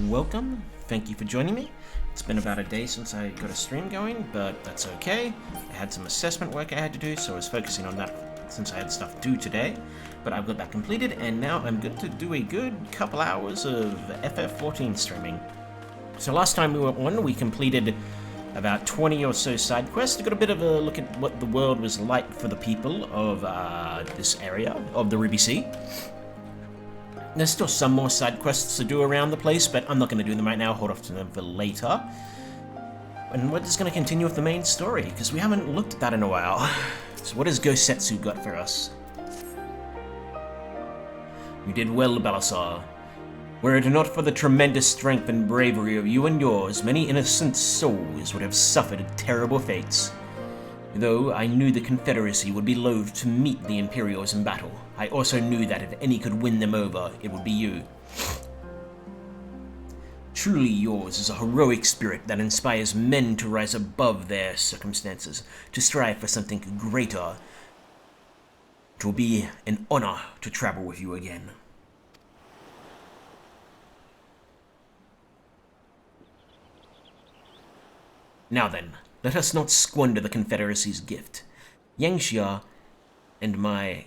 welcome. Thank you for joining me. It's been about a day since I got a stream going, but that's okay. I had some assessment work I had to do, so I was focusing on that since I had stuff due today. But I've got that completed, and now I'm good to do a good couple hours of FF14 streaming. So last time we were on, we completed about 20 or so side quests. I got a bit of a look at what the world was like for the people of this area of the Ruby Sea. There's still some more side quests to do around the place, but I'm not going to do them right now, hold off to them for later. And we're just going to continue with the main story, because we haven't looked at that in a while. So what has Gosetsu got for us? You did well, Belisar. Were it not for the tremendous strength and bravery of you and yours, many innocent souls would have suffered terrible fates. Though I knew the Confederacy would be loath to meet the Imperials in battle, I also knew that if any could win them over, it would be you. Truly yours is a heroic spirit that inspires men to rise above their circumstances, to strive for something greater. It will be an honor to travel with you again. Now then, let us not squander the Confederacy's gift. Yangxia and my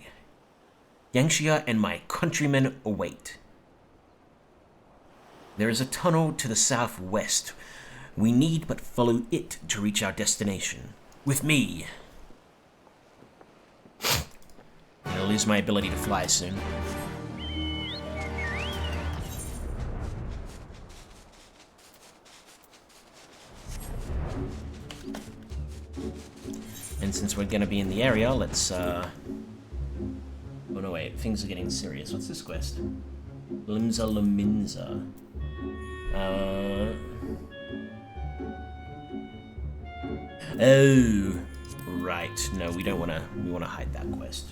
countrymen await. There is a tunnel to the southwest. We need but follow it to reach our destination. With me. I'll lose my ability to fly soon. And since we're gonna be in the area, let's, Oh no, wait, things are getting serious. What's this quest? Limza Laminza. Oh, right. No, we don't wanna, we wanna hide that quest.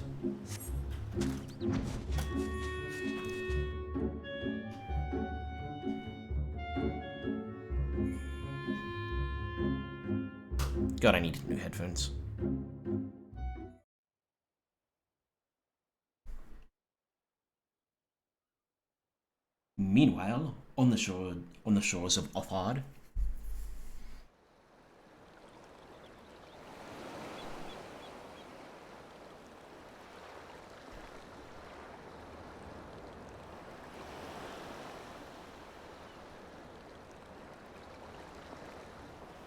God, I need new headphones. Meanwhile, on the shores of Othard,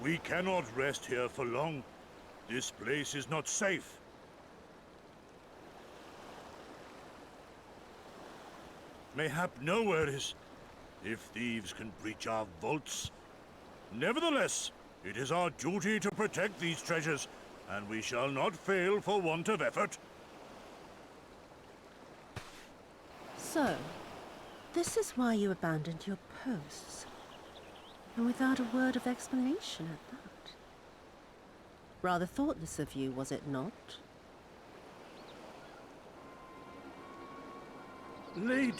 we cannot rest here for long. This place is not safe. Mayhap nowhere is, if thieves can breach our vaults. Nevertheless, it is our duty to protect these treasures, and we shall not fail for want of effort. So, this is why you abandoned your posts. And without a word of explanation at that. Rather thoughtless of you, was it not? Lady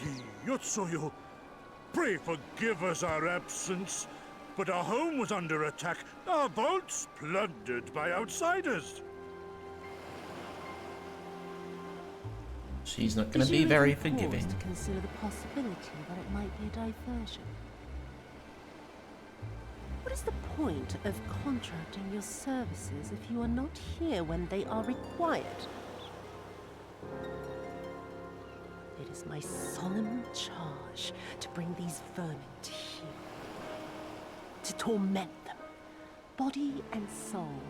Yotsuyo, pray forgive us our absence, but our home was under attack, our vaults plundered by outsiders. she's not going to be very Did you even forgiving. pause to consider the possibility that it might be a diversion? What is the point of contracting your services if you are not here when they are required? It is my solemn charge to bring these vermin to you. To torment them, body and soul,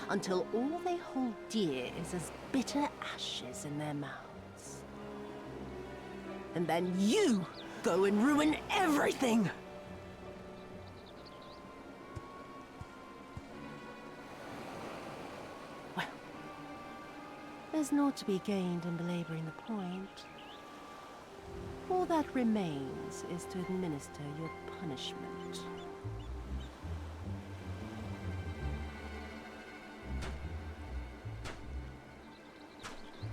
until all they hold dear is as bitter ashes in their mouths. And then you go and ruin everything! Well, there's naught to be gained in belaboring the point. All that remains is to administer your punishment.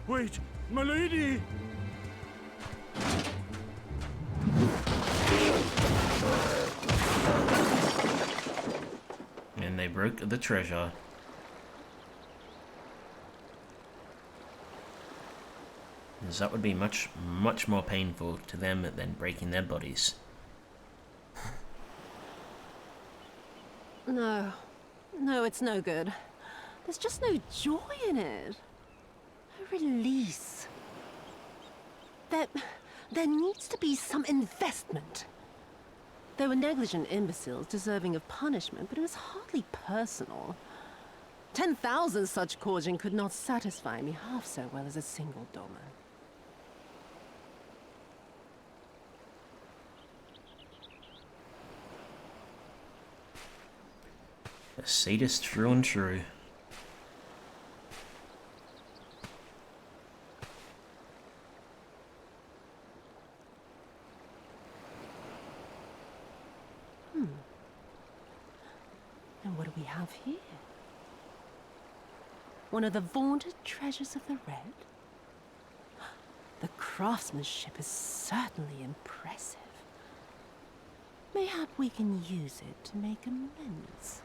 Wait, my lady! And they broke the treasure. As that would be much more painful to them than breaking their bodies. No. No, it's no good. There's just no joy in it. No release. There needs to be some investment. They were negligent imbeciles deserving of punishment, but it was hardly personal. 10,000 such Korjin could not satisfy me half so well as a single Doma. A sadist true and true. And what do we have here? One of the vaunted treasures of the Red? The craftsmanship is certainly impressive. Mayhap we can use it to make amends.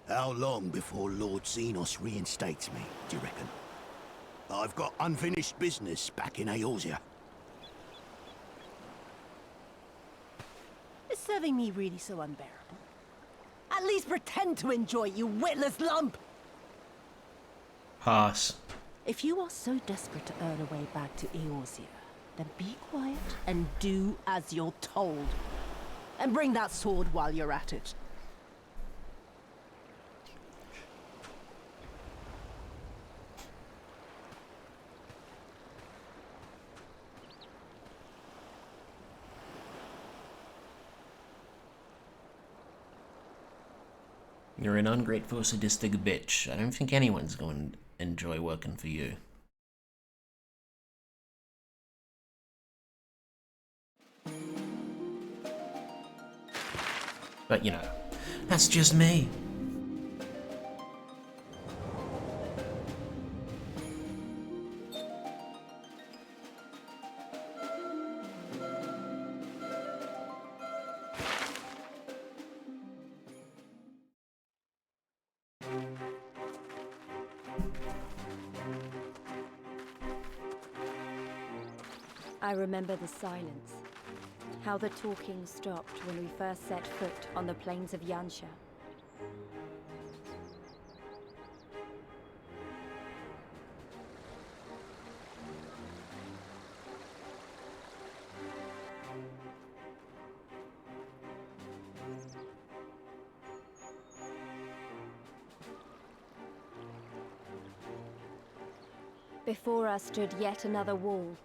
How long before Lord Xenos reinstates me, do you reckon? I've got unfinished business back in Eorzea. Is serving me really so unbearable? At least pretend to enjoy it, you witless lump! Pass. If you are so desperate to earn a way back to Eorzea, then be quiet and do as you're told. And bring that sword while you're at it. You're an ungrateful, sadistic bitch. I don't think anyone's going to enjoy working for you. But, you know, that's just me. I remember the silence, how the talking stopped when we first set foot on the plains of Yansha. Before us stood yet another wall,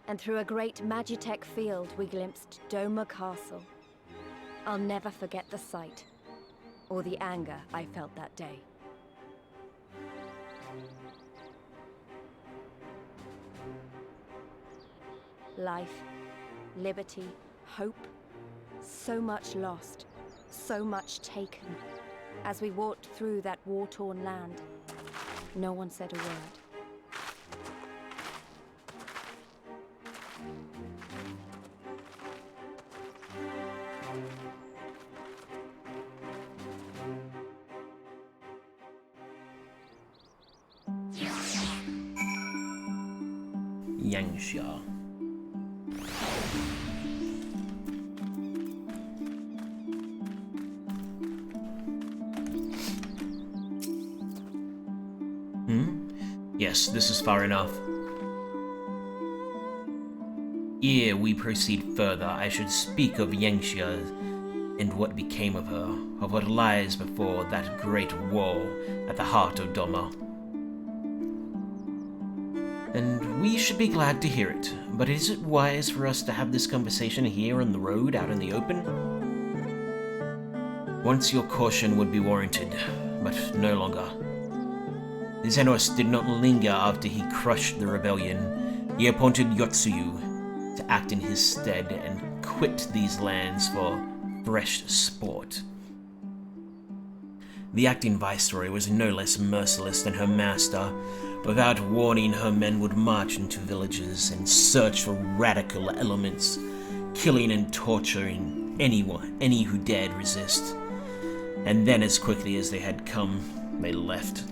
and through a great Magitech field we glimpsed Doma Castle. I'll never forget the sight, or the anger I felt that day. Life, liberty, hope, so much lost, so much taken. As we walked through that war-torn land, no one said a word. Yangsha. Yes, this is far enough. Ere we proceed further, I should speak of Yangsha and what became of her, of what lies before that great wall at the heart of Doma. And we should be glad to hear it, but is it wise for us to have this conversation here on the road, out in the open? Once your caution would be warranted, but no longer. Xenos did not linger after he crushed the rebellion. He appointed Yotsuyu to act in his stead and quit these lands for fresh sport. The acting viceroy was no less merciless than her master. Without warning, her men would march into villages and search for radical elements, killing and torturing any who dared resist. And then, as quickly as they had come, they left.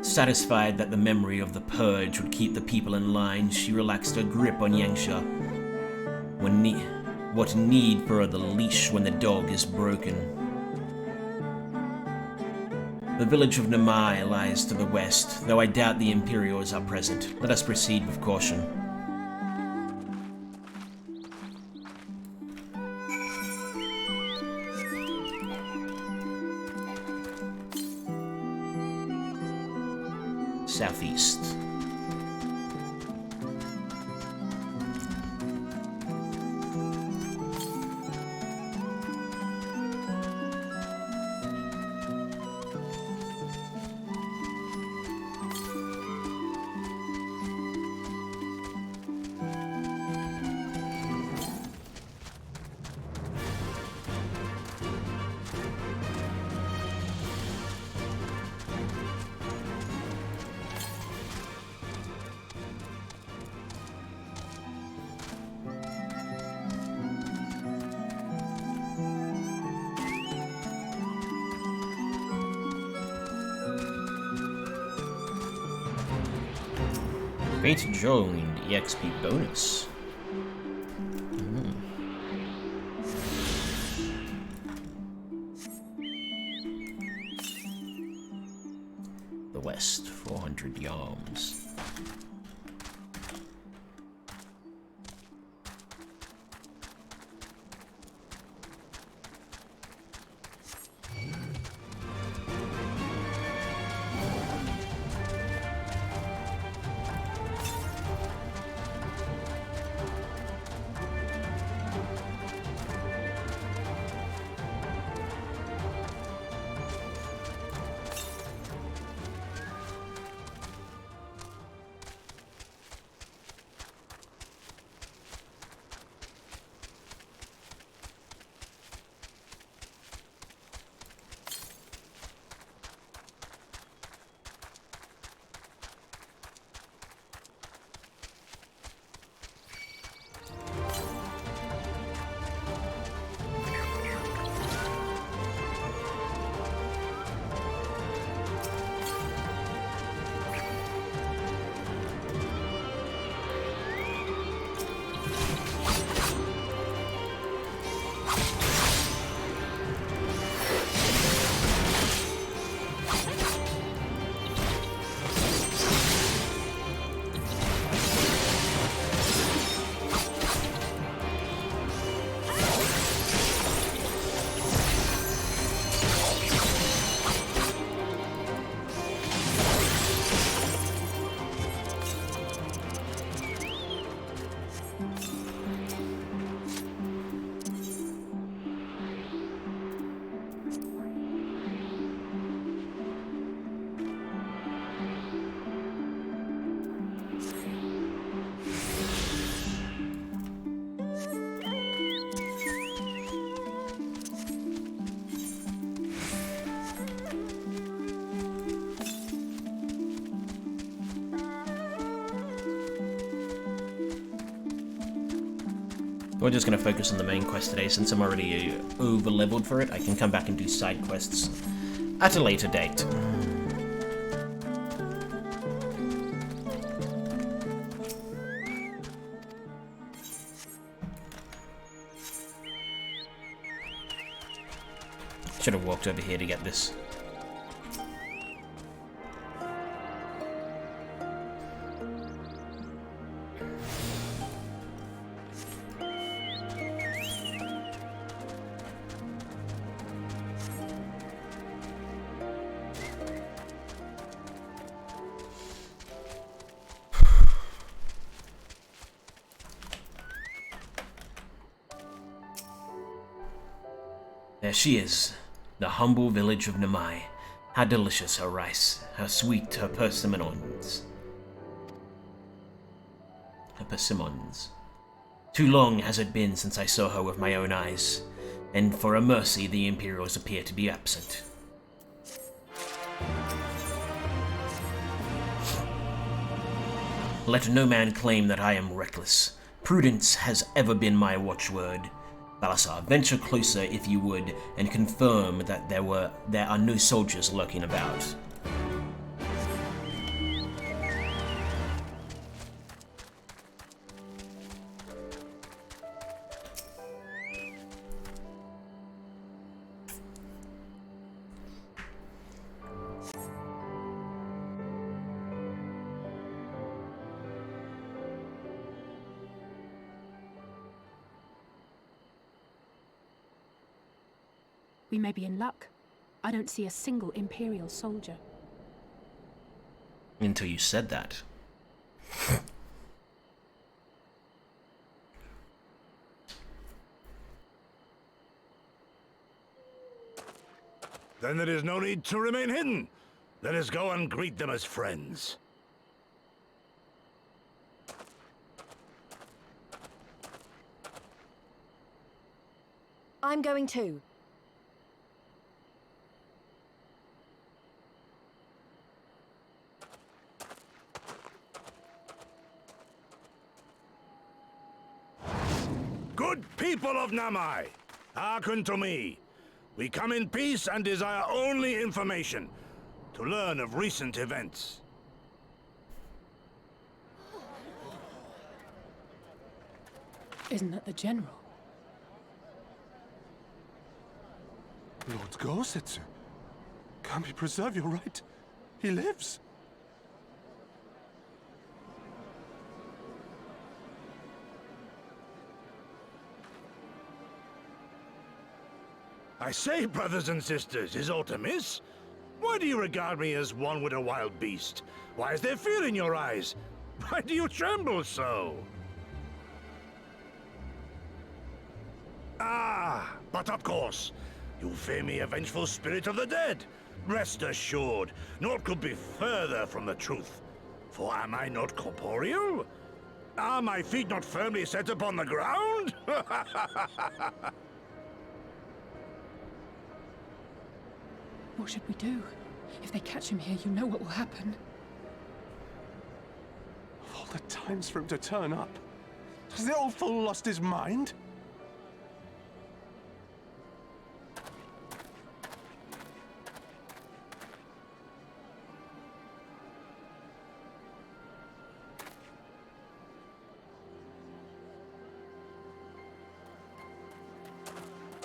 Satisfied that the memory of the purge would keep the people in line, she relaxed her grip on Yangsha. What need for the leash when the dog is broken? The village of Namai lies to the west, though I doubt the Imperials are present. Let us proceed with caution. Southeast. Great joined EXP bonus. The west, 400 yarms. We're just going to focus on the main quest today, since I'm already over-leveled for it. I can come back and do side quests at a later date. Should have walked over here to get this. There she is, the humble village of Namai. How delicious her rice, how sweet her persimmons. Too long has it been since I saw her with my own eyes, and for a mercy the Imperials appear to be absent. Let no man claim that I am reckless. Prudence has ever been my watchword. Balasar, venture closer if you would, and confirm that there are no soldiers lurking about. We may be in luck. I don't see a single Imperial soldier. Until you said that. Then there is no need to remain hidden. Let us go and greet them as friends. I'm going too. Good people of Namai, hearken to me. We come in peace and desire only information to learn of recent events. Isn't that the General? Lord Gorsetsu, can't we preserve your right? He lives. I say, brothers and sisters, is aught amiss? Why do you regard me as one with a wild beast? Why is there fear in your eyes? Why do you tremble so? Ah, but of course, you fear me, a vengeful spirit of the dead. Rest assured, naught could be further from the truth. For am I not corporeal? Are my feet not firmly set upon the ground? What should we do? If they catch him here, you know what will happen. Of all the times for him to turn up, has the old fool lost his mind?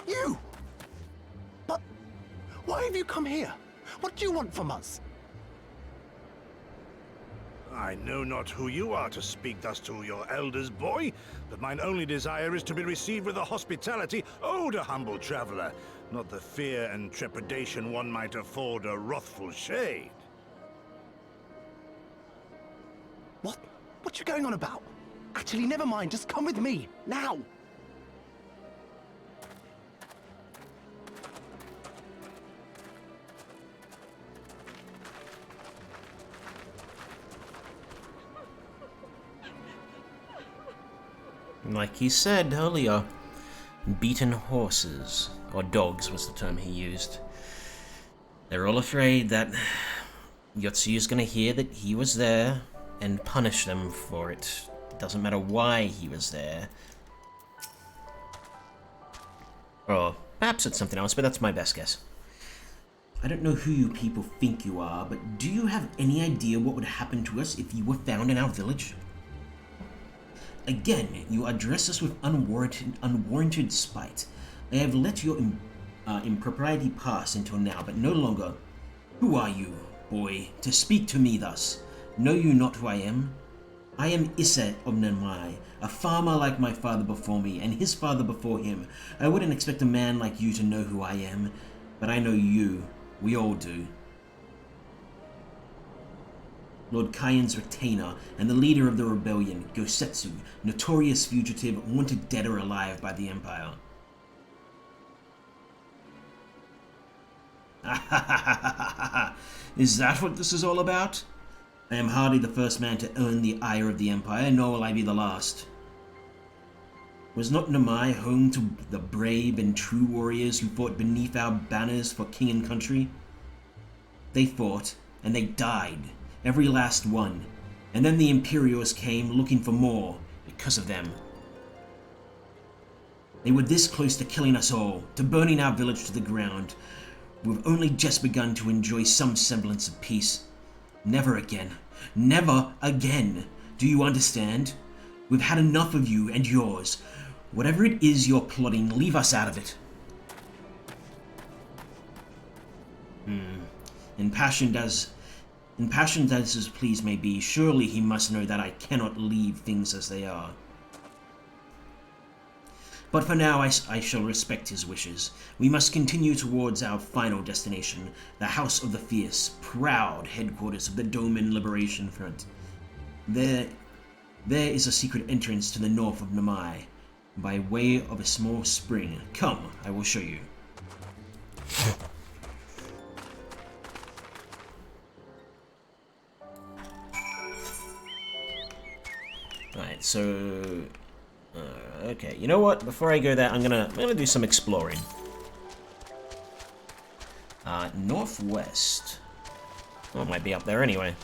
You! But why have you come here? What do you want from us? I know not who you are to speak thus to your elders, boy, but mine only desire is to be received with the hospitality owed a humble traveler, not the fear and trepidation one might afford a wrathful shade. What you going on about? Actually, never mind, just come with me, now! Like he said earlier, beaten horses, or dogs was the term he used. They're all afraid that Yotsu's gonna hear that he was there and punish them for it. Doesn't matter why he was there. Or perhaps it's something else, but that's my best guess. I don't know who you people think you are, but do you have any idea what would happen to us if you were found in our village? Again, you address us with unwarranted spite. I have let your impropriety pass until now, but no longer. Who are you, boy, to speak to me thus? Know you not who I am? I am Issa of Namai, a farmer like my father before me, and his father before him. I wouldn't expect a man like you to know who I am, but I know you. We all do. Lord Kayan's retainer, and the leader of the rebellion, Gosetsu, notorious fugitive, wanted dead or alive by the Empire. Is that what this is all about? I am hardly the first man to earn the ire of the Empire, nor will I be the last. Was not Namai home to the brave and true warriors who fought beneath our banners for king and country? They fought, and they died. Every last one. And then the Imperials came looking for more because of them. They were this close to killing us all, to burning our village to the ground. We've only just begun to enjoy some semblance of peace. Never again. Never again. Do you understand? We've had enough of you and yours. Whatever it is you're plotting, leave us out of it. Impassioned as his pleas may be, surely he must know that I cannot leave things as they are. But for now, I shall respect his wishes. We must continue towards our final destination, the House of the Fierce, proud headquarters of the Doman Liberation Front. There is a secret entrance to the north of Namai, by way of a small spring. Come, I will show you. Alright, so... okay, you know what? Before I go there, I'm gonna do some exploring. Northwest. Well, it might be up there anyway.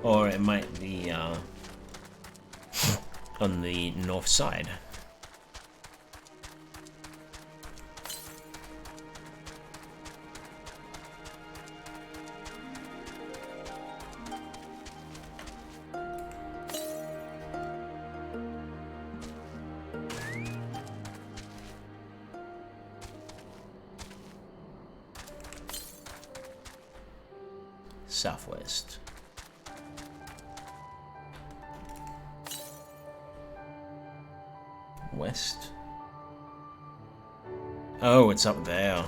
Or it might be, on the north side. Southwest. West. Oh, it's up there.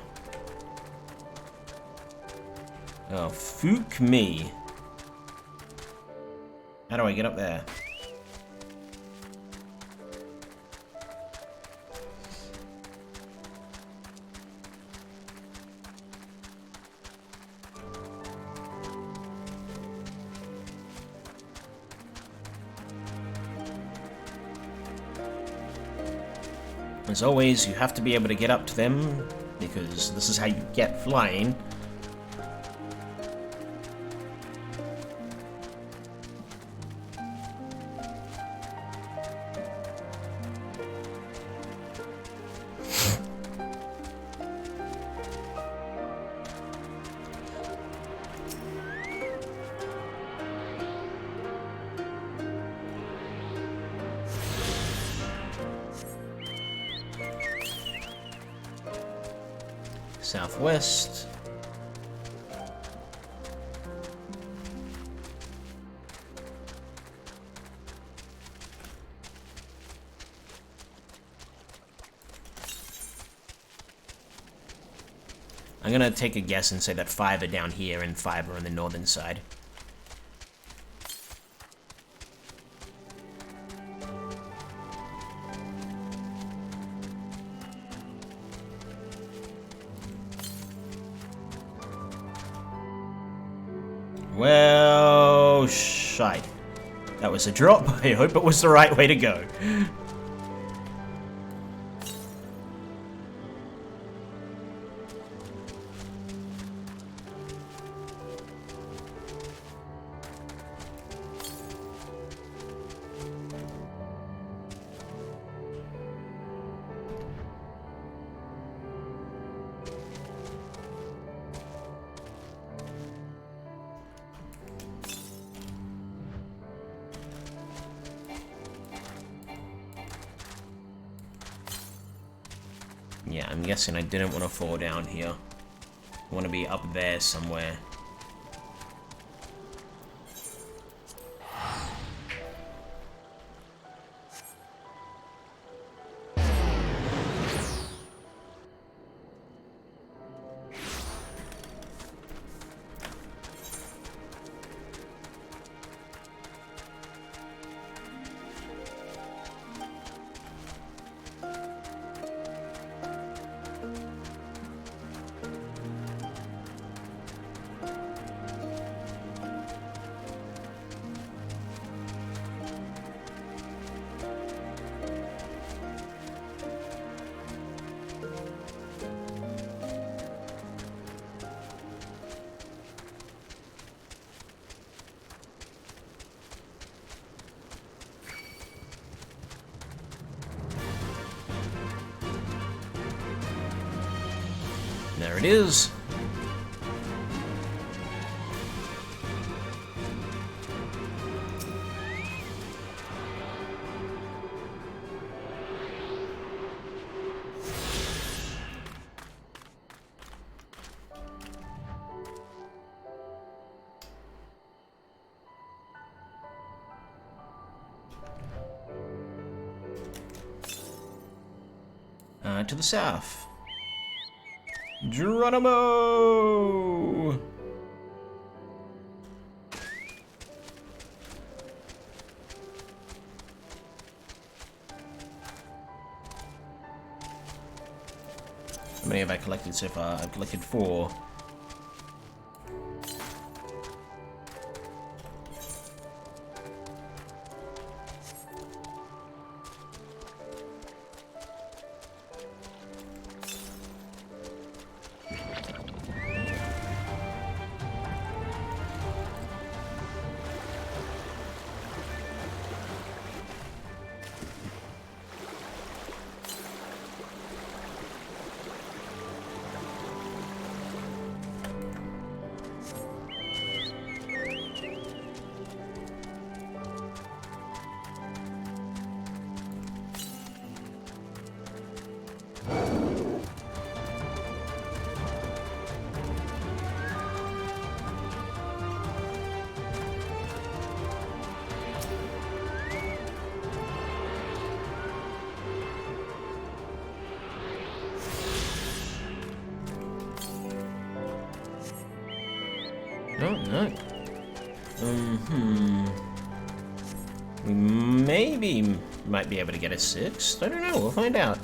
Oh, fook me. How do I get up there? As always, you have to be able to get up to them, because this is how you get flying. Southwest. I'm gonna take a guess and say that 5 are down here and 5 are on the northern side. Well, shite. That was a drop. I hope it was the right way to go. Yeah, I'm guessing I didn't want to fall down here. I want to be up there somewhere. There it is. to the south. Geronimo! How many have I collected so far? I've collected 4. Don't know. We maybe might be able to get a 6. I don't know. We'll find out.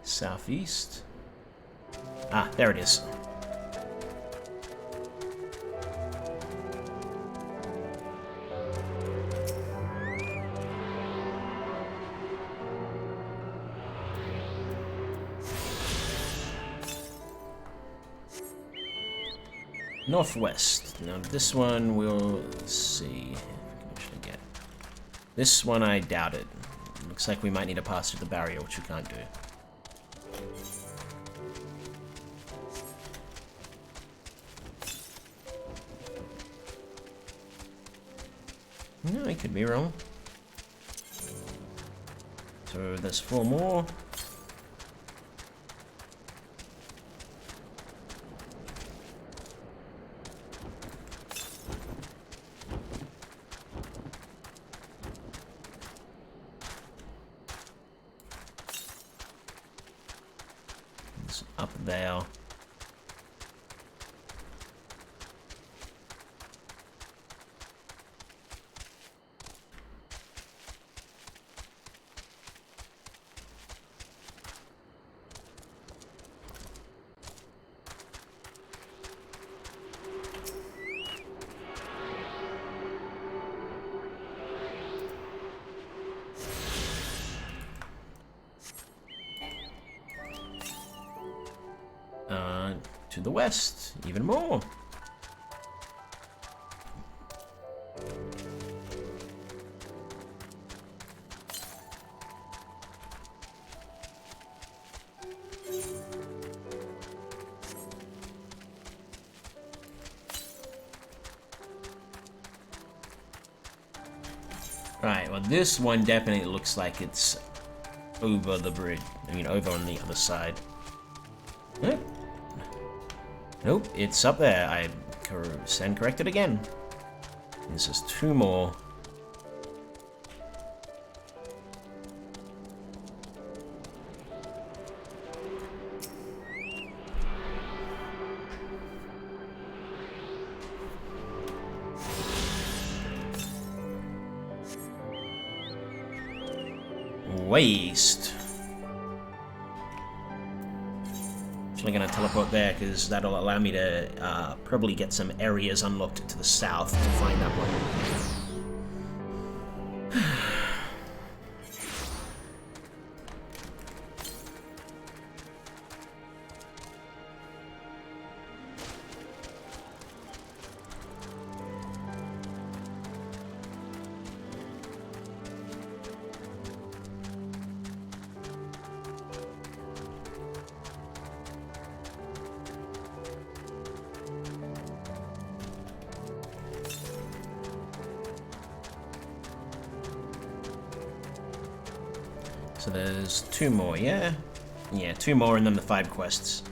Southeast. Ah, there it is. Northwest. Now this one we'll see if we can actually get. This one I doubt it. Looks like we might need to pass through the barrier, which we can't do. No, I could be wrong. So there's 4 more. It's up there. To the west, even more. Right, well this one definitely looks like it's over the bridge. I mean, over on the other side. Nope, it's up there. I stand corrected again. This is 2 more. Waste. Actually going to teleport there because that'll allow me to probably get some areas unlocked to the south to find that one. So there's 2 more, yeah? Yeah, 2 more and then the 5 quests.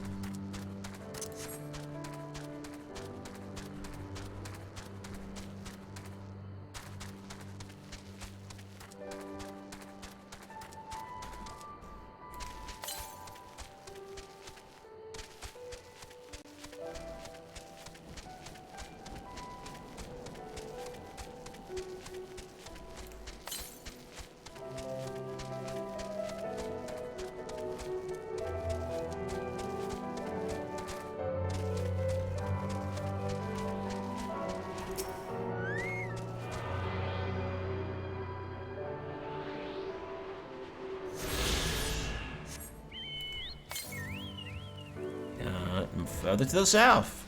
And further to the south.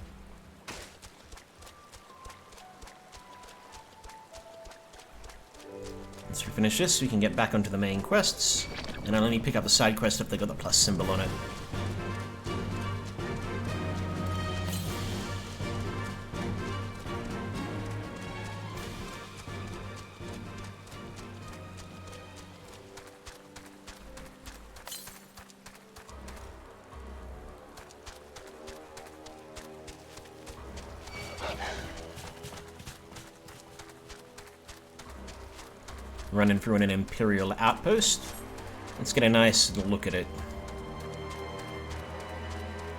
Once we finish this, we can get back onto the main quests, and I'll only pick up the side quest if they got the plus symbol on it. Running through an Imperial outpost. Let's get a nice look at it.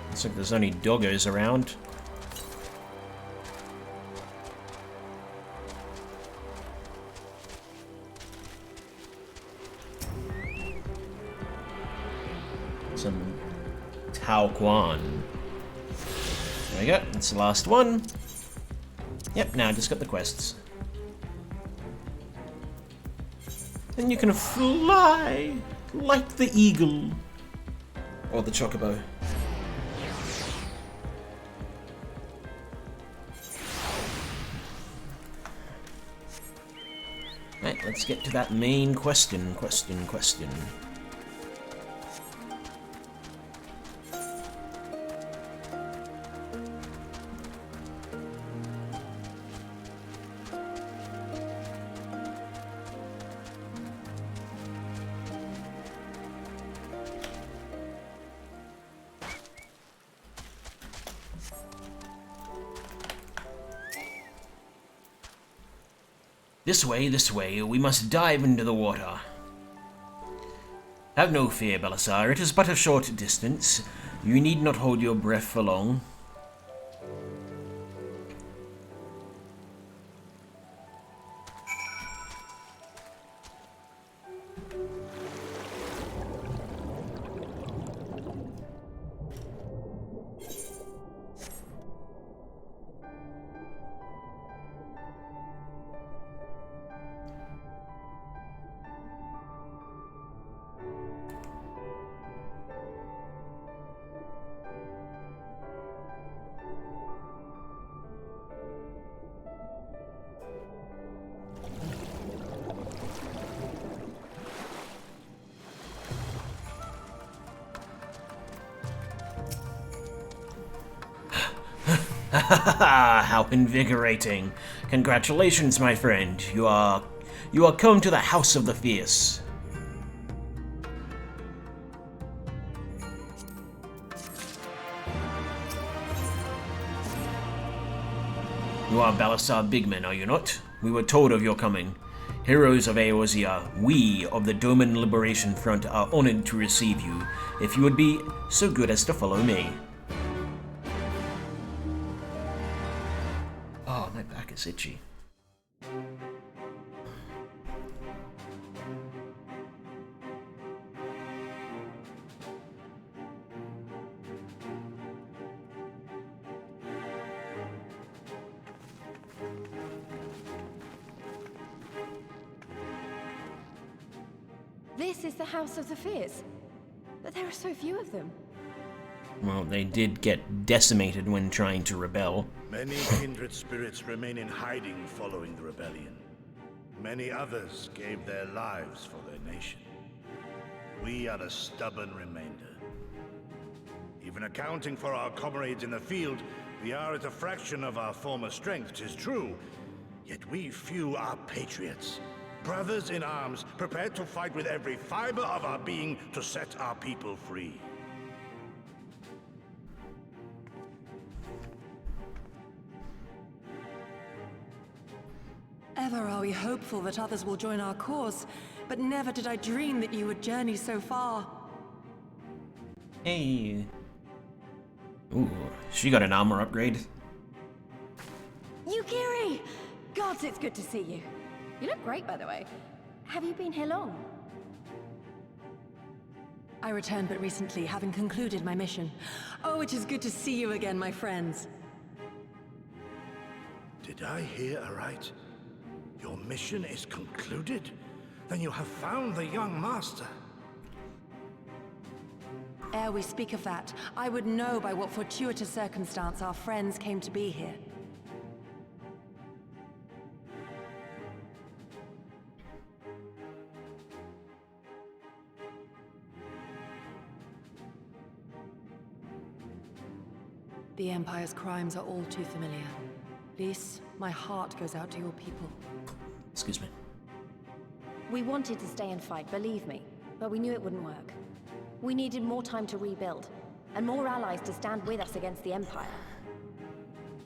Looks like there's only doggos around. Some Tao Quan. There we go, that's the last one. Yep, now I just got the quests. And you can fly like the eagle. Or the chocobo. Right, let's get to that main question. This way, we must dive into the water. Have no fear, Belisar, it is but a short distance. You need not hold your breath for long. How invigorating. Congratulations, my friend. You are come to the House of the Fierce. You are Belisar Bigman, are you not? We were told of your coming. Heroes of Eorzea, we of the Doman Liberation Front are honored to receive you, if you would be so good as to follow me. Oh, my back is itchy. This is the House of the Fears. But there are so few of them. Well, they did get decimated when trying to rebel. Many kindred spirits remain in hiding following the rebellion. Many others gave their lives for their nation. We are a stubborn remainder. Even accounting for our comrades in the field, we are at a fraction of our former strength, 'tis true. Yet we few are patriots. Brothers in arms, prepared to fight with every fiber of our being to set our people free. Ever are we hopeful that others will join our cause, but never did I dream that you would journey so far. Hey. Ooh, she got an armor upgrade. Yukiri! Gods, it's good to see you. You look great, by the way. Have you been here long? I returned but recently, having concluded my mission. Oh, it is good to see you again, my friends. Did I hear aright? Your mission is concluded? Then you have found the young master. Ere we speak of that, I would know by what fortuitous circumstance our friends came to be here. The Empire's crimes are all too familiar. Lys, my heart goes out to your people. Excuse me. We wanted to stay and fight, believe me, but we knew it wouldn't work. We needed more time to rebuild, and more allies to stand with us against the Empire.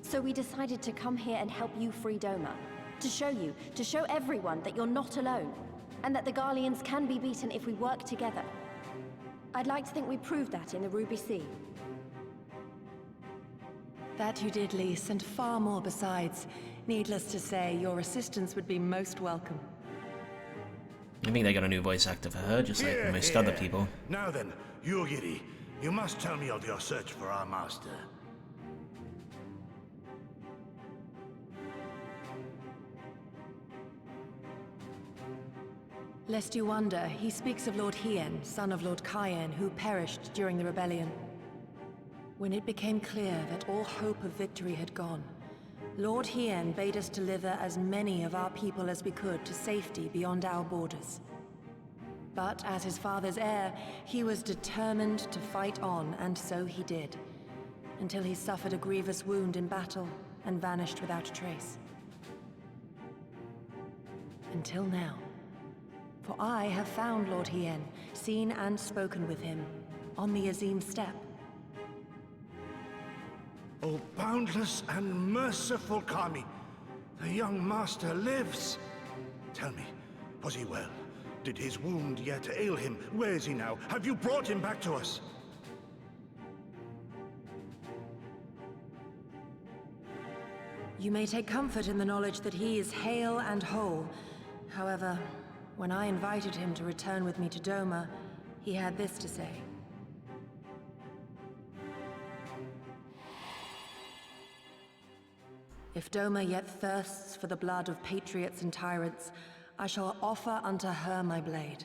So we decided to come here and help you free Doma. To show everyone that you're not alone, and that the Garleans can be beaten if we work together. I'd like to think we proved that in the Ruby Sea. That you did, Lys, and far more besides. Needless to say, your assistance would be most welcome. I think they got a new voice actor for her, just like most other people. Now then, Yugiri, you must tell me of your search for our master. Lest you wonder, he speaks of Lord Hien, son of Lord Cayenne, who perished during the rebellion. When it became clear that all hope of victory had gone, Lord Hien bade us deliver as many of our people as we could to safety beyond our borders. But as his father's heir, he was determined to fight on, and so he did, until he suffered a grievous wound in battle and vanished without a trace. Until now. For I have found Lord Hien, seen and spoken with him, on the Azim steppe. O boundless and merciful Kami, the young master lives. Tell me, was he well? Did his wound yet ail him? Where is he now? Have you brought him back to us? You may take comfort in the knowledge that he is hale and whole. However, when I invited him to return with me to Doma, he had this to say. If Doma yet thirsts for the blood of patriots and tyrants, I shall offer unto her my blade.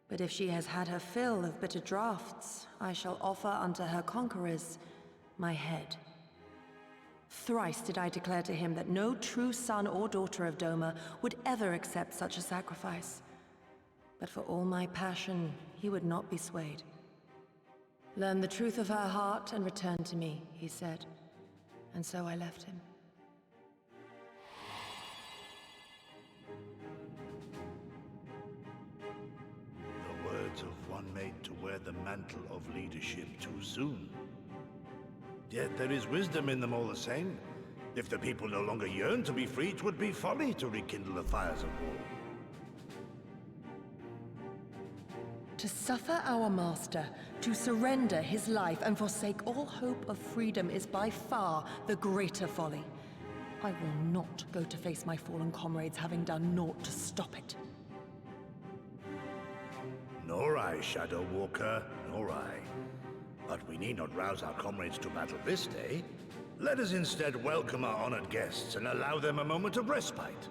But if she has had her fill of bitter draughts, I shall offer unto her conquerors my head. Thrice did I declare to him that no true son or daughter of Doma would ever accept such a sacrifice. But for all my passion, he would not be swayed. Learn the truth of her heart and return to me, he said. And so I left him. The words of one made to wear the mantle of leadership too soon. Yet there is wisdom in them all the same. If the people no longer yearn to be free, it would be folly to rekindle the fires of war. To suffer our master, to surrender his life and forsake all hope of freedom is by far the greater folly. I will not go to face my fallen comrades having done naught to stop it. Nor I, Shadow Walker, nor I. But we need not rouse our comrades to battle this day. Let us instead welcome our honored guests and allow them a moment of respite.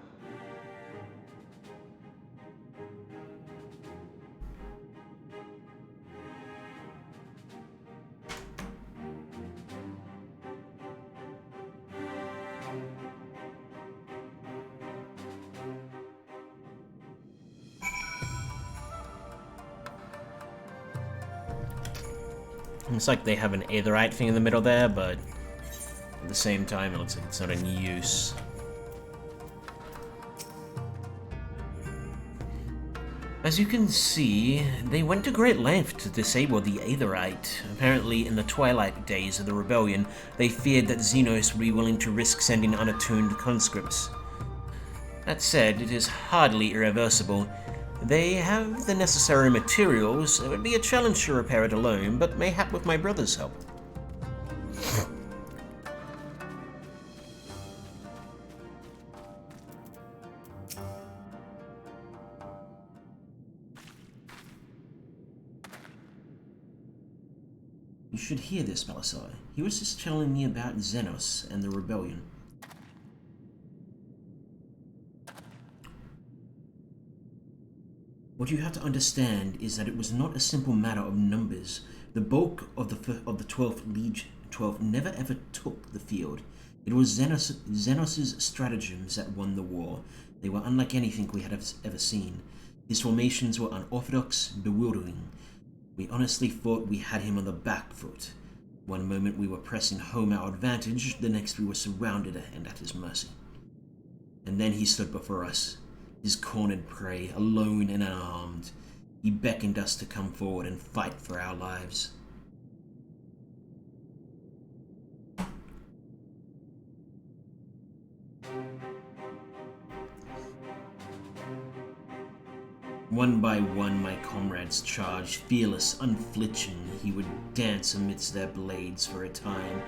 It's like they have an aetherite thing in the middle there, but at the same time, it looks like it's not in use. As you can see, they went to great length to disable the aetherite. Apparently, in the twilight days of the rebellion, they feared that Xenos would be willing to risk sending unattuned conscripts. That said, it is hardly irreversible. They have the necessary materials. It would be a challenge to repair it alone, but mayhap with my brother's help. You should hear this, Belisai. He was just telling me about Xenos and the rebellion. What you have to understand is that it was not a simple matter of numbers. The bulk of the 12th Legion, 12 never ever took the field. It was Xenos' stratagems that won the war. They were unlike anything we had ever seen. His formations were unorthodox, bewildering. We honestly thought we had him on the back foot. One moment we were pressing home our advantage, the next we were surrounded and at his mercy. And then he stood before us, his cornered prey, alone and unarmed. He beckoned us to come forward and fight for our lives. One by one my comrades charged, fearless, unflinching. He would dance amidst their blades for a time,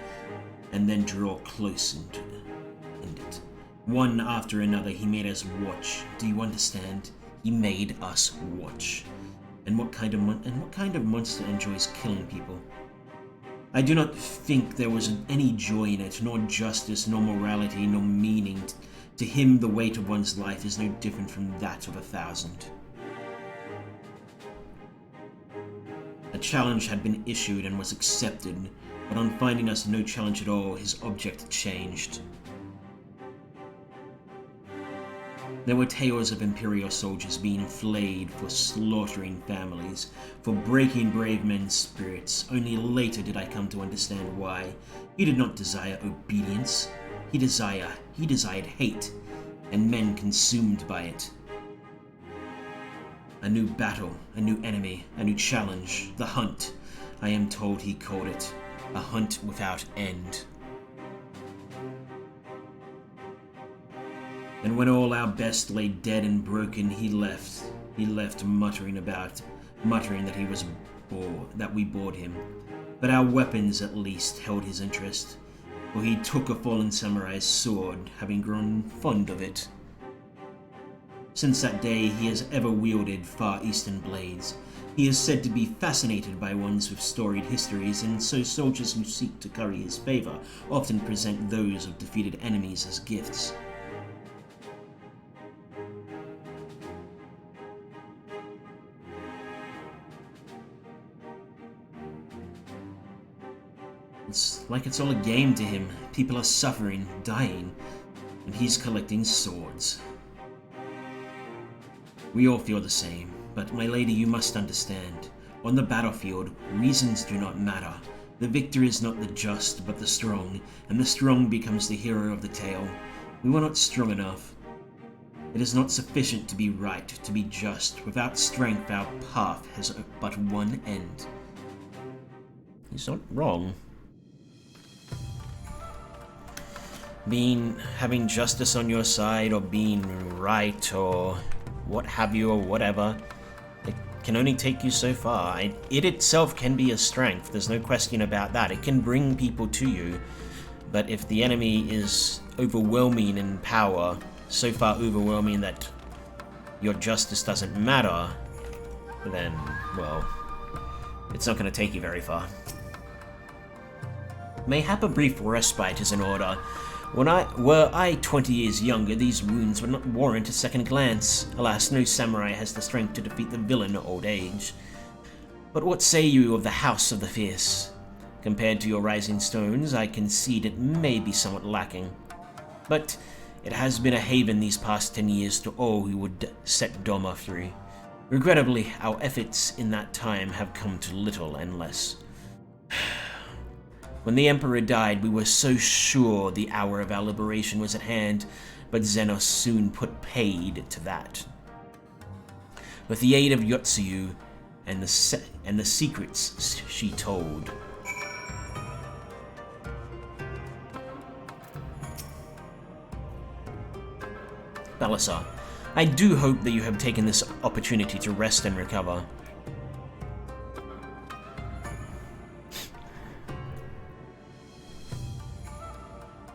and then draw close and end it. One after another he made us watch. Do you understand? He made us watch. And what kind of monster enjoys killing people? I do not think there was any joy in it, nor justice, nor morality, nor meaning. To him the weight of one's life is no different from that of 1,000. A challenge had been issued and was accepted, but on finding us no challenge at all, his object changed. There were tales of Imperial soldiers being flayed for slaughtering families, for breaking brave men's spirits. Only later did I come to understand why. He did not desire obedience. He desired hate, and men consumed by it. A new battle, a new enemy, a new challenge. The hunt. I am told he called it. A hunt without end. And when all our best lay dead and broken, he left. He left muttering that he was that we bored him. But our weapons at least held his interest, for he took a fallen samurai's sword, having grown fond of it. Since that day, he has ever wielded Far Eastern blades. He is said to be fascinated by ones with storied histories, and so soldiers who seek to curry his favor often present those of defeated enemies as gifts. It's like it's all a game to him. People are suffering, dying, and he's collecting swords. We all feel the same, but my lady, you must understand. On the battlefield, reasons do not matter. The victor is not the just, but the strong, and the strong becomes the hero of the tale. We were not strong enough. It is not sufficient to be right, to be just. Without strength, our path has but one end. He's not wrong. Having justice on your side, or being right, or what have you, or whatever, it can only take you so far. It itself can be a strength, there's no question about that. It can bring people to you, but if the enemy is overwhelming in power, so far overwhelming that your justice doesn't matter, then, well, it's not going to take you very far. Mayhap a brief respite is in order. Were I 20 years younger, these wounds would not warrant a second glance. Alas, no samurai has the strength to defeat the villain at old age. But what say you of the House of the Fierce? Compared to your Rising Stones, I concede it may be somewhat lacking. But it has been a haven these past 10 years to all who would set Doma free. Regrettably, our efforts in that time have come to little and less. When the Emperor died, we were so sure the hour of our liberation was at hand, but Xenos soon put paid to that. With the aid of Yotsuyu and the secrets she told. Balasar, I do hope that you have taken this opportunity to rest and recover.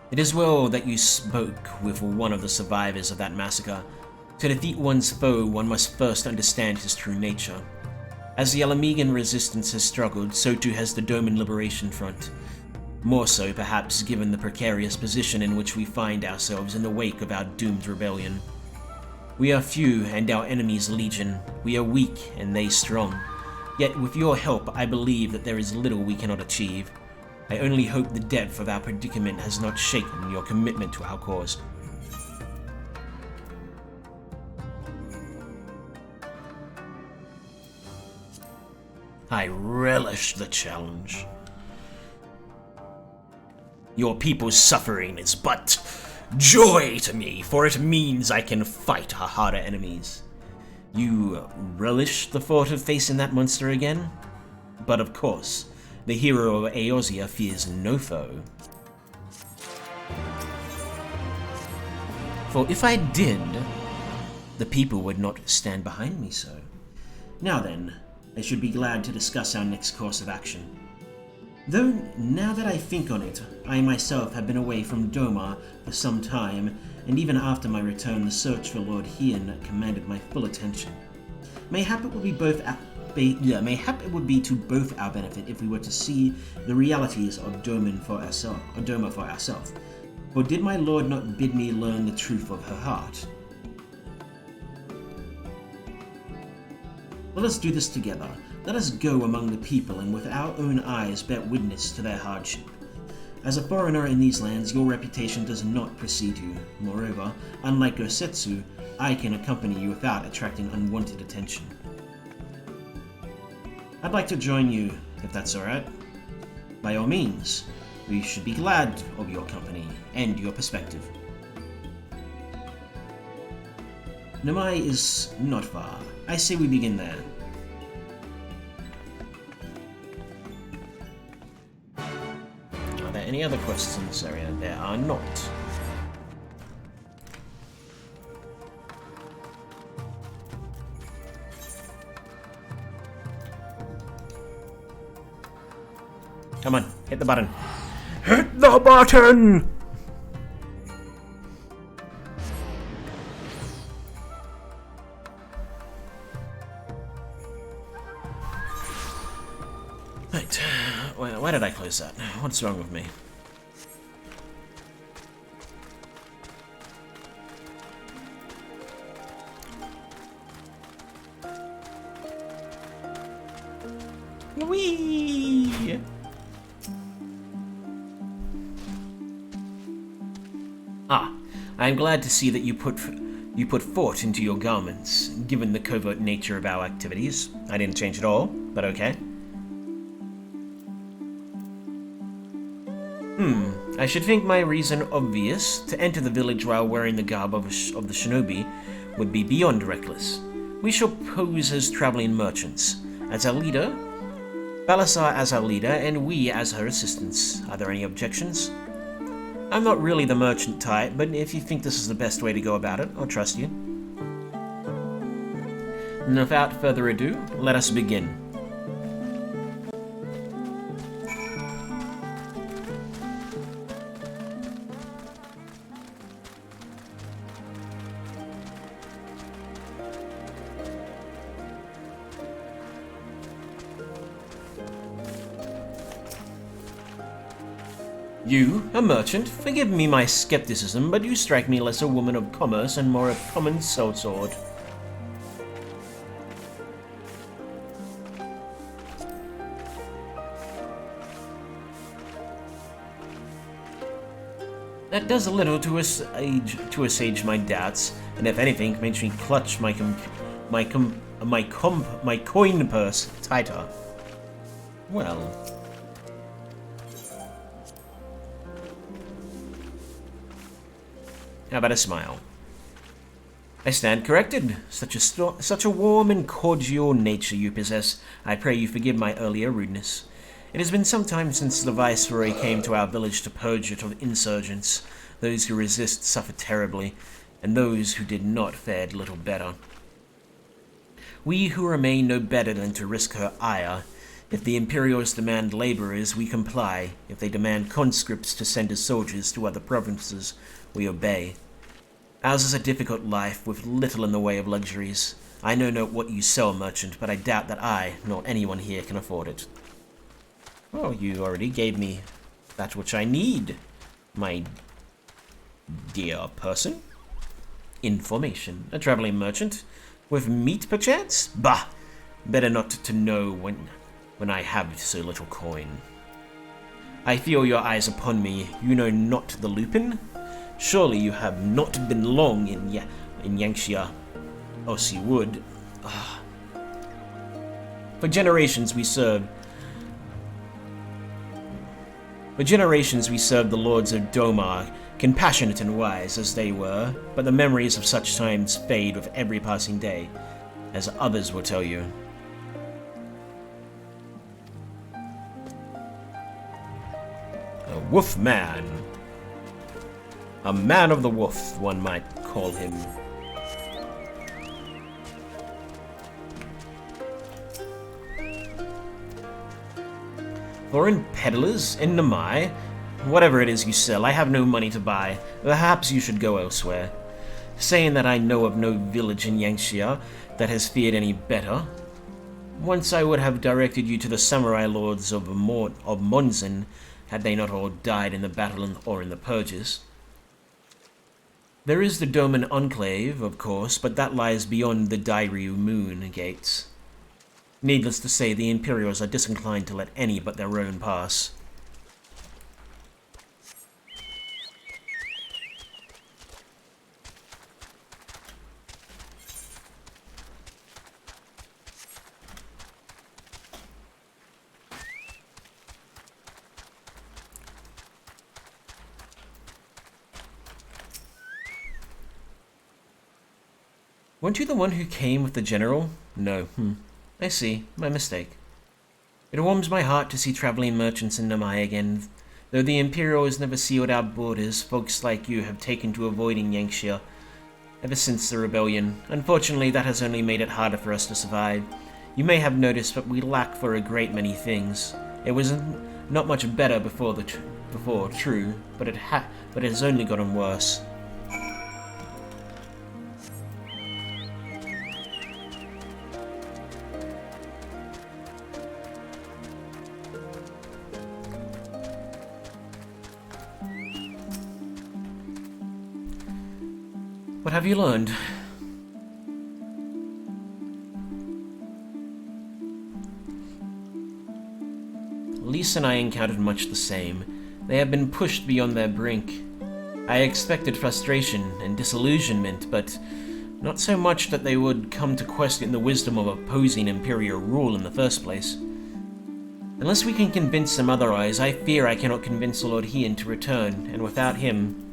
It is well that you spoke with one of the survivors of that massacre. To defeat one's foe, one must first understand his true nature. As the Alamegan resistance has struggled, so too has the Doman Liberation Front. More so, perhaps, given the precarious position in which we find ourselves in the wake of our doomed rebellion. We are few, and our enemies legion. We are weak, and they strong. Yet, with your help, I believe that there is little we cannot achieve. I only hope the depth of our predicament has not shaken your commitment to our cause. I relish the challenge. Your people's suffering is but joy to me, for it means I can fight our harder enemies. You relish the thought of facing that monster again? But of course, the hero of Eorzea fears no foe. For if I did, the people would not stand behind me so. Now then, I should be glad to discuss our next course of action. Though, now that I think on it, I myself have been away from Doma for some time, and even after my return, the search for Lord Hien commanded my full attention. Mayhap it would be to both our benefit if we were to see the realities of Doma for ourselves. For did my lord not bid me learn the truth of her heart? Let us do this together. Let us go among the people and with our own eyes bear witness to their hardship. As a foreigner in these lands, your reputation does not precede you. Moreover, unlike Gosetsu, I can accompany you without attracting unwanted attention. I'd like to join you, if that's alright. By all means, we should be glad of your company and your perspective. Namai is not far. I say we begin there. Are there any other quests in this area? There are not. Come on, hit the button. Hit the button! Right, why did I close that? What's wrong with me? Whee! I am glad to see that you put thought into your garments, given the covert nature of our activities. I didn't change at all, but okay. I should think my reason obvious. To enter the village while wearing the garb of the shinobi would be beyond reckless. We shall pose as traveling merchants. As our leader, Balasar as our leader, and we as her assistants. Are there any objections? I'm not really the merchant type, but if you think this is the best way to go about it, I'll trust you. And without further ado, let us begin. You, a merchant, forgive me my skepticism, but you strike me less a woman of commerce and more a common sellsword. That does a little to assuage my doubts, and if anything, makes me clutch my coin purse tighter. Well. How about a smile? I stand corrected. Such a warm and cordial nature you possess. I pray you forgive my earlier rudeness. It has been some time since the Viceroy came to our village to purge it of insurgents. Those who resist suffer terribly, and those who did not fared little better. We who remain know better than to risk her ire. If the Imperials demand laborers, we comply. If they demand conscripts to send as soldiers to other provinces, we obey. Ours is a difficult life, with little in the way of luxuries. I know not what you sell, merchant, but I doubt that I, nor anyone here, can afford it. Well, you already gave me that which I need, my dear person. Information. A traveling merchant? With meat, perchance? Bah! Better not to know when I have so little coin. I feel your eyes upon me. You know not the Lupin? Surely you have not been long in Yangxia, else you would. Ah. For generations we served the lords of Domar, compassionate and wise as they were, but the memories of such times fade with every passing day, as others will tell you. A wolf man. A man of the wolf, one might call him. Foreign peddlers in Namai? Whatever it is you sell, I have no money to buy. Perhaps you should go elsewhere. Saying that I know of no village in Yangxia that has fared any better. Once I would have directed you to the samurai lords of Monzen, had they not all died in the battle or in the purges. There is the Doman Enclave, of course, but that lies beyond the Dairyu Moon gates. Needless to say, the Imperials are disinclined to let any but their own pass. Weren't you the one who came with the general? No. I see. My mistake. It warms my heart to see traveling merchants in Namai again. Though the Imperials never sealed our borders, folks like you have taken to avoiding Yangxia ever since the rebellion. Unfortunately, that has only made it harder for us to survive. You may have noticed, but we lack for a great many things. It was not much better before, true, but it has only gotten worse. What have you learned? Lise and I encountered much the same. They have been pushed beyond their brink. I expected frustration and disillusionment, but not so much that they would come to question the wisdom of opposing Imperial rule in the first place. Unless we can convince them otherwise, I fear I cannot convince Lord Hien to return, and without him...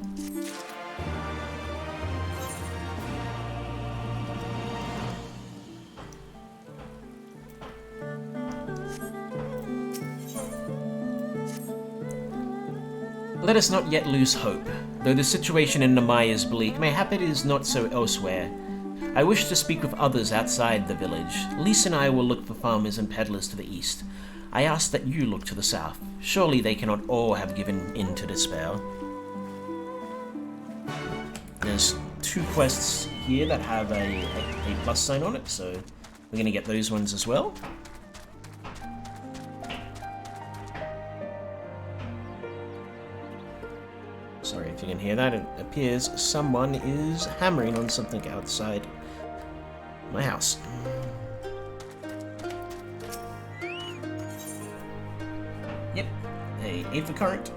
Let us not yet lose hope. Though the situation in Namai is bleak, mayhap it is not so elsewhere. I wish to speak with others outside the village. Lise and I will look for farmers and peddlers to the east. I ask that you look to the south. Surely they cannot all have given in to despair. There's 2 quests here that have a plus sign on it, so we're going to get those ones as well. Sorry if you can hear that. It appears someone is hammering on something outside my house. Yep, a Aether Current.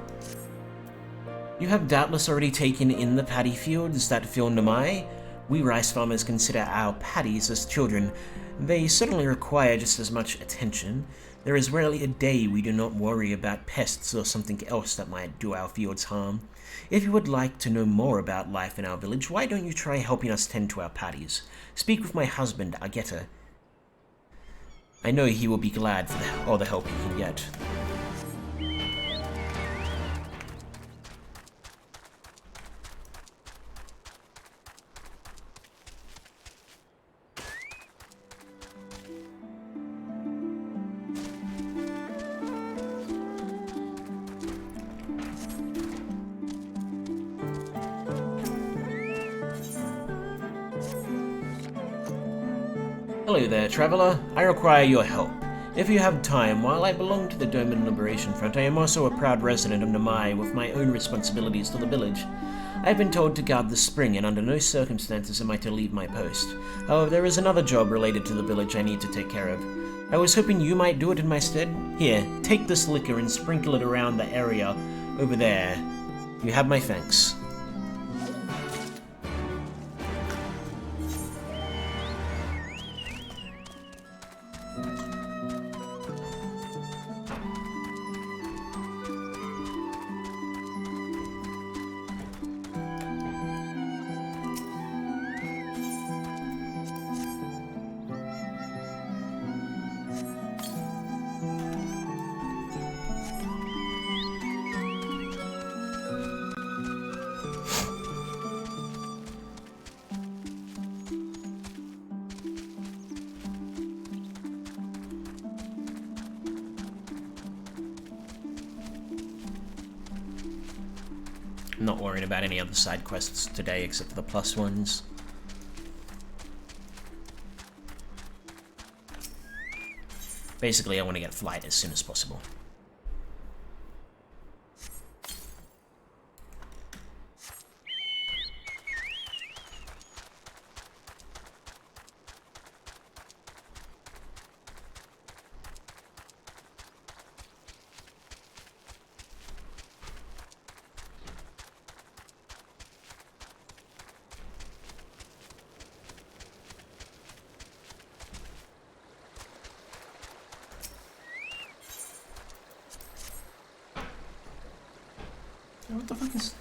You have doubtless already taken in the paddy fields that fill Namai. We rice farmers consider our paddies as children. They certainly require just as much attention. There is rarely a day we do not worry about pests or something else that might do our fields harm. If you would like to know more about life in our village, why don't you try helping us tend to our paddies? Speak with my husband, Ageta. I know he will be glad for all the help he can get. Hello there, traveler. I require your help. If you have time, while I belong to the Doman Liberation Front, I am also a proud resident of Namai with my own responsibilities to the village. I have been told to guard the spring, and under no circumstances am I to leave my post. However, there is another job related to the village I need to take care of. I was hoping you might do it in my stead. Here, take this liquor and sprinkle it around the area over there. You have my thanks. I'm not worrying about any other side quests today except for the plus ones. Basically, I want to get flight as soon as possible. What the fuck is...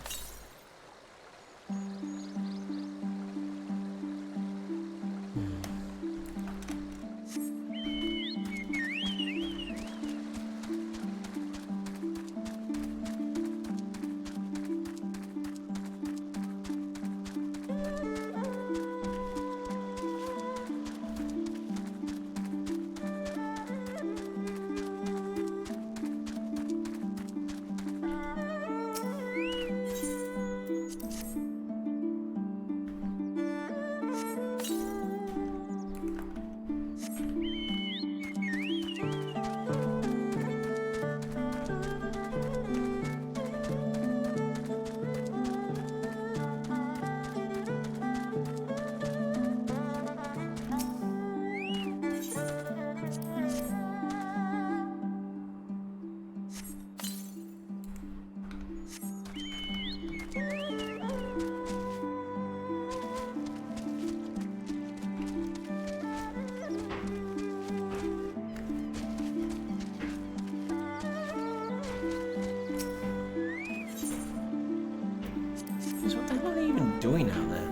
What the hell are they even doing out there?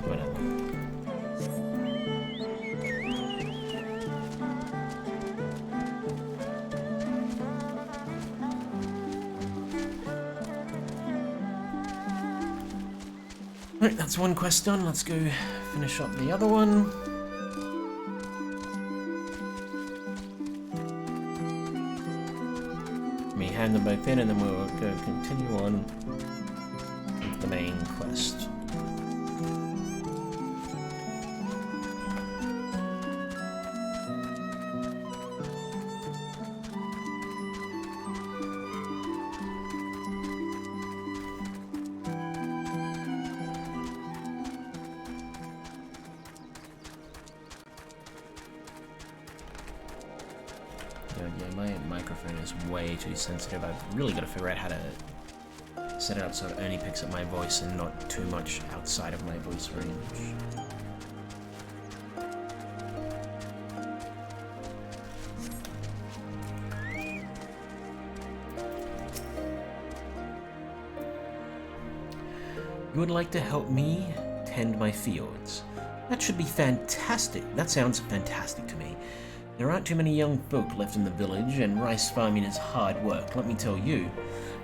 Whatever. Right, that's one quest done. Let's go finish up the other one. Hand them both in, and then we'll go continue on with the main quest. god, yeah, my microphone is way too sensitive. I've really got to figure out how to set it up so it only picks up my voice and not too much outside of my voice range. You would like to help me tend my fields? That should be fantastic. That sounds fantastic to me. There aren't too many young folk left in the village, and rice farming is hard work, let me tell you.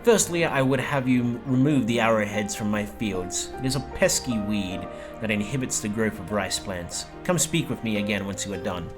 Firstly, I would have you remove the arrowheads from my fields. It is a pesky weed that inhibits the growth of rice plants. Come speak with me again once you are done.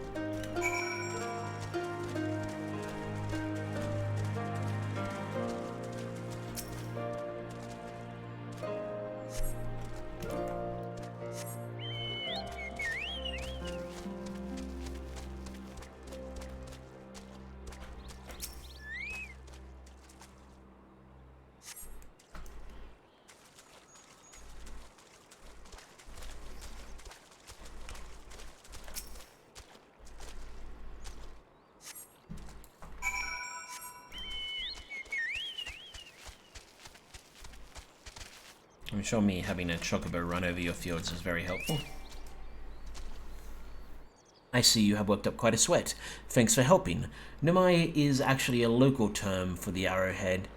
I'm sure me having a chocobo run over your fields is very helpful. I see you have worked up quite a sweat. Thanks for helping. Nomai is actually a local term for the arrowhead.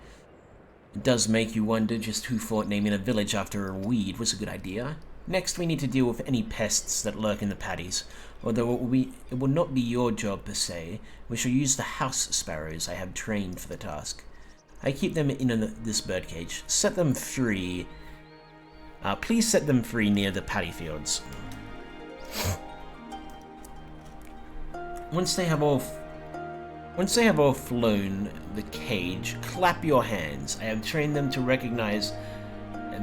It does make you wonder just who thought naming a village after a weed was a good idea. Next, we need to deal with any pests that lurk in the paddies. Although it will not be your job per se, we shall use the house sparrows I have trained for the task. I keep them in this birdcage. Set them free. Please set them free near the paddy fields. Once they have all flown the cage, clap your hands. I have trained them to recognize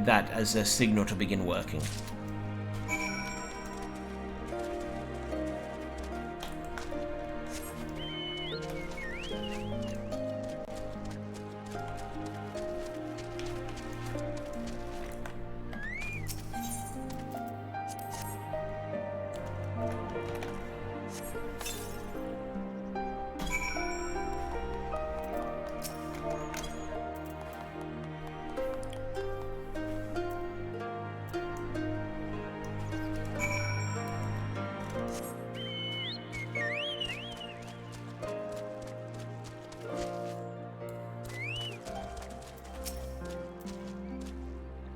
that as a signal to begin working.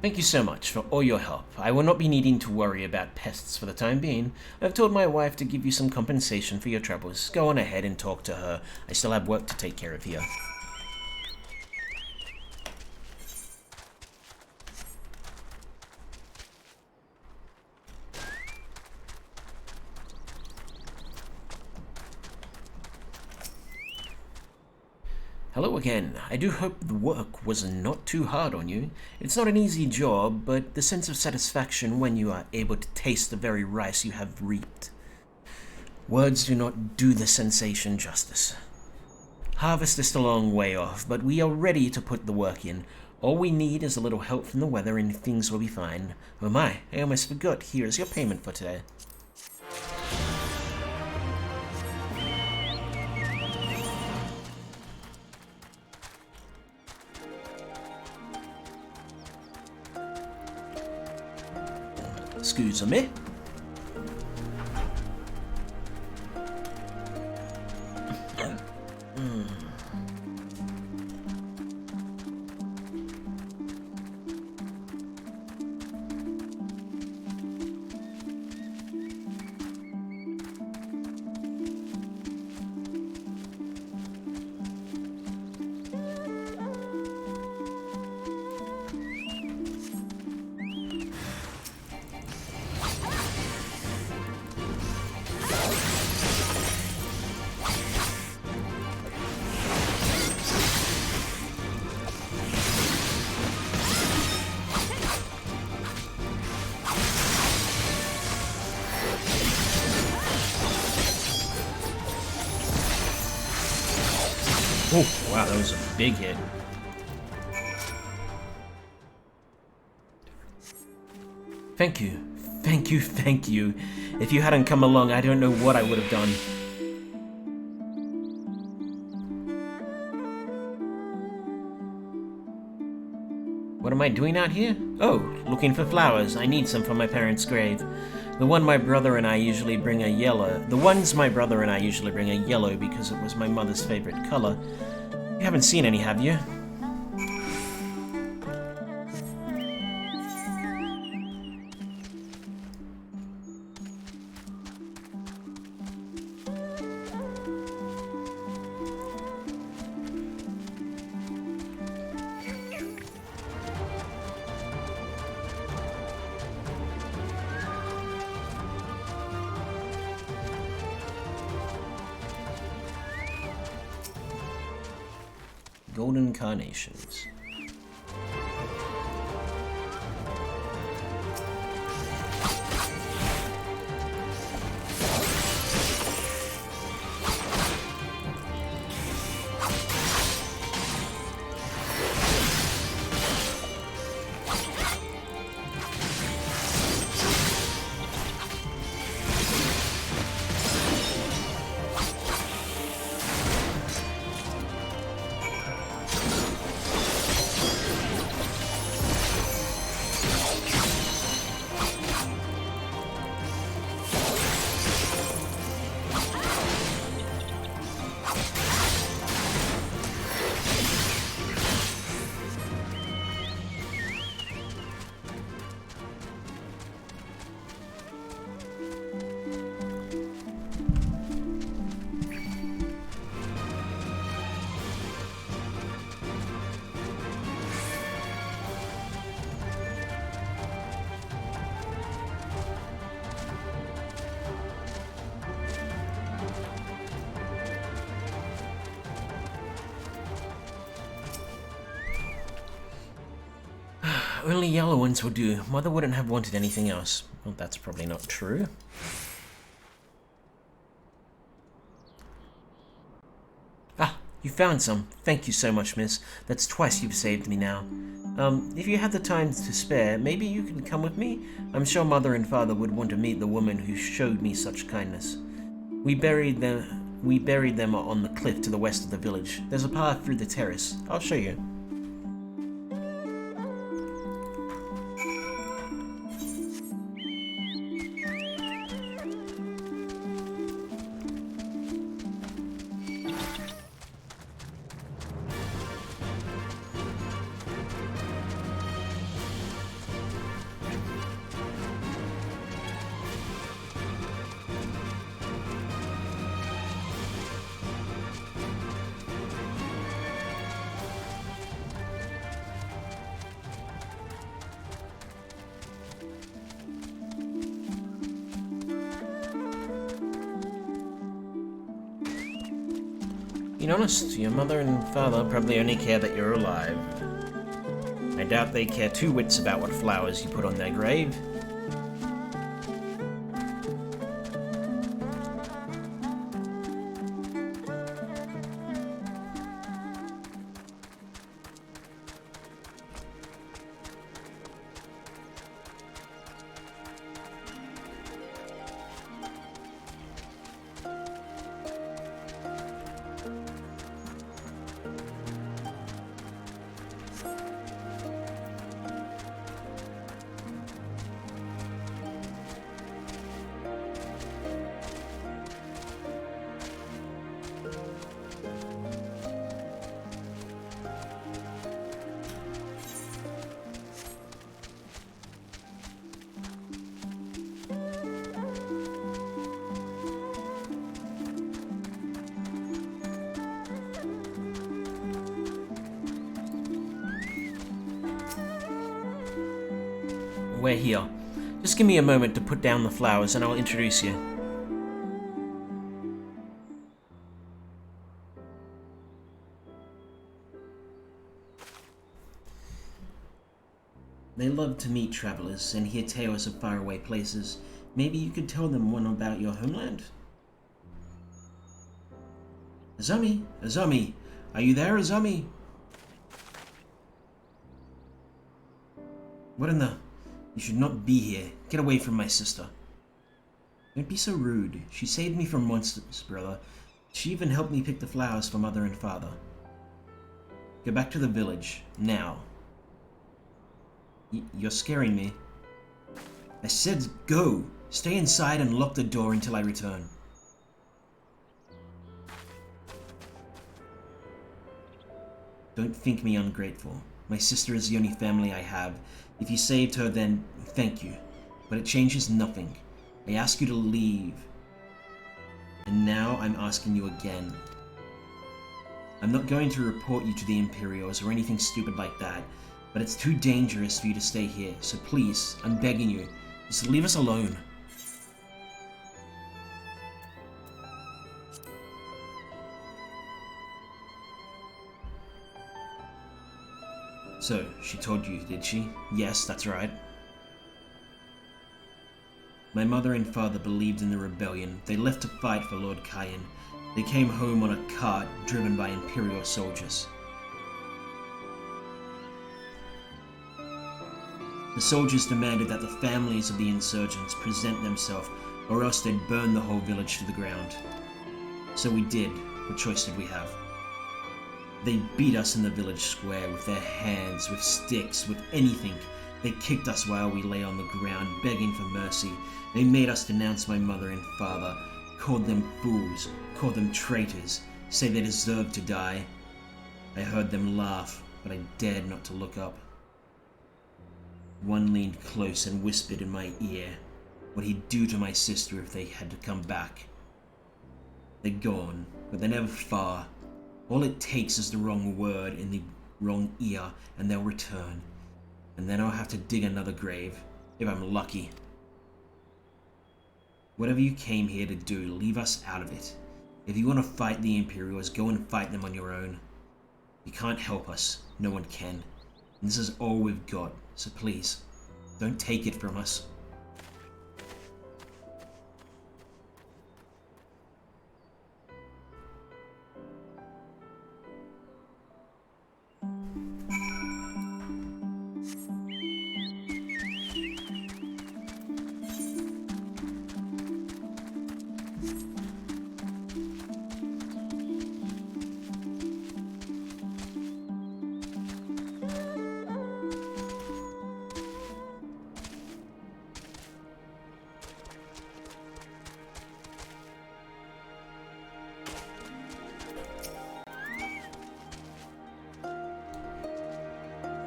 Thank you so much for all your help. I will not be needing to worry about pests for the time being. I've told my wife to give you some compensation for your troubles. Go on ahead and talk to her. I still have work to take care of here. Hello again. I do hope the work was not too hard on you. It's not an easy job, but the sense of satisfaction when you are able to taste the very rice you have reaped. Words do not do the sensation justice. Harvest is still a long way off, but we are ready to put the work in. All we need is a little help from the weather and things will be fine. Oh my, I almost forgot. Here is your payment for today. Excuse me. Oh, wow, that was a big hit. Thank you. Thank you, thank you. If you hadn't come along, I don't know what I would have done. What am I doing out here? Oh, looking for flowers. I need some for my parents' grave. The ones my brother and I usually bring a yellow because it was my mother's favorite color. You haven't seen any, have you? Golden carnations. Only yellow ones will do. Mother wouldn't have wanted anything else. Well, that's probably not true. Ah, you found some. Thank you so much, miss. That's twice you've saved me now. If you had the time to spare, maybe you could come with me? I'm sure Mother and Father would want to meet the woman who showed me such kindness. We buried them on the cliff to the west of the village. There's a path through the terrace. I'll show you. Being honest, your mother and father probably only care that you're alive. I doubt they care two whits about what flowers you put on their grave. We're here. Just give me a moment to put down the flowers and I'll introduce you. They love to meet travelers and hear tales of faraway places. Maybe you could tell them one about your homeland? Azami! Azami! Are you there, Azami? What in the... You should not be here. Get away from my sister. Don't be so rude. She saved me from monsters, brother. She even helped me pick the flowers for Mother and Father. Go back to the village, now. You're scaring me. I said go! Stay inside and lock the door until I return. Don't think me ungrateful. My sister is the only family I have. If you saved her, then thank you. But it changes nothing. I asked you to leave. And now I'm asking you again. I'm not going to report you to the Imperials or anything stupid like that, but it's too dangerous for you to stay here, so please, I'm begging you, just leave us alone. So, she told you, did she? Yes, that's right. My mother and father believed in the rebellion. They left to fight for Lord Cayenne. They came home on a cart driven by Imperial soldiers. The soldiers demanded that the families of the insurgents present themselves, or else they'd burn the whole village to the ground. So we did. What choice did we have? They beat us in the village square with their hands, with sticks, with anything. They kicked us while we lay on the ground, begging for mercy. They made us denounce my mother and father, called them fools, called them traitors, say they deserved to die. I heard them laugh, but I dared not to look up. One leaned close and whispered in my ear what he'd do to my sister if they had to come back. They're gone, but they're never far. All it takes is the wrong word in the wrong ear, and they'll return. And then I'll have to dig another grave, if I'm lucky. Whatever you came here to do, leave us out of it. If you want to fight the Imperials, go and fight them on your own. You can't help us. No one can. And this is all we've got, so please, don't take it from us.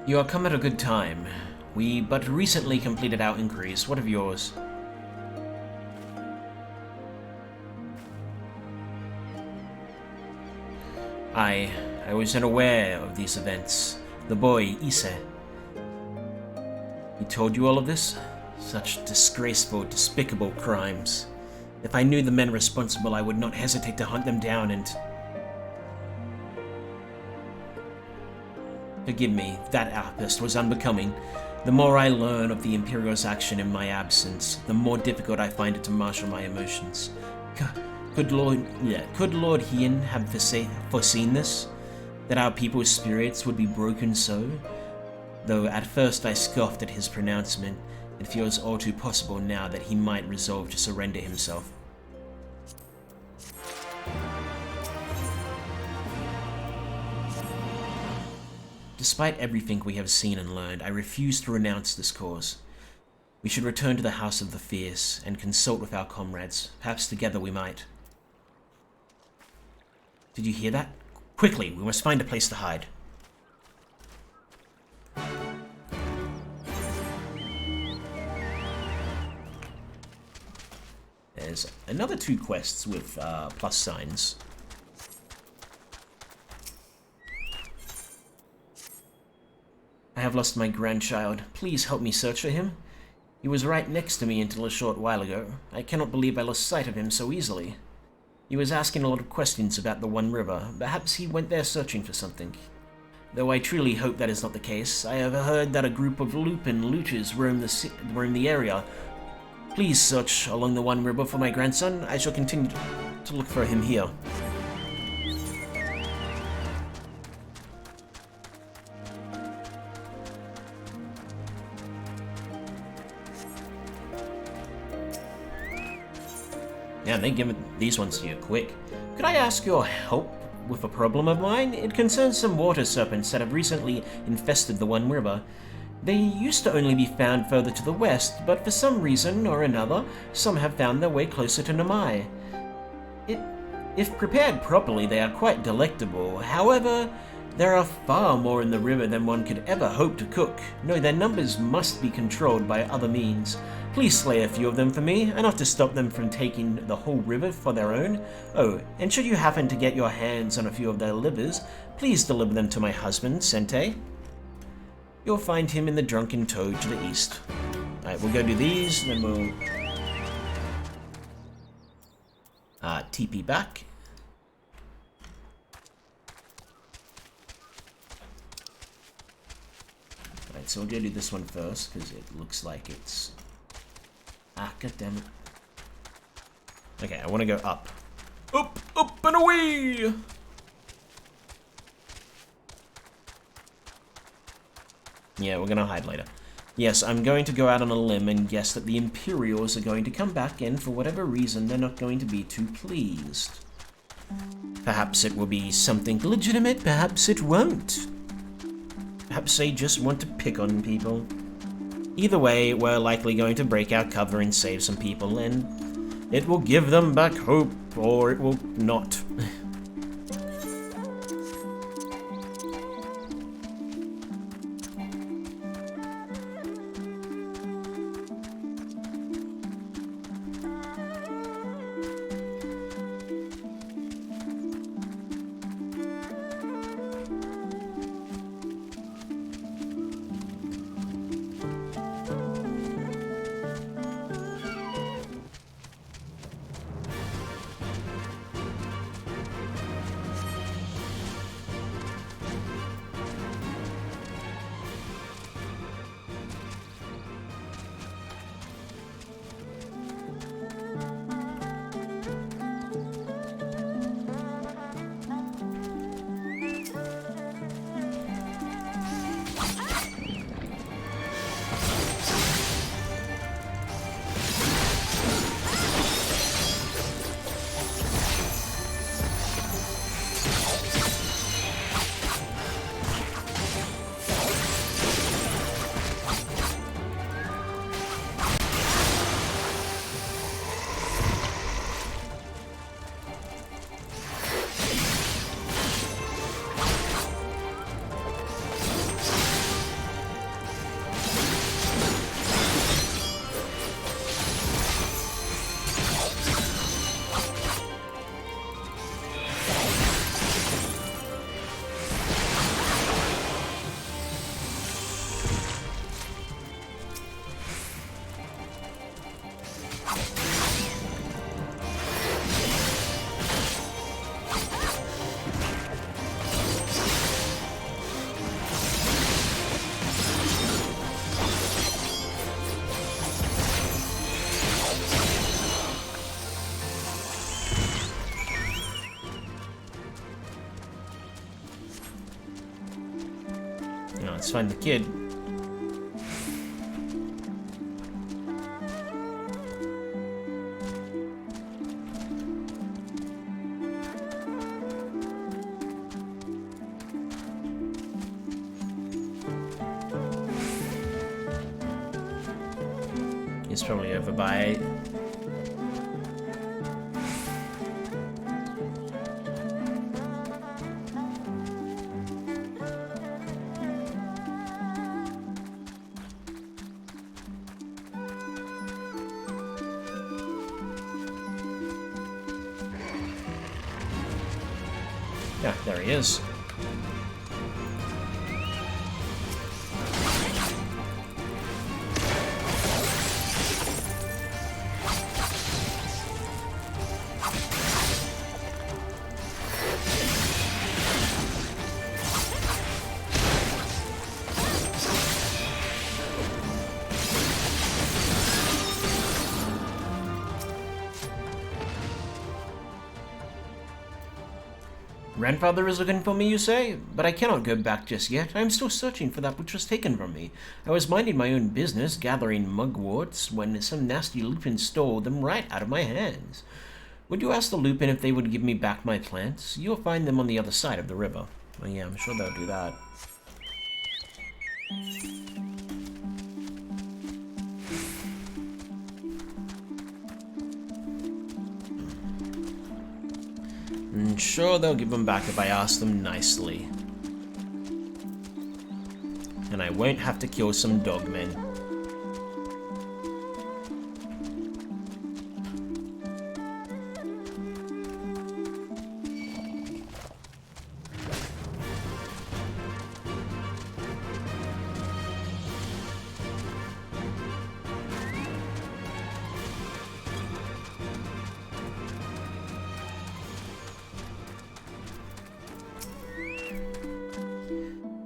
You are come at a good time. We but recently completed our inquiries. What of yours? I was unaware of these events. The boy, Ise. He told you all of this? Such disgraceful, despicable crimes. If I knew the men responsible, I would not hesitate to hunt them down and... Forgive me, that outburst was unbecoming. The more I learn of the Imperial's action in my absence, the more difficult I find it to marshal my emotions. Could Lord Hien have foreseen this? That our people's spirits would be broken so? Though at first I scoffed at his pronouncement, it feels all too possible now that he might resolve to surrender himself. Despite everything we have seen and learned, I refuse to renounce this cause. We should return to the House of the Fierce and consult with our comrades. Perhaps together we might. Did you hear that? Quickly, we must find a place to hide. There's another 2 quests with plus signs. I have lost my grandchild. Please help me search for him. He was right next to me until a short while ago. I cannot believe I lost sight of him so easily. He was asking a lot of questions about the One River. Perhaps he went there searching for something. Though I truly hope that is not the case. I have heard that a group of Lupin looters roam the area. Please search along the One River for my grandson. I shall continue to look for him here. Yeah, they give these ones to you quick. Could I ask your help with a problem of mine? It concerns some water serpents that have recently infested the One River. They used to only be found further to the west, but for some reason or another, some have found their way closer to Namai. If prepared properly, they are quite delectable. However, there are far more in the river than one could ever hope to cook. No, their numbers must be controlled by other means. Please slay a few of them for me, enough to stop them from taking the whole river for their own. Oh, and should you happen to get your hands on a few of their livers, please deliver them to my husband, Sente. You'll find him in the Drunken Toad to the east. Alright, we'll go do these, and then we'll TP back. Alright, so we'll go do this one first, because it looks like it's... Ah, goddammit. Okay, I want to go up. Up, up, and away! Yeah, we're gonna hide later. Yes, I'm going to go out on a limb and guess that the Imperials are going to come back, and for whatever reason, they're not going to be too pleased. Perhaps it will be something legitimate, perhaps it won't. Perhaps they just want to pick on people. Either way, we're likely going to break our cover and save some people, and it will give them back hope, or it will not. Let's find the kid. He's probably over by... Yeah, there he is. Grandfather is looking for me, you say? But I cannot go back just yet. I am still searching for that which was taken from me. I was minding my own business, gathering mugworts, when some nasty lupin stole them right out of my hands. Would you ask the lupin if they would give me back my plants? You'll find them on the other side of the river. Oh yeah, I'm sure they'll do that. and sure they'll give them back if I ask them nicely. And I won't have to kill some dogmen.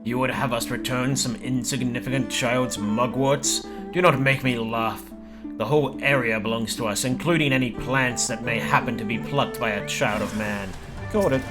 You would have us return some insignificant child's mugworts? Do not make me laugh. The whole area belongs to us, including any plants that may happen to be plucked by a child of man. Got it.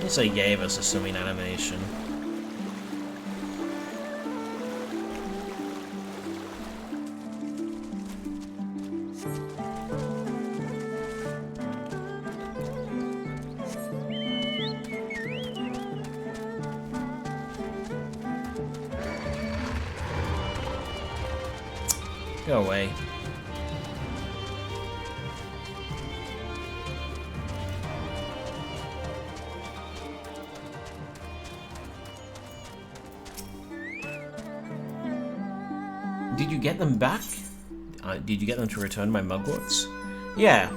Guess they gave us a swimming animation. Go away. Did you get them back? Did you get them to return my mugworts? Yeah.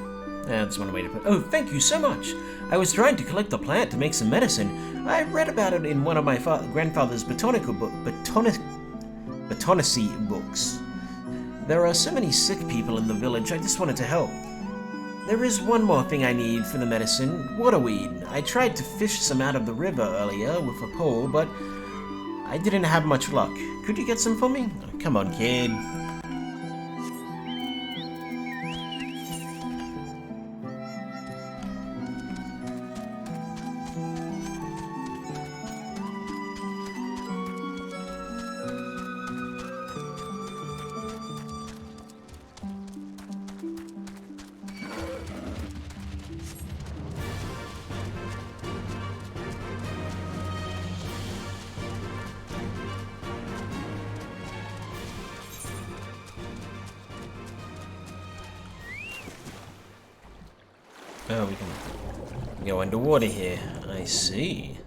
That's one way to put it. Oh, thank you so much. I was trying to collect the plant to make some medicine. I read about it in one of my grandfather's botanical botanicy books. There are so many sick people in the village, I just wanted to help. There is one more thing I need for the medicine, waterweed. I tried to fish some out of the river earlier with a pole, but I didn't have much luck. Could you get some for me? Oh, come on, kid. Oh, we can go underwater here. I see.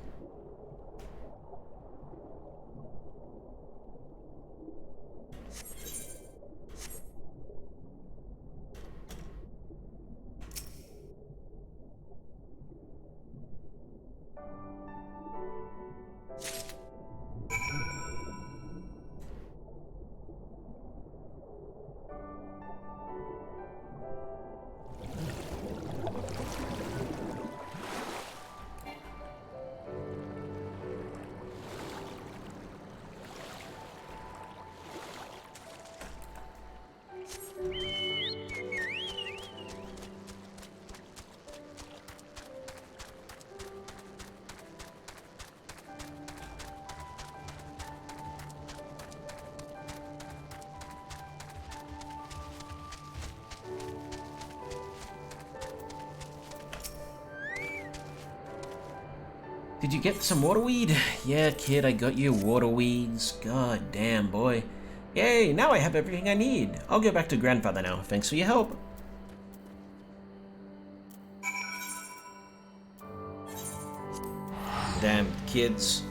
Did you get some waterweed? Yeah, kid, I got you waterweeds. God damn, boy. Yay, now I have everything I need. I'll go back to grandfather now. Thanks for your help. Damn kids.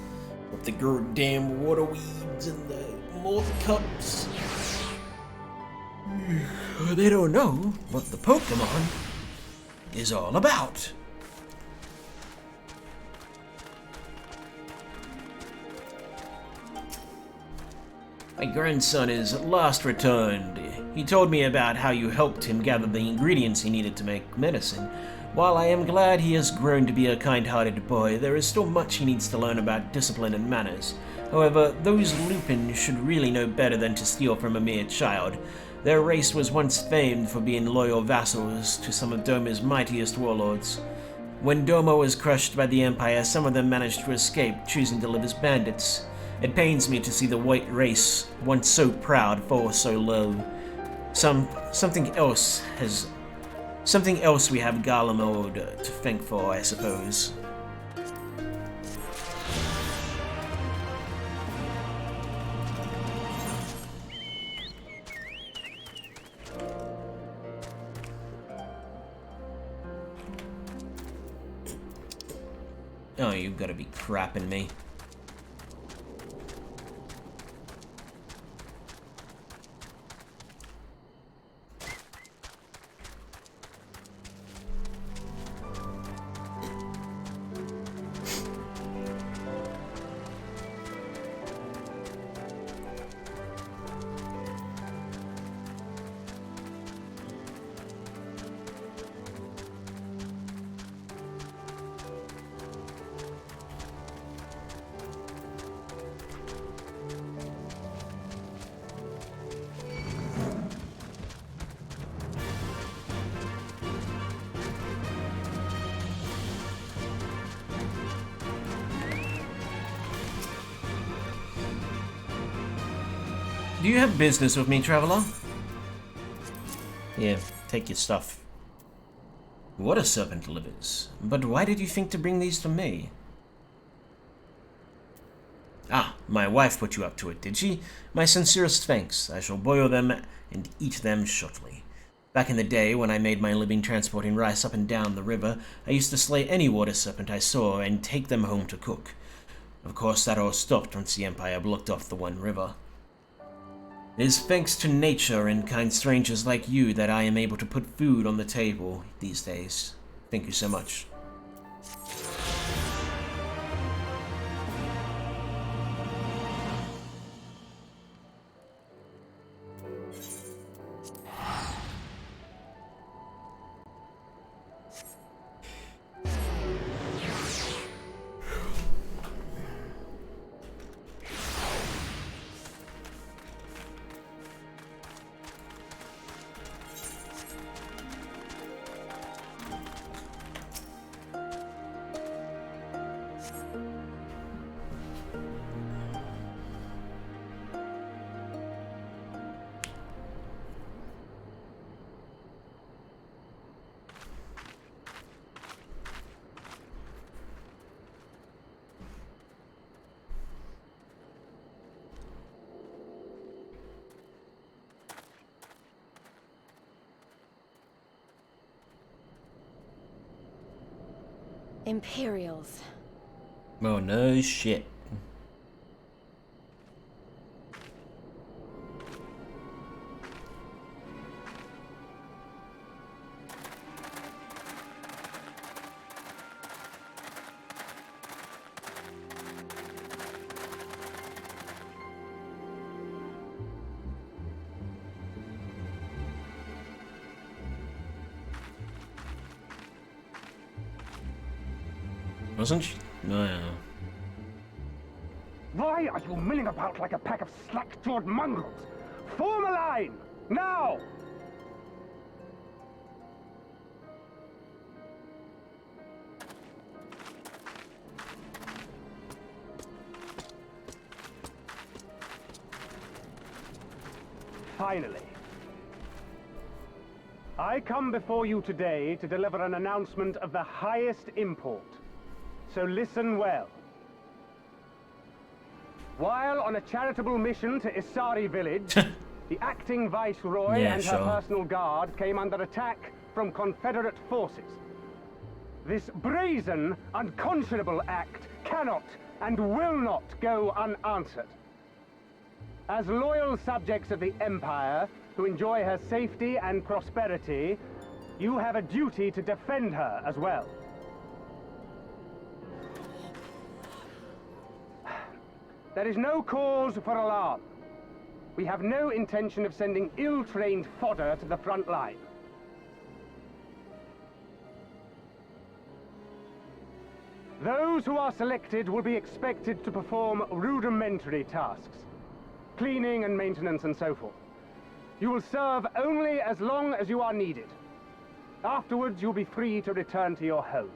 With the goddamn waterweeds and the malt cups. They don't know what the Pokemon is all about. My grandson is at last returned. He told me about how you helped him gather the ingredients he needed to make medicine. While I am glad he has grown to be a kind-hearted boy, there is still much he needs to learn about discipline and manners. However, those Lupin should really know better than to steal from a mere child. Their race was once famed for being loyal vassals to some of Doma's mightiest warlords. When Doma was crushed by the Empire, some of them managed to escape, choosing to live as bandits. It pains me to see the white race, once so proud, fall so low. Something else we have Garlemald to thank for, I suppose. Oh, you've got to be crapping me. Do you have business with me, traveler? Here, take your stuff. What a serpent delivers. But why did you think to bring these to me? Ah, my wife put you up to it, did she? My sincerest thanks. I shall boil them and eat them shortly. Back in the day, when I made my living transporting rice up and down the river, I used to slay any water serpent I saw and take them home to cook. Of course, that all stopped once the Empire blocked off the one river. It is thanks to nature and kind strangers like you that I am able to put food on the table these days. Thank you so much. Imperials. Oh no shit. Wasn't she? No. Why are you milling about like a pack of slack-jawed mongrels? Form a line! Now! Finally. I come before you today to deliver an announcement of the highest import. So listen well. While on a charitable mission to Isari village, the acting viceroy and her personal guard came under attack from Confederate forces. This brazen, unconscionable act cannot and will not go unanswered. As loyal subjects of the Empire, to enjoy her safety and prosperity, you have a duty to defend her as well. There is no cause for alarm. We have no intention of sending ill-trained fodder to the front line. Those who are selected will be expected to perform rudimentary tasks, cleaning and maintenance and so forth. You will serve only as long as you are needed. Afterwards, you'll be free to return to your homes.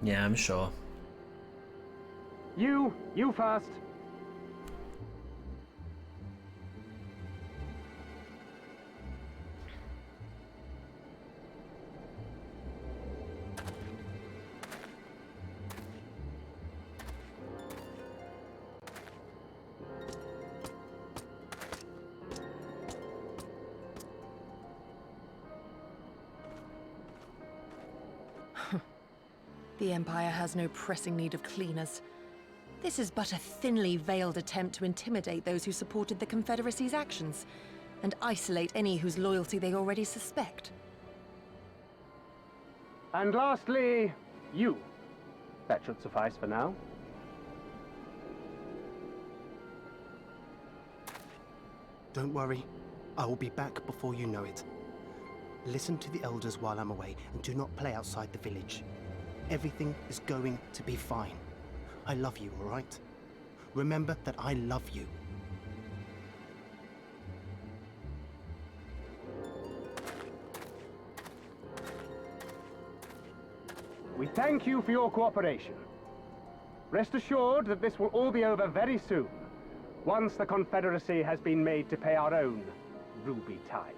Yeah, I'm sure. You first. The Empire has no pressing need of cleaners. This is but a thinly veiled attempt to intimidate those who supported the Confederacy's actions, and isolate any whose loyalty they already suspect. And lastly, you. That should suffice for now. Don't worry, I will be back before you know it. Listen to the elders while I'm away, and do not play outside the village. Everything is going to be fine. I love you, all right? Remember that I love you. We thank you for your cooperation. Rest assured that this will all be over very soon, once the Confederacy has been made to pay our own ruby tithe.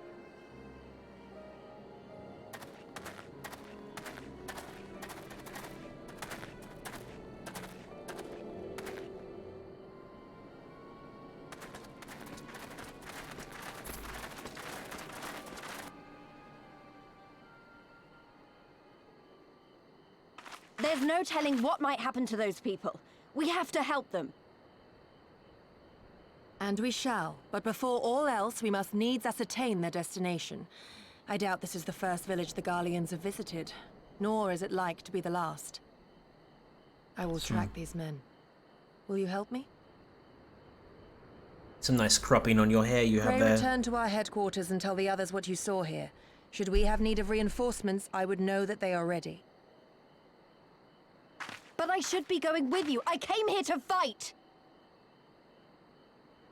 There's no telling what might happen to those people. We have to help them. And we shall, but before all else, we must needs ascertain their destination. I doubt this is the first village the Garleans have visited, nor is it like to be the last. I will track these men. Will you help me? Some nice cropping on your hair you have Pray there. return to our headquarters and tell the others what you saw here. Should we have need of reinforcements, I would know that they are ready. But I should be going with you. I came here to fight!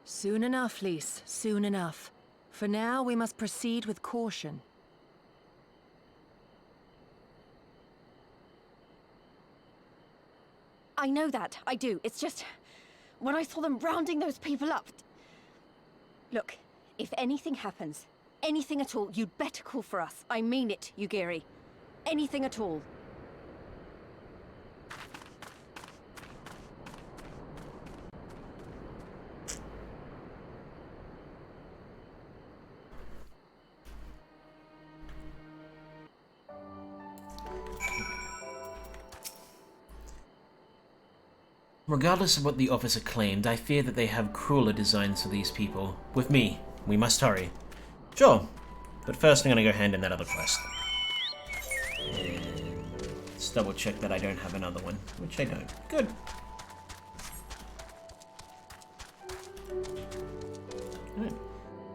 Soon enough, Lys. Soon enough. For now, we must proceed with caution. I know that. I do. It's just... when I saw them rounding those people up... Look, if anything happens, anything at all, you'd better call for us. I mean it, Yugiri. Anything at all. Regardless of what the officer claimed, I fear that they have crueler designs for these people. With me, we must hurry. Sure, but first I'm gonna go hand in that other quest. Let's double check that I don't have another one, which I don't. Good. Good.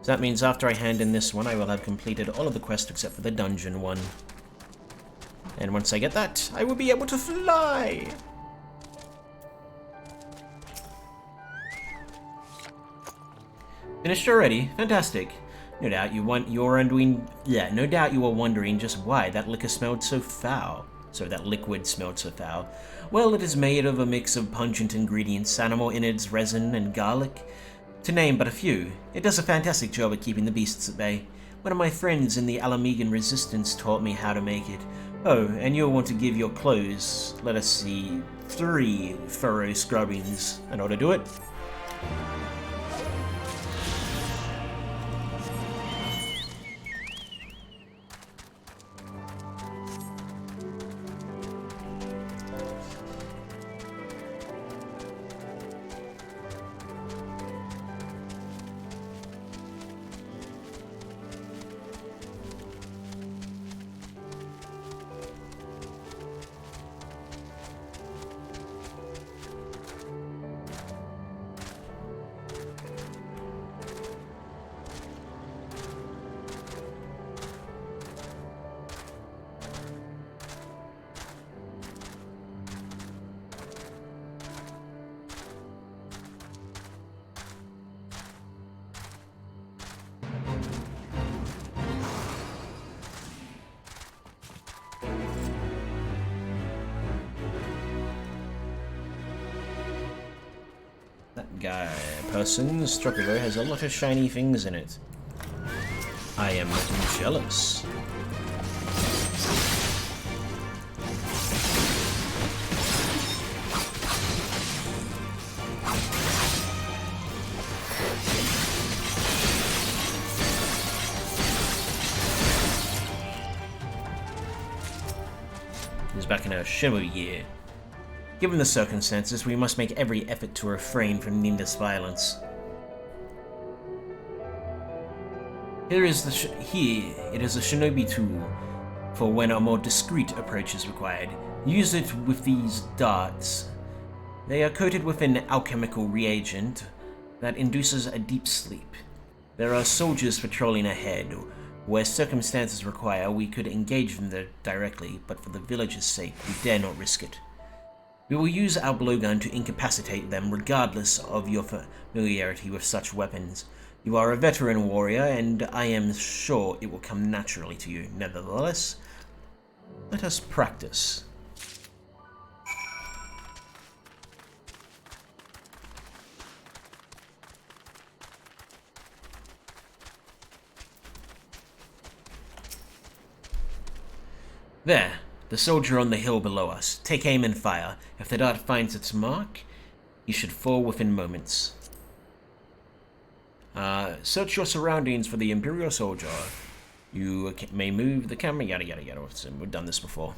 So that means after I hand in this one, I will have completed all of the quests except for the dungeon one. And once I get that, I will be able to fly! Finished already? Fantastic. No doubt you were wondering just why that liquor smelled so foul. So that liquid smelled so foul. Well, it is made of a mix of pungent ingredients, animal innards, resin, and garlic. To name but a few, it does a fantastic job at keeping the beasts at bay. One of my friends in the Alamegan Resistance taught me how to make it. Oh, and you'll want to give your clothes, let us see, 3 thorough scrubbings in order to do it. person, Strokovo has a lot of shiny things in it. I am not jealous. He's back in a Shiver year. Given the circumstances, we must make every effort to refrain from needless violence. Here it is a shinobi tool for when a more discreet approach is required. Use it with these darts. They are coated with an alchemical reagent that induces a deep sleep. There are soldiers patrolling ahead. Where circumstances require, we could engage them there directly, but for the village's sake, we dare not risk it. We will use our blowgun to incapacitate them, regardless of your familiarity with such weapons. You are a veteran warrior, and I am sure it will come naturally to you. Nevertheless, let us practice. There, the soldier on the hill below us. Take aim and fire. If the dart finds its mark, you should fall within moments. Search your surroundings for the Imperial soldier. You may move the camera, yada yada yada. We've done this before.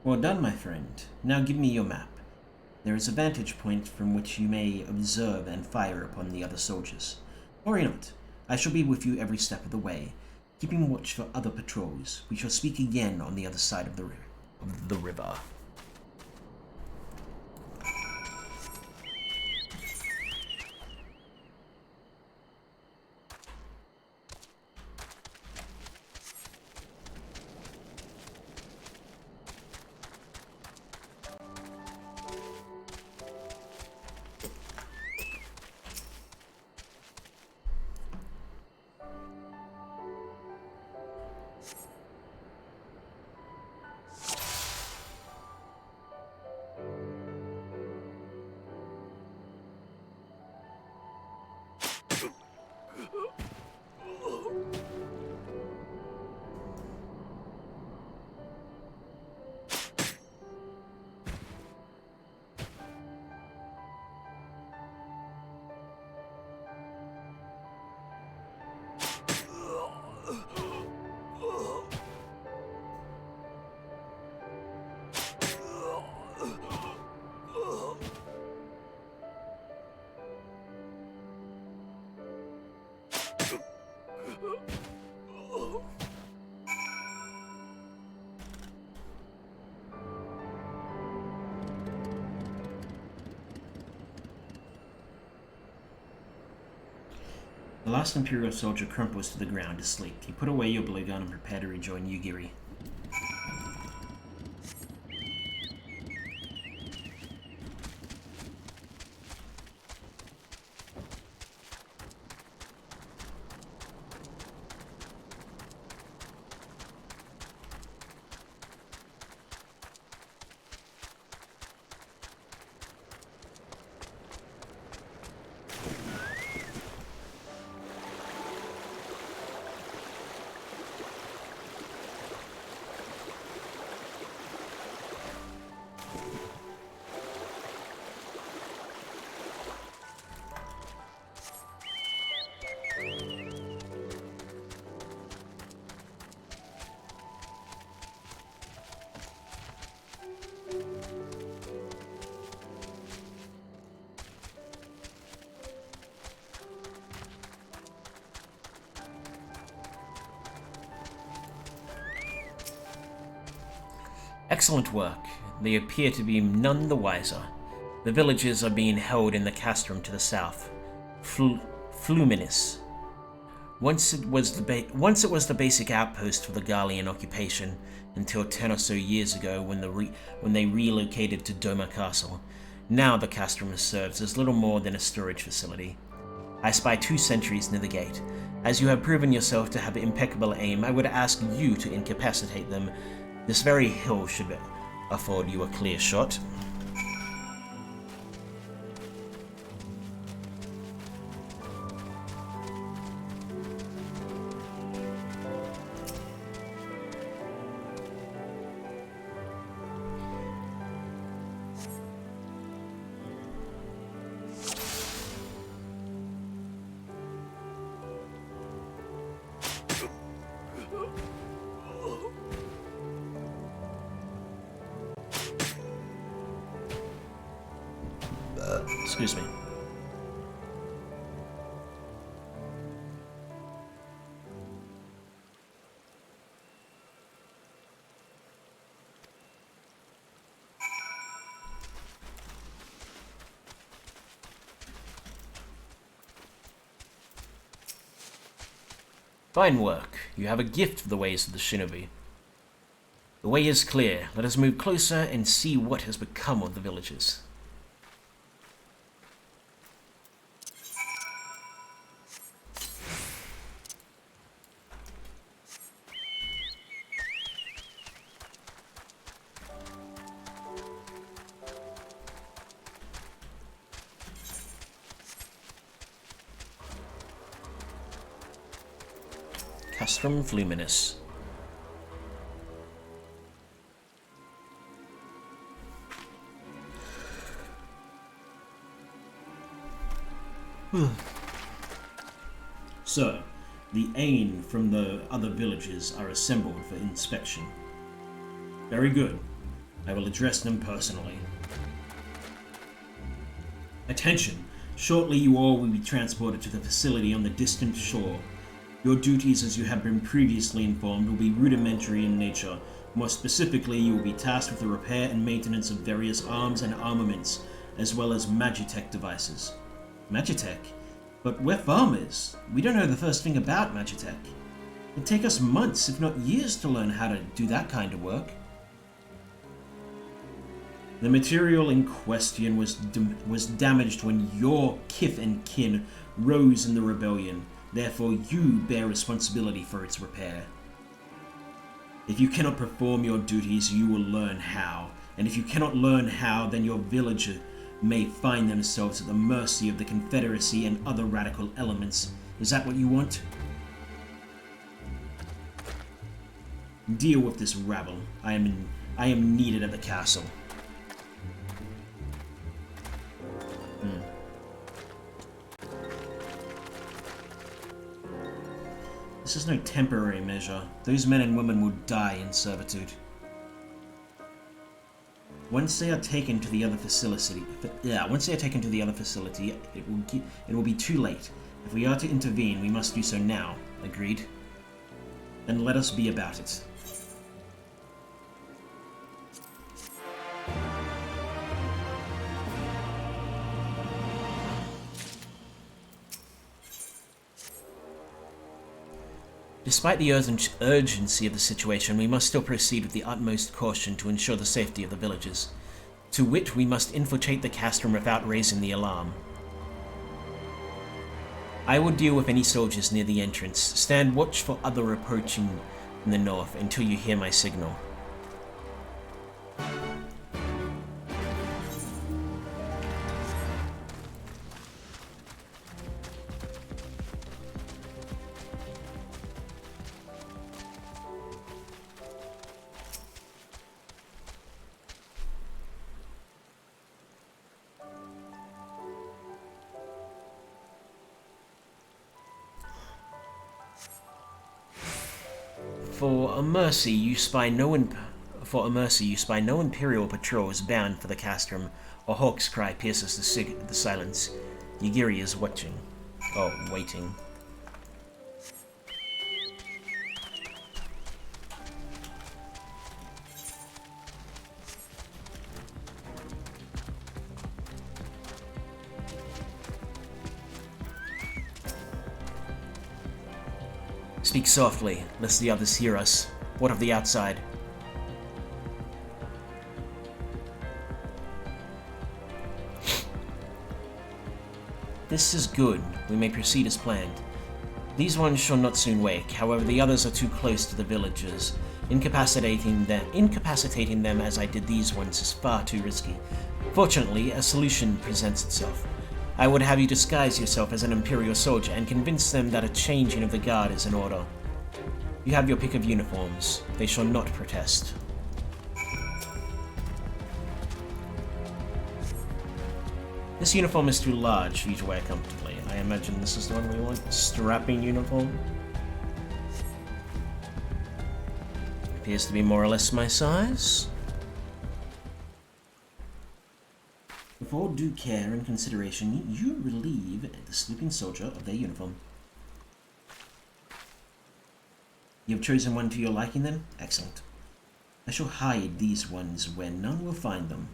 Well done, my friend. Now give me your map. There is a vantage point from which you may observe and fire upon the other soldiers. Worry not. I shall be with you every step of the way, keeping watch for other patrols. We shall speak again on the other side of the river. The last Imperial soldier crumples to the ground asleep. You put away your blowgun and prepare to rejoin Yugiri. Excellent work. They appear to be none the wiser. The villagers are being held in the castrum to the south, Fluminus. Once it was the basic outpost for the Garlean occupation until 10 or so years ago when they relocated to Doma Castle. Now the castrum serves as little more than a storage facility. I spy 2 sentries near the gate. As you have proven yourself to have impeccable aim, I would ask you to incapacitate them. This very hill should afford you a clear shot. Excuse me. Fine work. You have a gift for the ways of the shinobi. The way is clear. Let us move closer and see what has become of the villagers. Castrum Fluminus. So, the Ain from the other villages are assembled for inspection. Very good. I will address them personally. Attention! Shortly you all will be transported to the facility on the distant shore. Your duties, as you have been previously informed, will be rudimentary in nature. More specifically, you will be tasked with the repair and maintenance of various arms and armaments, as well as magitech devices. Magitech? But we're farmers. We don't know the first thing about magitech. It'd take us months, if not years, to learn how to do that kind of work. The material in question was damaged when your kith and kin rose in the rebellion. Therefore, you bear responsibility for its repair. If you cannot perform your duties, you will learn how. And if you cannot learn how, then your villager may find themselves at the mercy of the Confederacy and other radical elements. Is that what you want? Deal with this rabble. I am needed at the castle. This is no temporary measure. Those men and women will die in servitude. Once they are taken to the other facility, it will be too late. If we are to intervene, we must do so now. Agreed? Then let us be about it. Despite the urgency of the situation, we must still proceed with the utmost caution to ensure the safety of the villagers. To wit, we must infiltrate the castrum without raising the alarm. I will deal with any soldiers near the entrance. Stand watch for other approaching in the north until you hear my signal. For a mercy, you spy no Imperial patrols bound for the castrum. A hawk's cry pierces the silence. Yagiri is watching. Oh, waiting. Speak softly, lest the others hear us. What of the outside? This is good. We may proceed as planned. These ones shall not soon wake. However, the others are too close to the villagers. Incapacitating them as I did these ones is far too risky. Fortunately, a solution presents itself. I would have you disguise yourself as an Imperial soldier and convince them that a changing of the guard is in order. You have your pick of uniforms. They shall not protest. This uniform is too large for you to wear comfortably. I imagine this is the one we want. Strapping uniform. Appears to be more or less my size. With all due care and consideration, you relieve the sleeping soldier of their uniform. You have chosen one to your liking then? Excellent. I shall hide these ones where none will find them.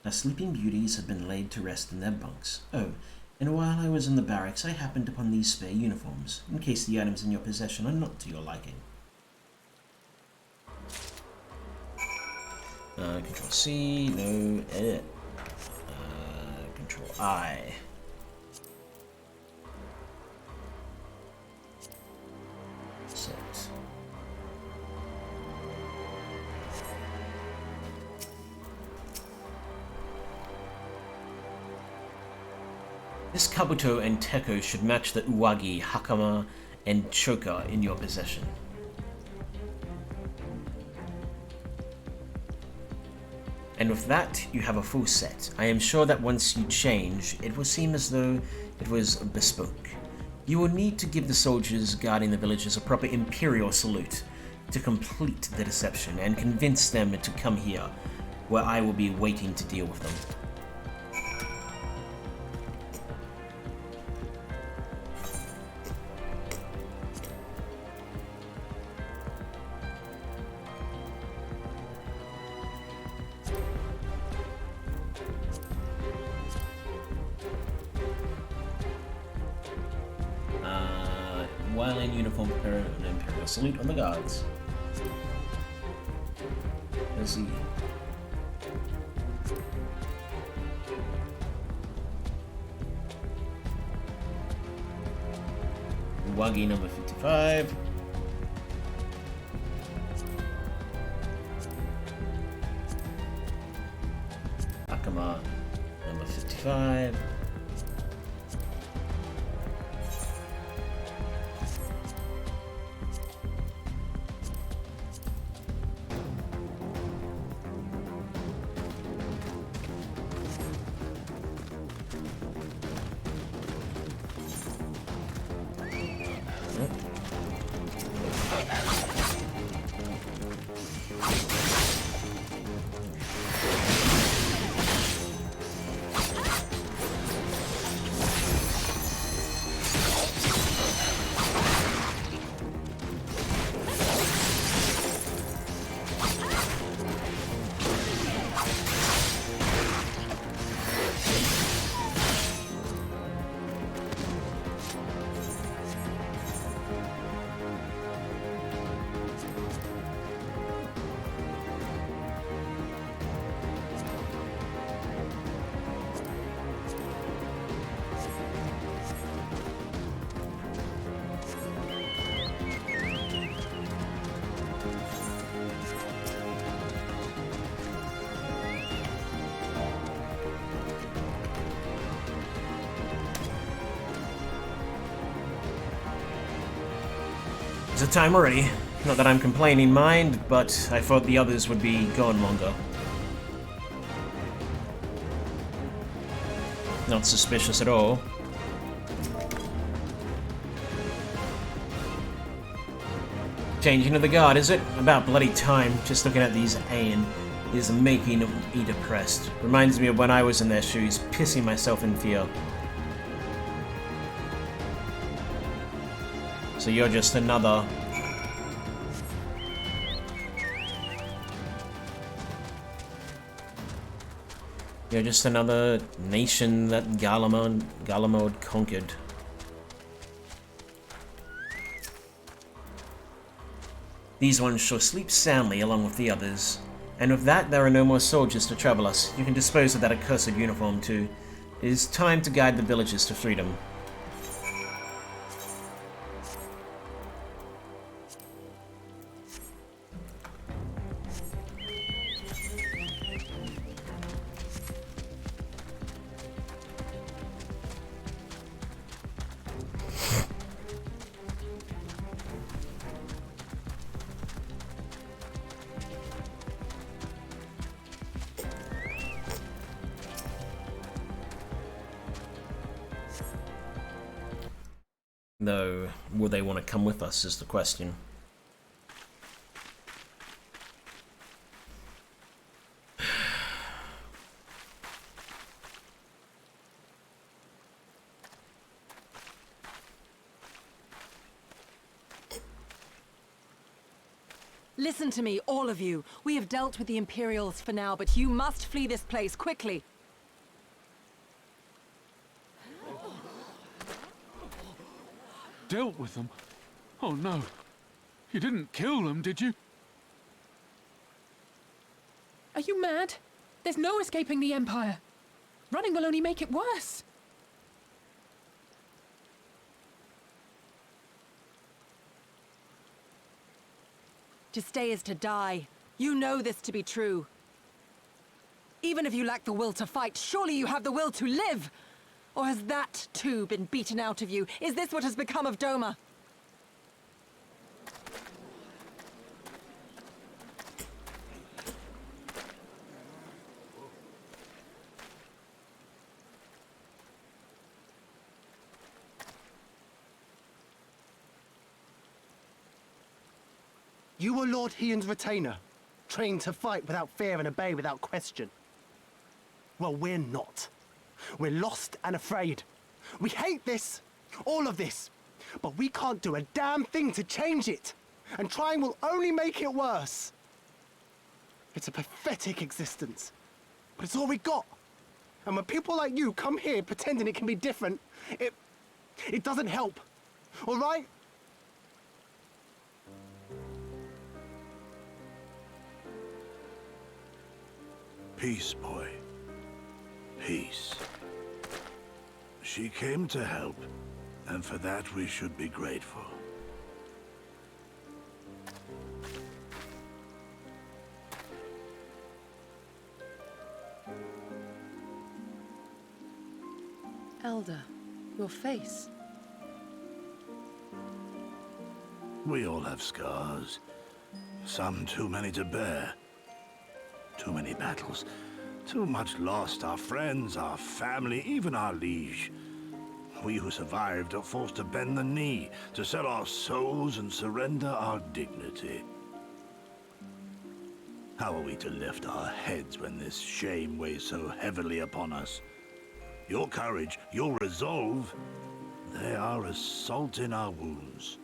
Our sleeping beauties have been laid to rest in their bunks. Oh, and while I was in the barracks, I happened upon these spare uniforms, in case the items in your possession are not to your liking. Control C, no, edit. Control I. Set. This Kabuto and Teko should match the Uwagi, Hakama, and Choka in your possession. And with that, you have a full set. I am sure that once you change, it will seem as though it was bespoke. You will need to give the soldiers guarding the villages a proper Imperial salute to complete the deception and convince them to come here, where I will be waiting to deal with them. While in uniform, prepare an Imperial salute on the guards. Let's see. Wagi number 55. Akama number 55. It's a time already. Not that I'm complaining, mind, but I thought the others would be gone longer. Not suspicious at all. Changing of the guard, is it? About bloody time. Just looking at these Aeon is making me depressed. Reminds me of when I was in their shoes, pissing myself in fear. So you're just another... You're just another nation that Garlemald conquered. These ones shall sleep soundly along with the others. And with that, there are no more soldiers to trouble us. You can dispose of that accursed uniform too. It is time to guide the villagers to freedom. Though, will they want to come with us is the question. Listen to me, all of you. We have dealt with the Imperials for now, but you must flee this place quickly. Dealt with them? Oh no. You didn't kill them, did you? Are you mad? There's no escaping the Empire. Running will only make it worse. To stay is to die. You know this to be true. Even if you lack the will to fight, surely you have the will to live! Or has that, too, been beaten out of you? Is this what has become of Doma? You were Lord Hien's retainer, trained to fight without fear and obey without question. Well, we're not. We're lost and afraid. We hate this, all of this, but we can't do a damn thing to change it. And trying will only make it worse. It's a pathetic existence, but it's all we got. And when people like you come here pretending it can be different, it doesn't help, all right? Peace, boy. Peace. She came to help, and for that we should be grateful. Elder, your face. We all have scars. Some too many to bear. Too many battles. Too much lost. Our friends, our family, even our liege. We who survived are forced to bend the knee, to sell our souls and surrender our dignity. How are we to lift our heads when this shame weighs so heavily upon us? Your courage, your resolve, they are as salt in our wounds.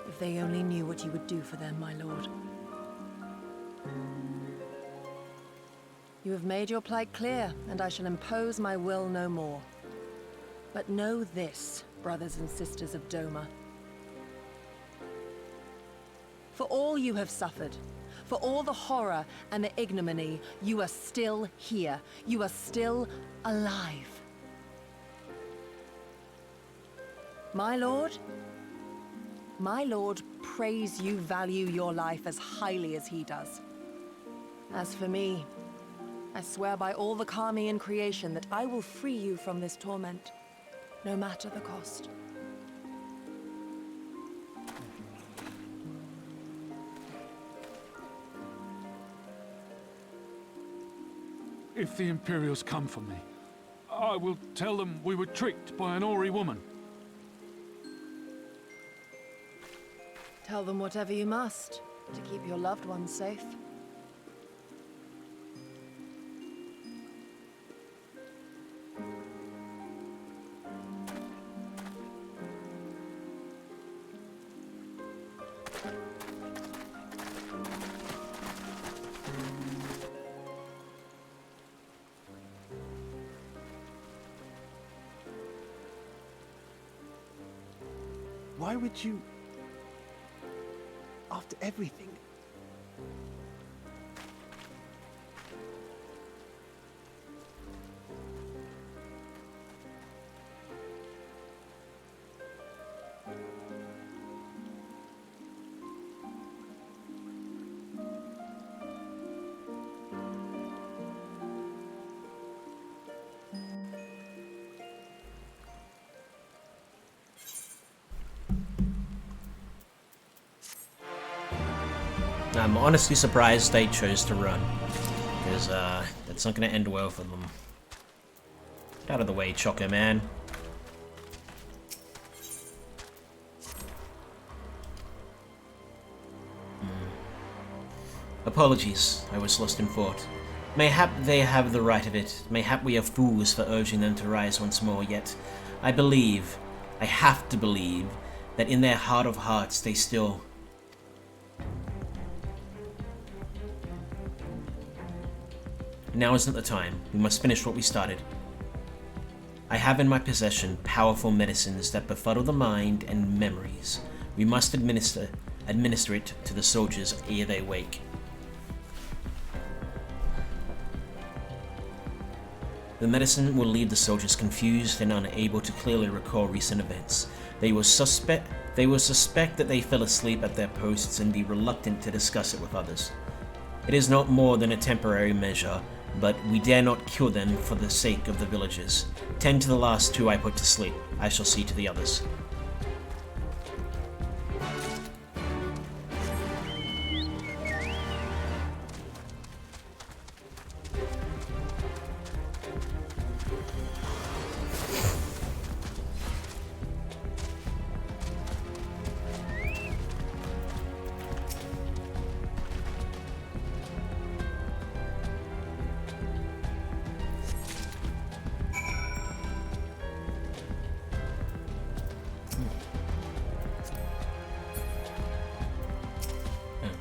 If they only knew what you would do for them, my lord. You have made your plight clear, and I shall impose my will no more. But know this, brothers and sisters of Doma. For all you have suffered, for all the horror and the ignominy, you are still here. You are still alive. My lord prays you value your life as highly as he does. As for me, I swear by all the Kami in creation that I will free you from this torment, no matter the cost. If the Imperials come for me, I will tell them we were tricked by an Ori woman. Tell them whatever you must to keep your loved ones safe. Why would you... After everything... I'm honestly surprised they chose to run, because that's not going to end well for them. Get out of the way, Choco Man. Apologies, I was lost in thought. Mayhap they have the right of it. Mayhap we are fools for urging them to rise once more, yet I believe, I have to believe, that in their heart of hearts they still... Now isn't the time. We must finish what we started. I have in my possession powerful medicines that befuddle the mind and memories. We must administer it to the soldiers ere they wake. The medicine will leave the soldiers confused and unable to clearly recall recent events. They will suspect that they fell asleep at their posts and be reluctant to discuss it with others. It is not more than a temporary measure, but we dare not kill them for the sake of the villagers. Tend to the last two I put to sleep. I shall see to the others.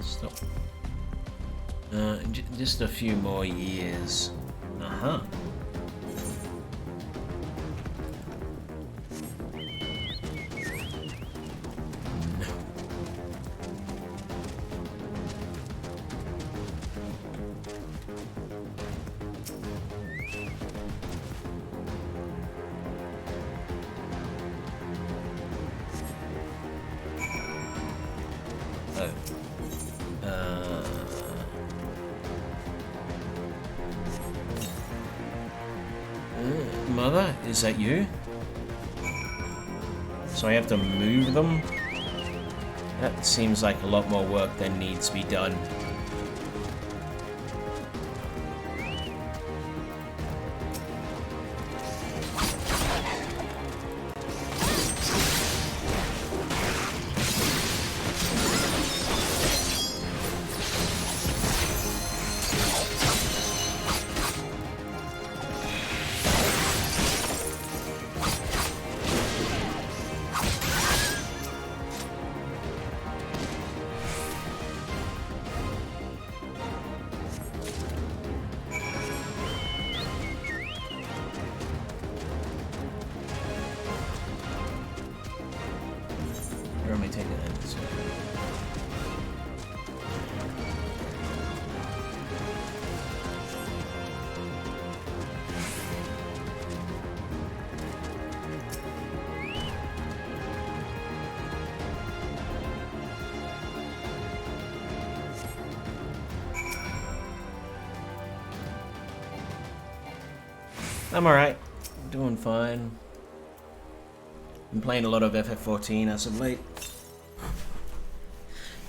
Stop. Just a few more years. Uh-huh. Mother, is that you? So I have to move them? That seems like a lot more work than needs to be done. Where am I taking it? I'm alright. Doing fine. Been playing a lot of FF14 as of late.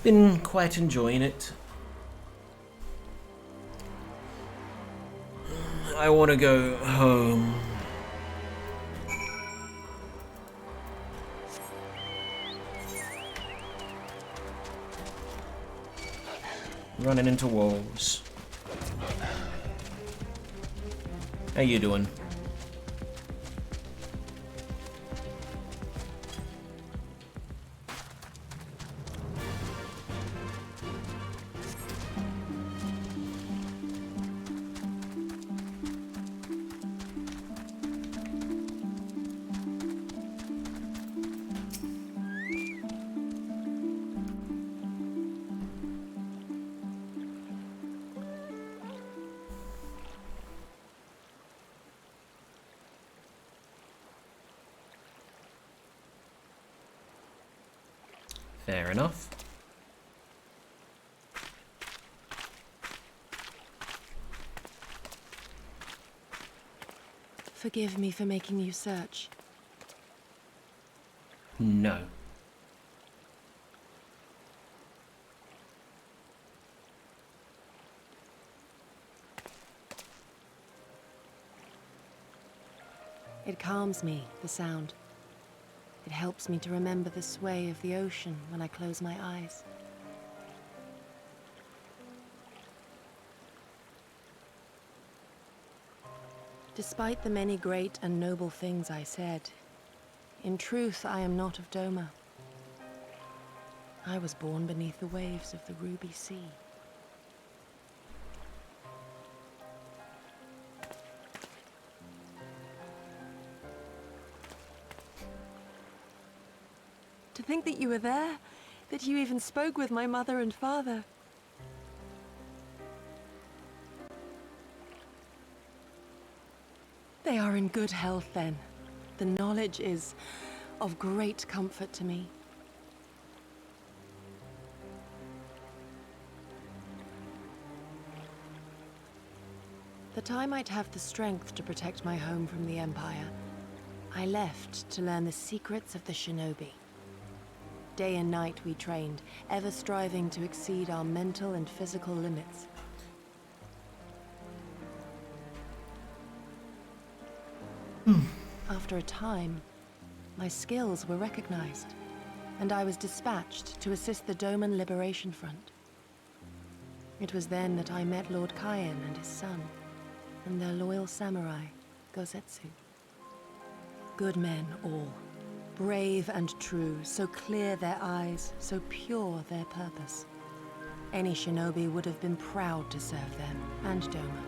Been quite enjoying it. I want to go home. Running into walls. How you doing? Fair enough. Forgive me for making you search. No. It calms me, the sound. It helps me to remember the sway of the ocean when I close my eyes. Despite the many great and noble things I said, in truth I am not of Doma. I was born beneath the waves of the Ruby Sea. To think that you were there, that you even spoke with my mother and father. They are in good health then. The knowledge is of great comfort to me. That I might have the strength to protect my home from the Empire, I left to learn the secrets of the shinobi. Day and night we trained, ever striving to exceed our mental and physical limits. After a time, my skills were recognized, and I was dispatched to assist the Doman Liberation Front. It was then that I met Lord Kaien and his son, and their loyal samurai, Gosetsu. Good men all. Brave and true, so clear their eyes, so pure their purpose. Any shinobi would have been proud to serve them, and Doma.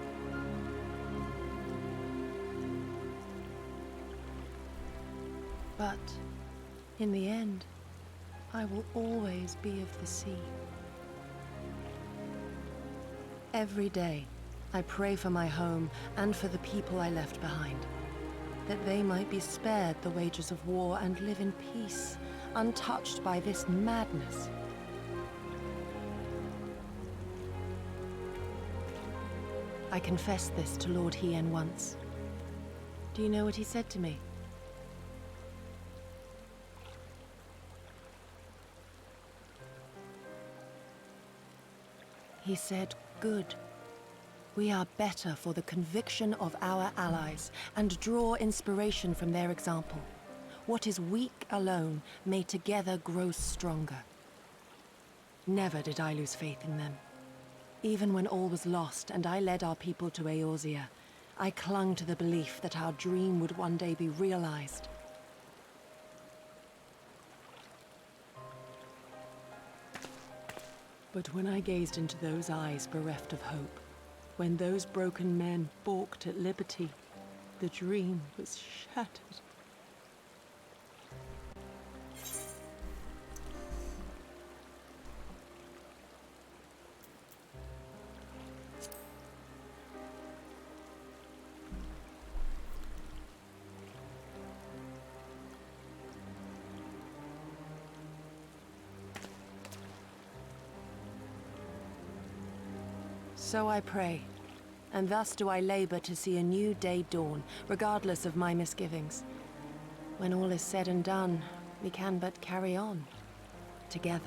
But, in the end, I will always be of the sea. Every day, I pray for my home and for the people I left behind, that they might be spared the wages of war and live in peace, untouched by this madness. I confessed this to Lord Hien once. Do you know what he said to me? He said, "Good. We are better for the conviction of our allies, and draw inspiration from their example. What is weak alone may together grow stronger." Never did I lose faith in them. Even when all was lost and I led our people to Eorzea, I clung to the belief that our dream would one day be realized. But when I gazed into those eyes bereft of hope, when those broken men balked at liberty, the dream was shattered. So I pray, and thus do I labor to see a new day dawn, regardless of my misgivings. When all is said and done, we can but carry on, together.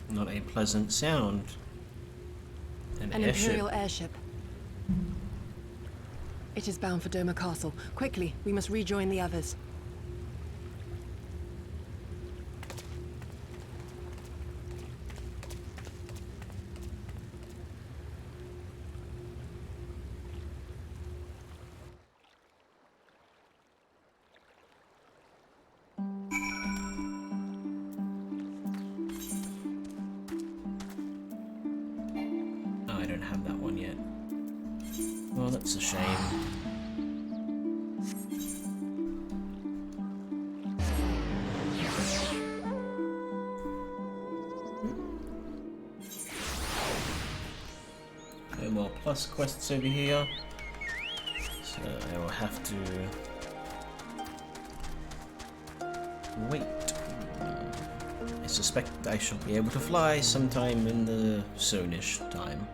Not a pleasant sound. An airship. Imperial airship. It is bound for Doma Castle. Quickly, we must rejoin the others. Oh, I don't have that one yet. Well, that's a shame. more plus quests over here. So I will have to wait. I suspect I shall be able to fly sometime in the soonish time.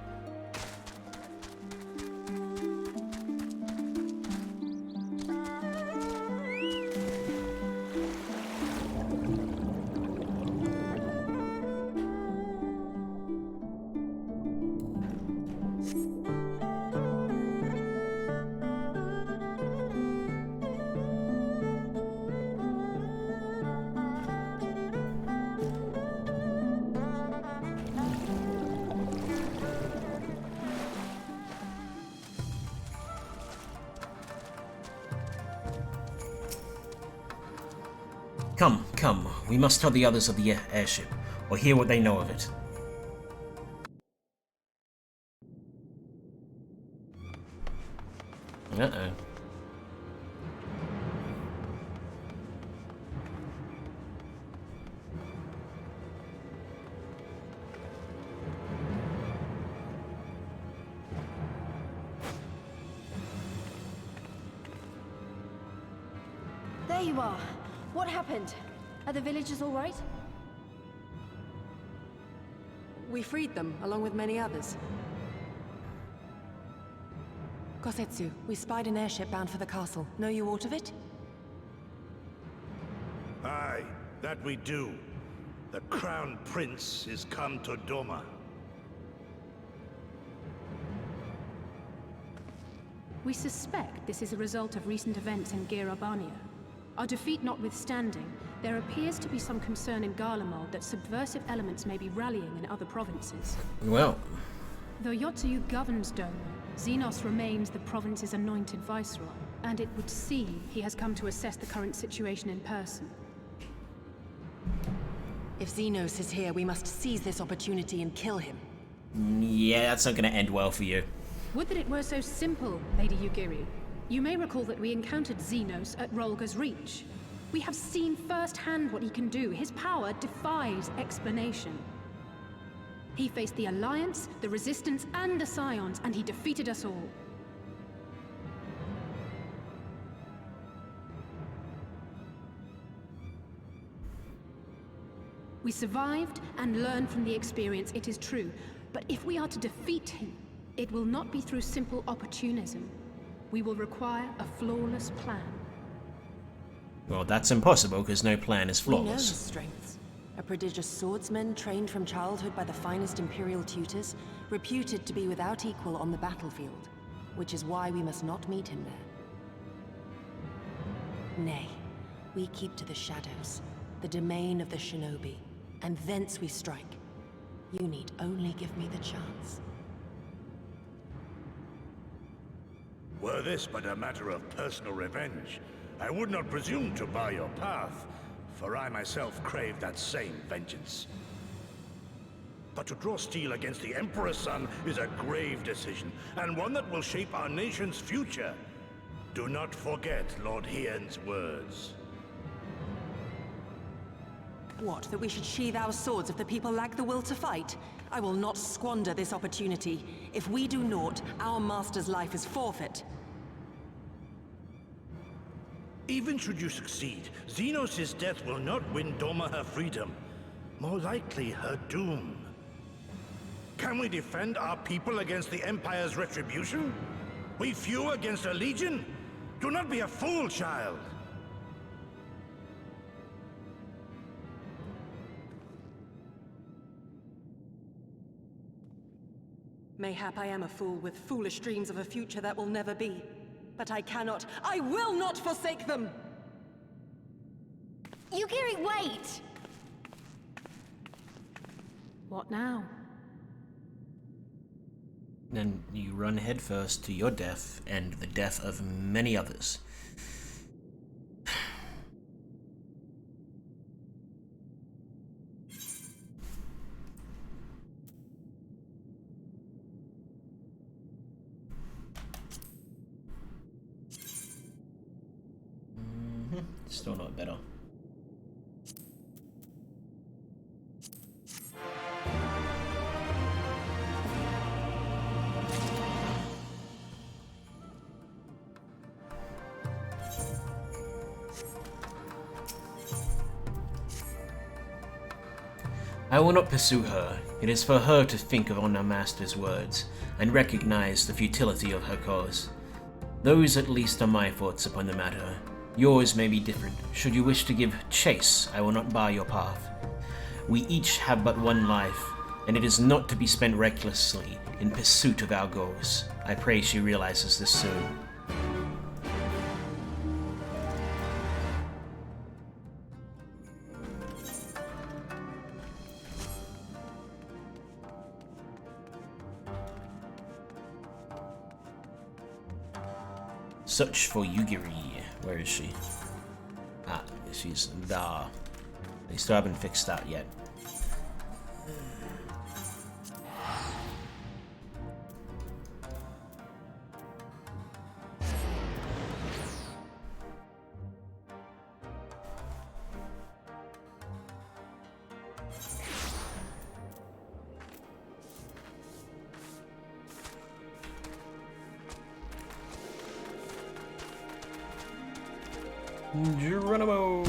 Come, come. We must tell the others of the airship, or hear what they know of it. Uh-oh. There you are. What happened? Are the villagers all right? We freed them, along with many others. Kosetsu, we spied an airship bound for the castle. Know you aught of it? Aye, that we do. The Crown Prince is come to Doma. We suspect this is a result of recent events in Girabania. Our defeat notwithstanding, there appears to be some concern in Garlemald that subversive elements may be rallying in other provinces. Well. Though Yotsuyu governs Doma, Xenos remains the province's anointed viceroy, and it would seem he has come to assess the current situation in person. If Xenos is here, we must seize this opportunity and kill him. Yeah, that's not going to end well for you. Would that it were so simple, Lady Yugiri. You may recall that we encountered Xenos at Rolga's Reach. We have seen firsthand what he can do. His power defies explanation. He faced the Alliance, the Resistance, and the Scions, and he defeated us all. We survived and learned from the experience, it is true. But if we are to defeat him, it will not be through simple opportunism. We will require a flawless plan. Well, that's impossible, because no plan is We know his flawless. strengths. A prodigious swordsman trained from childhood by the finest Imperial tutors, reputed to be without equal on the battlefield, which is why we must not meet him there. Nay, we keep to the shadows, the domain of the shinobi, and thence we strike. You need only give me the chance. Were this but a matter of personal revenge, I would not presume to bar your path, for I myself crave that same vengeance. But to draw steel against the Emperor's son is a grave decision, and one that will shape our nation's future. Do not forget Lord Hien's words. What, that we should sheathe our swords if the people lack the will to fight? I will not squander this opportunity. If we do naught, our master's life is forfeit. Even should you succeed, Xenos' death will not win Doma her freedom. More likely, her doom. Can we defend our people against the Empire's retribution? We few against a legion? Do not be a fool, child! Mayhap I am a fool with foolish dreams of a future that will never be. But I cannot, I will not forsake them! Yugiri, wait! What now? Then you run headfirst to your death and the death of many others. Still not better. I will not pursue her. It is for her to think on our master's words, and recognize the futility of her cause. Those at least are my thoughts upon the matter. Yours may be different. Should you wish to give chase, I will not bar your path. We each have but one life, and it is not to be spent recklessly in pursuit of our goals. I pray she realizes this soon. Search for Yugiri. Where is she? Ah, she's there. They still haven't fixed that yet. Geronimo!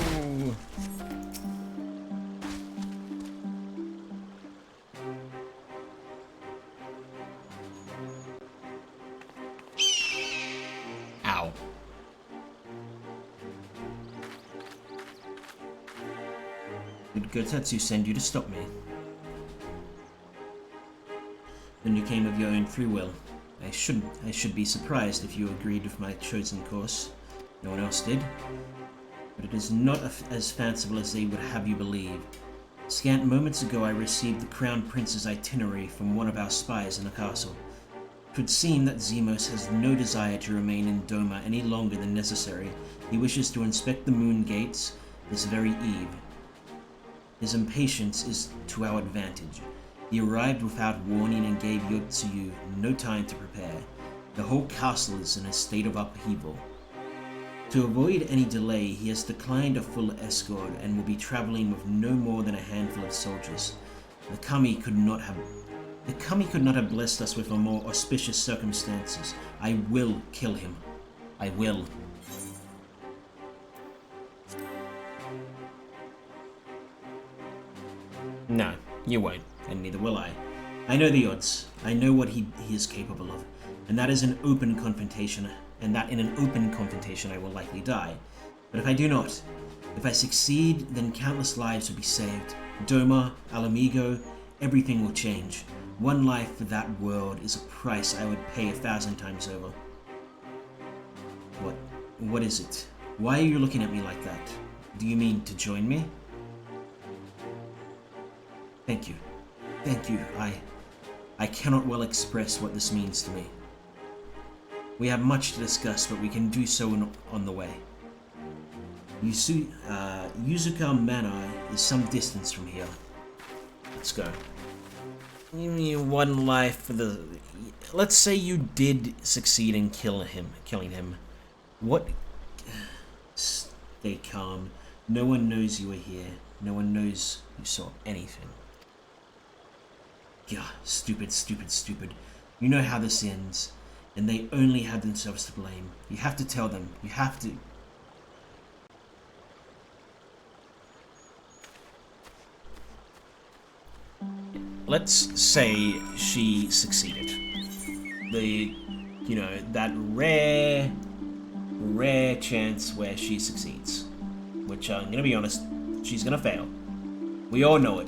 Ow. Did Gotetsu send you to stop me? Then you came of your own free will. I should be surprised if you agreed with my chosen course. No one else did. But it is not as fanciful as they would have you believe. Scant moments ago I received the Crown Prince's itinerary from one of our spies in the castle. It would seem that Zemos has no desire to remain in Doma any longer than necessary. He wishes to inspect the moon gates this very eve. His impatience is to our advantage. He arrived without warning and gave Yotsuyu no time to prepare. The whole castle is in a state of upheaval. To avoid any delay, he has declined a full escort and will be traveling with no more than a handful of soldiers. The kami could not have blessed us with a more auspicious circumstances. I will kill him. I will. No, you won't, and neither will I. I know the odds. I know what he is capable of, and that is an open confrontation. And that in an open confrontation I will likely die. But if I do not, if I succeed, then countless lives will be saved. Doma, Alamigo, everything will change. One life for that world is a price I would pay 1,000 times over. What is it? Why are you looking at me like that? Do you mean to join me? Thank you. Thank you. I cannot well express what this means to me. We have much to discuss, but we can do so on the way. Yuzuka Manor is some distance from here. Let's go. You mean one life for the... Let's say you did succeed in killing him. What... Stay calm. No one knows you were here. No one knows you saw anything. Yeah, stupid. You know how this ends. And they only have themselves to blame. You have to tell them. You have to. Let's say she succeeded. That rare chance where she succeeds. Which, I'm gonna be honest, she's gonna fail. We all know it.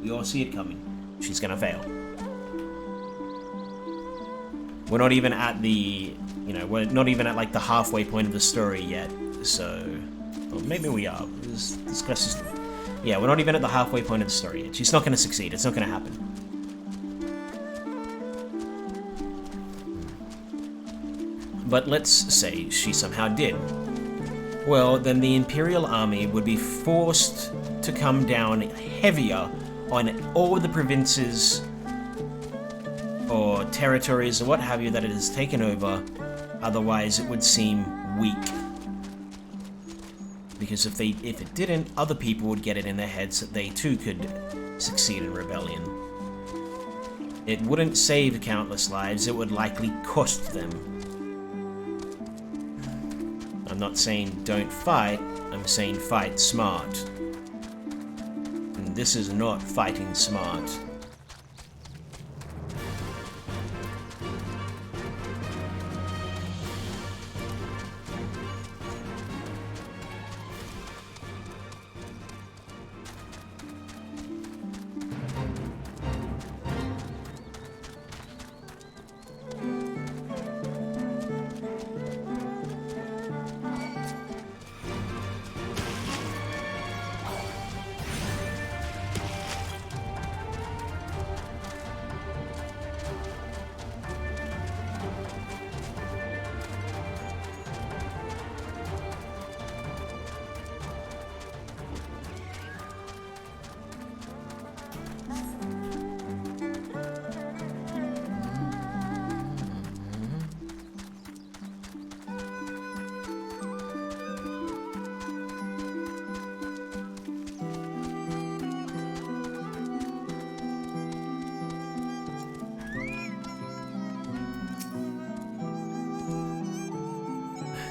We all see it coming. She's gonna fail. We're not even at the, we're not even at like the halfway point of the story yet, so, well, maybe we are. Yeah, we're not even at the halfway point of the story yet. She's not going to succeed. It's not going to happen. But let's say she somehow did. Well, then the Imperial Army would be forced to come down heavier on all the provinces or territories or what have you that it has taken over, otherwise it would seem weak. Because if it didn't, other people would get it in their heads that they too could succeed in rebellion. It wouldn't save countless lives, it would likely cost them. I'm not saying don't fight, I'm saying fight smart. And this is not fighting smart.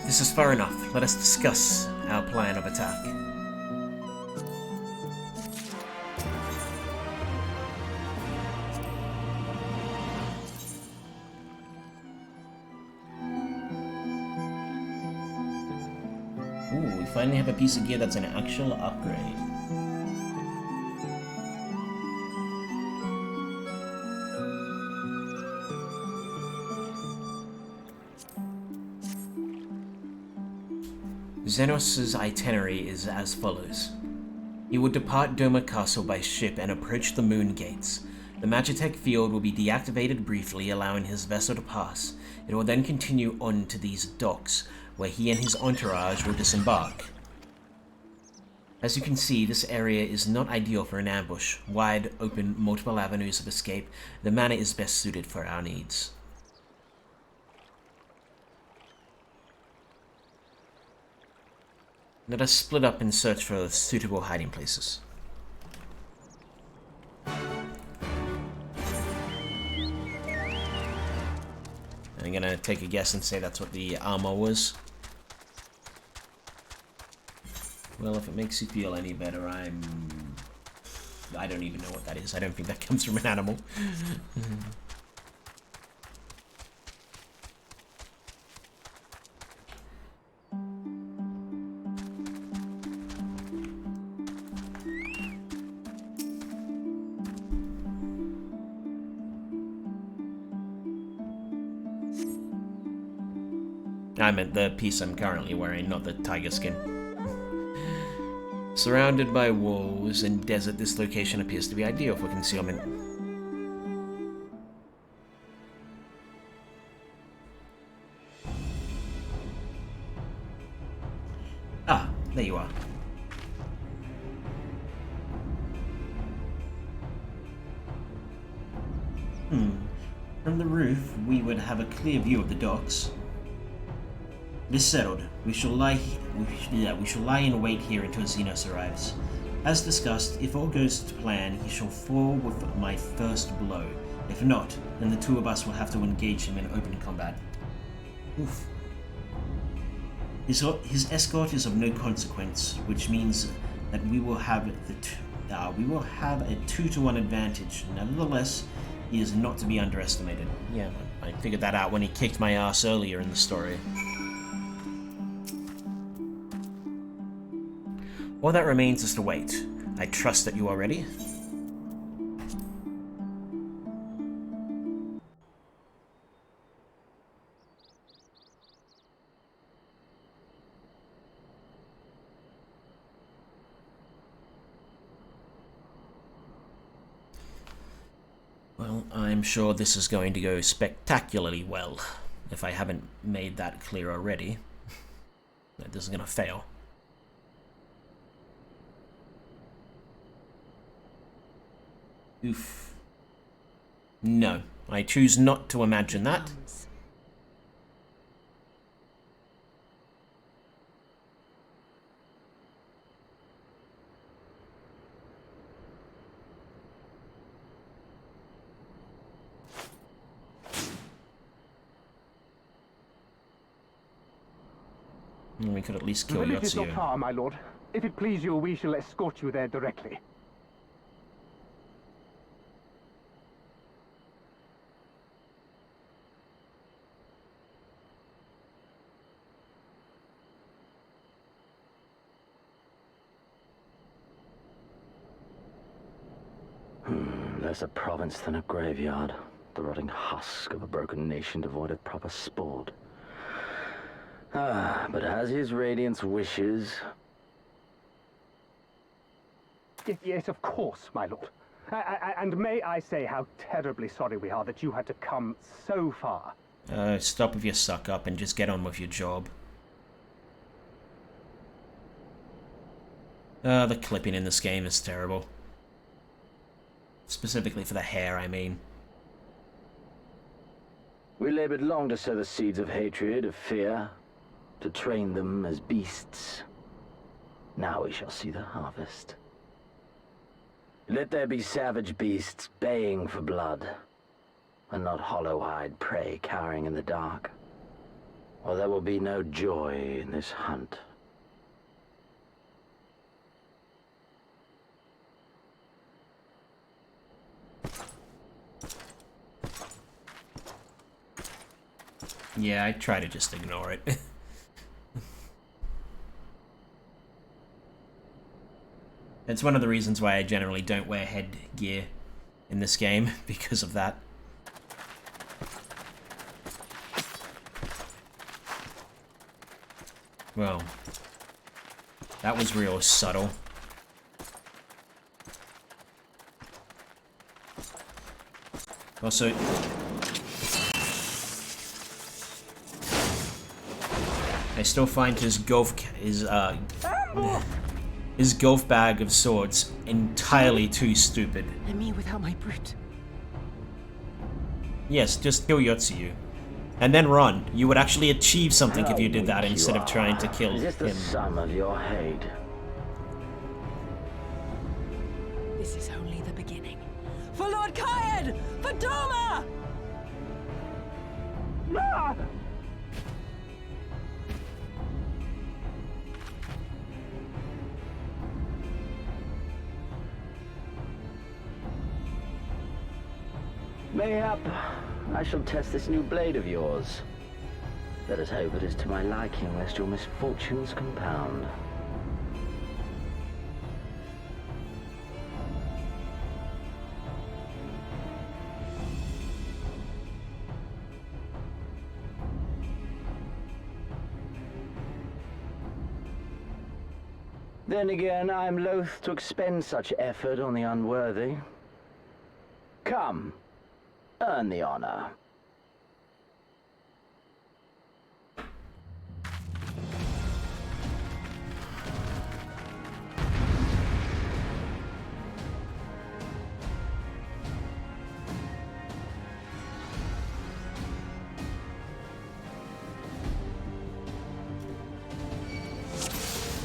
This is far enough. Let us discuss our plan of attack. Ooh, we finally have a piece of gear that's an actual upgrade. Xenos' itinerary is as follows. He will depart Doma Castle by ship and approach the moon gates. The Magitech field will be deactivated briefly, allowing his vessel to pass. It will then continue on to these docks, where he and his entourage will disembark. As you can see, this area is not ideal for an ambush. Wide open, multiple avenues of escape. The manor is best suited for our needs. Let us split up and search for suitable hiding places. I'm gonna take a guess and say that's what the armor was. Well, if it makes you feel any better, I don't even know what that is. I don't think that comes from an animal. I meant the piece I'm currently wearing, not the tiger skin. Surrounded by walls and desert, this location appears to be ideal for concealment. Ah, there you are. From the roof, we would have a clear view of the docks. It is settled. We shall lie in wait here until Xenos arrives. As discussed, if all goes to plan, he shall fall with my first blow. If not, then the two of us will have to engage him in open combat. Oof. His escort is of no consequence, which means that we will have a 2-to-1 advantage. Nevertheless, he is not to be underestimated. Yeah, I figured that out when he kicked my ass earlier in the story. All that remains is to wait. I trust that you are ready. Well, I'm sure this is going to go spectacularly well, if I haven't made that clear already. This is going to fail. Oof. No, I choose not to imagine that. We could at least kill The village is Yotsuyo. not far, my lord. If it please you, we shall escort you there directly. less a province than a graveyard. The rotting husk of a broken nation devoid of proper sport. But as his radiance wishes... Yes, of course, my lord. And may I say how terribly sorry we are that you had to come so far. Stop with your suck up and just get on with your job. The clipping in this game is terrible. Specifically for the hair, I mean. We labored long to sow the seeds of hatred, of fear, to train them as beasts. Now we shall see the harvest. Let there be savage beasts baying for blood, and not hollow-eyed prey cowering in the dark, or there will be no joy in this hunt. Yeah, I try to just ignore it. It's one of the reasons why I generally don't wear headgear in this game, because of that. Well, that was real subtle. Also, I still find his golf bag of swords entirely too stupid. And me without my brute. Yes, just kill Yotsuyu. And then run. You would actually achieve something if you did that instead of trying to kill him. Is this the sum of your hate? This is only the beginning. For Lord Kayed! For Doma! Ah! Mayhap I shall test this new blade of yours. Let us hope it is to my liking, lest your misfortunes compound. Then again, I am loath to expend such effort on the unworthy. Come, earn the honor.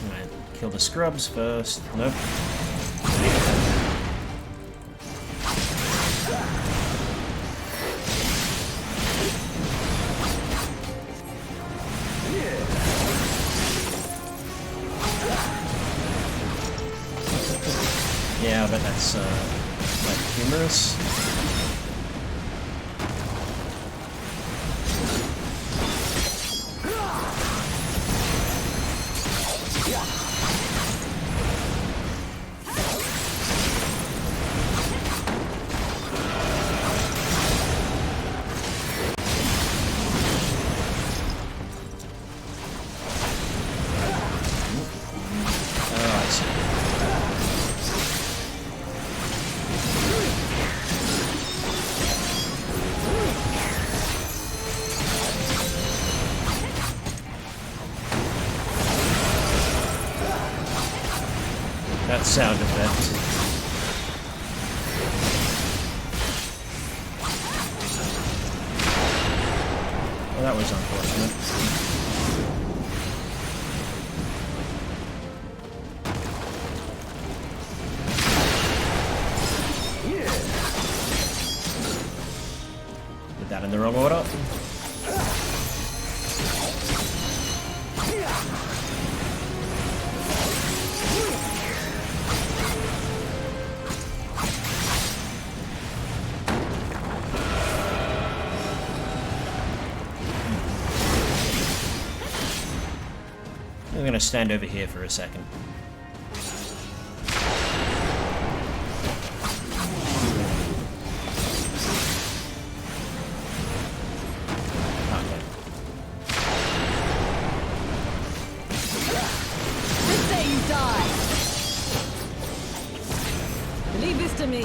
Alright, kill the scrubs first. Nope. Yeah, but that's like humorous. Oh, I see. That sound effect. Well, that was unfortunate. Did that in the wrong order. I'm gonna stand over here for a second. close to me.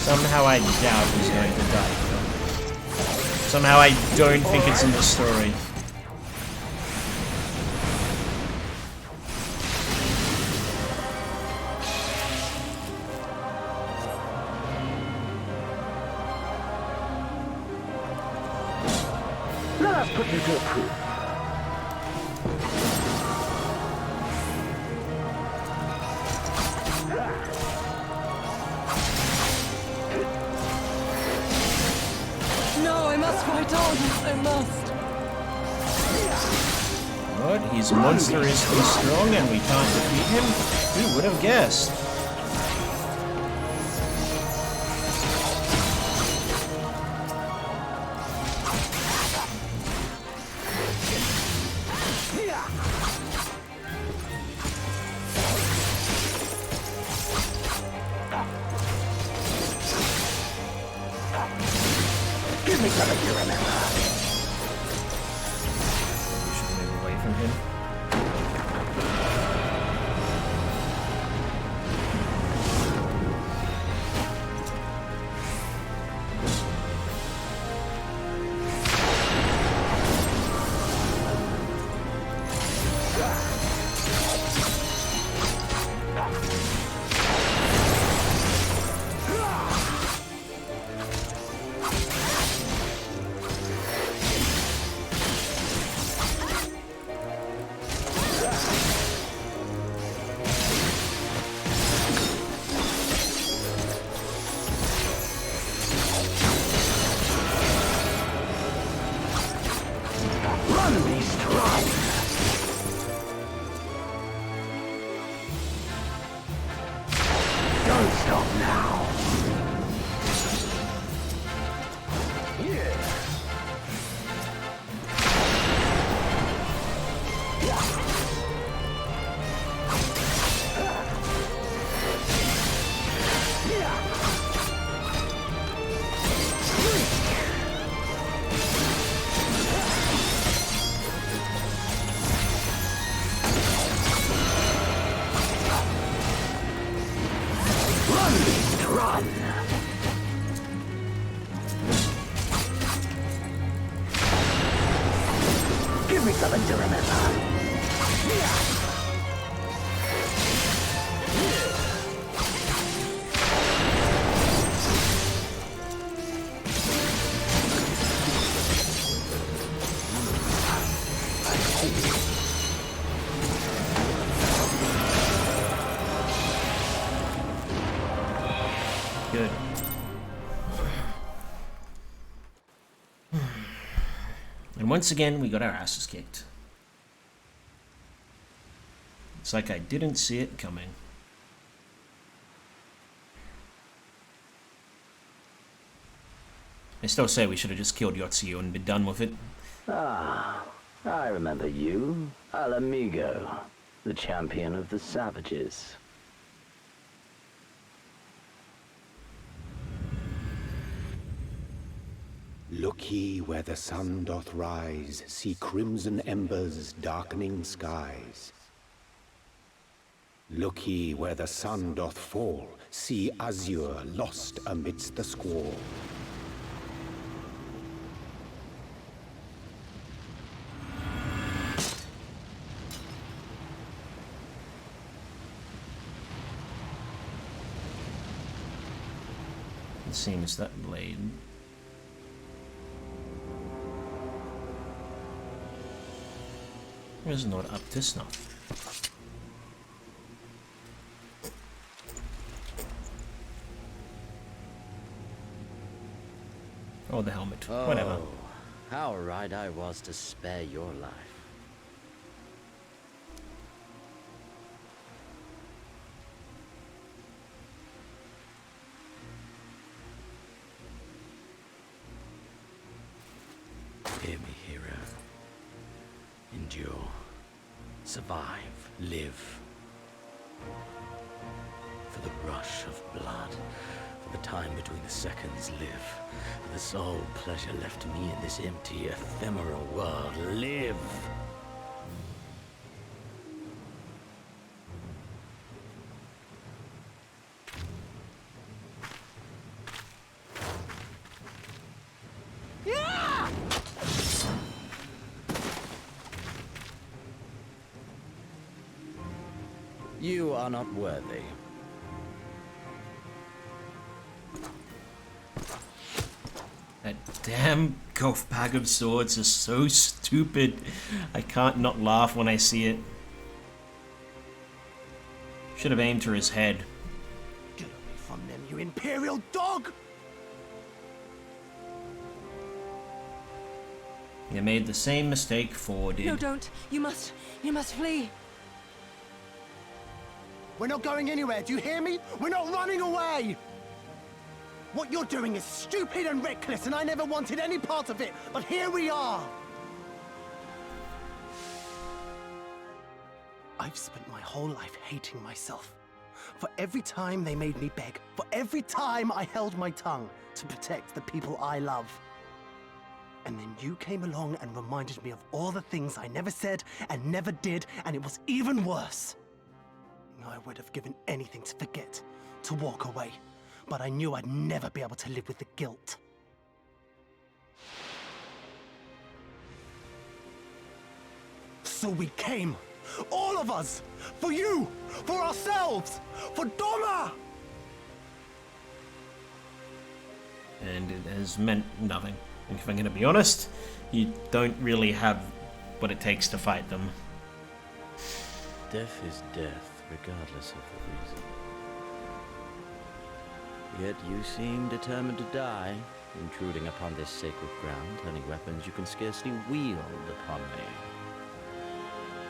Somehow I doubt he's going to die. Somehow I don't think it's in the story. Let us put you to a proof. No, I must fight on. I must. What? He's monstrously strong and we can't defeat him? Who would have guessed? Give me something to remember. We should move away from him. Don't stop now. Run! Give me something to remember. Good. And once again, we got our asses kicked. It's like I didn't see it coming. I still say we should have just killed Yotsuyu and been done with it. Ah, I remember you. Al Amigo, the champion of the savages. Look ye where the sun doth rise, see crimson embers darkening skies. Look ye where the sun doth fall, see azure lost amidst the squall. It seems that blade is not up to snuff. Oh, the helmet. Whatever. How right I was to spare your life. Hear me, hero. Endure. Survive. Live. For the rush of blood. For the time between the seconds. Live. For the sole pleasure left me in this empty, ephemeral world. Live. You are not worthy. That damn golf bag of swords is so stupid. I can't not laugh when I see it. Should have aimed for his head. Get away from them, you imperial dog! You made the same mistake Ford did. No, don't. You must flee. We're not going anywhere, do you hear me? We're not running away! What you're doing is stupid and reckless, and I never wanted any part of it, but here we are! I've spent my whole life hating myself. For every time they made me beg, for every time I held my tongue to protect the people I love. And then you came along and reminded me of all the things I never said and never did, and it was even worse. I would have given anything to forget, to walk away, but I knew I'd never be able to live with the guilt. So we came, all of us, for you, for ourselves, for Doma! And it has meant nothing. And if I'm going to be honest, you don't really have what it takes to fight them. Death is death, regardless of the reason. Yet you seem determined to die, intruding upon this sacred ground, turning weapons you can scarcely wield upon me.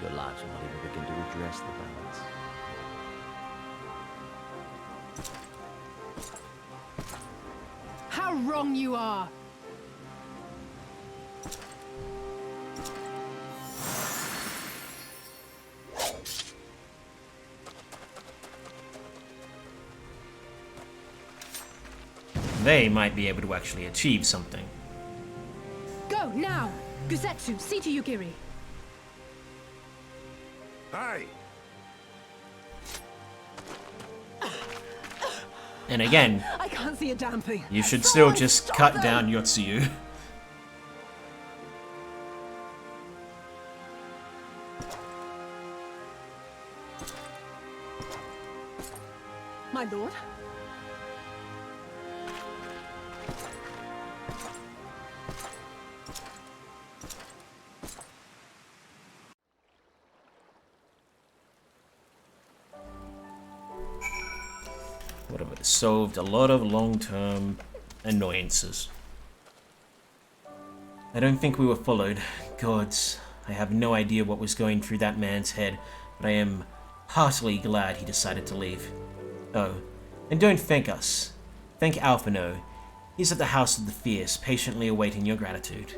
Your lives will not even begin to redress the balance. How wrong you are! They might be able to actually achieve something. Go, now! Guzetsu, see to Yugiri. Hey! And again, I can't see a damn thing. you should still just cut down Yotsuyu. My lord? Would have solved a lot of long-term annoyances. I don't think we were followed. Gods, I have no idea what was going through that man's head, but I am heartily glad he decided to leave. Oh, and don't thank us. Thank Alphino. He's at the House of the Fierce, patiently awaiting your gratitude.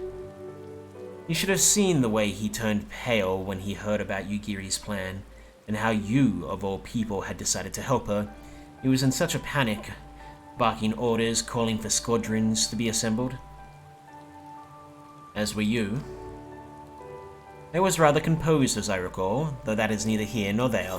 You should have seen the way he turned pale when he heard about Yugiri's plan, and how you, of all people, had decided to help her. He was in such a panic, barking orders, calling for squadrons to be assembled. As were you. I was rather composed, as I recall, though that is neither here nor there.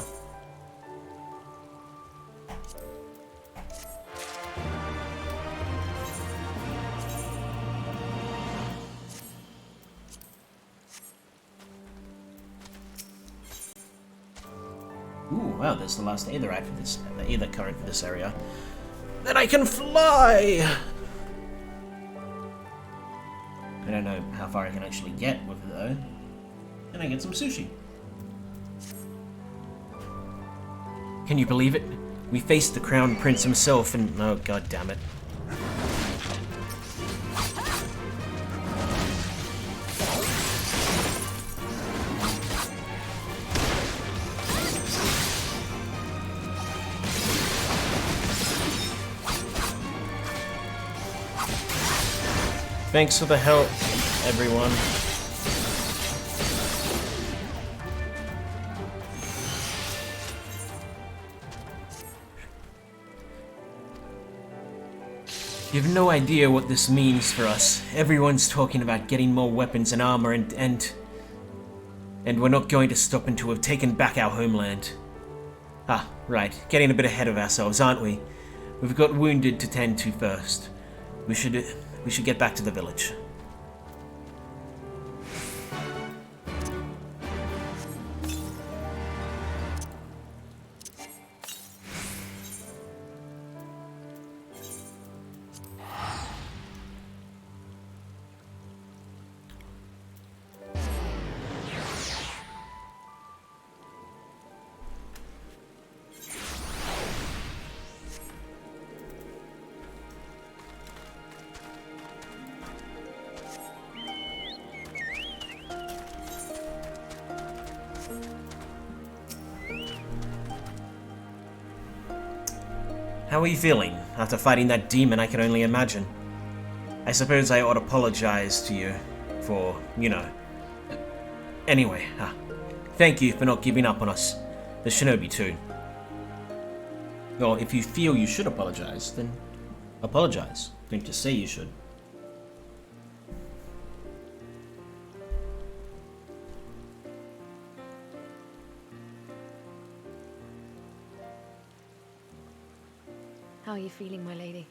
Ooh, wow, there's the last Aetherite for this, the Aether current for this area. Then I can fly! I don't know how far I can actually get with it though. And I get some sushi. Can you believe it? We faced the Crown Prince himself and... oh, god damn it. Thanks for the help, everyone. You have no idea what this means for us. Everyone's talking about getting more weapons and armor and we're not going to stop until we've taken back our homeland. Ah, right. Getting a bit ahead of ourselves, aren't we? We've got wounded to tend to first. We should get back to the village. How are you feeling after fighting that demon? I can only imagine. I suppose I ought to apologize to you for, you know. Anyway, thank you for not giving up on us. The shinobi too. Well, if you feel you should apologize, then apologize. Don't just say you should. How are you feeling, my lady?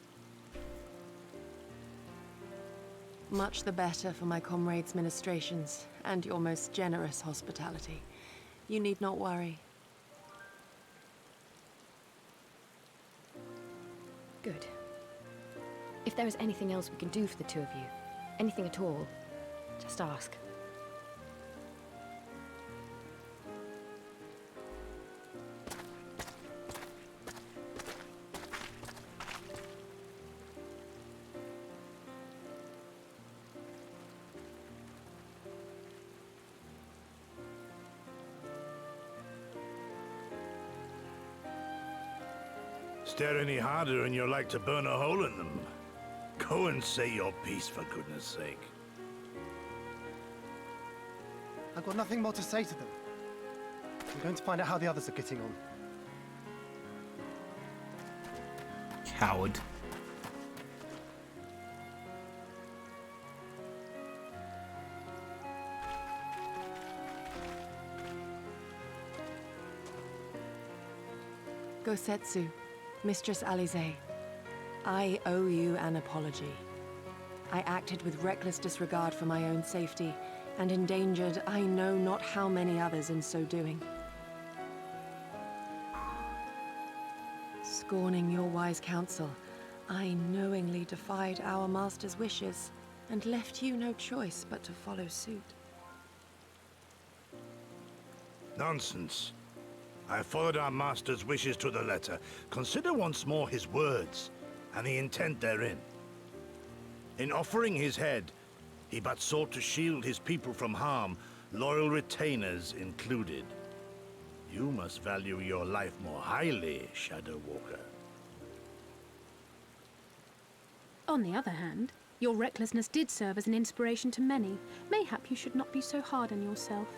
Much the better for my comrades' ministrations and your most generous hospitality. You need not worry. Good. If there is anything else we can do for the two of you, anything at all, just ask. Stare any harder and you're like to burn a hole in them. Go and say your piece, for goodness sake. I've got nothing more to say to them. I'm going to find out how the others are getting on. Coward. Gosetsu, Mistress Alize, I owe you an apology. I acted with reckless disregard for my own safety, and endangered I know not how many others in so doing. Scorning your wise counsel, I knowingly defied our master's wishes, and left you no choice but to follow suit. Nonsense. I followed our master's wishes to the letter. Consider once more his words, and the intent therein. In offering his head, he but sought to shield his people from harm, loyal retainers included. You must value your life more highly, Shadow Walker. On the other hand, your recklessness did serve as an inspiration to many. Mayhap you should not be so hard on yourself.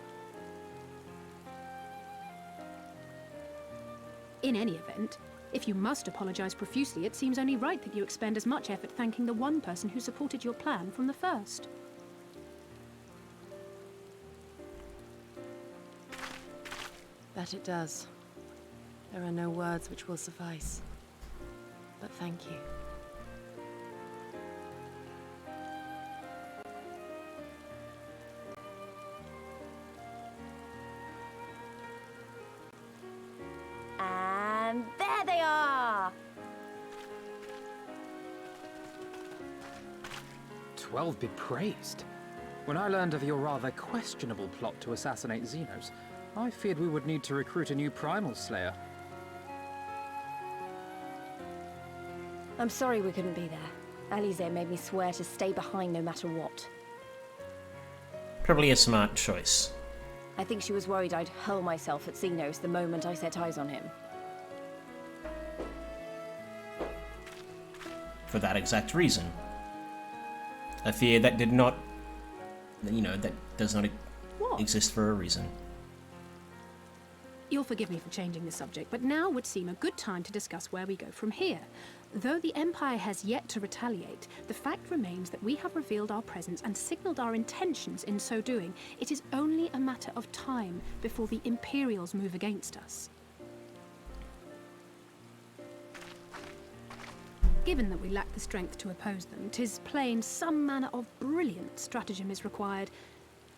In any event, if you must apologize profusely, it seems only right that you expend as much effort thanking the one person who supported your plan from the first. That it does. There are no words which will suffice. But thank you. And there they are! 12 be praised. When I learned of your rather questionable plot to assassinate Xenos, I feared we would need to recruit a new primal slayer. I'm sorry we couldn't be there. Alize made me swear to stay behind no matter what. Probably a smart choice. I think she was worried I'd hurl myself at Xenos the moment I set eyes on him. For that exact reason. A fear that did not, you know, that does not exist for a reason. You'll forgive me for changing the subject, but now would seem a good time to discuss where we go from here. Though the Empire has yet to retaliate, the fact remains that we have revealed our presence and signaled our intentions in so doing. It is only a matter of time before the Imperials move against us. Given that we lack the strength to oppose them, 'tis plain some manner of brilliant stratagem is required.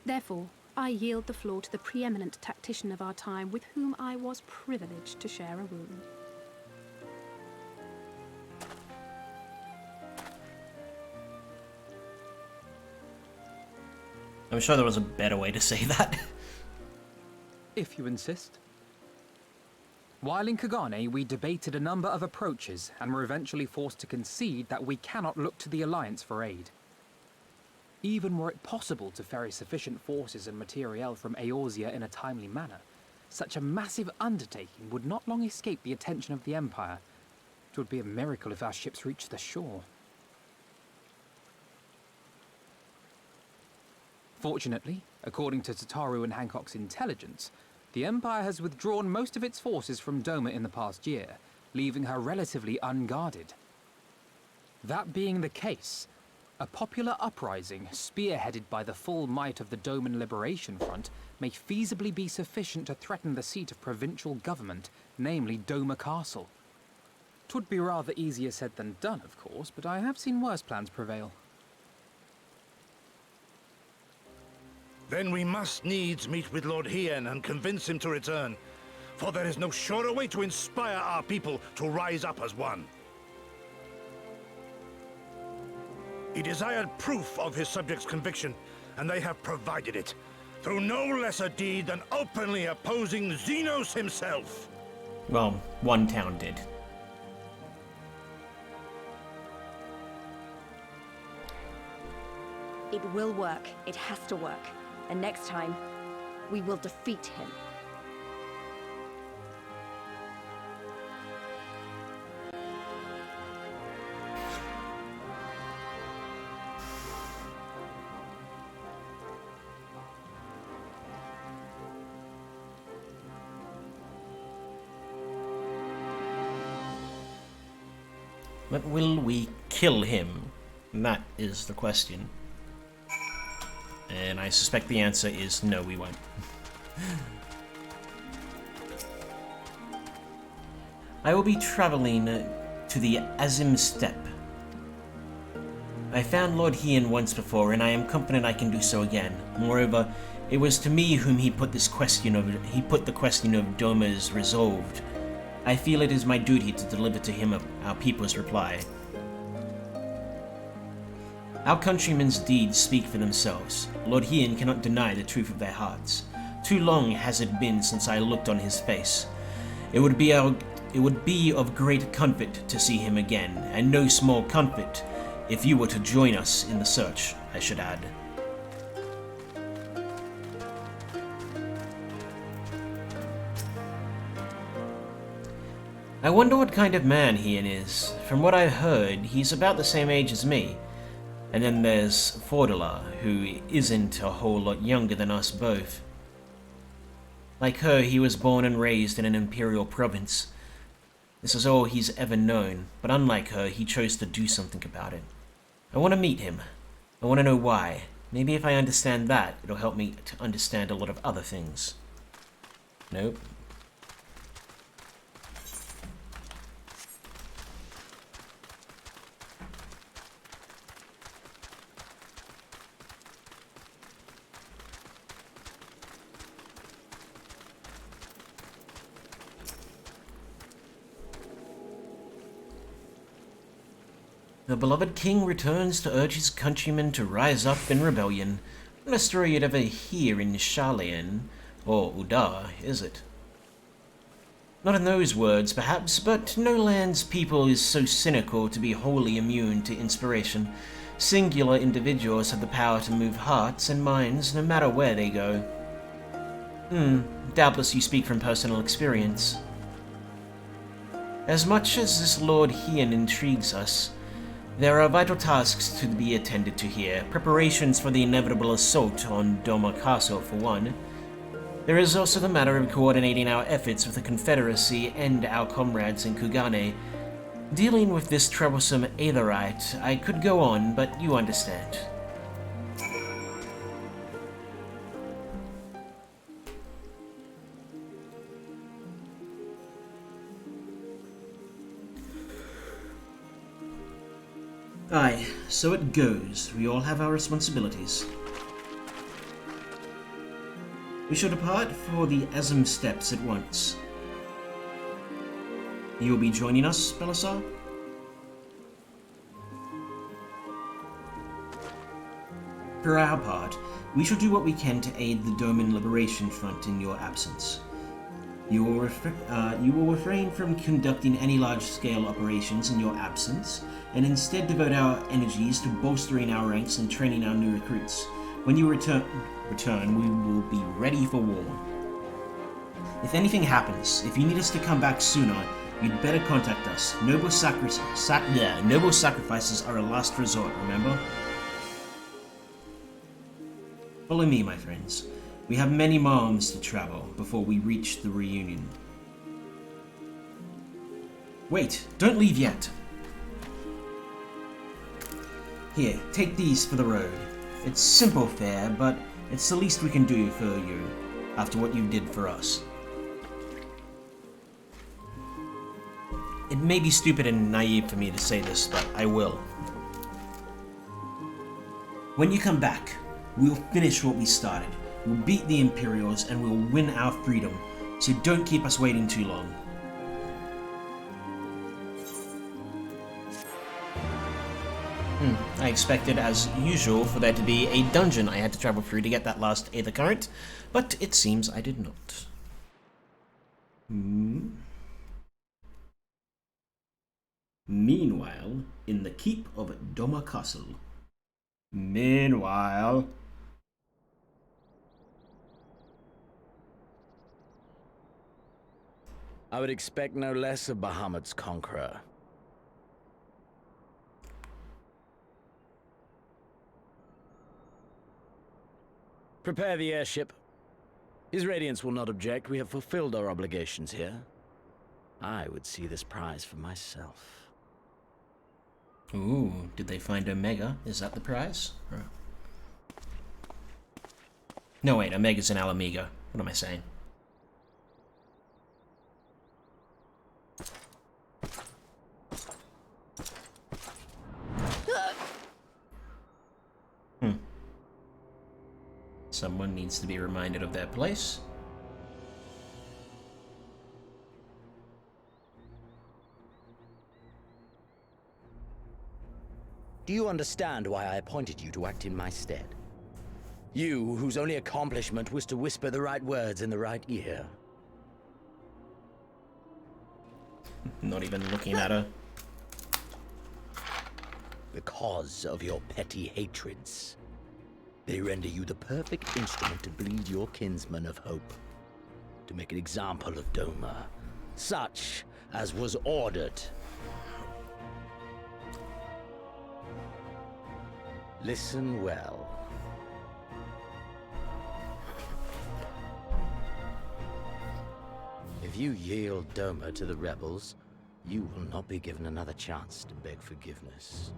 Therefore, I yield the floor to the preeminent tactician of our time, with whom I was privileged to share a room. I'm sure there was a better way to say that. If you insist. While in Kagane, we debated a number of approaches and were eventually forced to concede that we cannot look to the Alliance for aid. Even were it possible to ferry sufficient forces and materiel from Eorzea in a timely manner, such a massive undertaking would not long escape the attention of the Empire. It would be a miracle if our ships reached the shore. Fortunately, according to Tataru and Hancock's intelligence, the Empire has withdrawn most of its forces from Doma in the past year, leaving her relatively unguarded. That being the case, a popular uprising spearheaded by the full might of the Doman Liberation Front may feasibly be sufficient to threaten the seat of provincial government, namely Doma Castle. 'Twould be rather easier said than done, of course, but I have seen worse plans prevail. Then we must needs meet with Lord Hien and convince him to return, for there is no surer way to inspire our people to rise up as one. He desired proof of his subjects' conviction, and they have provided it, through no lesser deed than openly opposing Xenos himself. Well, one town did. It will work. It has to work. And next time, we will defeat him. But will we kill him? That is the question. And I suspect the answer is no, we won't. I will be traveling to the Azim Steppe. I found Lord Hien once before, and I am confident I can do so again. Moreover, it was to me whom he put the question of Doma's resolved. I feel it is my duty to deliver to him our people's reply. Our countrymen's deeds speak for themselves. Lord Hien cannot deny the truth of their hearts. Too long has it been since I looked on his face. It would be of great comfort to see him again, and no small comfort if you were to join us in the search, I should add. I wonder what kind of man Hien is. From what I've heard, he's about the same age as me. And then there's Fordula, who isn't a whole lot younger than us both. Like her, he was born and raised in an imperial province. This is all he's ever known, but unlike her, he chose to do something about it. I want to meet him. I want to know why. Maybe if I understand that, it'll help me to understand a lot of other things. Nope. The beloved king returns to urge his countrymen to rise up in rebellion. Not a story you'd ever hear in Sharlayan or Udar, is it? Not in those words, perhaps, but no land's people is so cynical to be wholly immune to inspiration. Singular individuals have the power to move hearts and minds no matter where they go. Doubtless you speak from personal experience. As much as this Lord Hien intrigues us, there are vital tasks to be attended to here, preparations for the inevitable assault on Doma Castle for one. There is also the matter of coordinating our efforts with the Confederacy and our comrades in Kugane. Dealing with this troublesome Aetherite, I could go on, but you understand. Aye, so it goes. We all have our responsibilities. We shall depart for the Azim Steppes at once. You will be joining us, Belisar? For our part, we shall do what we can to aid the Doman Liberation Front in your absence. You will refrain from conducting any large-scale operations in your absence, and instead devote our energies to bolstering our ranks and training our new recruits. When you return, we will be ready for war. If anything happens, if you need us to come back sooner, You'd better contact us. Noble sacrifices are a last resort, remember? Follow me, my friends. We have many miles to travel before we reach the reunion. Wait, don't leave yet. Here, take these for the road. It's simple fare, but it's the least we can do for you after what you did for us. It may be stupid and naive for me to say this, but I will. When you come back, we'll finish what we started. We'll beat the Imperials and we'll win our freedom, so don't keep us waiting too long. I expected, as usual, for there to be a dungeon I had to travel through to get that last Aether Current, but it seems I did not. Meanwhile, in the keep of Doma Castle. Meanwhile... I would expect no less of Bahamut's conqueror. Prepare the airship. His Radiance will not object. We have fulfilled our obligations here. I would see this prize for myself. Ooh, did they find Omega? Is that the prize? Or... No, wait, Omega's in Alamega. What am I saying? Someone needs to be reminded of their place. Do you understand why I appointed you to act in my stead? You, whose only accomplishment was to whisper the right words in the right ear. Not even looking at her. Because of your petty hatreds. They render you the perfect instrument to bleed your kinsman of hope. To make an example of Doma. Such as was ordered. Listen well. If you yield Doma to the rebels, you will not be given another chance to beg forgiveness.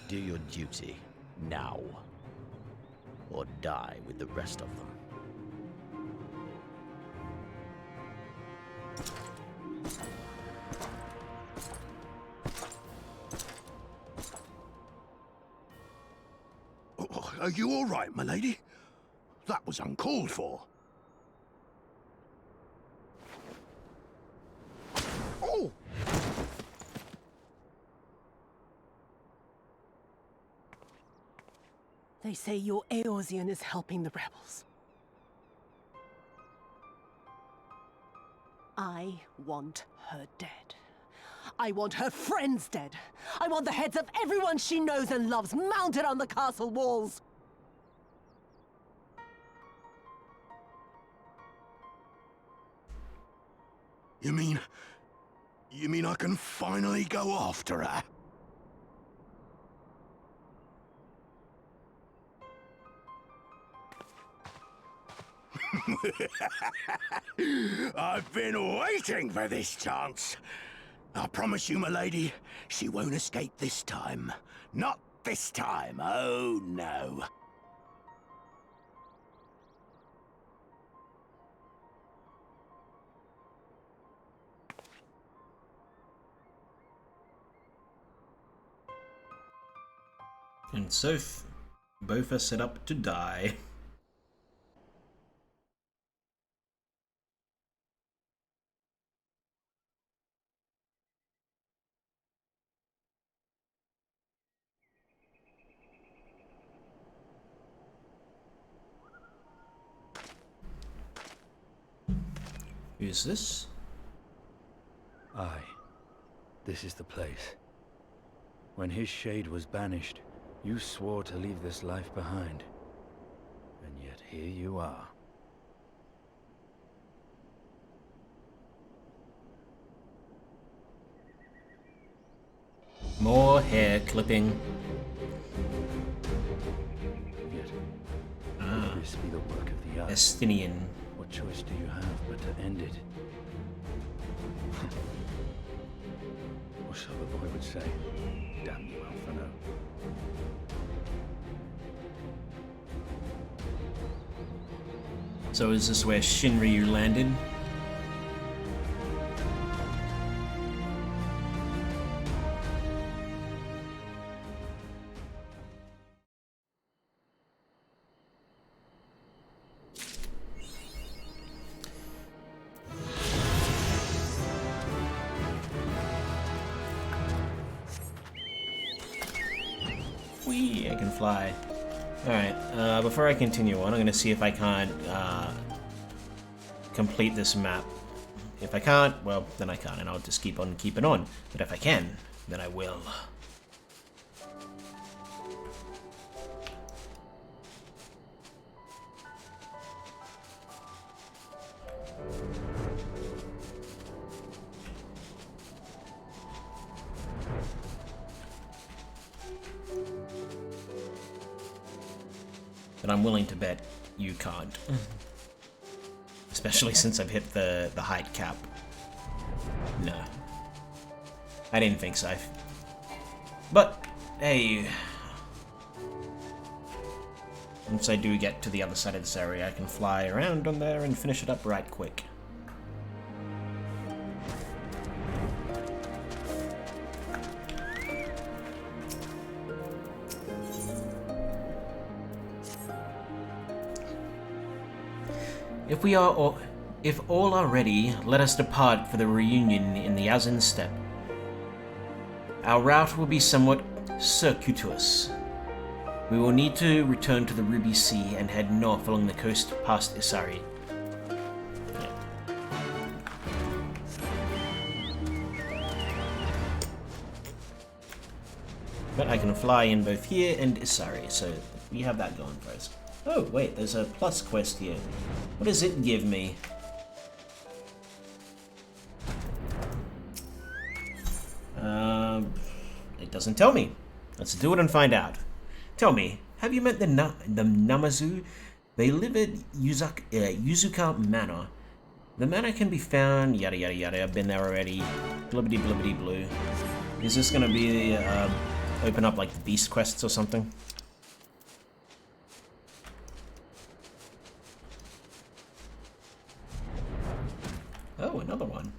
Do your duty, now. Or die with the rest of them. Are you all right, my lady? That was uncalled for. Oh! They say your Eorzean is helping the rebels. I want her dead. I want her friends dead. I want the heads of everyone she knows and loves mounted on the castle walls. You mean I can finally go after her? I've been waiting for this chance. I promise you, my lady, she won't escape this time. Not this time, oh no. And so, both are set up to die. Who's this? Aye. This is the place. When his shade was banished, you swore to leave this life behind. And yet here you are. More hair clipping. Yet, let this be the work of the earth. Estinian. What choice do you have but to end it? Or so the boy would say. Damn you, Alphino. So is this where Shinryu landed? Whee! I can fly. Alright, before I continue on, I'm gonna see if I can't complete this map. If I can't, well, then I can't, and I'll just keep on keeping on. But if I can, then I will. But I'm willing to bet you can't. Especially since I've hit the height cap. No. I didn't think so. But, hey. Once I do get to the other side of this area, I can fly around on there and finish it up right quick. If all are ready, let us depart for the reunion in the Azan Steppe. Our route will be somewhat circuitous. We will need to return to the Ruby Sea and head north along the coast past Isari. But I can fly in both here and Isari, so we have that going for us. Oh, wait, there's a plus quest here. What does it give me? It doesn't tell me. Let's do it and find out. Tell me, have you met the Namazu? They live at Yuzuka Manor. The manor can be found, yada yada yada, I've been there already. Blibbity blibbity blue. Is this gonna be, open up like the beast quests or something? Oh, another one.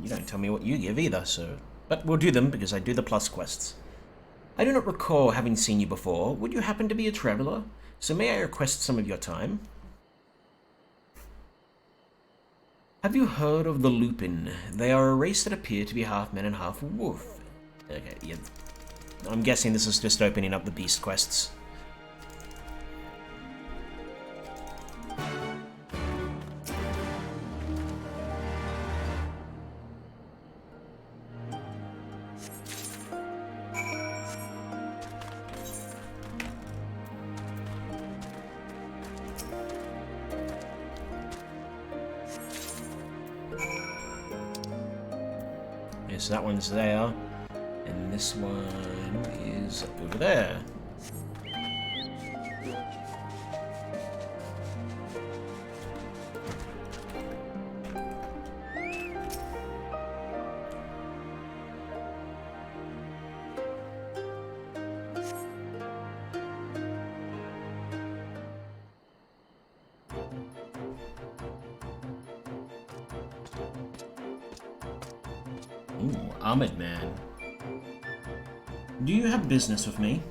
You don't tell me what you give either, so... But we'll do them, because I do the plus quests. I do not recall having seen you before. Would you happen to be a traveler? So may I request some of your time? Have you heard of the Lupin? They are a race that appear to be half man and half wolf. Okay, yeah. I'm guessing this is just opening up the beast quests. So that one's there, and this one is over there. Ooh, Ahmed man. Do you have business with me?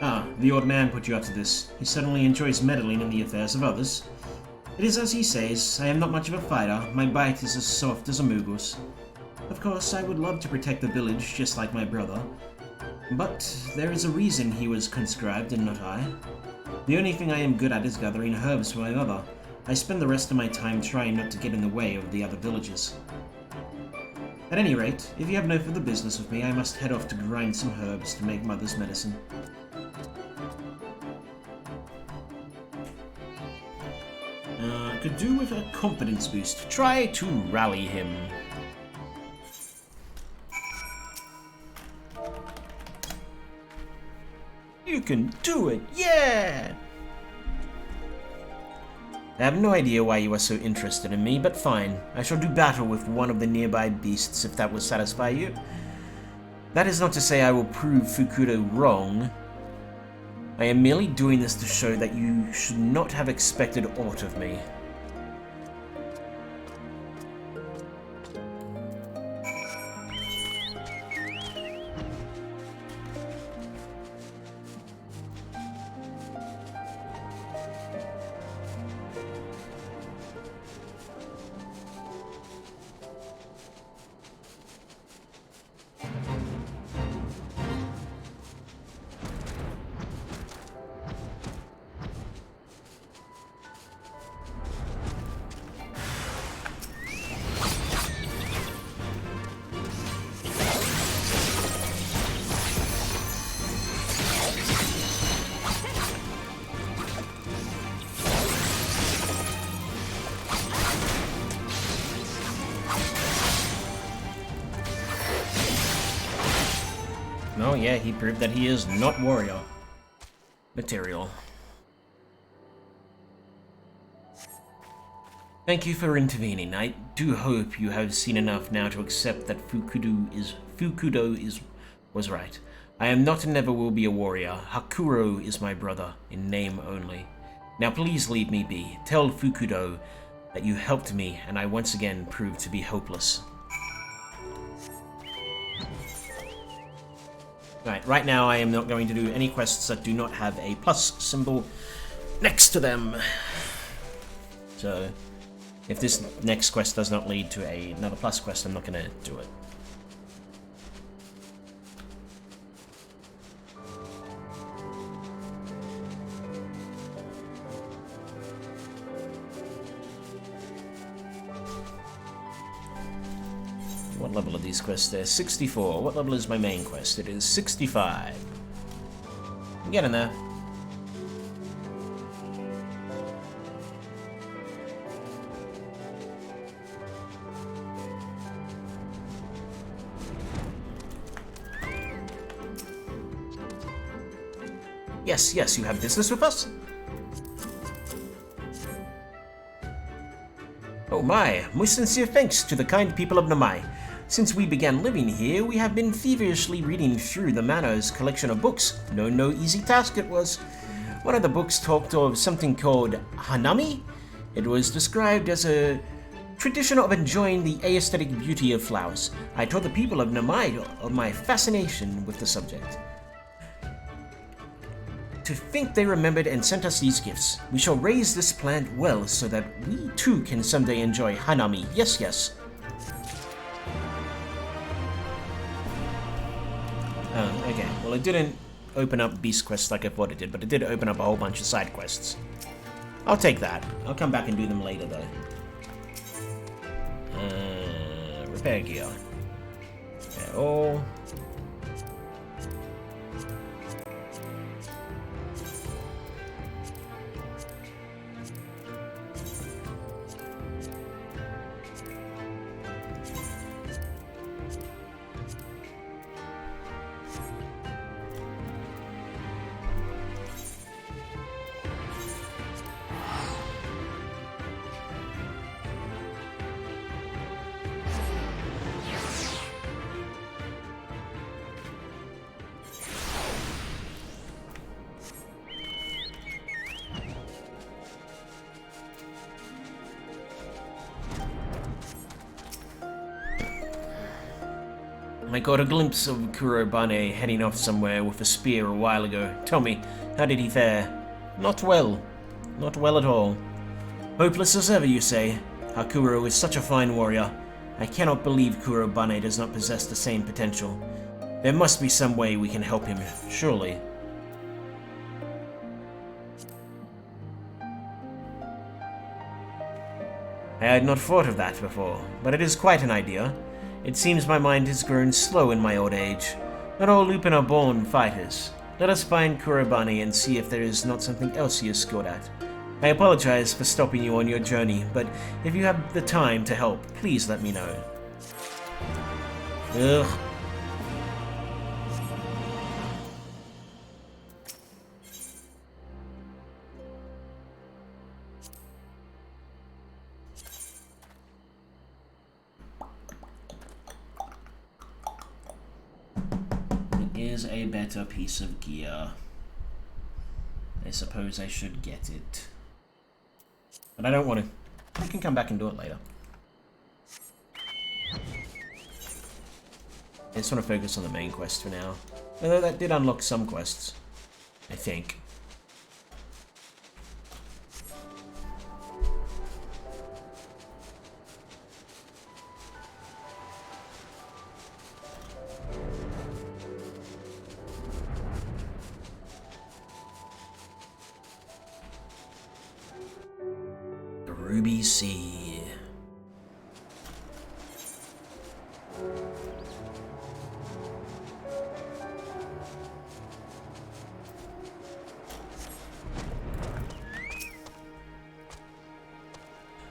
Ah, the old man put you up to this. He certainly enjoys meddling in the affairs of others. It is as he says, I am not much of a fighter. My bite is as soft as a Mughals. Of course, I would love to protect the village, just like my brother. But there is a reason he was conscribed and not I. The only thing I am good at is gathering herbs for my mother. I spend the rest of my time trying not to get in the way of the other villagers. At any rate, if you have no further business with me, I must head off to grind some herbs to make Mother's medicine. Could do with a confidence boost. Try to rally him. You can do it, yeah! I have no idea why you are so interested in me, but fine. I shall do battle with one of the nearby beasts if that will satisfy you. That is not to say I will prove Fukudo wrong. I am merely doing this to show that you should not have expected aught of me. Oh yeah, he proved that he is not warrior material. Thank you for intervening. I do hope you have seen enough now to accept that Fukudo was right. I am not and never will be a warrior. Hakuro is my brother, in name only. Now please leave me be. Tell Fukudo that you helped me and I once again proved to be hopeless. Right now I am not going to do any quests that do not have a plus symbol next to them. So, if this next quest does not lead to another plus quest, I'm not going to do it. What level are these quests there? 64. What level is my main quest? It is 65. I'm getting there. Yes, yes, you have business with us? Oh my, most sincere thanks to the kind people of Namai. Since we began living here, we have been feverishly reading through the Manor's collection of books. No easy task it was. One of the books talked of something called Hanami. It was described as a tradition of enjoying the aesthetic beauty of flowers. I told the people of Namai of my fascination with the subject. To think they remembered and sent us these gifts. We shall raise this plant well so that we too can someday enjoy Hanami. Yes, yes. Okay, well it didn't open up beast quests like I thought it did, but it did open up a whole bunch of side quests. I'll take that. I'll come back and do them later though. Repair gear. Repair all. I got a glimpse of Kurobane heading off somewhere with a spear a while ago. Tell me, how did he fare? Not well. Not well at all. Hopeless as ever, you say? Hakuro is such a fine warrior. I cannot believe Kurobane does not possess the same potential. There must be some way we can help him, surely. I had not thought of that before, but it is quite an idea. It seems my mind has grown slow in my old age. Not all Lupin are born fighters. Let us find Kurobani and see if there is not something else he is skilled at. I apologize for stopping you on your journey, but if you have the time to help, please let me know. Ugh. Is a better piece of gear. I suppose I should get it. But I don't want to. I can come back and do it later. I just want to focus on the main quest for now. Although that did unlock some quests, I think. Ruby Sea.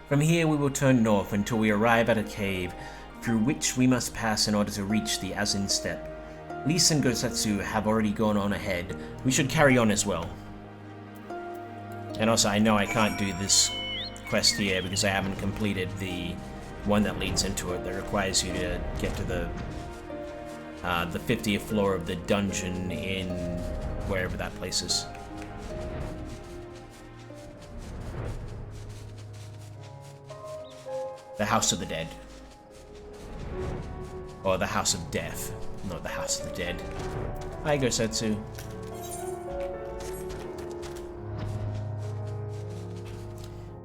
From here we will turn north until we arrive at a cave, through which we must pass in order to reach the Azin Steppe. Lise and Gosatsu have already gone on ahead. We should carry on as well. And also, I know I can't do this quest here because I haven't completed the one that leads into it that requires you to get to the 50th floor of the dungeon in wherever that place is. The House of the Dead. Or the House of Death, not the House of the Dead. Hi, Gosatsu.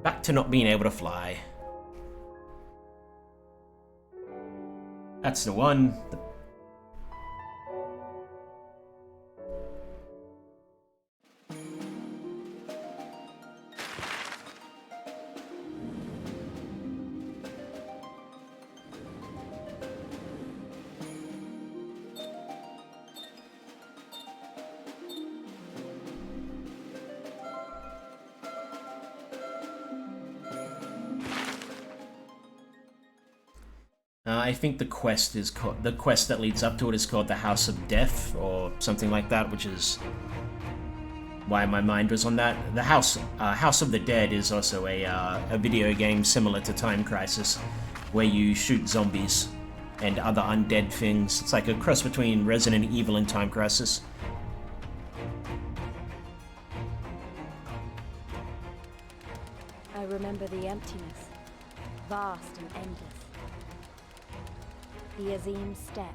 Back to not being able to fly. That's the one. I think the quest is called, the quest that leads up to it is called the House of Death or something like that, which is why my mind was on that. The House of the Dead is also a video game similar to Time Crisis, where you shoot zombies and other undead things. It's like a cross between Resident Evil and Time Crisis. I remember the emptiness, vast and endless. The Azim Steppe,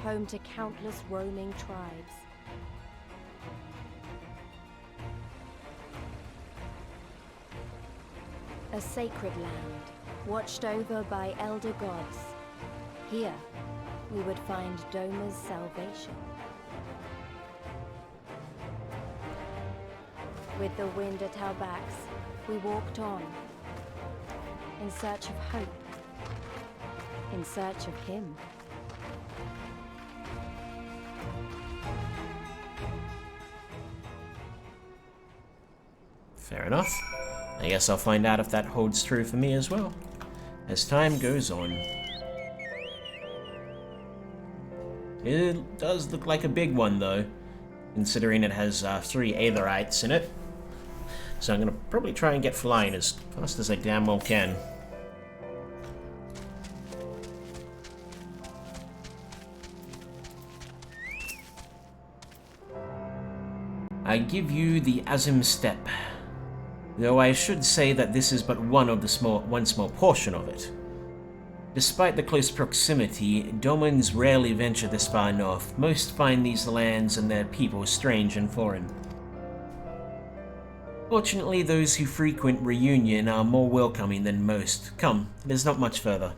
home to countless roaming tribes. A sacred land, watched over by elder gods. Here, we would find Doma's salvation. With the wind at our backs, we walked on, in search of hope. In search of him. Fair enough. I guess I'll find out if that holds true for me as well, as time goes on. It does look like a big one, though, considering it has 3 Aetherites in it. So I'm gonna probably try and get flying as fast as I damn well can. I give you the Azim Steppe, though I should say that this is but one small portion of it. Despite the close proximity, Domans rarely venture this far north. Most find these lands and their people strange and foreign. Fortunately, those who frequent Reunion are more welcoming than most. Come, there's not much further.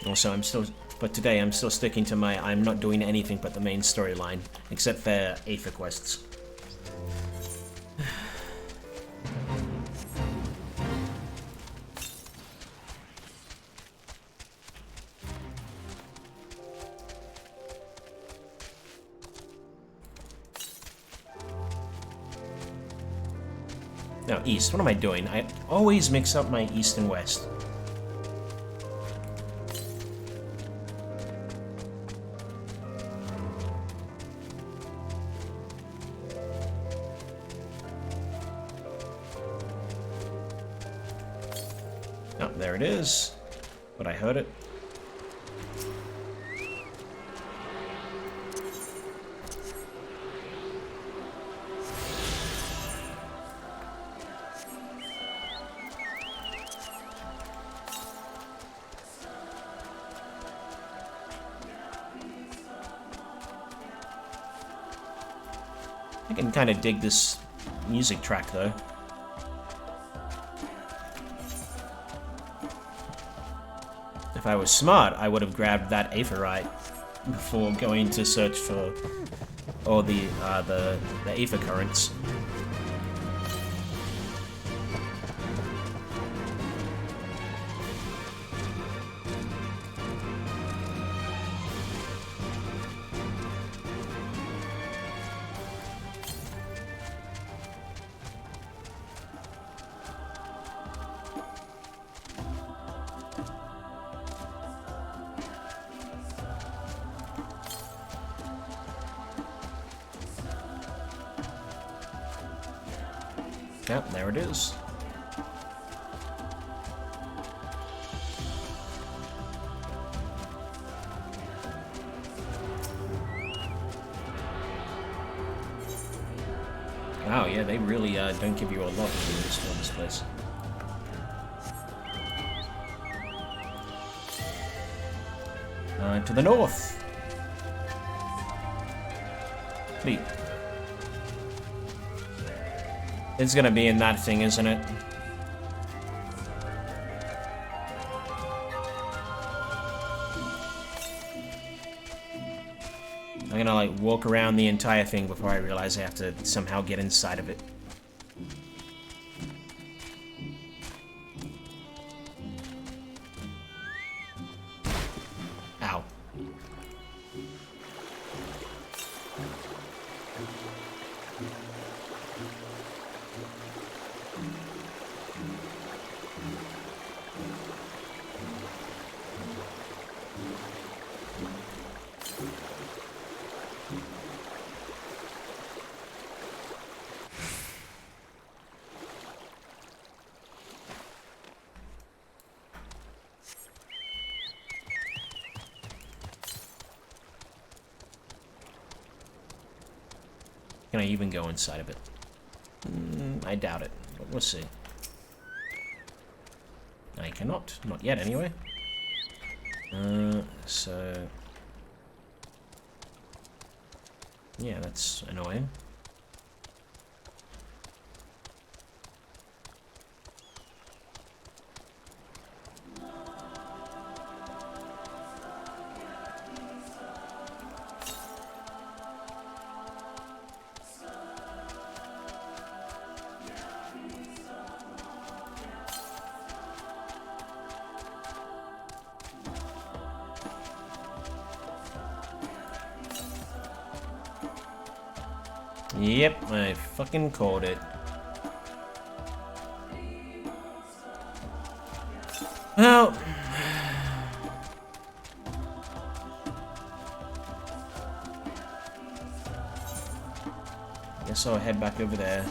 Also, but today I'm still sticking to my I'm not doing anything but the main storyline, except for Aether quests. No, east. What am I doing? I always mix up my east and west. Oh, there it is. But I heard it. I can kind of dig this music track, though. If I was smart, I would have grabbed that aetheryte before going to search for all the aether currents. Yep, there it is. Wow, yeah, they really don't give you a lot to explore this place. To the north. Neat. It's gonna be in that thing, isn't it? I'm gonna like walk around the entire thing before I realize I have to somehow get inside of it. Ow. Can I even go inside of it? I doubt it, but we'll see. I cannot. Not yet, anyway. So... yeah, that's annoying. Yep, I fucking called it. Well... guess I'll head back over there.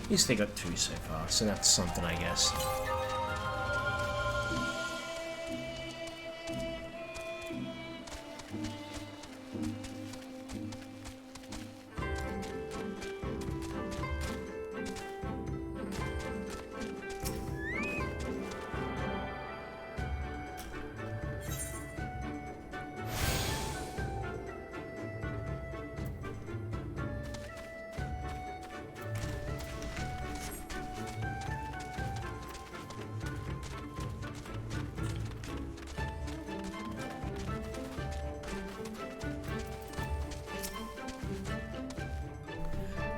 At least they got 2 so far, so that's something, I guess.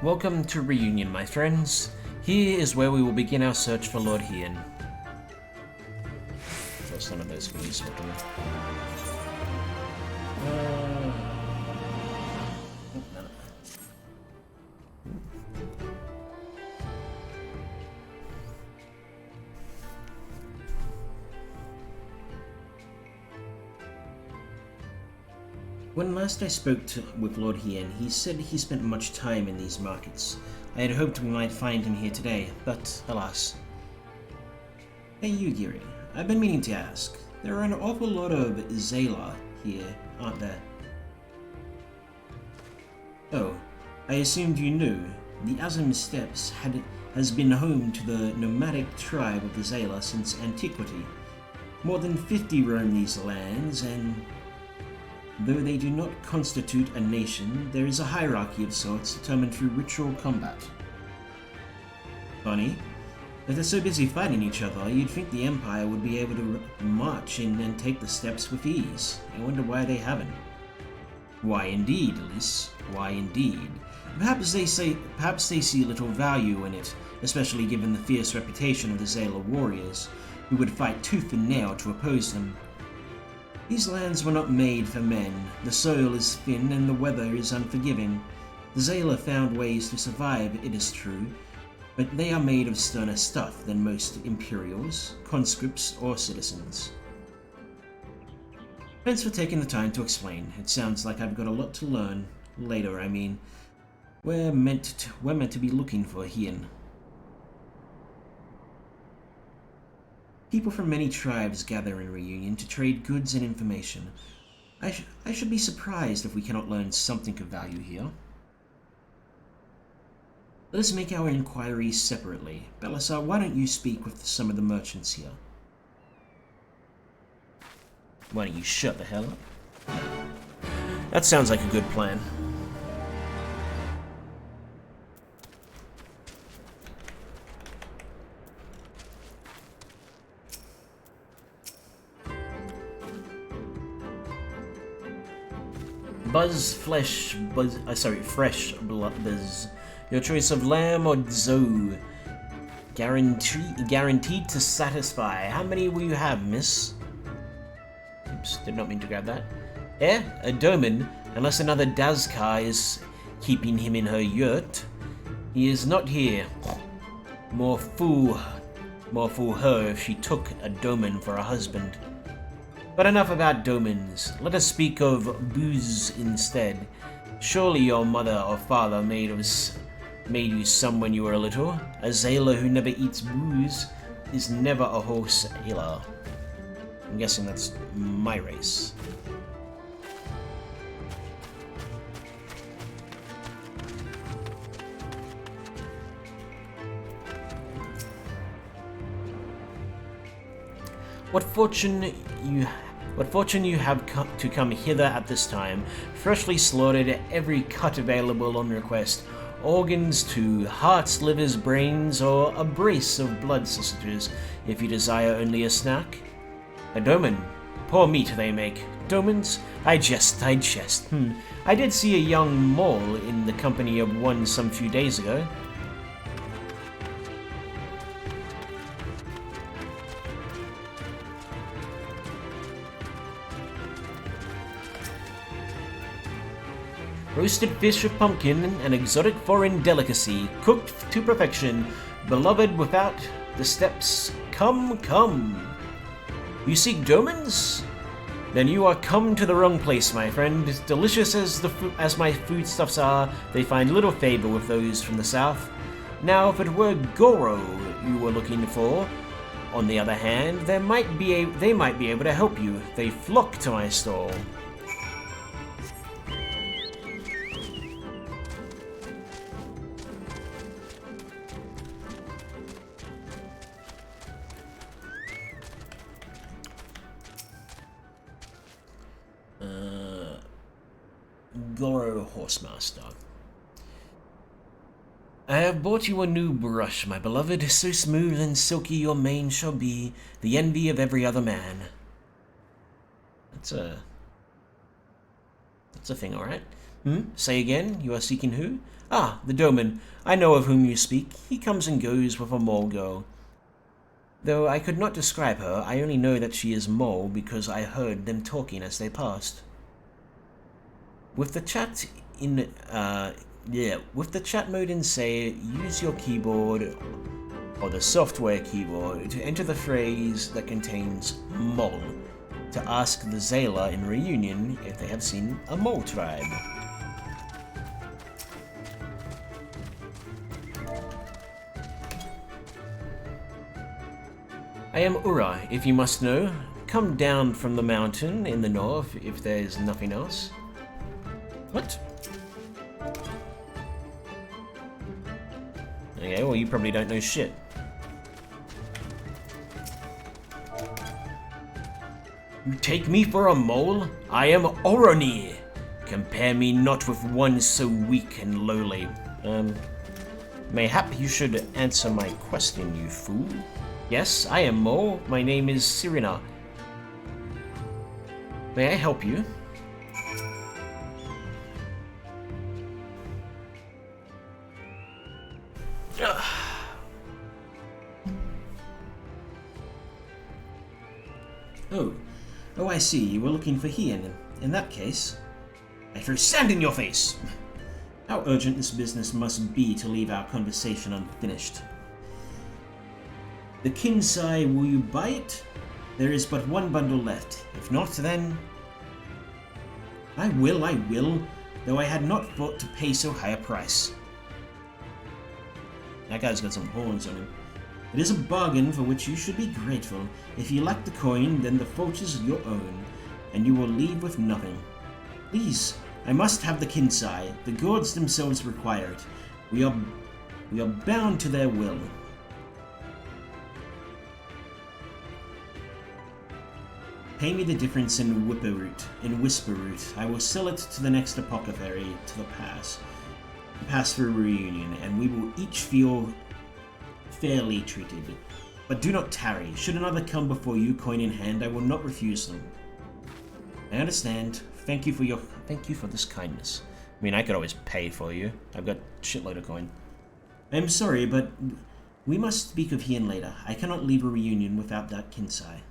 Welcome to Reunion, my friends. Here is where we will begin our search for Lord Hien. First one of those fees. When last I spoke with Lord Hien, he said he spent much time in these markets. I had hoped we might find him here today, but alas. Hey Yugiri, I've been meaning to ask. There are an awful lot of Zayla here, aren't there? Oh, I assumed you knew. The Azim Steppes has been home to the nomadic tribe of the Zayla since antiquity. More than 50 roam these lands, and though they do not constitute a nation, there is a hierarchy of sorts determined through ritual combat. Funny, if they're so busy fighting each other, you'd think the Empire would be able to march in and take the steppes with ease. I wonder why they haven't. Why indeed, Elise, why indeed. Perhaps they see little value in it, especially given the fierce reputation of the Zayla warriors, who would fight tooth and nail to oppose them. These lands were not made for men. The soil is thin and the weather is unforgiving. The Zayla found ways to survive, it is true, but they are made of sterner stuff than most Imperials, conscripts, or citizens. Thanks for taking the time to explain. It sounds like I've got a lot to learn. Later, I mean. We're meant to be looking for Hien. People from many tribes gather in Reunion to trade goods and information. I should be surprised if we cannot learn something of value here. Let us make our inquiries separately. Belisar, why don't you speak with some of the merchants here? Why don't you shut the hell up? That sounds like a good plan. Fresh Buzz. Your choice of lamb or zo. Guaranteed to satisfy. How many will you have, miss? Oops, did not mean to grab that. A doman, unless another Dazkar is keeping him in her yurt. He is not here. More fool her if she took a doman for a husband. But enough about domans. Let us speak of booze instead. Surely your mother or father made you some when you were little. A Zayla who never eats booze is never a horse Ayla. I'm guessing that's my race. What fortune you have to come hither at this time, freshly slaughtered, every cut available on request, organs to hearts, livers, brains, or a brace of blood sausages, if you desire only a snack. A doman. Poor meat they make. Domans? I jest. I did see a young mole in the company of one some few days ago. Roasted fish with pumpkin, an exotic foreign delicacy, cooked to perfection, beloved without the steps. Come. You seek domans? Then you are come to the wrong place, my friend. Delicious as my foodstuffs are, they find little favor with those from the south. Now, if it were Goro you were looking for, on the other hand, they might be able to help you. They flock to my stall. Goro Horsemaster. I have bought you a new brush, my beloved, so smooth and silky your mane shall be, the envy of every other man. That's a thing, alright? Say again, you are seeking who? Ah, the Doman. I know of whom you speak. He comes and goes with a mole girl. Though I could not describe her, I only know that she is mole because I heard them talking as they passed. With the chat mode in say, use your keyboard or the software keyboard to enter the phrase that contains mole to ask the Zayla in Reunion if they have seen a mole tribe. I am Ura, if you must know. Come down from the mountain in the north if there's nothing else. What? Okay, well you probably don't know shit. You take me for a mole? I am Oroni. Compare me not with one so weak and lowly. Mayhap you should answer my question, you fool. Yes, I am Mole. My name is Sirina. May I help you? Oh, I see. You were looking for Hien. In that case, I throw sand in your face! How urgent this business must be to leave our conversation unfinished. The Kinsai, will you buy it? There is but one bundle left. If not, then... I will, though I had not thought to pay so high a price. That guy's got some horns on him. It is a bargain for which you should be grateful. If you lack the coin, then the fault is your own, and you will leave with nothing. Please, I must have the Kinsai. The gods themselves require it. We are bound to their will. Pay me the difference in Whisper Root. I will sell it to the next apothecary to the pass through Reunion, and we will each feel fairly treated. But do not tarry. Should another come before you, coin in hand, I will not refuse them. I understand. Thank you for this kindness. I mean, I could always pay for you. I've got a shitload of coin. I'm sorry, but we must speak of Hien later. I cannot leave a Reunion without that Kinsai.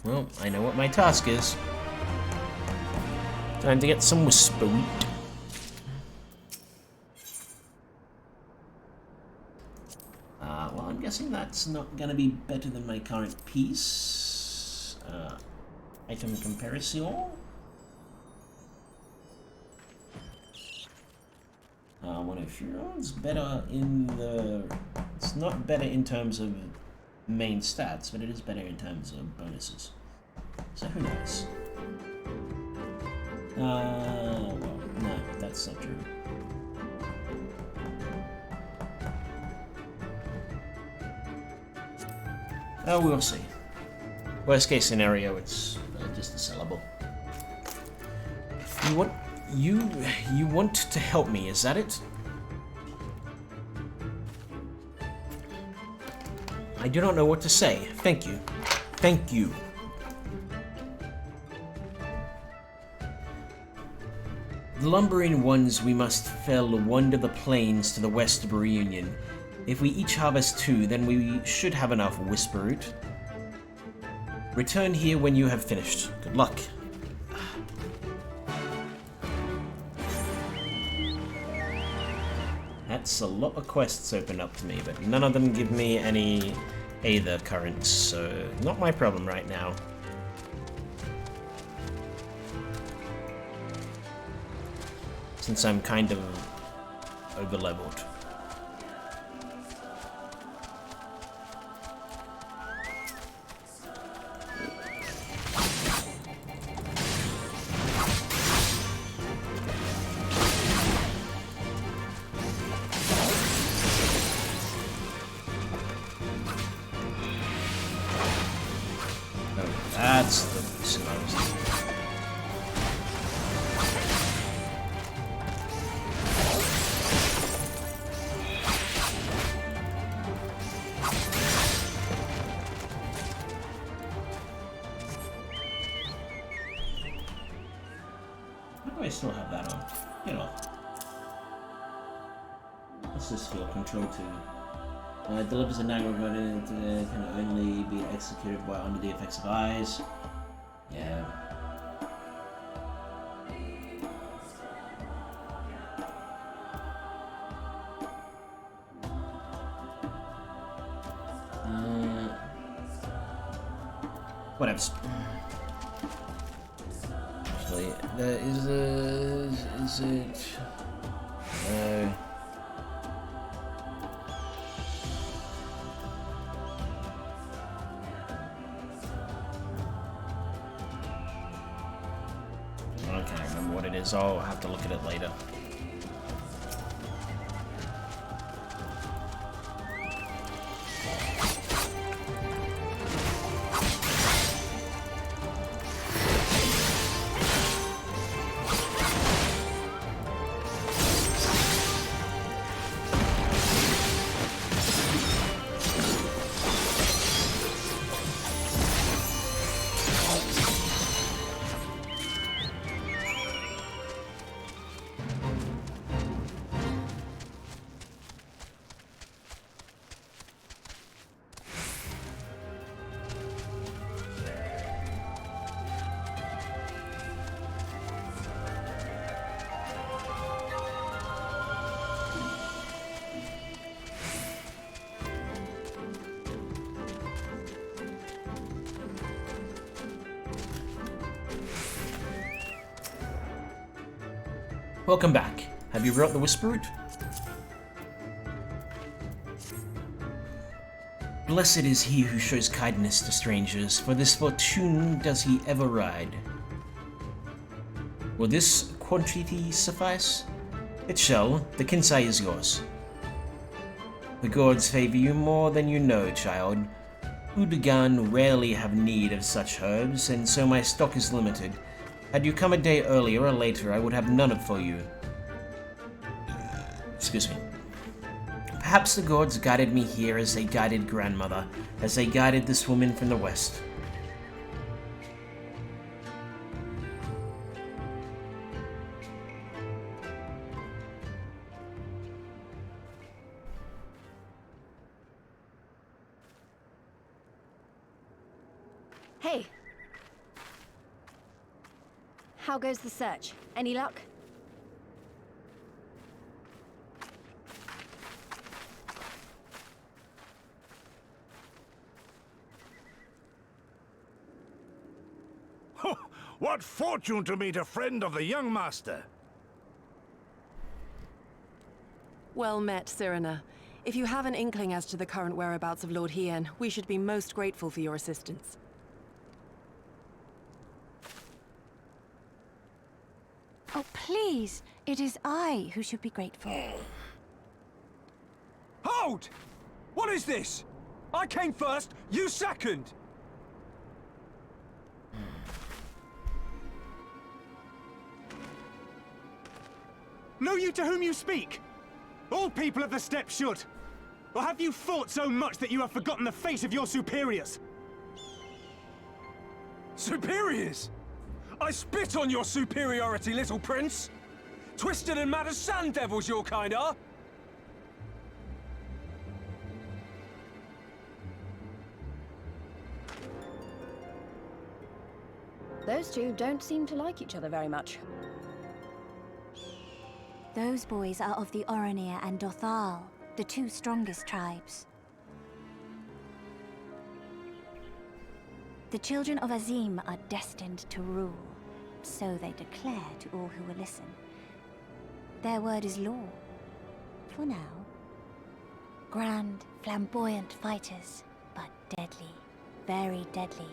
Well, I know what my task is. Time to get some Whisper Root. Well, I'm guessing that's not gonna be better than my current piece. Item comparison. One of Huron's better in the... It's not better in terms of main stats, but it is better in terms of bonuses. So who knows? Well, no, that's not true. Oh, we'll see. Worst case scenario, it's just a sellable. You want to help me, is that it? I do not know what to say. Thank you. Thank you. The lumbering ones we must fell wander the plains to the west of Reunion. If we each harvest 2, then we should have enough Whisper Root. Return here when you have finished. Good luck. That's a lot of quests open up to me, but none of them give me any Aether currents, so not my problem right now. Since I'm kind of over-leveled. That's the reason I was doing. Why do I still have that on? Get off. force field control to delivers a nang regarding can only be executed while under the effects of eyes. Yeah. Whatever. Actually, there is it? No. I can't remember what it is. I'll have to look at it later. Welcome back. Have you wrote the Whispered? Blessed is he who shows kindness to strangers, for this fortune does he ever ride. Will this quantity suffice? It shall. The Kinsai is yours. The gods favor you more than you know, child. Udagan rarely have need of such herbs, and so my stock is limited. Had you come a day earlier or later, I would have none for you. Excuse me. Perhaps the gods guided me here as they guided grandmother, as they guided this woman from the west. Hey! How goes the search? Any luck? What fortune to meet a friend of the young master! Well met, Cyrena. If you have an inkling as to the current whereabouts of Lord Hien, we should be most grateful for your assistance. Oh, please! It is I who should be grateful. Hold! What is this? I came first, you second! Know you to whom you speak? All people of the steppe should. Or have you fought so much that you have forgotten the face of your superiors? Superiors? I spit on your superiority, little prince! Twisted and mad as sand devils your kind are! Those two don't seem to like each other very much. Those boys are of the Oronir and Dothal, the two strongest tribes. The children of Azim are destined to rule, so they declare to all who will listen. Their word is law, for now. Grand, flamboyant fighters, but deadly, very deadly.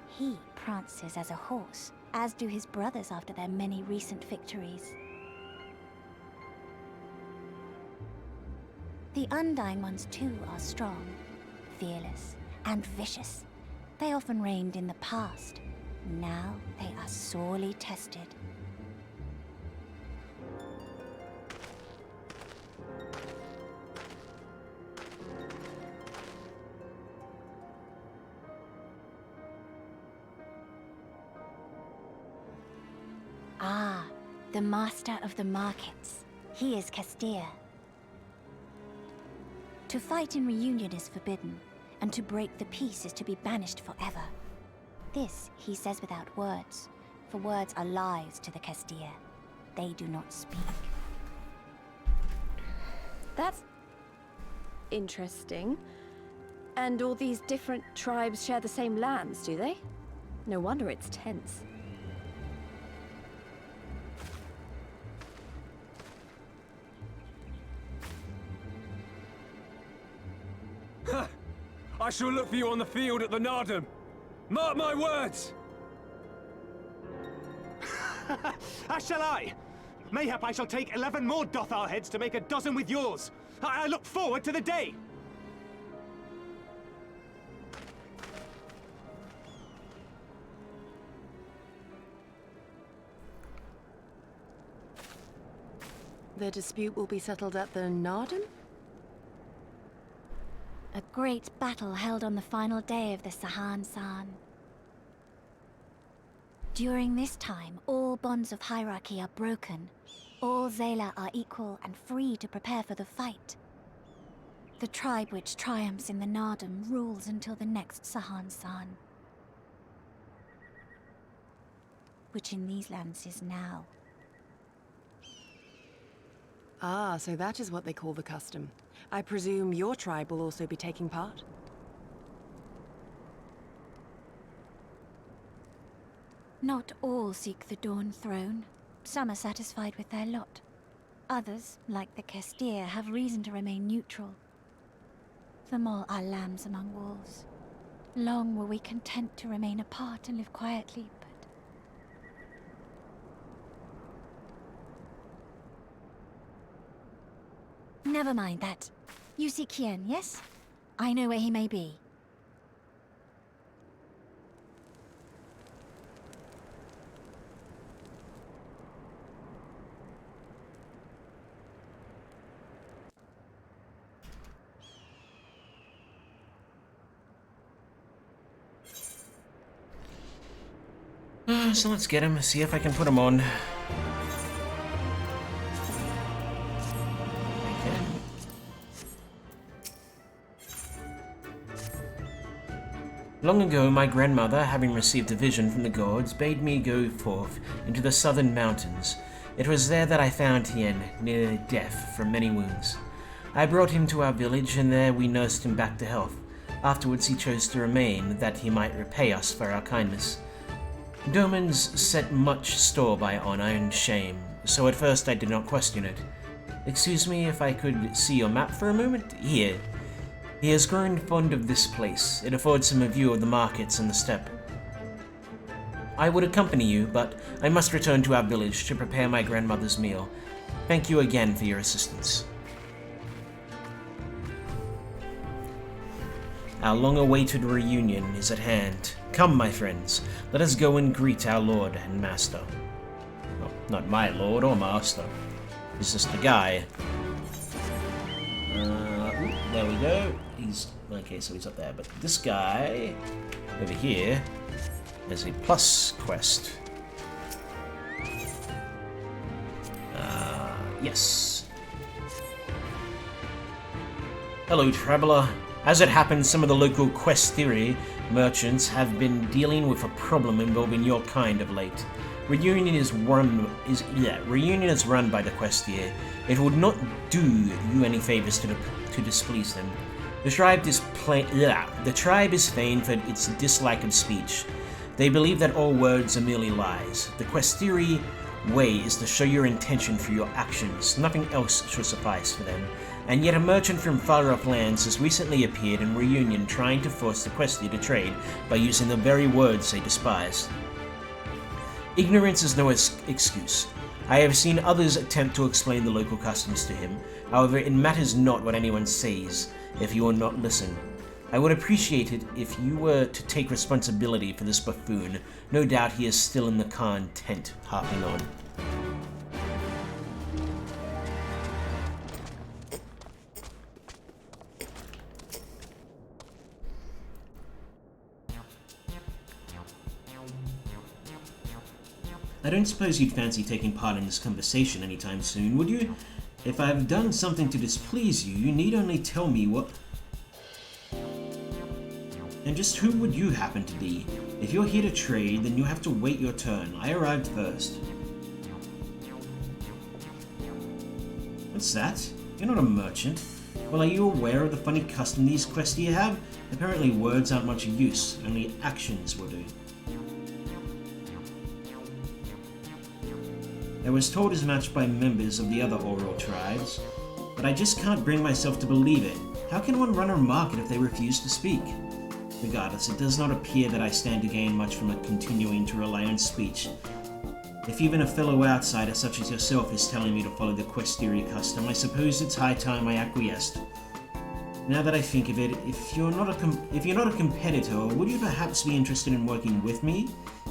He prances as a horse, as do his brothers after their many recent victories. The Undyne ones too are strong, fearless, and vicious. They often reigned in the past. Now they are sorely tested. Ah, the master of the markets. He is Castir. To fight in reunion is forbidden, and to break the peace is to be banished forever. This he says without words, for words are lies to the Kestir. They do not speak. That's interesting. And all these different tribes share the same lands, do they? No wonder it's tense. I shall look for you on the field at the Nardum. Mark my words! As shall I. Mayhap I shall take 11 more Dothar heads to make a dozen with yours. I look forward to the day. The dispute will be settled at the Nardum? A great battle held on the final day of the Sahan San. During this time, all bonds of hierarchy are broken. All Zayla are equal and free to prepare for the fight. The tribe which triumphs in the Nardum rules until the next Sahan San. Which in these lands is now. Ah, so that is what they call the custom. I presume your tribe will also be taking part? Not all seek the Dawn Throne. Some are satisfied with their lot. Others, like the Kestir, have reason to remain neutral. Them all are lambs among wolves. Long were we content to remain apart and live quietly, but... Never mind that. You see Kien, yes? I know where he may be. So let's get him, see if I can put him on. Long ago, my grandmother, having received a vision from the gods, bade me go forth into the southern mountains. It was there that I found Tien, near death from many wounds. I brought him to our village, and there we nursed him back to health. Afterwards he chose to remain, that he might repay us for our kindness. Domans set much store by honor and shame, so at first I did not question it. Excuse me if I could see your map for a moment? Here. He has grown fond of this place. It affords him a view of the markets and the steppe. I would accompany you, but I must return to our village to prepare my grandmother's meal. Thank you again for your assistance. Our long-awaited reunion is at hand. Come, my friends, let us go and greet our lord and master. Well, not my lord or master. He's just a guy. There we go. He's... okay, so he's up there. But this guy over here has a plus quest. Yes. Hello, traveler. As it happens, some of the local Questiri merchants have been dealing with a problem involving your kind of late. Reunion is run by the Questir. It would not do you any favors to displease them. The tribe is famed for its dislike of speech. They believe that all words are merely lies. The Questiri way is to show your intention through your actions. Nothing else should suffice for them. And yet a merchant from far-off lands has recently appeared in Reunion trying to force the Questir to trade by using the very words they despise. Ignorance is no excuse. I have seen others attempt to explain the local customs to him. However, it matters not what anyone says if you will not listen. I would appreciate it if you were to take responsibility for this buffoon. No doubt he is still in the Khan tent, harping on. I don't suppose you'd fancy taking part in this conversation anytime soon, would you? If I have done something to displease you, you need only tell me what... And just who would you happen to be? If you're here to trade, then you have to wait your turn. I arrived first. What's that? You're not a merchant. Well, are you aware of the funny custom these questie have? Apparently words aren't much use, only actions will do. I was told as much by members of the other oral tribes, but I just can't bring myself to believe it. How can one run a market if they refuse to speak? Regardless, it does not appear that I stand to gain much from continuing to rely on speech. If even a fellow outsider such as yourself is telling me to follow the Questeria custom, I suppose it's high time I acquiesced. Now that I think of it, if you're not a competitor, would you perhaps be interested in working with me?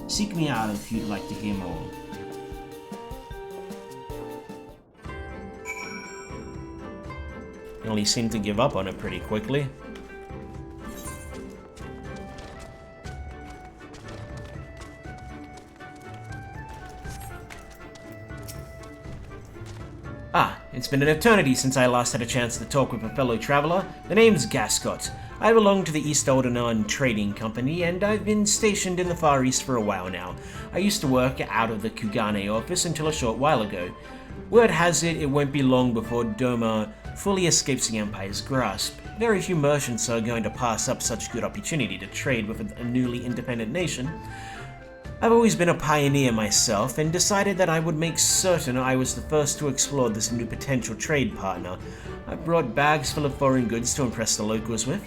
Seek me out if you'd like to hear more. Well, he seemed to give up on it pretty quickly. Ah, it's been an eternity since I last had a chance to talk with a fellow traveler. The name's Gascot. I belong to the East Aldernon Trading Company, and I've been stationed in the Far East for a while now. I used to work out of the Kugane office until a short while ago. Word has it, it won't be long before Doma fully escapes the Empire's grasp. Very few merchants are going to pass up such good opportunity to trade with a newly independent nation. I've always been a pioneer myself, and decided that I would make certain I was the first to explore this new potential trade partner. I brought bags full of foreign goods to impress the locals with.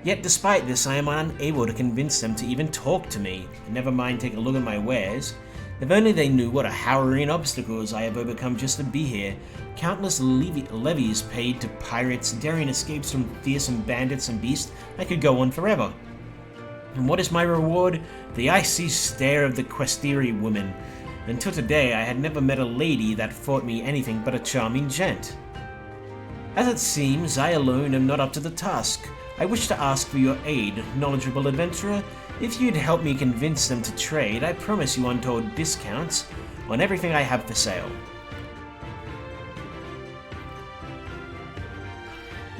Yet despite this, I am unable to convince them to even talk to me, and never mind take a look at my wares. If only they knew what a harrowing obstacles I have overcome just to be here. Countless levies paid to pirates, daring escapes from fearsome bandits and beasts. I could go on forever. And what is my reward? The icy stare of the Questeria woman. Until today, I had never met a lady that thought me anything but a charming gent. As it seems, I alone am not up to the task. I wish to ask for your aid, knowledgeable adventurer. If you'd help me convince them to trade, I promise you untold discounts on everything I have for sale.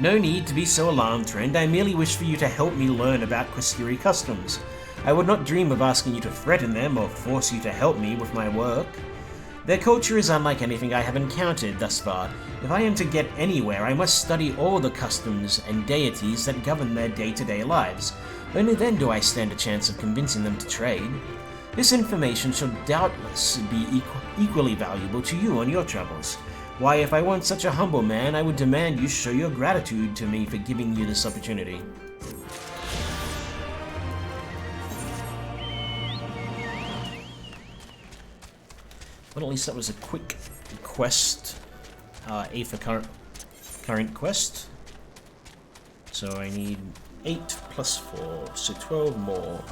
No need to be so alarmed, friend. I merely wish for you to help me learn about Questeria customs. I would not dream of asking you to threaten them or force you to help me with my work. Their culture is unlike anything I have encountered thus far. If I am to get anywhere, I must study all the customs and deities that govern their day-to-day lives. Only then do I stand a chance of convincing them to trade. This information shall doubtless be equally valuable to you on your travels. Why, if I weren't such a humble man, I would demand you show your gratitude to me for giving you this opportunity. Well, at least that was a quick quest. A for current quest. So I need 8 plus 4, so 12 more.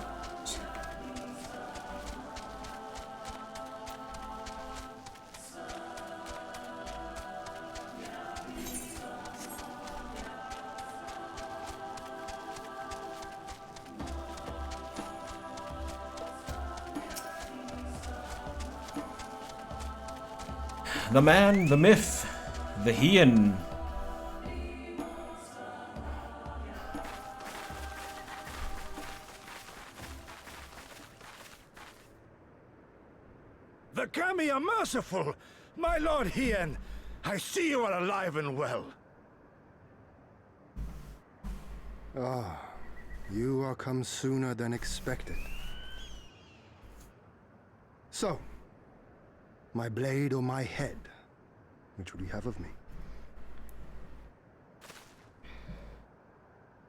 The man, the myth, the Heian. The Kami are merciful! My lord Heian, I see you are alive and well. Ah, you are come sooner than expected. So, my blade or my head? Which would you have of me?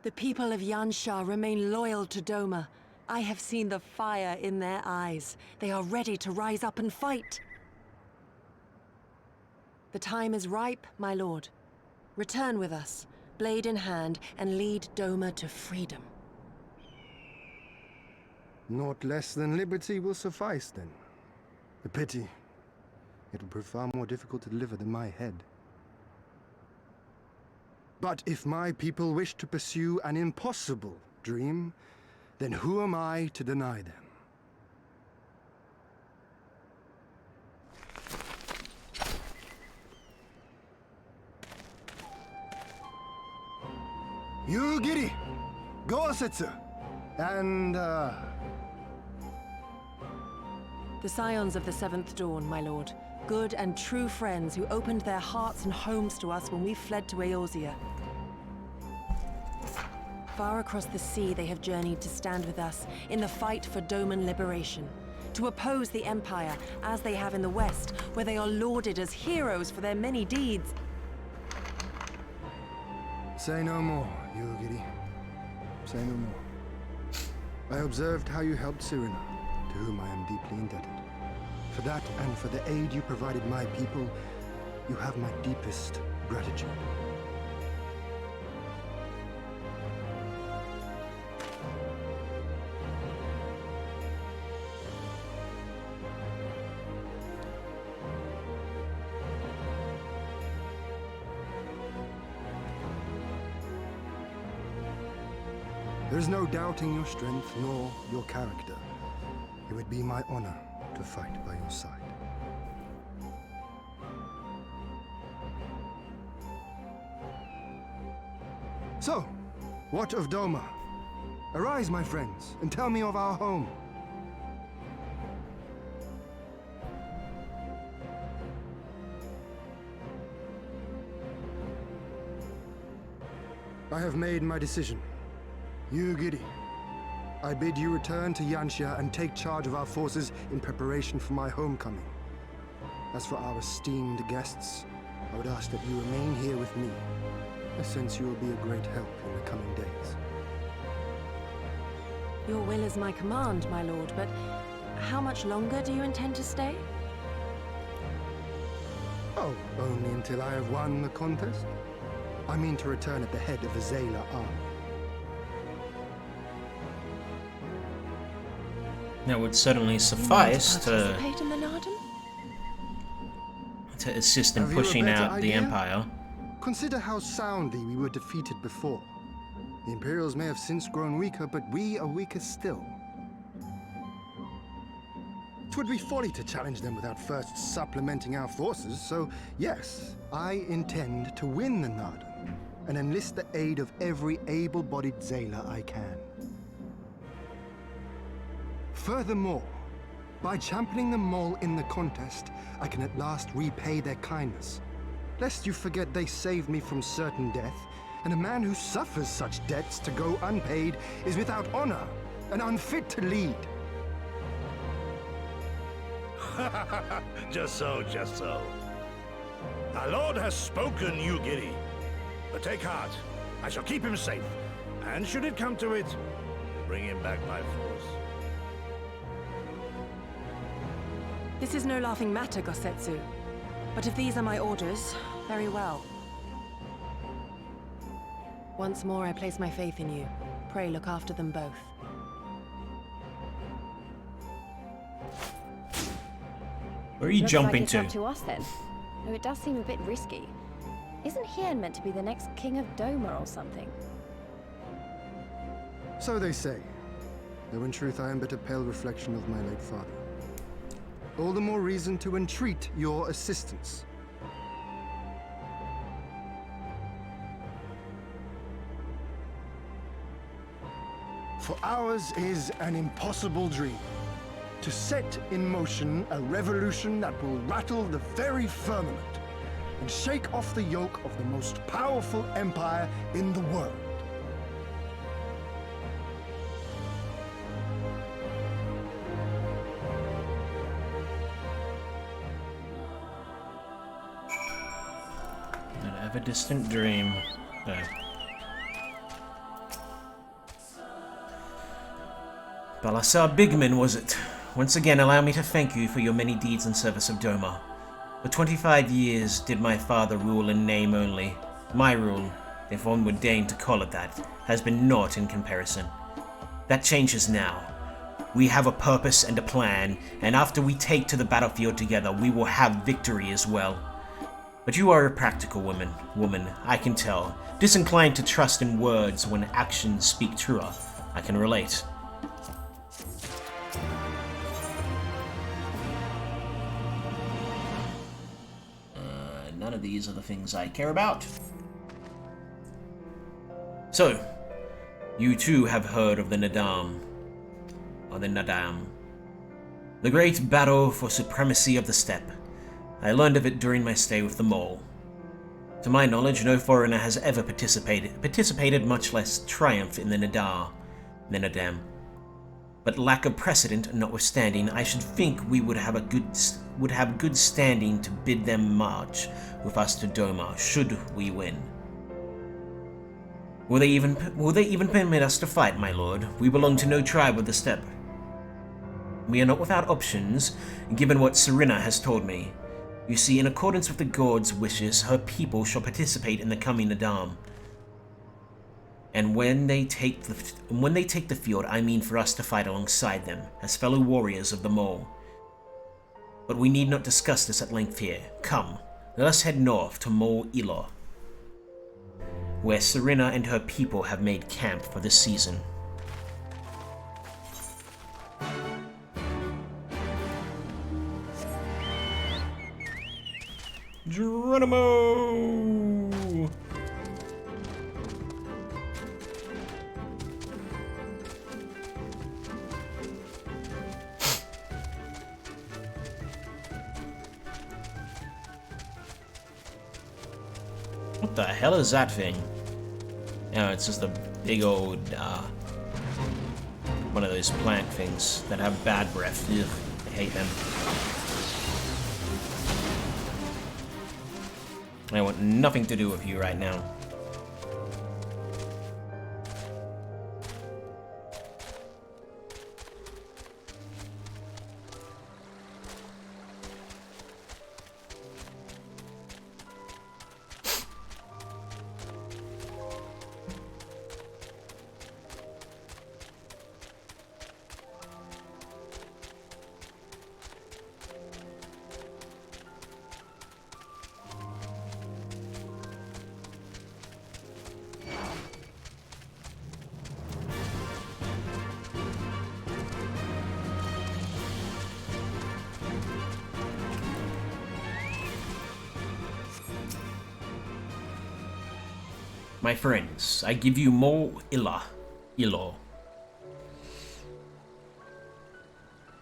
The people of Yansha remain loyal to Doma. I have seen the fire in their eyes. They are ready to rise up and fight. The time is ripe, my lord. Return with us, blade in hand, and lead Doma to freedom. Naught less than liberty will suffice, then. A pity. It will prove far more difficult to deliver than my head. But if my people wish to pursue an impossible dream, then who am I to deny them? You Giri, Gosetsu, and The scions of the Seventh Dawn, my lord. Good and true friends who opened their hearts and homes to us when we fled to Eorzea. Far across the sea, they have journeyed to stand with us in the fight for Doman liberation. To oppose the Empire, as they have in the West, where they are lauded as heroes for their many deeds. Say no more, Yugiri. Say no more. I observed how you helped Serena, to whom I am deeply indebted. For that and for the aid you provided my people, you have my deepest gratitude. There is no doubting your strength nor your character. It would be my honor to fight by your side. So, what of Doma? Arise, my friends, and tell me of our home. I have made my decision. Yugiri, I bid you return to Yanxia and take charge of our forces in preparation for my homecoming. As for our esteemed guests, I would ask that you remain here with me. I sense you will be a great help in the coming days. Your will is my command, my lord, but how much longer do you intend to stay? Oh, only until I have won the contest? I mean to return at the head of the Zayla army. That would certainly suffice to participate in the Nardum? Assist in Have you a pushing better out the idea? Empire. Consider how soundly we were defeated before. The Imperials may have since grown weaker, but we are weaker still. It would be folly to challenge them without first supplementing our forces, so yes, I intend to win the Nardum and enlist the aid of every able-bodied Zayla I can. Furthermore, by championing the Mole in the contest, I can at last repay their kindness. Lest you forget they saved me from certain death, and a man who suffers such debts to go unpaid is without honor and unfit to lead. Just so, just so. Our lord has spoken, Yugiri. But take heart, I shall keep him safe. And should it come to it, bring him back by force. This is no laughing matter, Gosetsu. But if these are my orders, very well. Once more, I place my faith in you. Pray look after them both. Where are you jumping Looks like it's up to us then. Though it does seem a bit risky. Isn't Hien meant to be the next king of Doma or something? So they say, though in truth I am but a pale reflection of my late father. All the more reason to entreat your assistance. For ours is an impossible dream. To set in motion a revolution that will rattle the very firmament and shake off the yoke of the most powerful empire in the world. An ever-distant dream. No. Balasar Bigman, was it? Once again, allow me to thank you for your many deeds in service of Doma. For 25 years did my father rule in name only. My rule, if one would deign to call it that, has been naught in comparison. That changes now. We have a purpose and a plan, and after we take to the battlefield together, we will have victory as well. But you are a practical woman, I can tell. Disinclined to trust in words when actions speak truer. I can relate. None of these are the things I care about. So, you too have heard of the Nadam. Or the Nadam. The great battle for supremacy of the steppe. I learned of it during my stay with the mole. To my knowledge, no foreigner has ever participated, much less triumphed in the Nadam. But lack of precedent notwithstanding, I should think we would have good standing to bid them march with us to Doma, should we win. Will they even permit us to fight, my lord? We belong to no tribe of the steppe. We are not without options, given what Serena has told me. You see, in accordance with the god's wishes, her people shall participate in the coming Nadam. And when they take the field, I mean for us to fight alongside them, as fellow warriors of the mole. But we need not discuss this at length here. Come, let us head north to Mole Ilo, where Serena and her people have made camp for this season. Geronimo! What the hell is that thing? Oh, it's just a big old, one of those plant things that have bad breath. Ugh, I hate them. I want nothing to do with you right now. My friends, I give you Mole Ilo.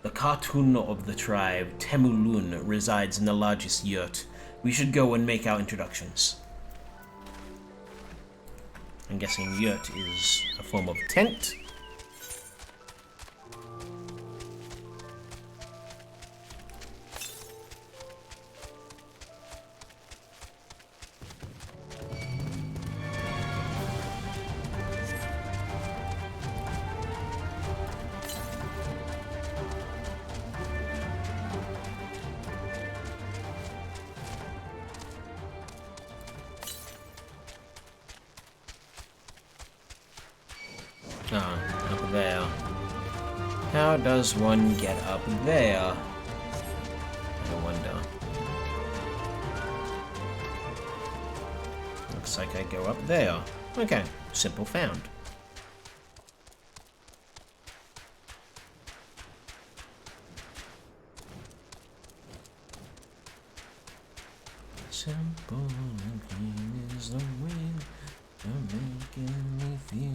The cartoon of the tribe, Temulun, resides in the largest yurt. We should go and make our introductions. I'm guessing yurt is a form of tent. Up there. How does one get up there? I wonder. Looks like I go up there. Okay, simple found. Simple and clean is the way of making me feel.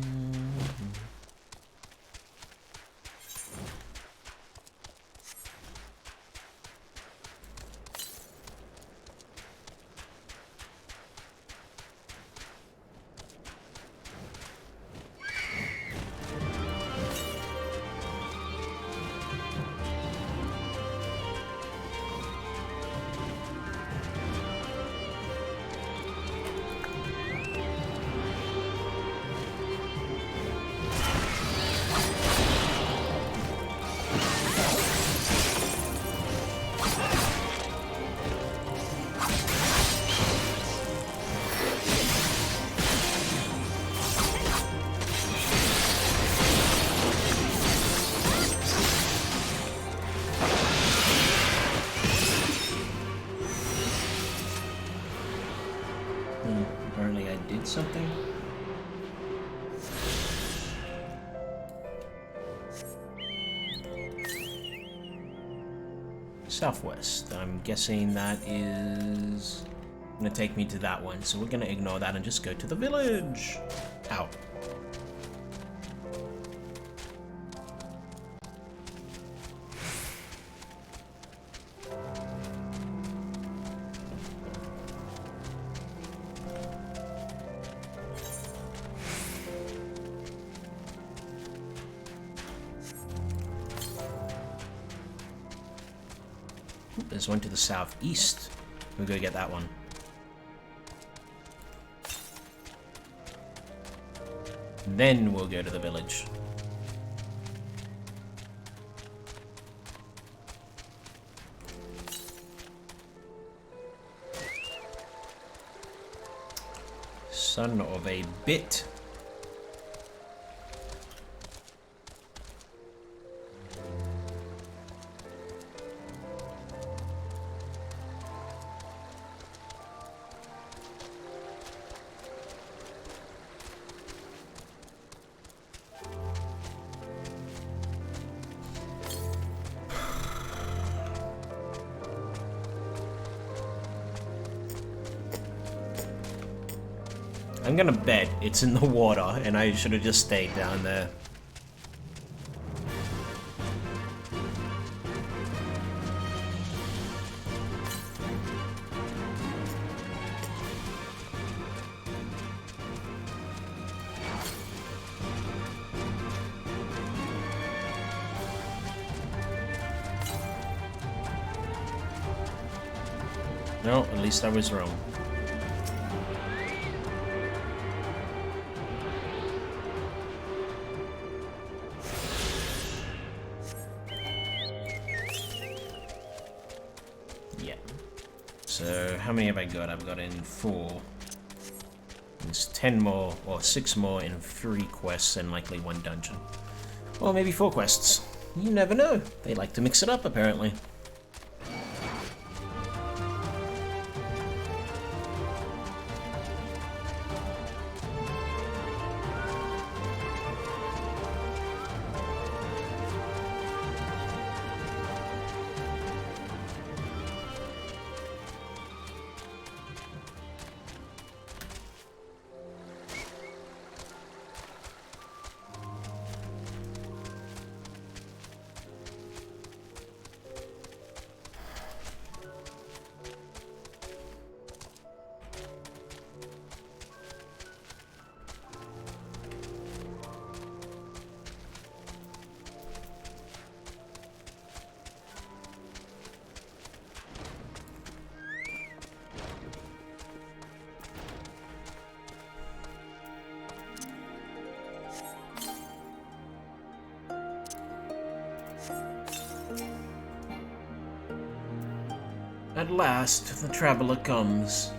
Apparently I did something. Southwest. I'm guessing that is gonna take me to that one, so we're gonna ignore that and just go to the village. Ow. There's one to the southeast. We'll go get that one. Then we'll go to the village. Son of a bit. I'm gonna bet it's in the water, and I should have just stayed down there. No, at least I was wrong. So, how many have I got? I've got in 4. There's 10 more, or 6 more in 3 quests and likely 1 dungeon. Or maybe 4 quests. You never know. They like to mix it up, apparently. At last, the traveler comes.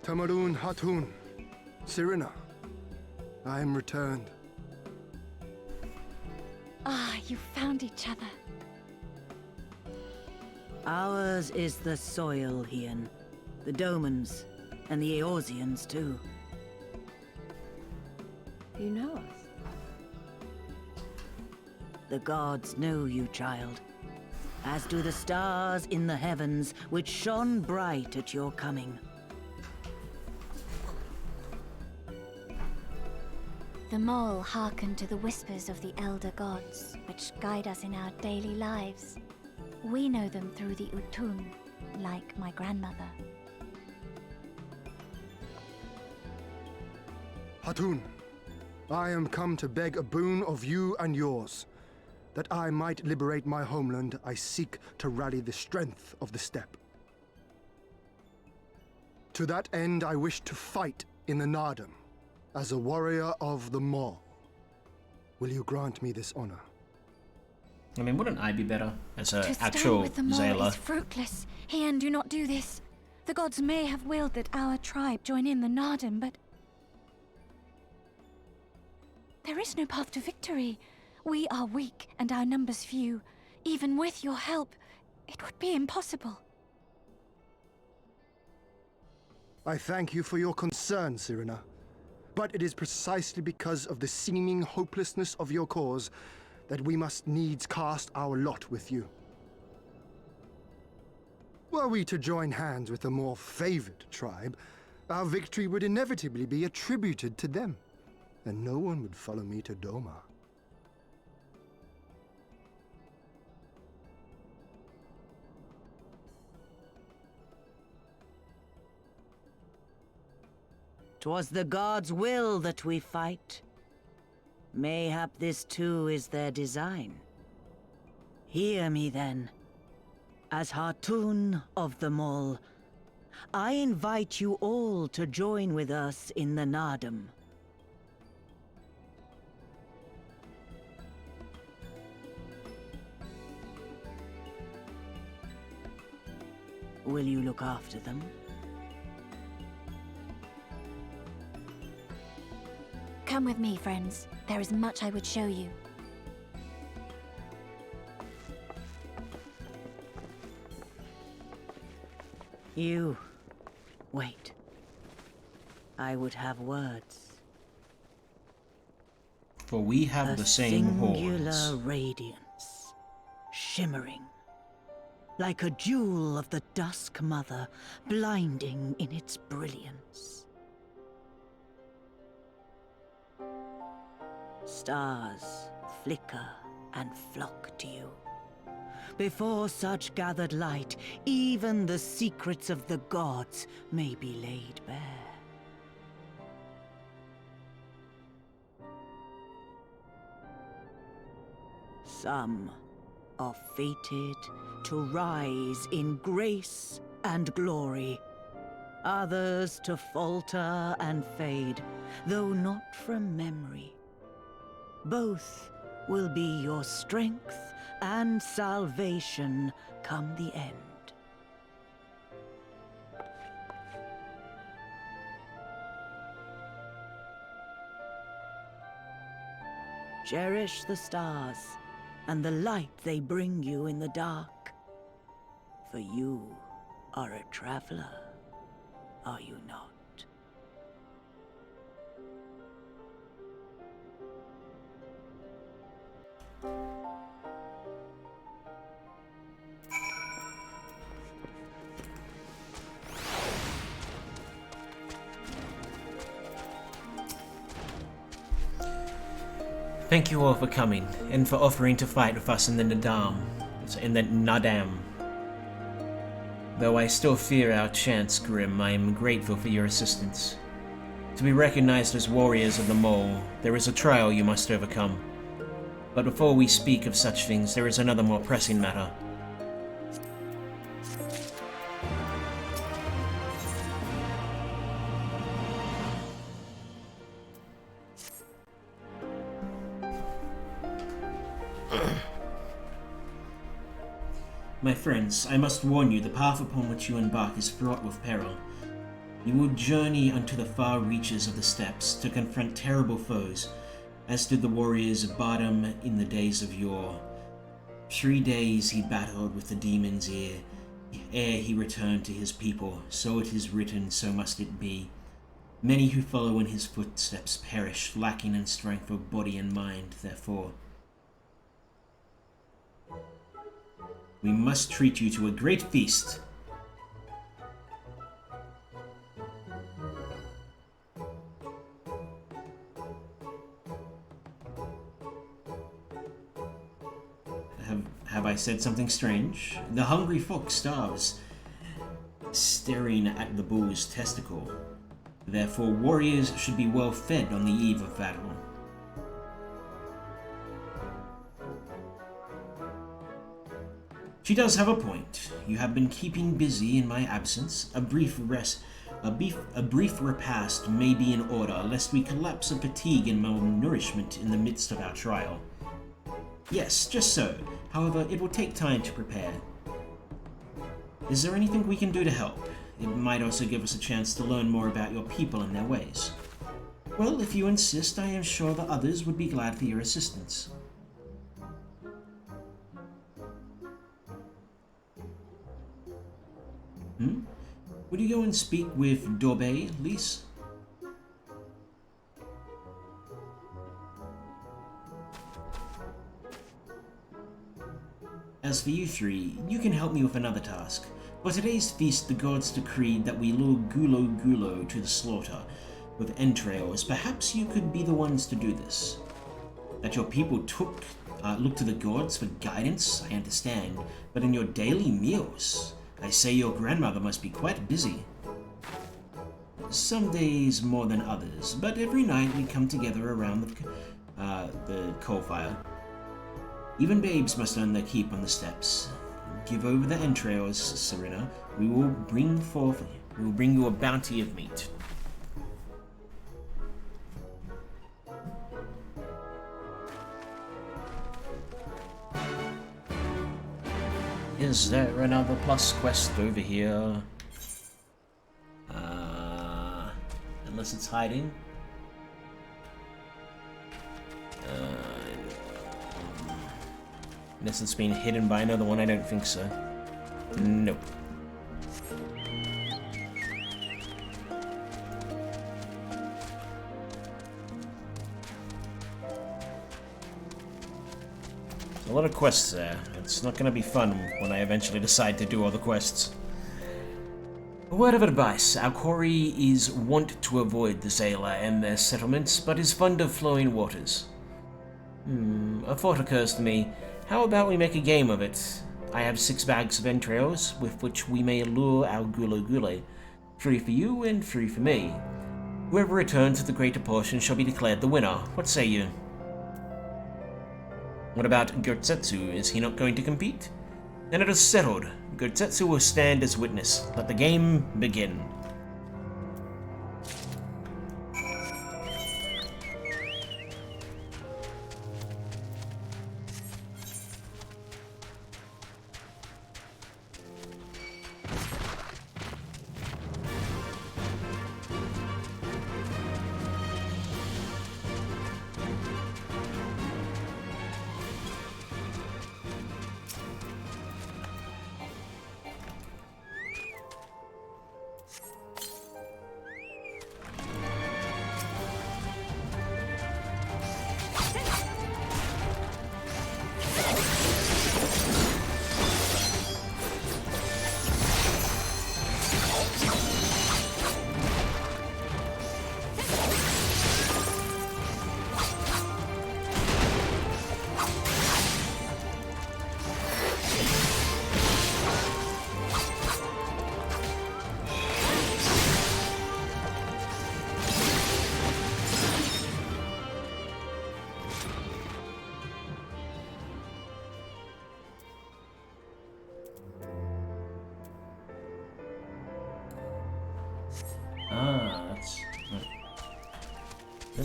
Tamarun Hatun, Sirina, I am returned. Ah, you found each other. Ours is the soil, Hien. The Domans, and the Eorzeans, too. You know us? The gods know you, child. As do the stars in the heavens, which shone bright at your coming. The mole hearkened to the whispers of the elder gods, which guide us in our daily lives. We know them through the Utun, like my grandmother. Hatun, I am come to beg a boon of you and yours. That I might liberate my homeland, I seek to rally the strength of the steppe. To that end, I wish to fight in the Nardum, as a warrior of the Maw. Will you grant me this honor? I mean, wouldn't I be better as an To stand actual with the Maw Zayla? is fruitless. Hien, do not do this. The gods may have willed that our tribe join in the Nardum, but there is no path to victory. We are weak and our numbers few. Even with your help, it would be impossible. I thank you for your concern, Sirina. But it is precisely because of the seeming hopelessness of your cause that we must needs cast our lot with you. Were we to join hands with a more favored tribe, our victory would inevitably be attributed to them, and no one would follow me to Doma. 'Twas the gods' will that we fight. Mayhap this too is their design. Hear me then. As Hartun of them all, I invite you all to join with us in the Nardum. Will you look after them? Come with me, friends. There is much I would show you. You... wait. I would have words. For we have the same horns. A singular radiance, shimmering, like a jewel of the Dusk Mother, blinding in its brilliance. Stars flicker and flock to you. Before such gathered light, even the secrets of the gods may be laid bare. Some are fated to rise in grace and glory. Others to falter and fade, though not from memory. Both will be your strength and salvation come the end. Cherish the stars and the light they bring you in the dark. For you are a traveler, are you not? Thank you all for coming, and for offering to fight with us in the Nadam. Though I still fear our chance, Grim, I am grateful for your assistance. To be recognized as warriors of the Mole, there is a trial you must overcome. But before we speak of such things, there is another more pressing matter. My friends, I must warn you, the path upon which you embark is fraught with peril. You will journey unto the far reaches of the steppes to confront terrible foes, as did the warriors of Badam in the days of yore. 3 days he battled with the demon's ear, ere he returned to his people. So it is written, so must it be. Many who follow in his footsteps perish, lacking in strength of body and mind, therefore. We must treat you to a great feast. Have I said something strange? The hungry fox starves, staring at the bull's testicle. Therefore, warriors should be well fed on the eve of battle. She does have a point. You have been keeping busy in my absence. A brief repast may be in order, lest we collapse of fatigue and malnourishment in the midst of our trial. Yes, just so. However, it will take time to prepare. Is there anything we can do to help? It might also give us a chance to learn more about your people and their ways. Well, if you insist, I am sure the others would be glad for your assistance. Would you go and speak with Dobe, Lise? As for you three, you can help me with another task. For today's feast, the gods decreed that we lure Gulo to the slaughter with entrails. Perhaps you could be the ones to do this. That your people look to the gods for guidance, I understand. But in your daily meals, I say your grandmother must be quite busy. Some days more than others, but every night we come together around the coal fire. Even babes must earn their keep on the steps. Give over the entrails, Serena. We will bring you a bounty of meat. Is there another plus quest over here? Unless it's hiding. Unless it's being hidden by another one, I don't think so. Nope. A lot of quests there. It's not gonna be fun when I eventually decide to do all the quests. A word of advice. Our quarry is wont to avoid the Zayla and their settlements, but is fond of flowing waters. A thought occurs to me. How about we make a game of it? I have 6 bags of entrails, with which we may lure our gule-gule. 3 for you and 3 for me. Whoever returns with the greater portion shall be declared the winner. What say you? What about Gertsetsu? Is he not going to compete? Then it is settled. Gertsetsu will stand as witness. Let the game begin.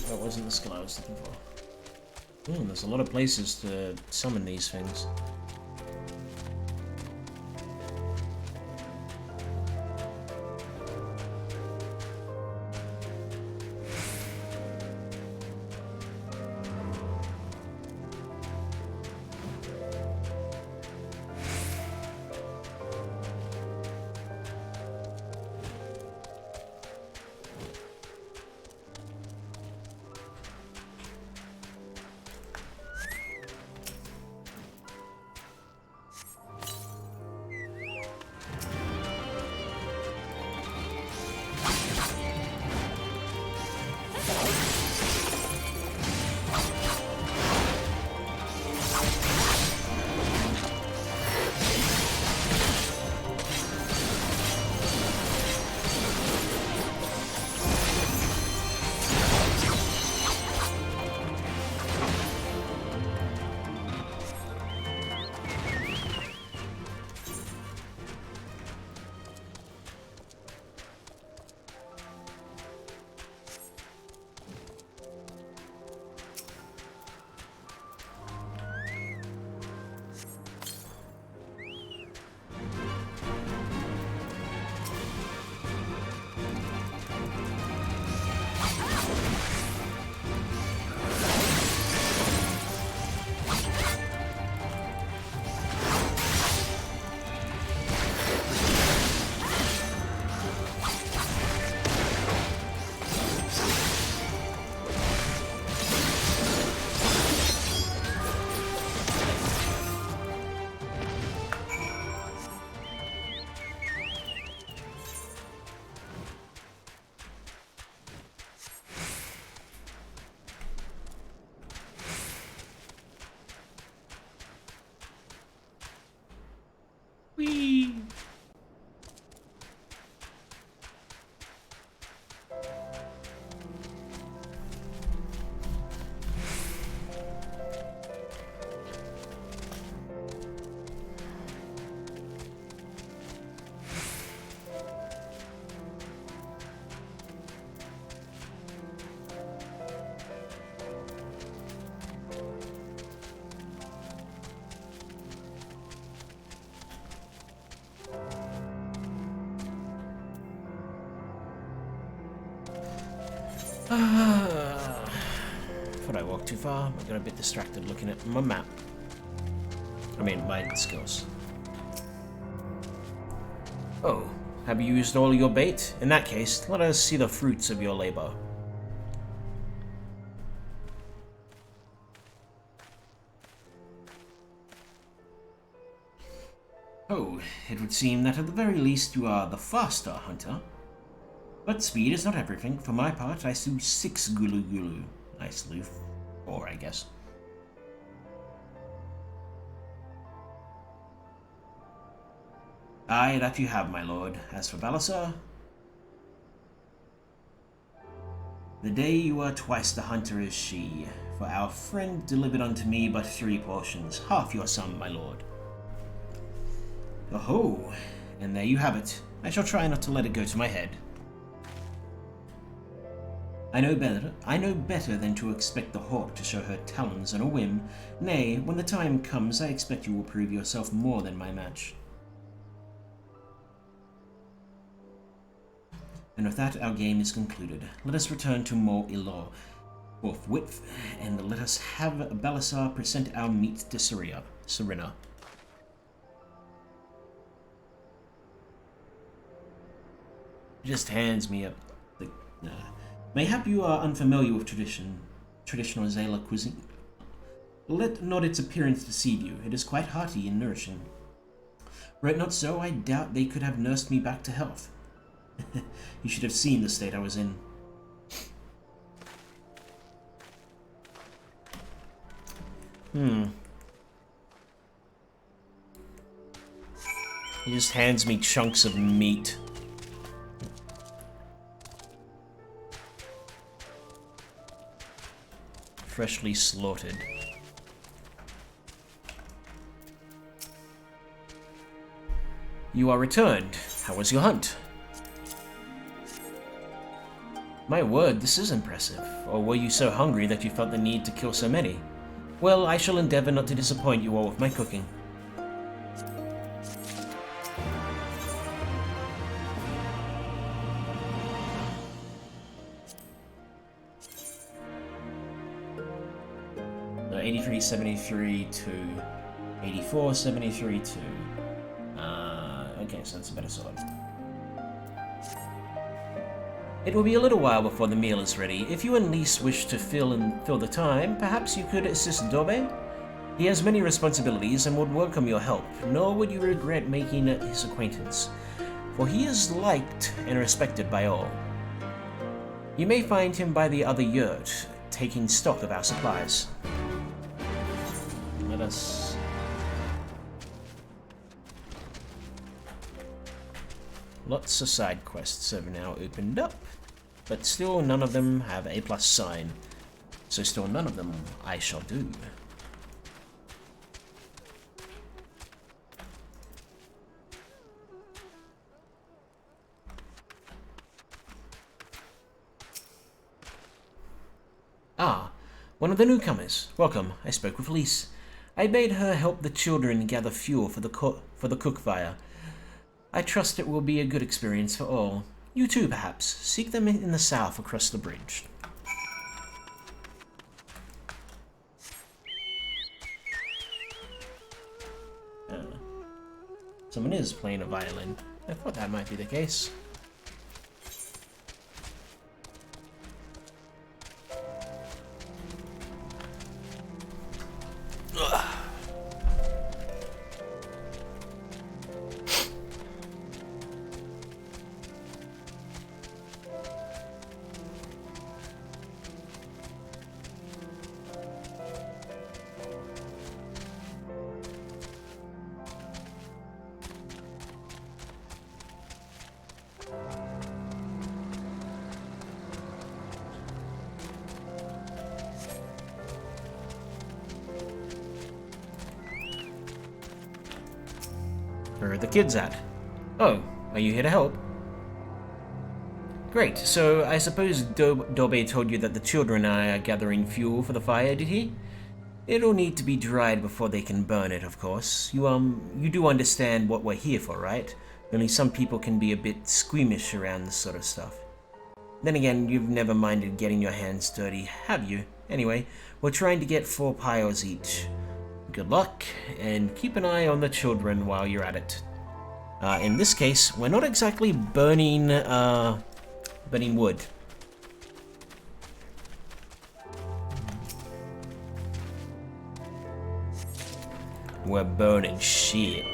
That wasn't the skill I was looking for. There's a lot of places to summon these things. Thought I walked too far. I got a bit distracted looking at my map. I mean, my skills. Oh, have you used all your bait? In that case, let us see the fruits of your labor. Oh, it would seem that at the very least you are the faster hunter. But speed is not everything. For my part, I slew 6 gulu gulu. I slew 4, I guess. Aye, that you have, my lord. As for Balasar, the day you are twice the hunter is she, for our friend delivered unto me but 3 portions, half your sum, my lord. Oh, and there you have it. I shall try not to let it go to my head. I know better than to expect the hawk to show her talons on a whim. Nay, when the time comes, I expect you will prove yourself more than my match. And with that, our game is concluded. Let us return to Mor Ilor forthwith, and let us have Balasar present our meat to Serena. Just hands me up the... Mayhap you are unfamiliar with traditional Zala cuisine. Let not its appearance deceive you. It is quite hearty and nourishing. Were it not so, I doubt they could have nursed me back to health. You should have seen the state I was in. He just hands me chunks of meat. Freshly slaughtered. You are returned. How was your hunt? My word, this is impressive. Or were you so hungry that you felt the need to kill so many? Well, I shall endeavor not to disappoint you all with my cooking. So 83, 73 to 84, 73 to... okay, so that's a better sword. It will be a little while before the meal is ready. If you and Lise wish to fill the time, perhaps you could assist Dobe? He has many responsibilities and would welcome your help, nor would you regret making his acquaintance, for he is liked and respected by all. You may find him by the other yurt, taking stock of our supplies. Let us... Lots of side quests have now opened up, but still none of them have a plus sign, so still none of them I shall do. Ah, one of the newcomers. Welcome. I spoke with Lise. I bade her help the children gather fuel for the cook fire. I trust it will be a good experience for all. You too, perhaps. Seek them in the south across the bridge. Someone is playing a violin. I thought that might be the case. Where are the kids at? Oh, are you here to help? Great, so I suppose Dobe told you that the children are gathering fuel for the fire, did he? It'll need to be dried before they can burn it, of course. You do understand what we're here for, right? Only some people can be a bit squeamish around this sort of stuff. Then again, you've never minded getting your hands dirty, have you? Anyway, we're trying to get 4 pyres each. Good luck, and keep an eye on the children while you're at it. In this case, we're not exactly burning wood. We're burning shit.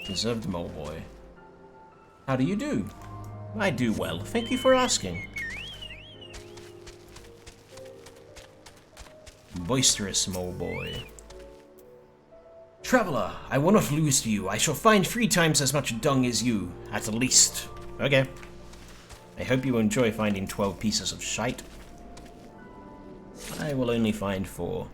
Deserved mole boy. How do you do? I do well, thank you for asking. Boisterous mole boy. Traveler, I will not lose to you. I shall find 3 times as much dung as you, at least. Okay. I hope you enjoy finding 12 pieces of shite. I will only find 4.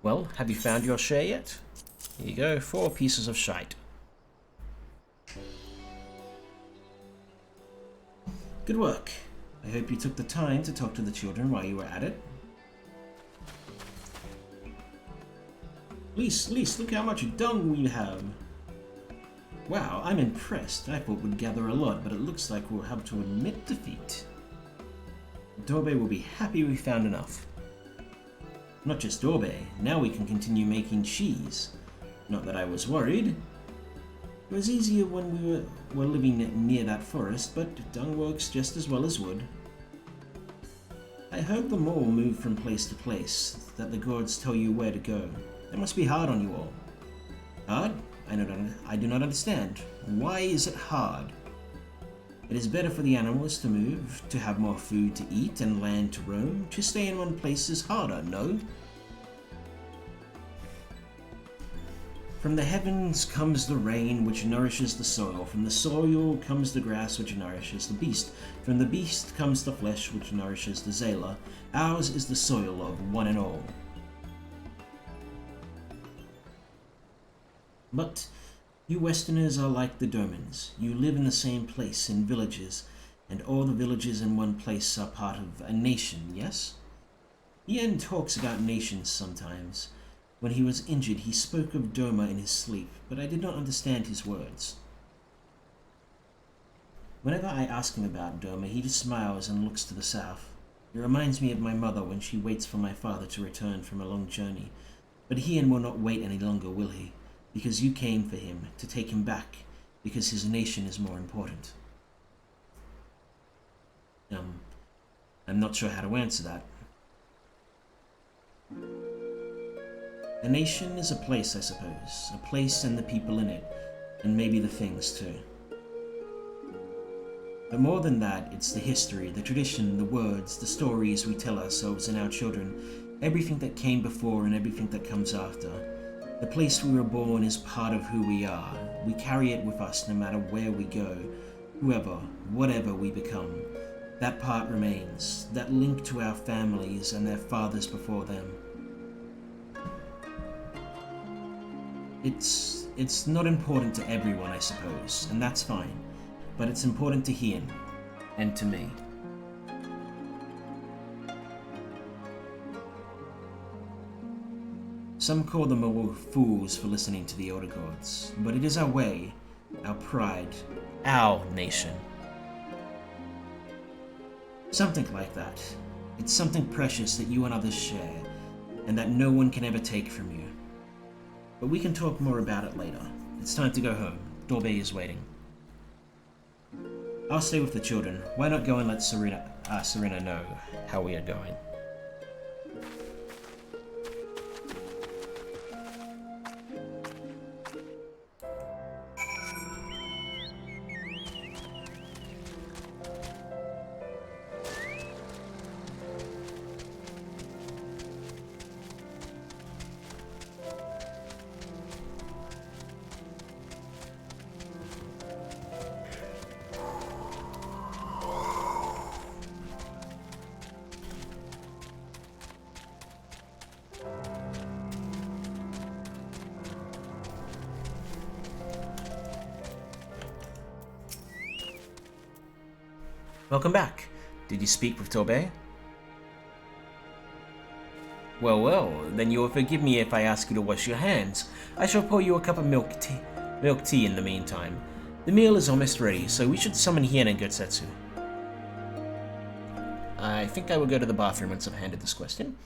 Well, have you found your share yet? Here you go, 4 pieces of shite. Good work. I hope you took the time to talk to the children while you were at it. Lise, look how much dung we have. Wow, I'm impressed. I thought we'd gather a lot, but it looks like we'll have to admit defeat. Dorbe will be happy we found enough. Not just Dorbe, now we can continue making cheese. Not that I was worried. It was easier when we were living near that forest, but dung works just as well as wood. I heard the mole move from place to place, that the gods tell you where to go. It must be hard on you all. Hard? I do not understand. Why is it hard? It is better for the animals to move, to have more food to eat and land to roam. To stay in one place is harder, no? From the heavens comes the rain, which nourishes the soil. From the soil comes the grass, which nourishes the beast. From the beast comes the flesh, which nourishes the Zayla. Ours is the soil of one and all. But you Westerners are like the Domans. You live in the same place, in villages, and all the villages in one place are part of a nation, yes? Ian talks about nations sometimes. When he was injured, he spoke of Doma in his sleep, but I did not understand his words. Whenever I ask him about Doma, he just smiles and looks to the south. It reminds me of my mother when she waits for my father to return from a long journey. But Ian will not wait any longer, will he? Because you came for him, to take him back, because his nation is more important. I'm not sure how to answer that. A nation is a place, I suppose. A place and the people in it, and maybe the things too. But more than that, it's the history, the tradition, the words, the stories we tell ourselves and our children, everything that came before and everything that comes after. The place we were born is part of who we are. We carry it with us no matter where we go, whoever, whatever we become. That part remains, that link to our families and their fathers before them. It's not important to everyone, I suppose, and that's fine. But it's important to Ian, and to me. Some call them all fools for listening to the Elder Gods, but it is our way, our pride, our nation. Something like that. It's something precious that you and others share, and that no one can ever take from you. But we can talk more about it later. It's time to go home. Dorbe is waiting. I'll stay with the children. Why not go and let Serena know how we are going? Welcome back. Did you speak with Torbay? Well, then you will forgive me if I ask you to wash your hands. I shall pour you a cup of milk tea in the meantime. The meal is almost ready, so we should summon Hien and Gotsetsu. I think I will go to the bathroom once I've handed this question.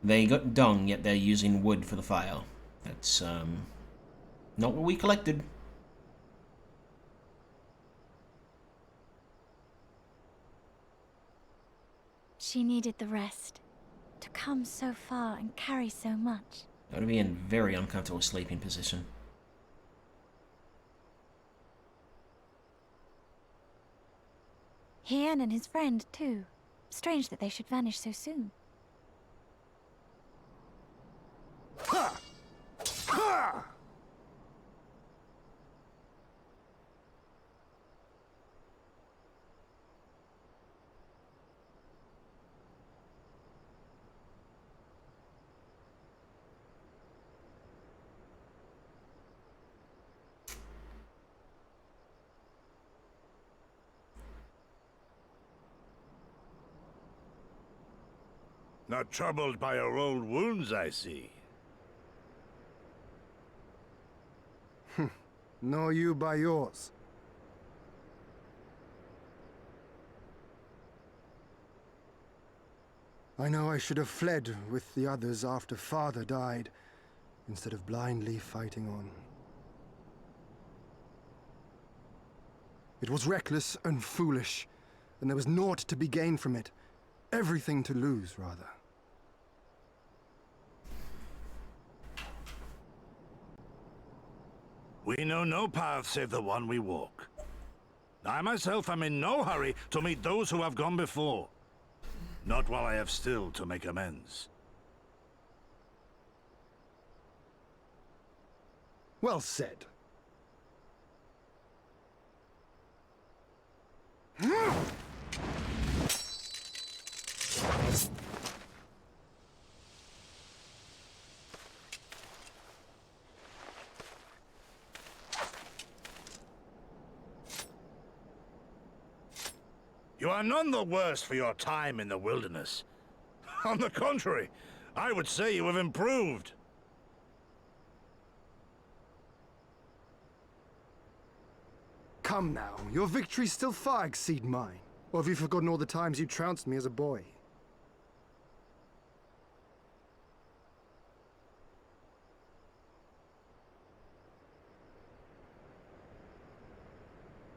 They got dung, yet they're using wood for the fire. That's, not what we collected. She needed the rest. To come so far and carry so much. That would be in a very uncomfortable sleeping position. Hien and his friend, too. Strange that they should vanish so soon. Ha! Ha! Not troubled by your old wounds, I see. Nor you by yours. I know I should have fled with the others after Father died, instead of blindly fighting on. It was reckless and foolish, and there was naught to be gained from it. Everything to lose, rather. We know no path save the one we walk. I myself am in no hurry to meet those who have gone before. Not while I have still to make amends. Well said. You are none the worse for your time in the wilderness. On the contrary, I would say you have improved. Come now, your victories still far exceed mine. Or have you forgotten all the times you trounced me as a boy?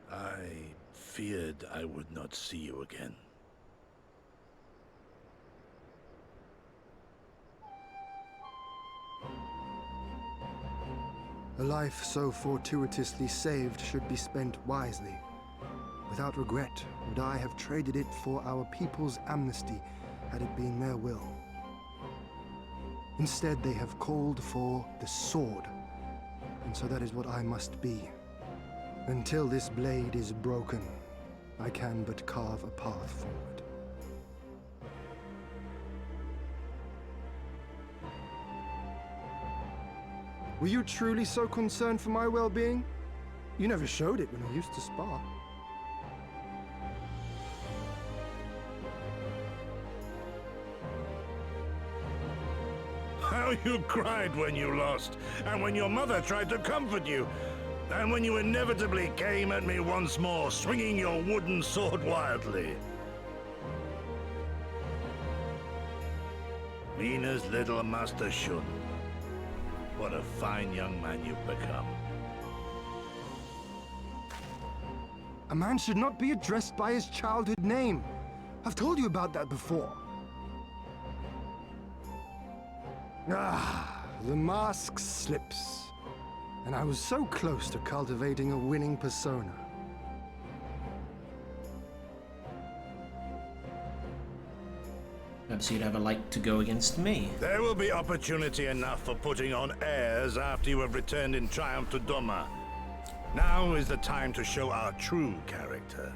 I feared I would not see you again. A life so fortuitously saved should be spent wisely. Without regret, would I have traded it for our people's amnesty had it been their will. Instead, they have called for the sword, and so that is what I must be. Until this blade is broken, I can but carve a path forward. Were you truly so concerned for my well-being? You never showed it when we used to spar. you cried when you lost, and when your mother tried to comfort you, and when you inevitably came at me once more, swinging your wooden sword wildly. Mina's little Master Shun. What a fine young man you've become. A man should not be addressed by his childhood name. I've told you about that before. Ah, the mask slips. And I was so close to cultivating a winning persona. Perhaps you'd ever like to go against me. There will be opportunity enough for putting on airs after you have returned in triumph to Doma. Now is the time to show our true character.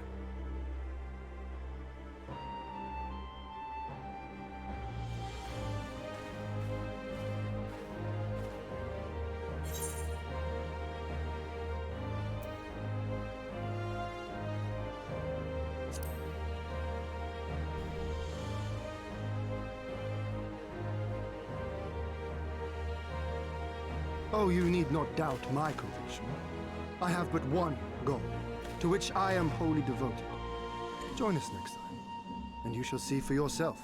Oh, you need not doubt my conviction. I have but one goal, to which I am wholly devoted. Join us next time, and you shall see for yourself.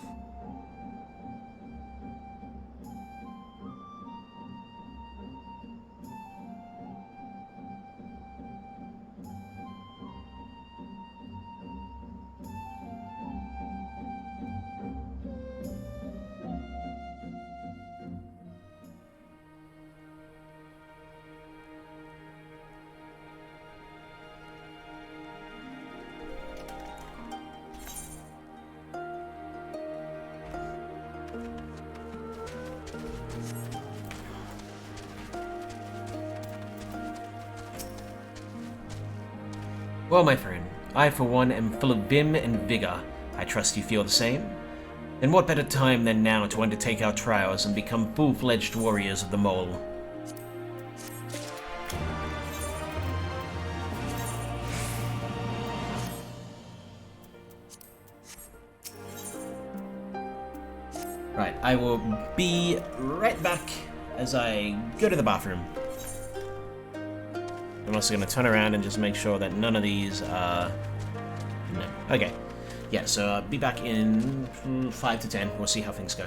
Well, my friend, I for one am full of vim and vigor. I trust you feel the same? Then what better time than now to undertake our trials and become full-fledged warriors of the Mole? Right, I will be right back as I go to the bathroom. I'm also going to turn around and just make sure that none of these are... No. Okay. Yeah, so I'll be back in 5 to 10. We'll see how things go.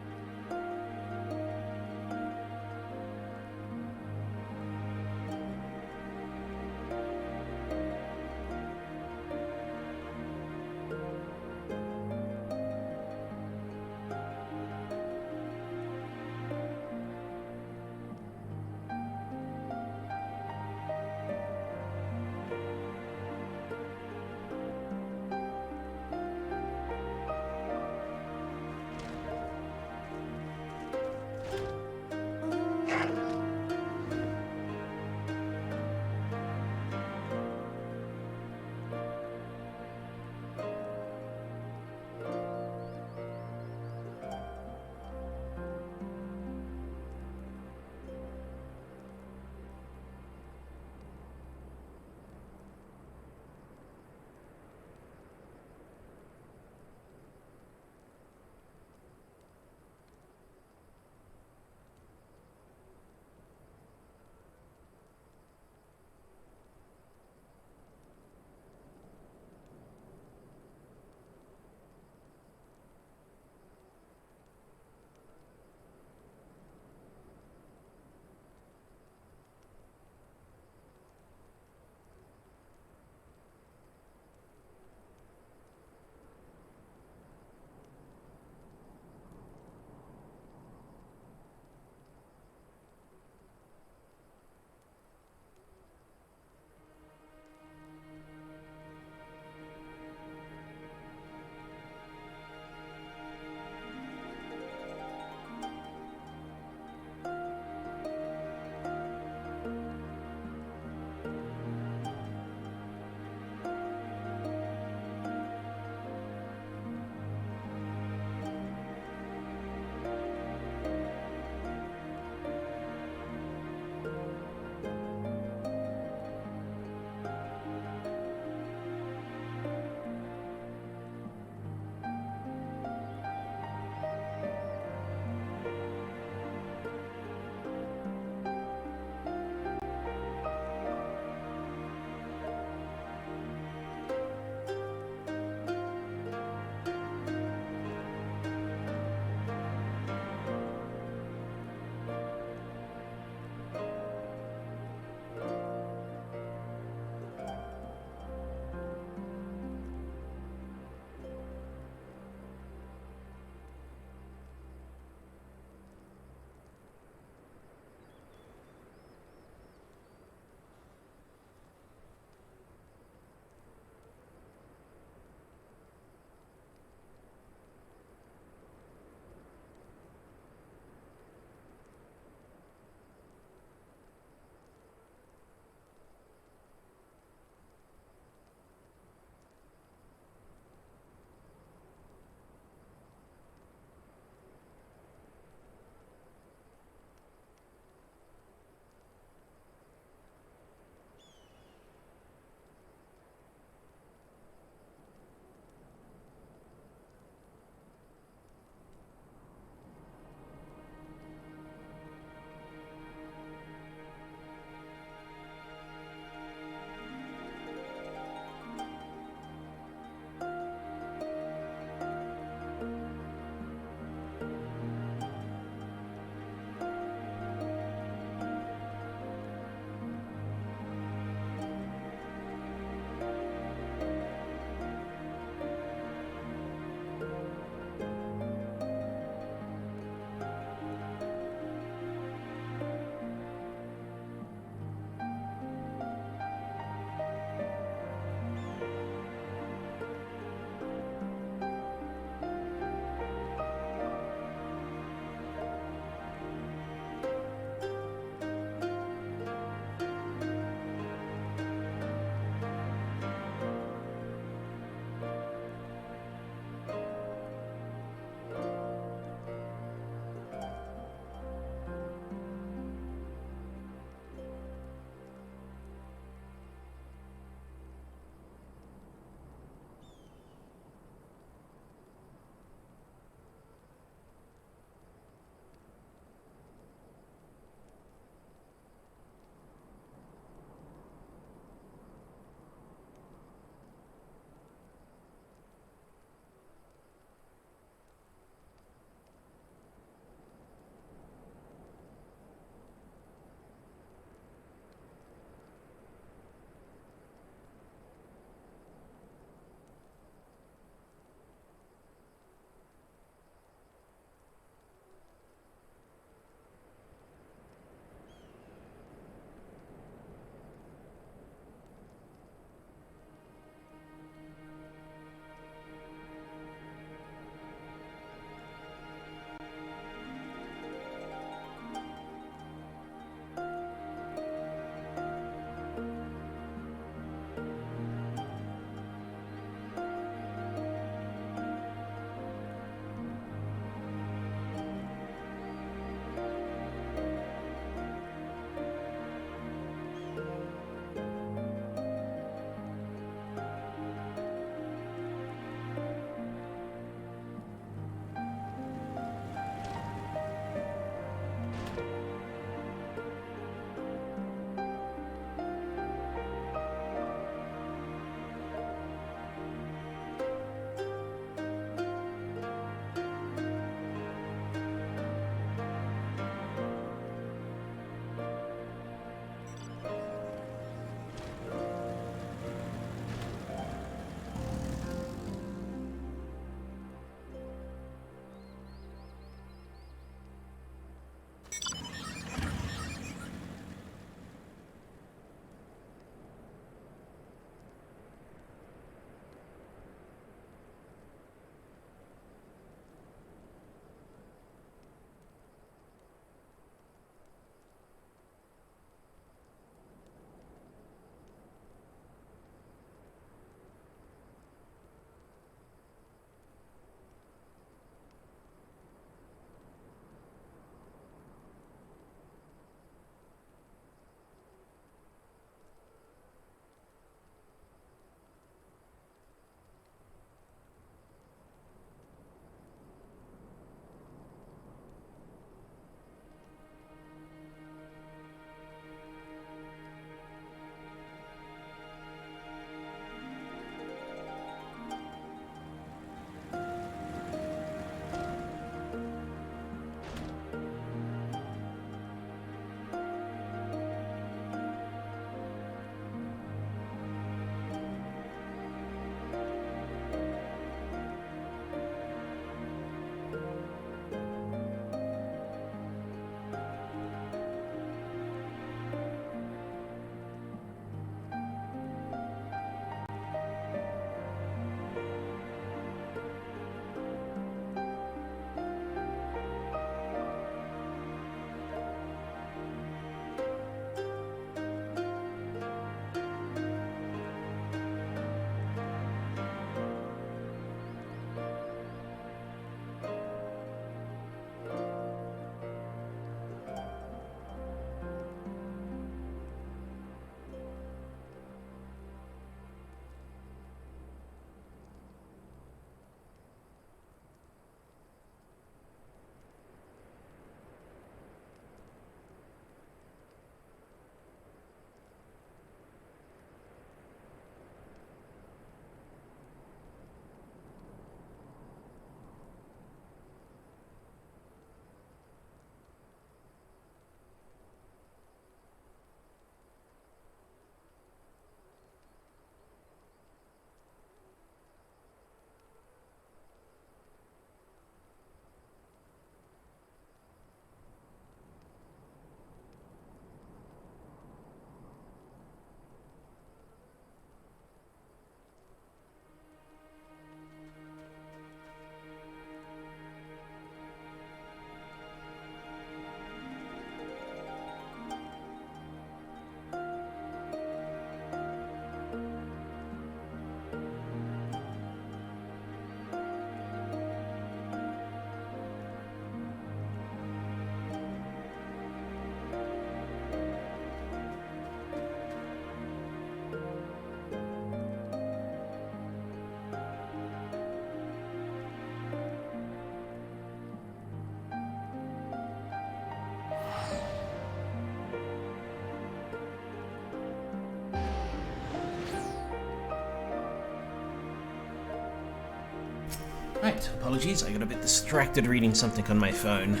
Alright, apologies, I got a bit distracted reading something on my phone.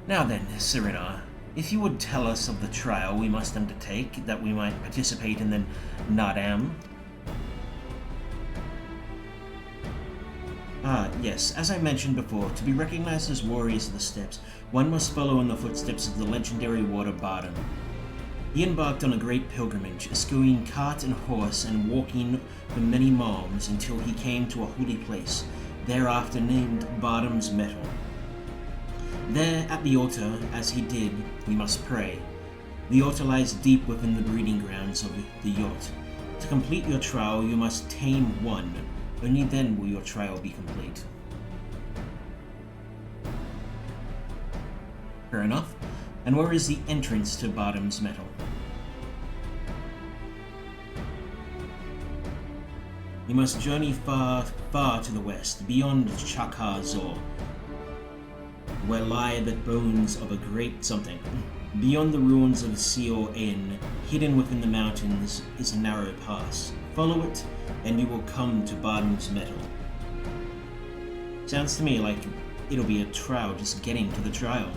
Now then, Serena, if you would tell us of the trial we must undertake, that we might participate in the Nadam. Yes, as I mentioned before, to be recognized as warriors of the steppes, one must follow in the footsteps of the legendary warder Bardam. He embarked on a great pilgrimage, eschewing cart and horse and walking for many miles until he came to a holy place, thereafter named Bardam's Metal. There, at the altar, as he did, we must pray. The altar lies deep within the breeding grounds of the yacht. To complete your trial, you must tame one. Only then will your trial be complete. Fair enough. And where is the entrance to Bardam's Metal? You must journey far, far to the west, beyond Chakar Zor, where lie the bones of a great something. Beyond the ruins of Seor Inn, hidden within the mountains, is a narrow pass. Follow it, and you will come to Bardam's Metal. Sounds to me like it'll be a trial just getting to the trial.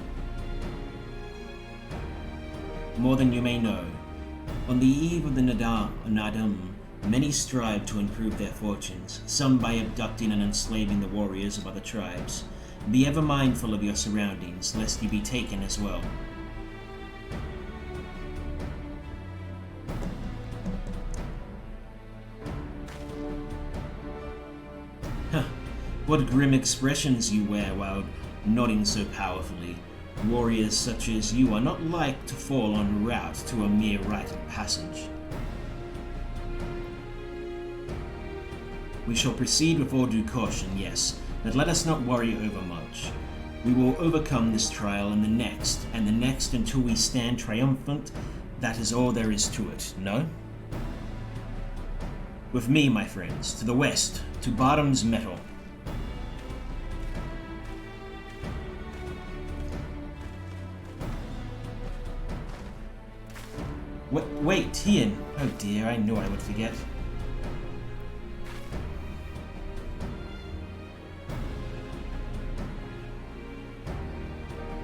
More than you may know, on the eve of the Nadam, many strive to improve their fortunes, some by abducting and enslaving the warriors of other tribes. Be ever mindful of your surroundings, lest you be taken as well. Huh, what grim expressions you wear while nodding so powerfully. Warriors such as you are not like to fall en route to a mere rite of passage. We shall proceed with all due caution, yes, but let us not worry overmuch. We will overcome this trial and the next until we stand triumphant. That is all there is to it, no? With me, my friends, to the west, to Bardam's Metal. Wait, Tian! Oh dear, I knew I would forget.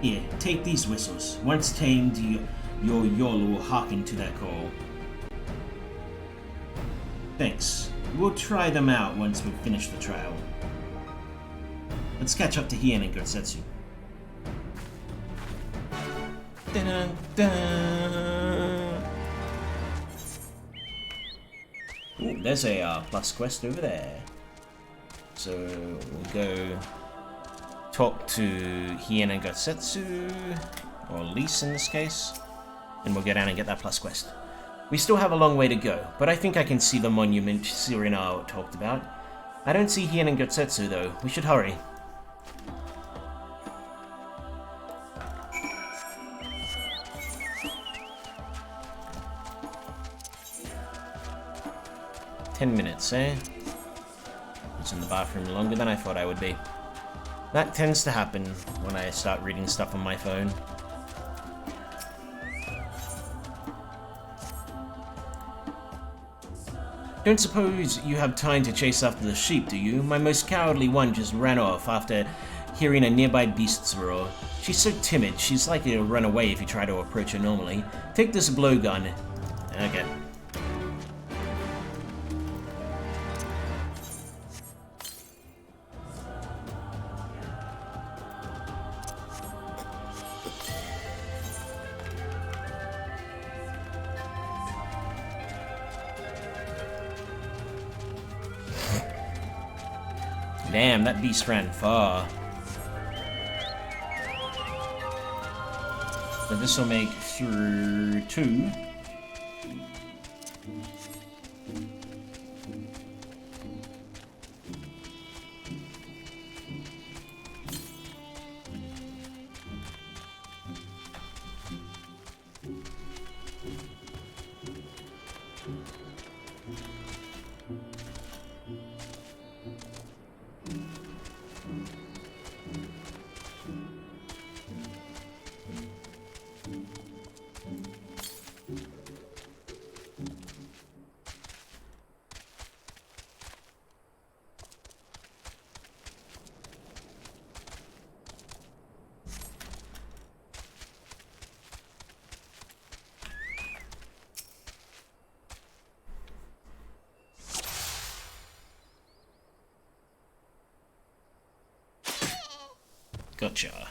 Here, take these whistles. Once tamed, your Yol will hearken to their call. Thanks. We'll try them out once we've finished the trial. Let's catch up to Hien and Gotsetsu. Ooh, there's a plus quest over there. So we'll go talk to Hien and Gotsetsu, or Lise in this case, and we'll go down and get that plus quest. We still have a long way to go, but I think I can see the monument Serena talked about. I don't see Hien and Gotsetsu though. We should hurry. "10 minutes, eh? I was in the bathroom longer than I thought I would be." That tends to happen when I start reading stuff on my phone. Don't suppose you have time to chase after the sheep, do you? My most cowardly one just ran off after hearing a nearby beast's roar. She's so timid, she's likely to run away if you try to approach her normally. Take this blowgun. Okay. Damn, that beast ran far. So this will make through 2. Gotcha.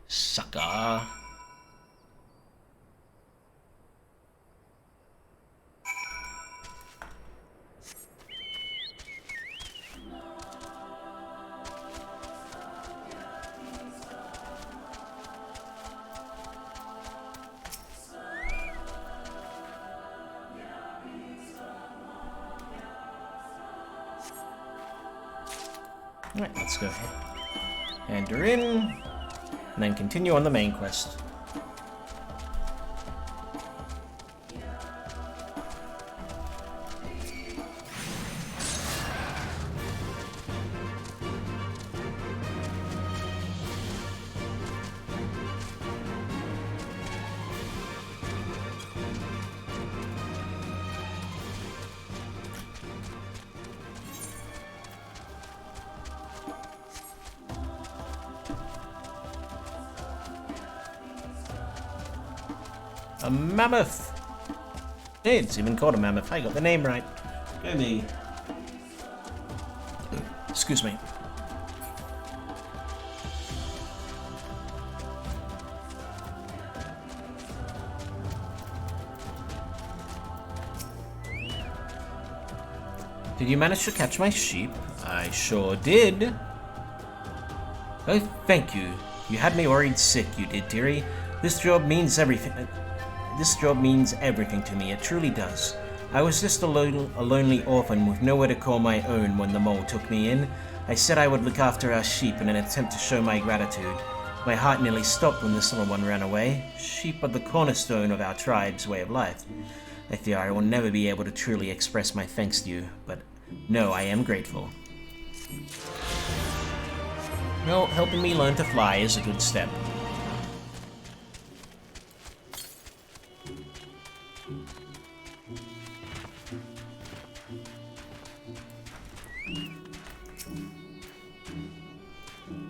Sucker. Alright, let's go ahead. Hand her in, and then continue on the main quest. A mammoth! Hey, it's even called a mammoth. I got the name right. Go me. Excuse me. Did you manage to catch my sheep? I sure did. Oh, thank you. You had me worried sick, you did, dearie. This job means everything. This job means everything to me, it truly does. I was just a lonely orphan with nowhere to call my own when the mole took me in. I said I would look after our sheep in an attempt to show my gratitude. My heart nearly stopped when this little one ran away. Sheep are the cornerstone of our tribe's way of life. I fear I will never be able to truly express my thanks to you, but no, I am grateful. Well, helping me learn to fly is a good step.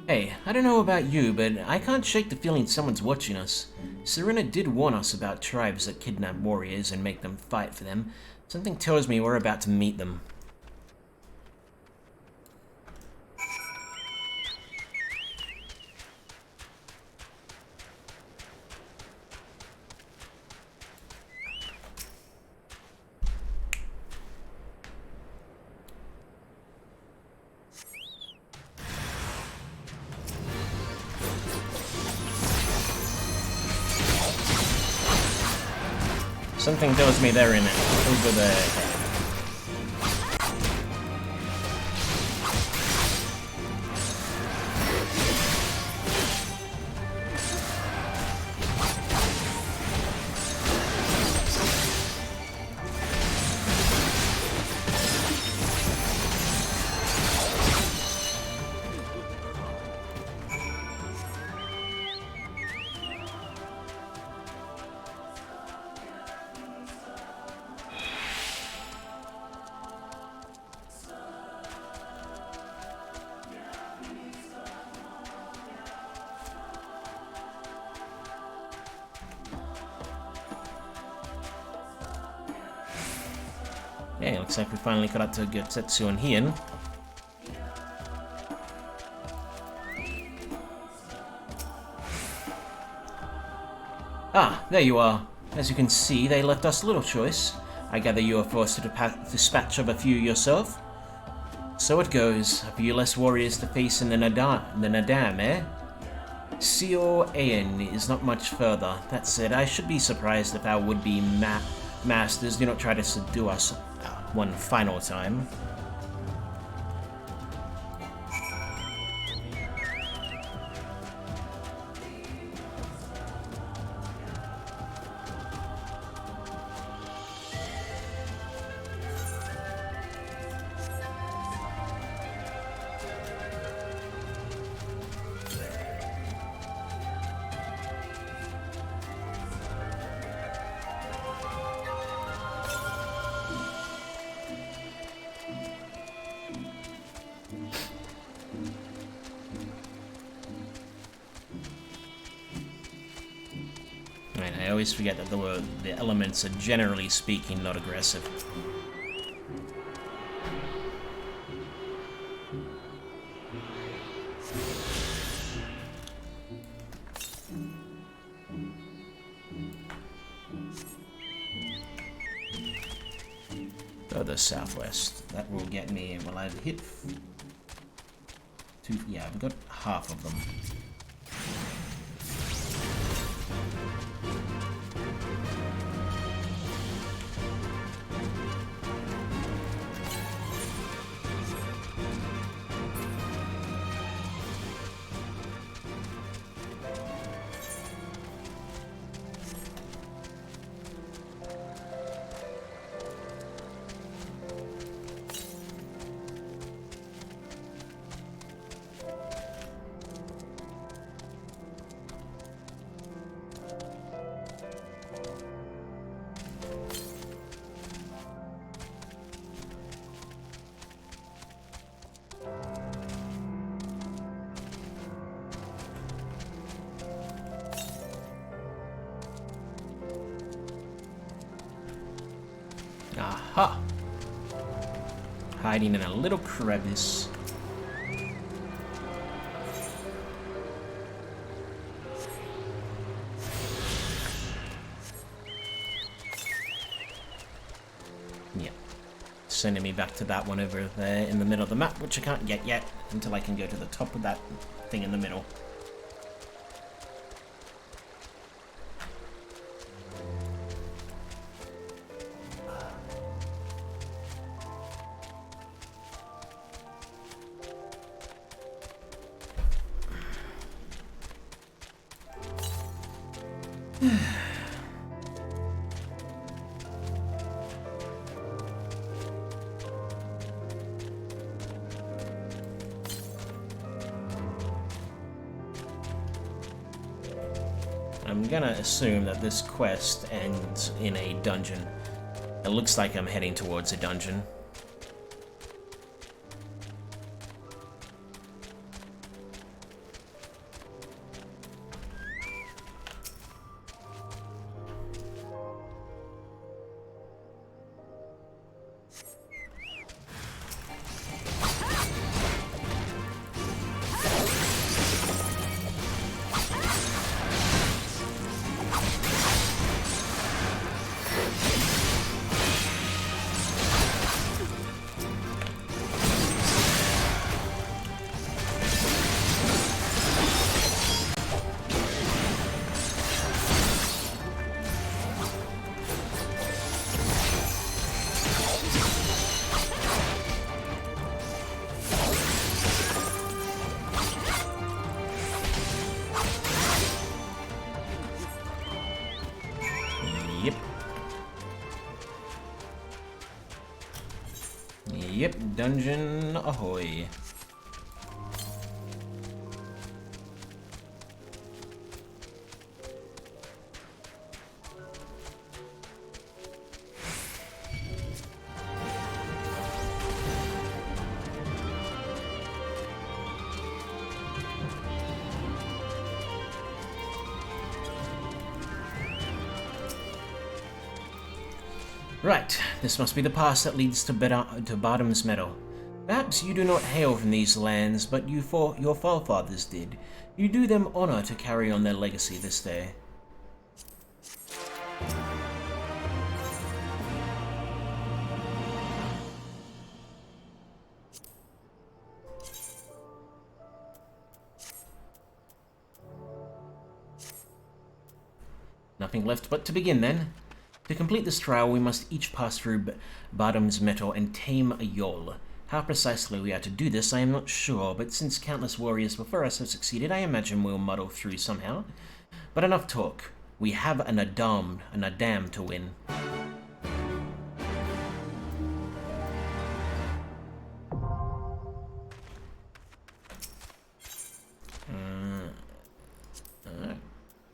Hey, I don't know about you, but I can't shake the feeling someone's watching us. Serena did warn us about tribes that kidnap warriors and make them fight for them. Something tells me we're about to meet them. Something tells me they're in it. Over there. Okay, looks like we finally got up to Gotetsu and Hien. Ah, there you are. As you can see, they left us little choice. I gather you are forced to dispatch of a few yourself? So it goes. A few less warriors to face in the Nadam, eh? Seo Aen is not much further. That said, I should be surprised if our would-be masters do not try to subdue us one final time. I always forget that the elements are, generally speaking, not aggressive. the southwest. That will get me, well, I've hit two, yeah, I've got half of them. Aha! Hiding in a little crevice. Yeah. Sending me back to that one over there in the middle of the map, which I can't get yet until I can go to the top of that thing in the middle. I'm gonna assume that this quest ends in a dungeon. It looks like I'm heading towards a dungeon. Yep, dungeon ahoy. Right, this must be the pass that leads to Bottom's Meadow. Perhaps you do not hail from these lands, but your forefathers did. You do them honor to carry on their legacy this day. Nothing left but to begin then. To complete this trial, we must each pass through Bottom's Meadow and tame a Yol. How precisely we are to do this, I am not sure, but since countless warriors before us have succeeded, I imagine we'll muddle through somehow. But enough talk. We have an Adam to win.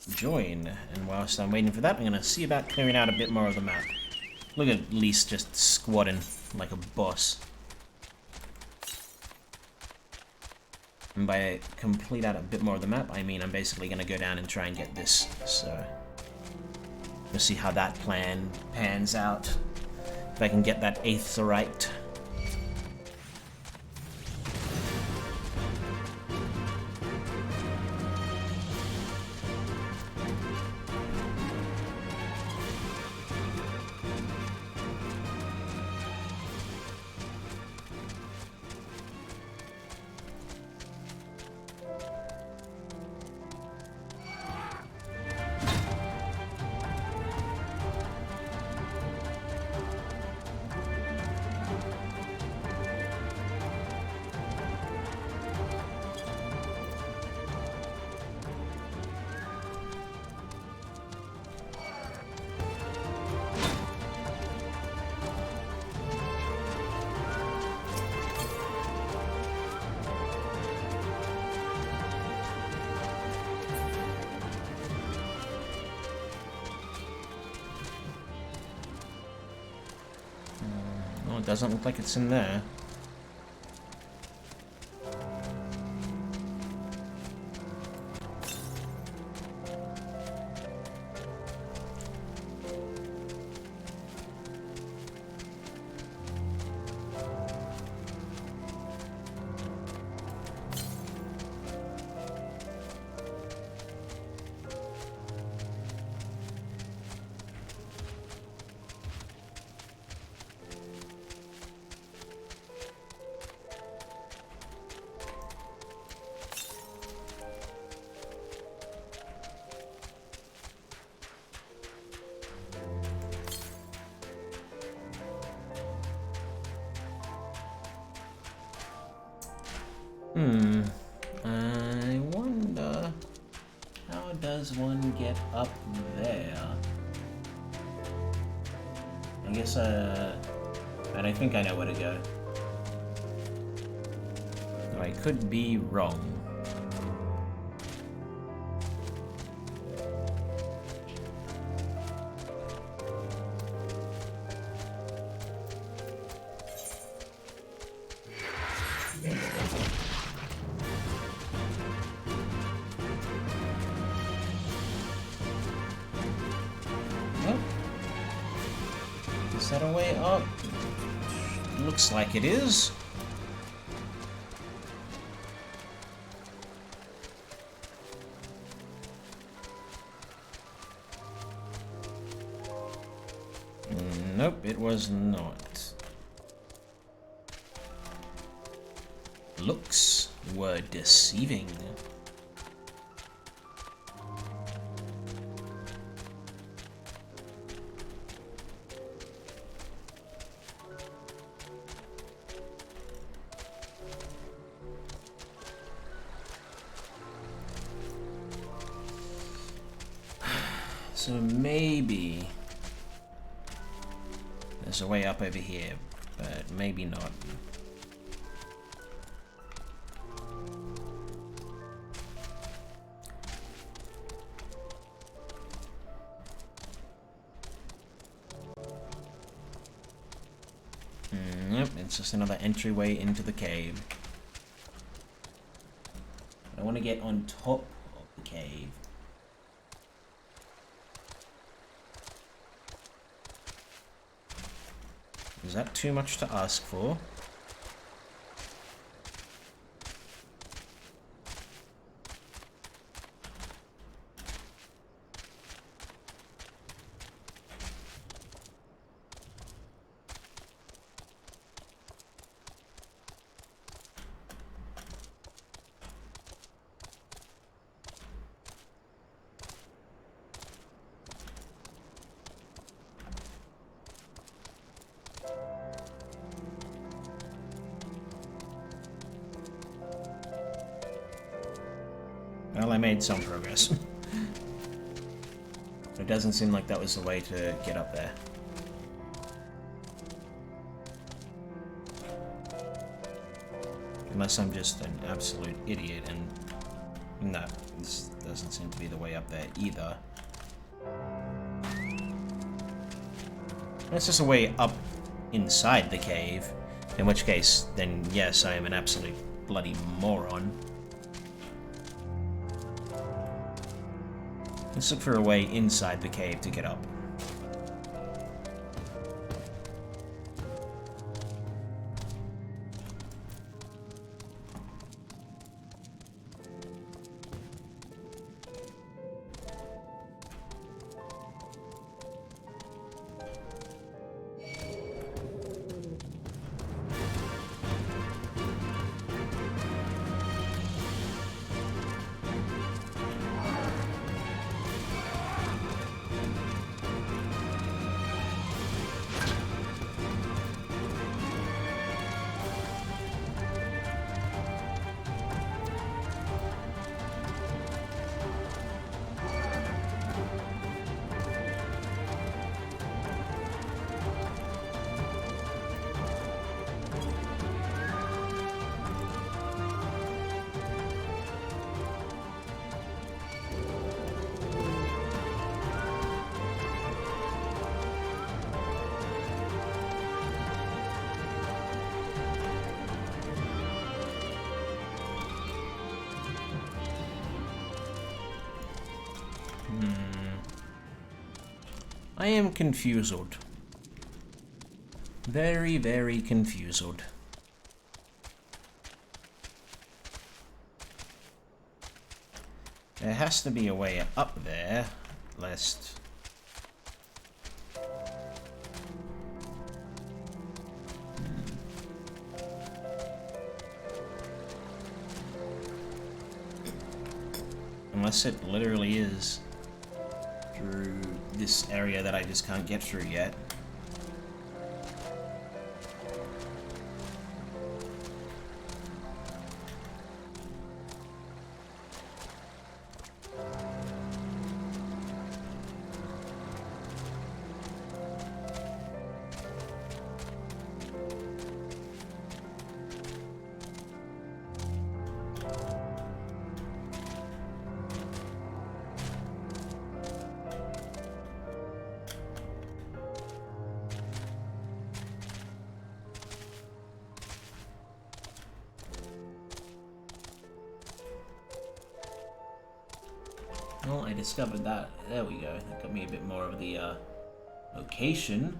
Join, and whilst I'm waiting for that, I'm gonna see about clearing out a bit more of the map. Look at Lise just squatting like a boss. And by complete out a bit more of the map, I mean I'm basically gonna go down and try and get this. So we'll see how that plan pans out. If I can get that Aetherite. it doesn't look like it's in there. I wonder, how does one get up there? I guess, and I think I know where to go. Though I could be wrong. Is that a way up? Looks like it is. Nope, it was not. Looks were deceiving. So maybe there's a way up over here, but maybe not. Yep, it's just another entryway into the cave. I want to get on top of the cave. Is that too much to ask for? Well, I made some progress. It doesn't seem like that was the way to get up there. Unless I'm just an absolute idiot and... No, this doesn't seem to be the way up there either. It's just a way up inside the cave. In which case, then yes, I am an absolute bloody moron. Let's look for a way inside the cave to get up. I am confused. Very, very confused. There has to be a way up there, lest... Unless it literally is through this area that I just can't get through yet. Well, I discovered that. There we go. That got me a bit more of the location.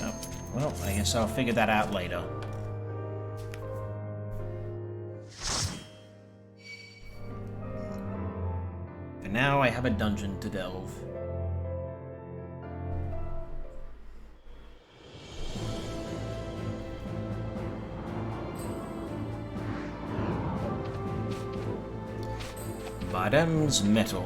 Oh, well, I guess I'll figure that out later. Now I have a dungeon to delve. Bottom's metal.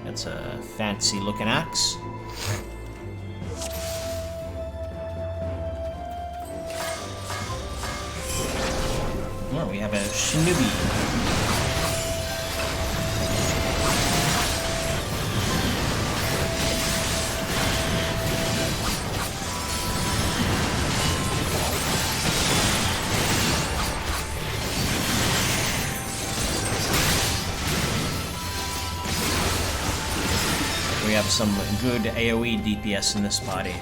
That's a fancy looking axe. Oh, we have a shinobi. We have some good AoE DPS in this party.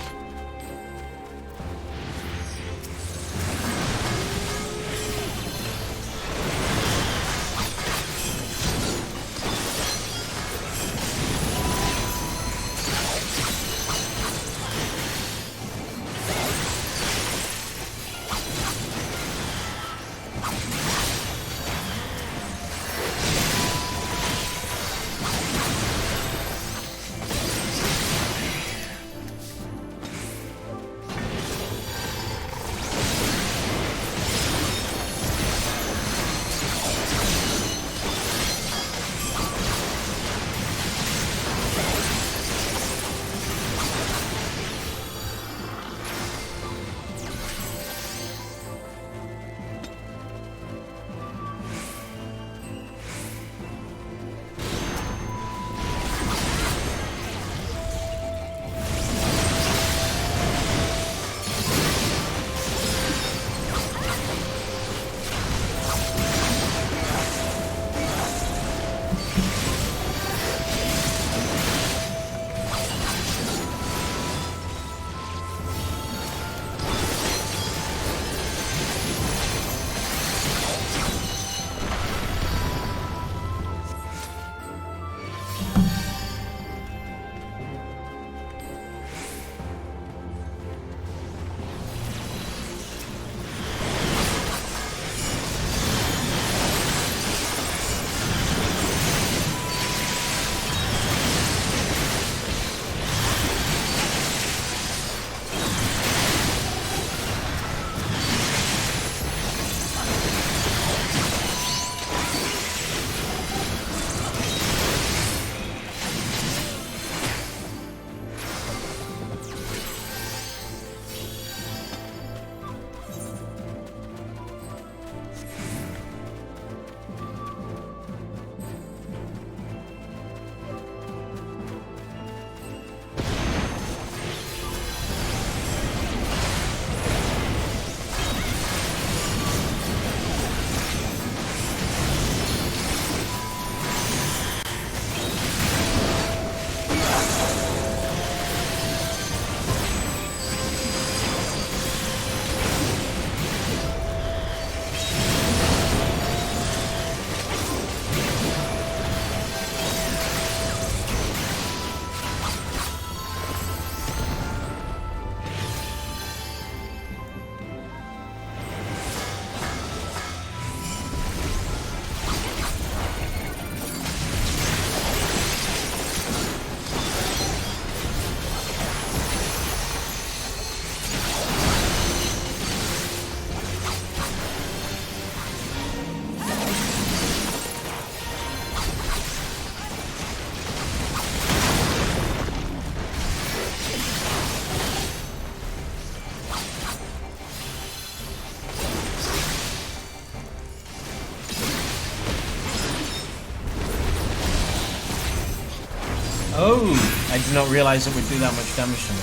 Oh, I did not realize it would do that much damage to me.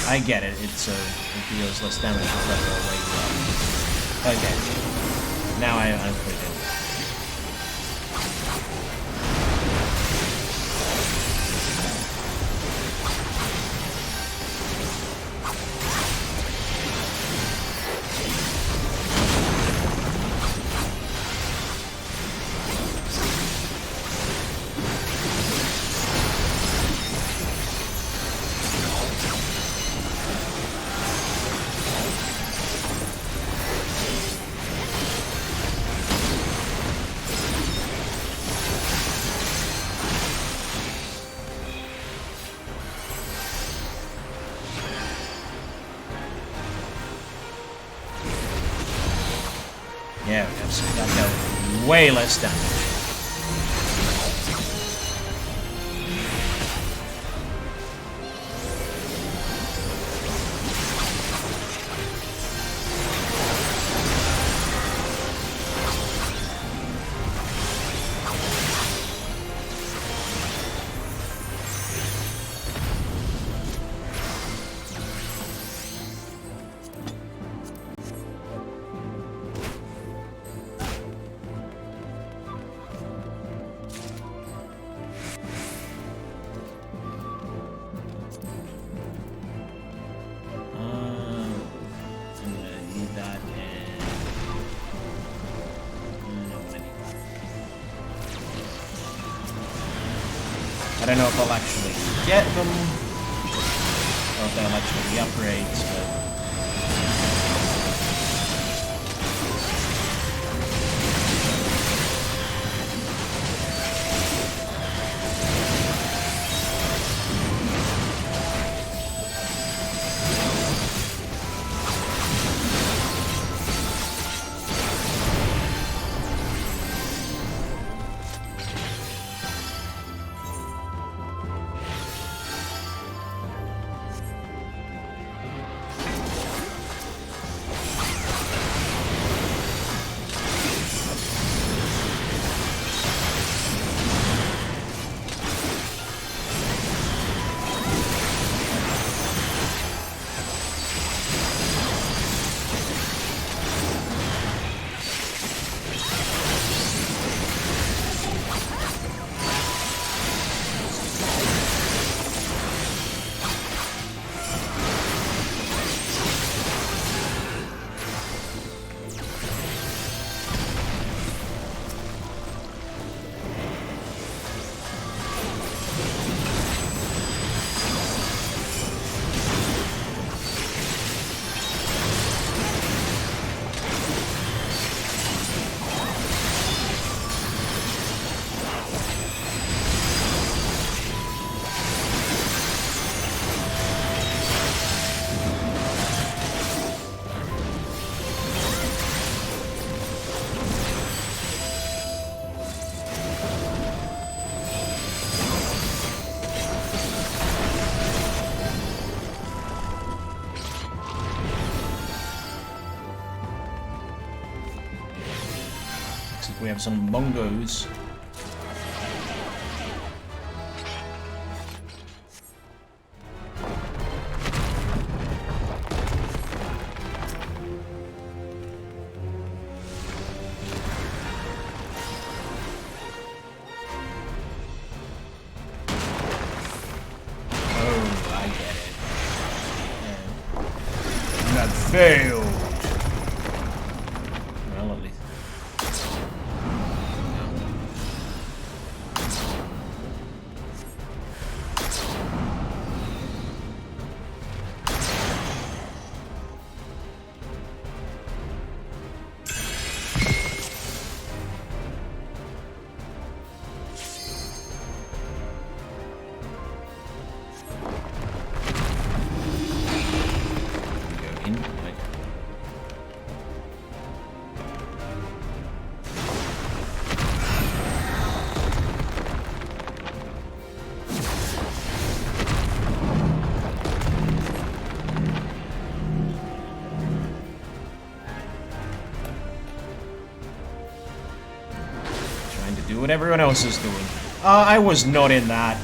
I get it. It deals less damage the further away you are. Okay. Now I'm pretty good. Yeah, so that dealt way less damage. I don't know if I'll actually get them, or if they'll actually be upgrades, but... We have some bongos. Oh, I get it. Yeah. That failed. Well, at least. Do what everyone else is doing. I was not in that.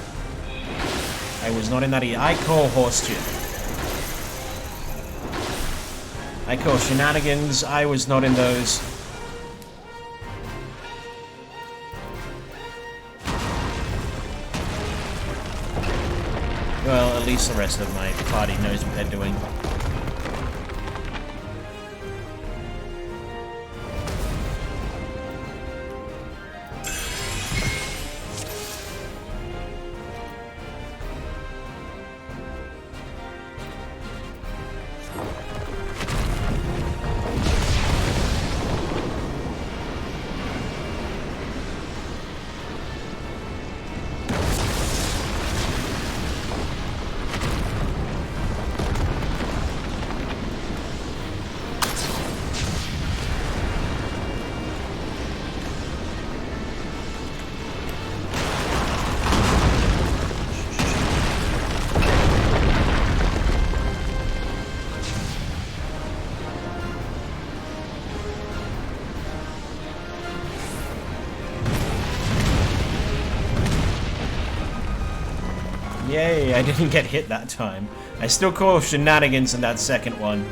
I was not in that either. I call horseshit. I call shenanigans. I was not in those. Well, at least the rest of my party knows what they're doing. Yay, I didn't get hit that time. I still call shenanigans in that second one.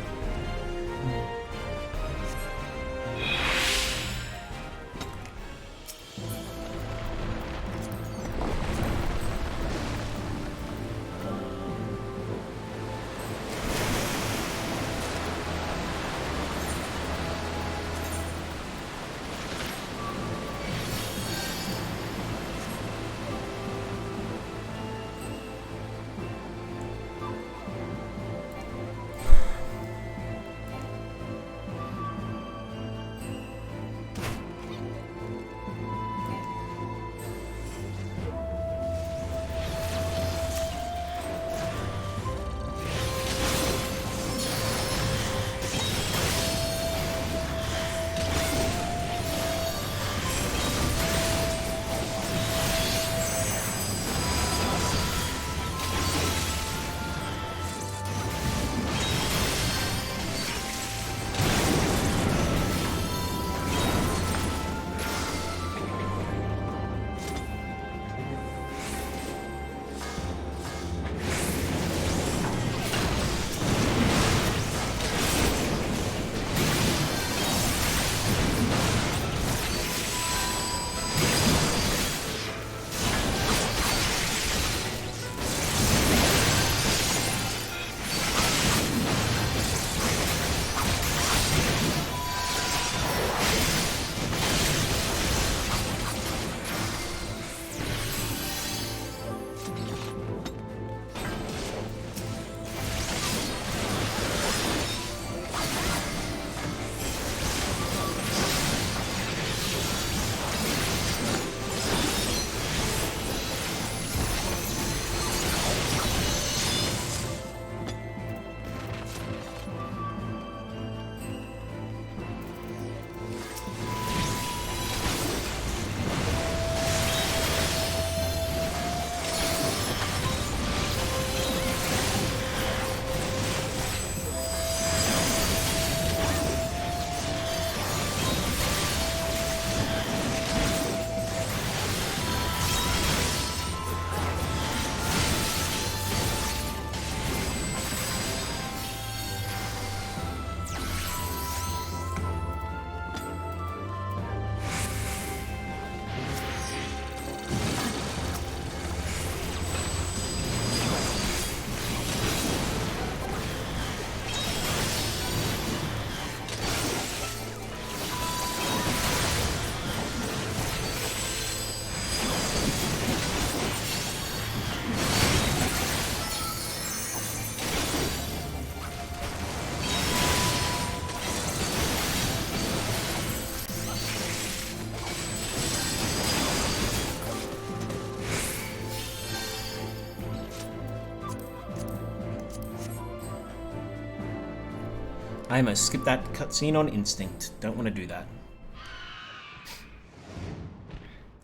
I must skip that cutscene on instinct. Don't want to do that.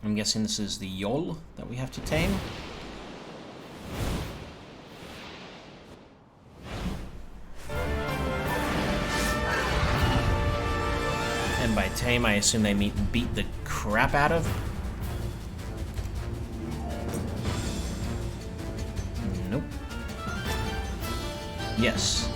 I'm guessing this is the Yol that we have to tame. And by tame, I assume they beat the crap out of? Nope. Yes.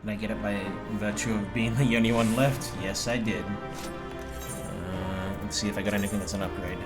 Did I get it by virtue of being the only one left? Yes, I did. Let's see if I got anything that's an upgrade.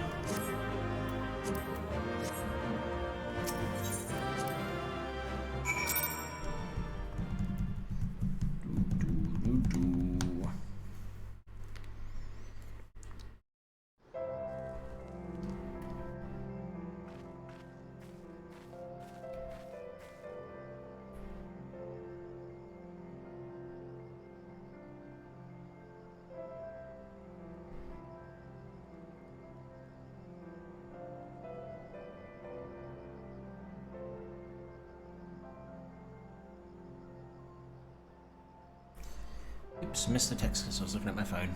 Oops, missed the text because I was looking at my phone.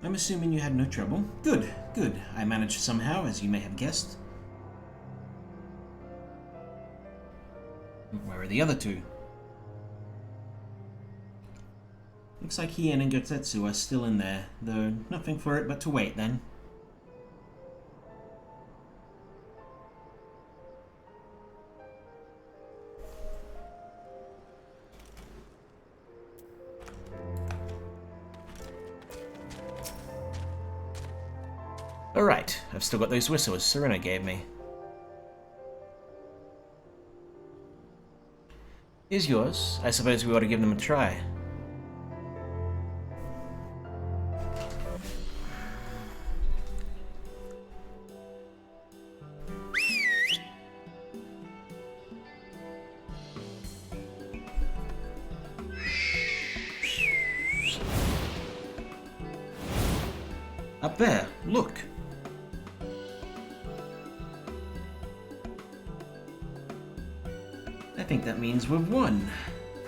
I'm assuming you had no trouble. Good, good. I managed somehow, as you may have guessed. Where are the other two? Looks like Hien and Gotetsu are still in there, though nothing for it but to wait then. Alright, I've still got those whistles Serena gave me. Here's yours. I suppose we ought to give them a try. Up there, look. I think that means we've won.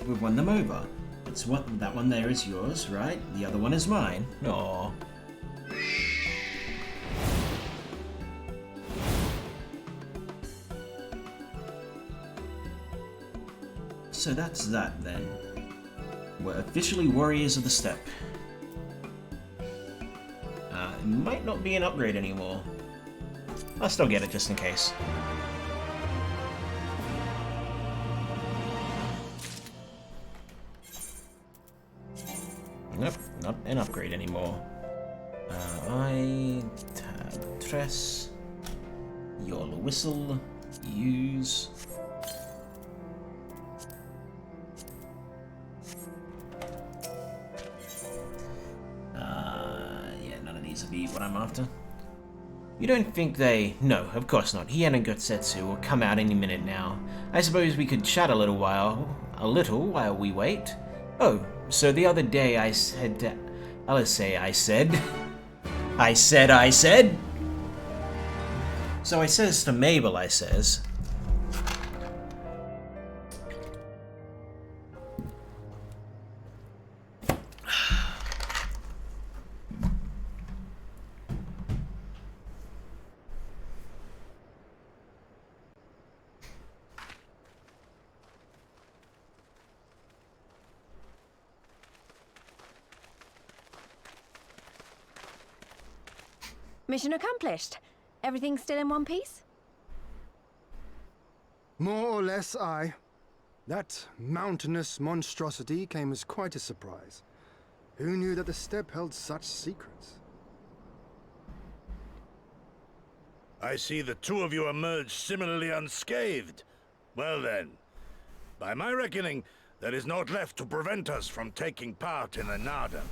We've won them over. It's what that one there is yours, right? The other one is mine. Aww. So that's that then. We're officially Warriors of the Steppe. It might not be an upgrade anymore. I'll still get it just in case. Nope, not an upgrade anymore. I tab Tress, Yola Whistle, use. Yeah, none of these will be what I'm after. You don't think they... No, of course not. Hien and Gotsetsu will come out any minute now. I suppose we could chat a little while we wait. Oh, so the other day I said... I said! So I says to Mabel, I says... Mission accomplished. Everything still in one piece? More or less, aye. That mountainous monstrosity came as quite a surprise. Who knew that the steppe held such secrets? I see the two of you emerged similarly unscathed. Well then, by my reckoning, there is naught left to prevent us from taking part in the Nada.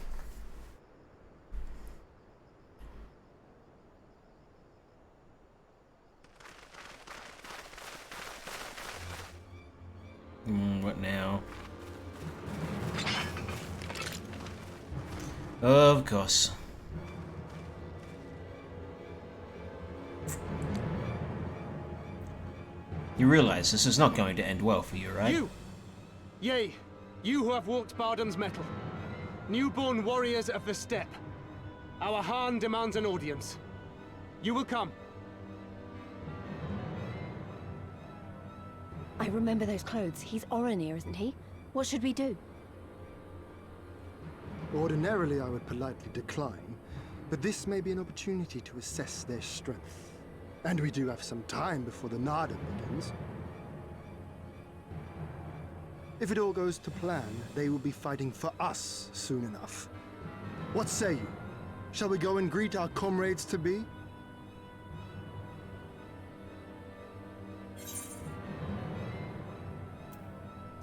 What now? Of course. You realize this is not going to end well for you, right? You! Yea, you who have walked Bardam's metal. Newborn warriors of the steppe. Our Khan demands an audience. You will come. I remember those clothes. He's Oronir, isn't he? What should we do? Ordinarily, I would politely decline, but this may be an opportunity to assess their strength. And we do have some time before the Nada begins. If it all goes to plan, they will be fighting for us soon enough. What say you? Shall we go and greet our comrades-to-be?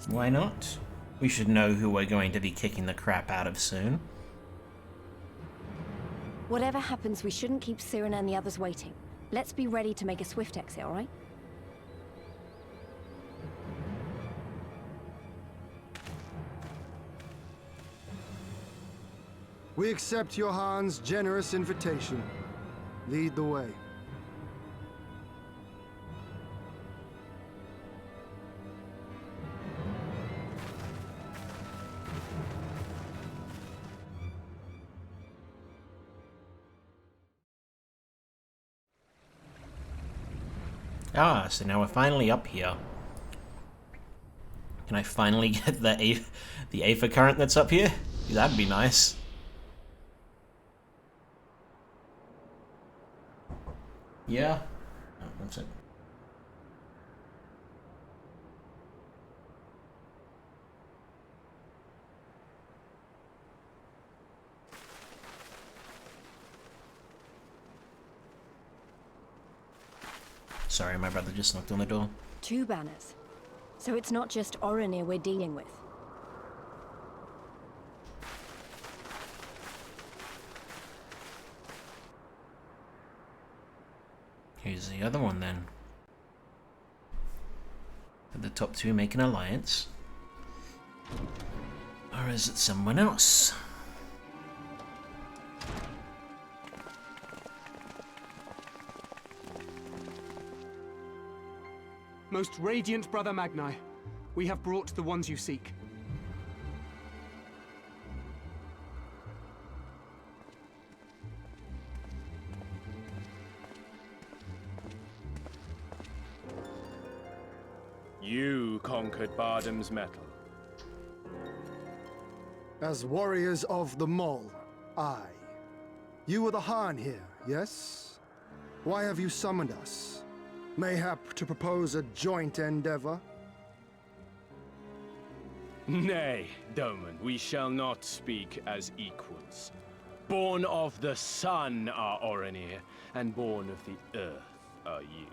Why not? We should know who we're going to be kicking the crap out of soon. Whatever happens, we shouldn't keep Siren and the others waiting. Let's be ready to make a swift exit, alright? We accept Johan's generous invitation. Lead the way. Ah, so now we're finally up here. Can I finally get the Aether current that's up here? That'd be nice. Yeah. Oh, that's it. Sorry, my brother just knocked on the door. 2 banners. So it's not just Oronir we're dealing with. Here's the other one then. Are the top 2 make an alliance? Or is it someone else? Most radiant Brother Magni, we have brought the ones you seek. You conquered Bardam's metal. As warriors of the Mall, aye. You were the Khan here, yes? Why have you summoned us? Mayhap to propose a joint endeavor? Nay, Doman, we shall not speak as equals. Born of the sun are Orenir, and born of the earth are you.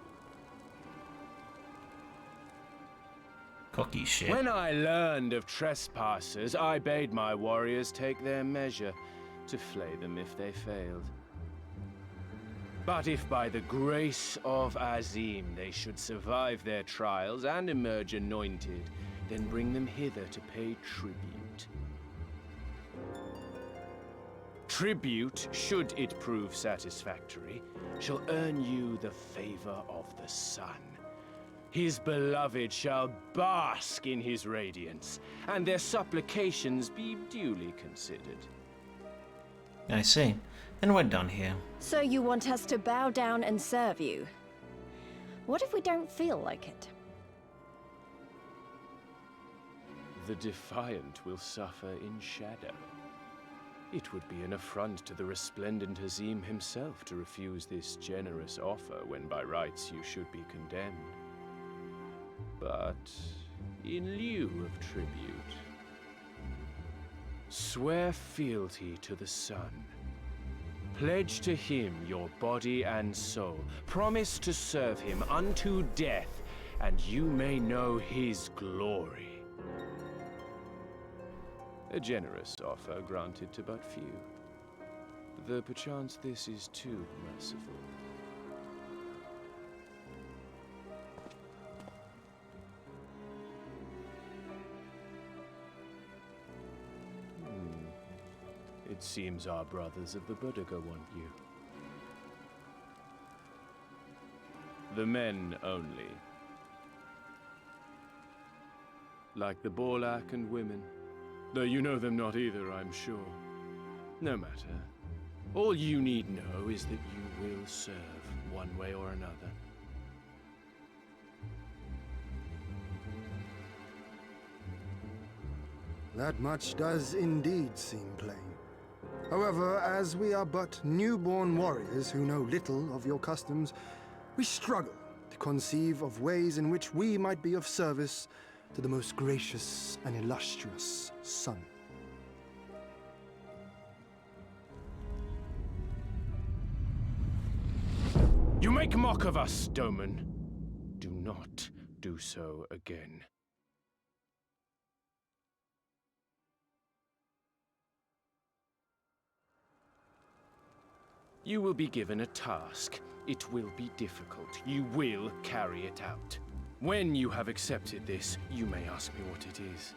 Cocky shit. When I learned of trespassers, I bade my warriors take their measure, to flay them if they failed. But if by the grace of Azim they should survive their trials and emerge anointed, then bring them hither to pay tribute. Tribute, should it prove satisfactory, shall earn you the favor of the sun. His beloved shall bask in his radiance, and their supplications be duly considered. I see. Then we're done here. So you want us to bow down and serve you? What if we don't feel like it? The defiant will suffer in shadow. It would be an affront to the resplendent Azim himself to refuse this generous offer when by rights you should be condemned. But in lieu of tribute, swear fealty to the sun. Pledge to him your body and soul. Promise to serve him unto death, and you may know his glory. A generous offer granted to but few, though perchance this is too merciful. It seems our brothers of the Buddha want you. The men only. Like the Borlak and women. Though you know them not either, I'm sure. No matter. All you need know is that you will serve one way or another. That much does indeed seem plain. However, as we are but newborn warriors who know little of your customs, we struggle to conceive of ways in which we might be of service to the most gracious and illustrious sun. You make mock of us, Doman. Do not do so again. You will be given a task. It will be difficult. You will carry it out. When you have accepted this, you may ask me what it is.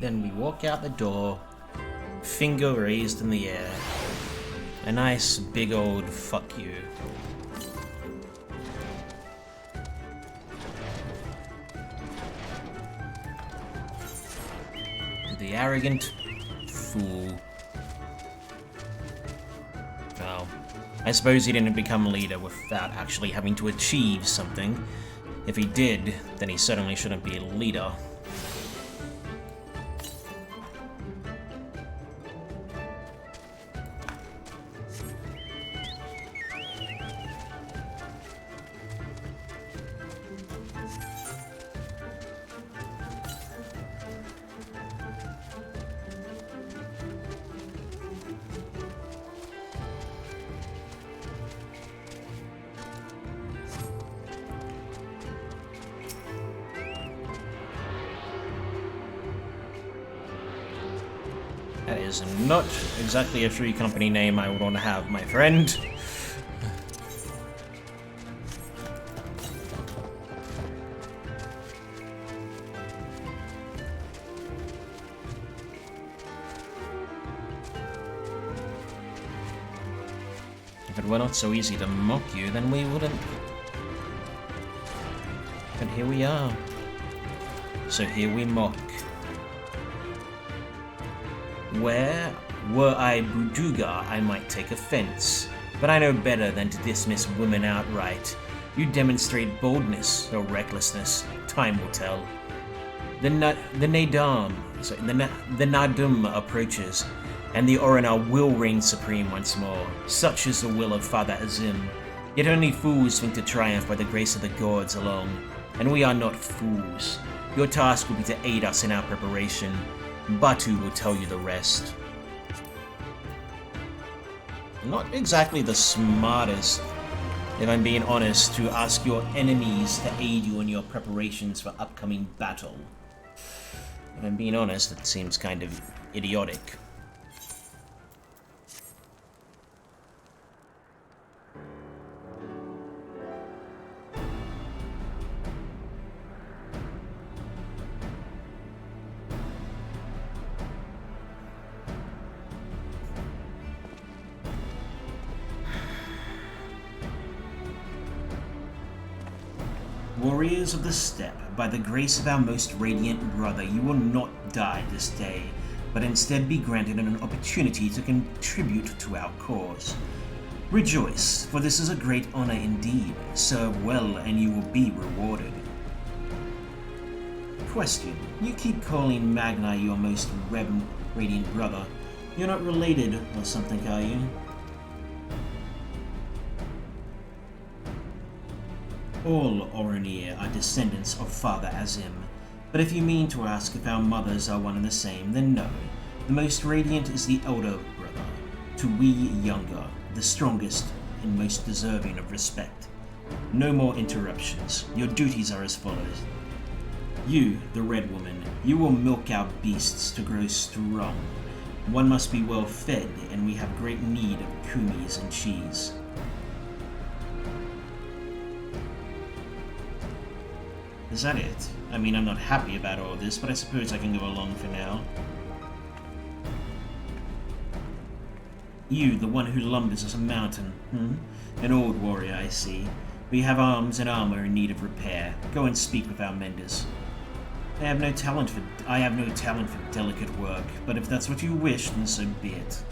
Then we walk out the door, finger raised in the air. A nice big old fuck you. The arrogant fool. Well, I suppose he didn't become leader without actually having to achieve something. If he did, then he certainly shouldn't be a leader. That is not exactly a free company name I would want to have, my friend. it were not so easy to mock you, then we wouldn't. But here we are. So here we mock. Where were I Buduga, I might take offense, but I know better than to dismiss women outright. You demonstrate boldness or recklessness. Time will tell. The Nadum approaches, and the Oranar will reign supreme once more. Such is the will of Father Azim. Yet only fools think to triumph by the grace of the gods alone, and we are not fools. Your task will be to aid us in our preparation. Batu will tell you the rest. Not exactly the smartest, if I'm being honest, to ask your enemies to aid you in your preparations for upcoming battle. If I'm being honest, it seems kind of idiotic. Warriors of the Steppe, by the grace of our most radiant brother, you will not die this day, but instead be granted an opportunity to contribute to our cause. Rejoice, for this is a great honor indeed. Serve well, and you will be rewarded. Question. You keep calling Magni your most radiant brother. You're not related or something, are you? All Oronir are descendants of Father Azim, but if you mean to ask if our mothers are one and the same, then no. The most radiant is the elder brother, to we younger, the strongest and most deserving of respect. No more interruptions. Your duties are as follows. You, the Red Woman, you will milk our beasts to grow strong. One must be well fed, and we have great need of kumis and cheese. Is that it? I mean, I'm not happy about all this, but I suppose I can go along for now. You, the one who lumbers as a mountain, An old warrior, I see. We have arms and armor in need of repair. Go and speak with our menders. I have no talent for delicate work, but if that's what you wish, then so be it.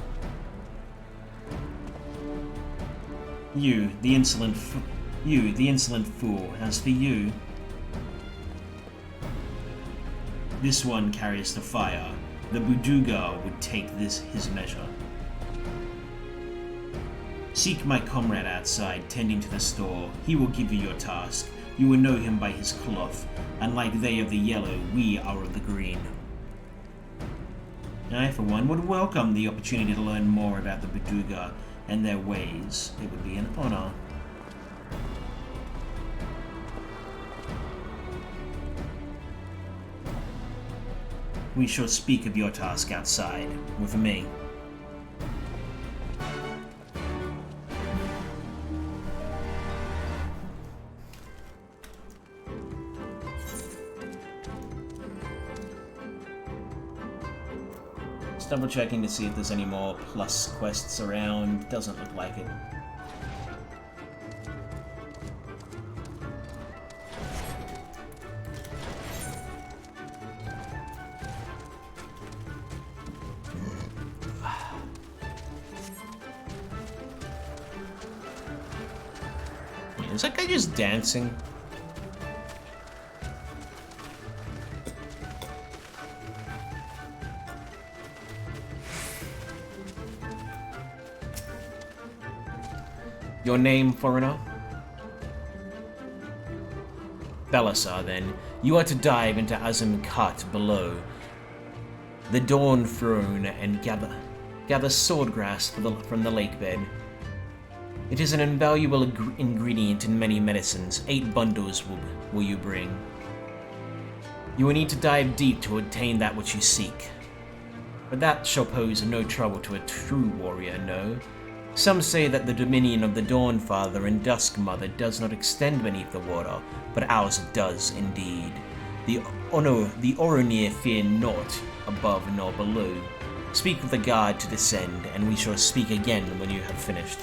You, the insolent fool, as for you, this one carries the fire. The Buduga would take his measure. Seek my comrade outside, tending to the store. He will give you your task. You will know him by his cloth. Unlike they of the yellow, we are of the green. I, for one, would welcome the opportunity to learn more about the Buduga and their ways. It would be an honor. We shall speak of your task outside, with me. Just double checking to see if there's any more plus quests around. Doesn't look like it. Is that guy just dancing? Your name, foreigner? Belisar, then. You are to dive into Azim Khat below the Dawn Throne and gather swordgrass from the lake bed. It is an invaluable ingredient in many medicines. 8 bundles will you bring. You will need to dive deep to obtain that which you seek. But that shall pose no trouble to a true warrior, no. Some say that the dominion of the Dawn Father and Dusk Mother does not extend beneath the water, but ours does indeed. The Oronir fear naught above nor below. Speak with the guard to descend, and we shall speak again when you have finished.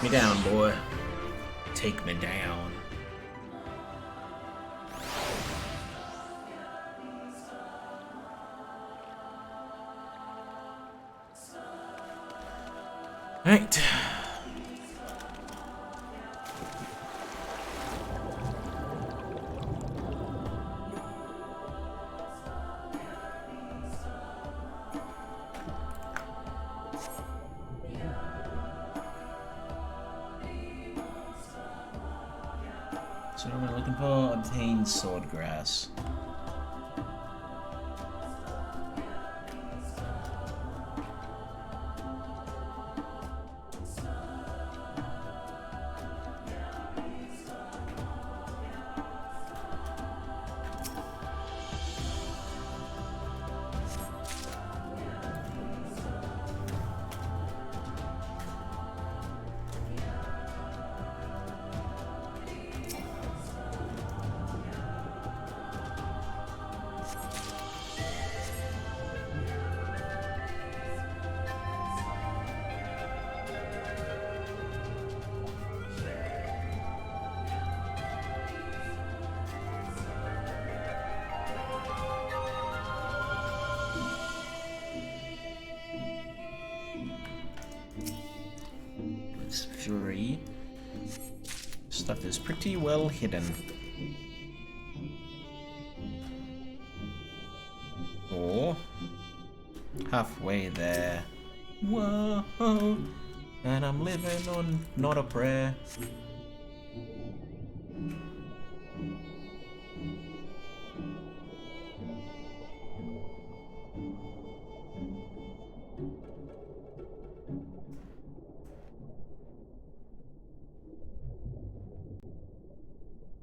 me down, boy. Take me down. Right. So what we're looking for, obtain swordgrass. Three. Stuff is pretty well hidden. Or halfway there. Whoa, and I'm living on not a prayer.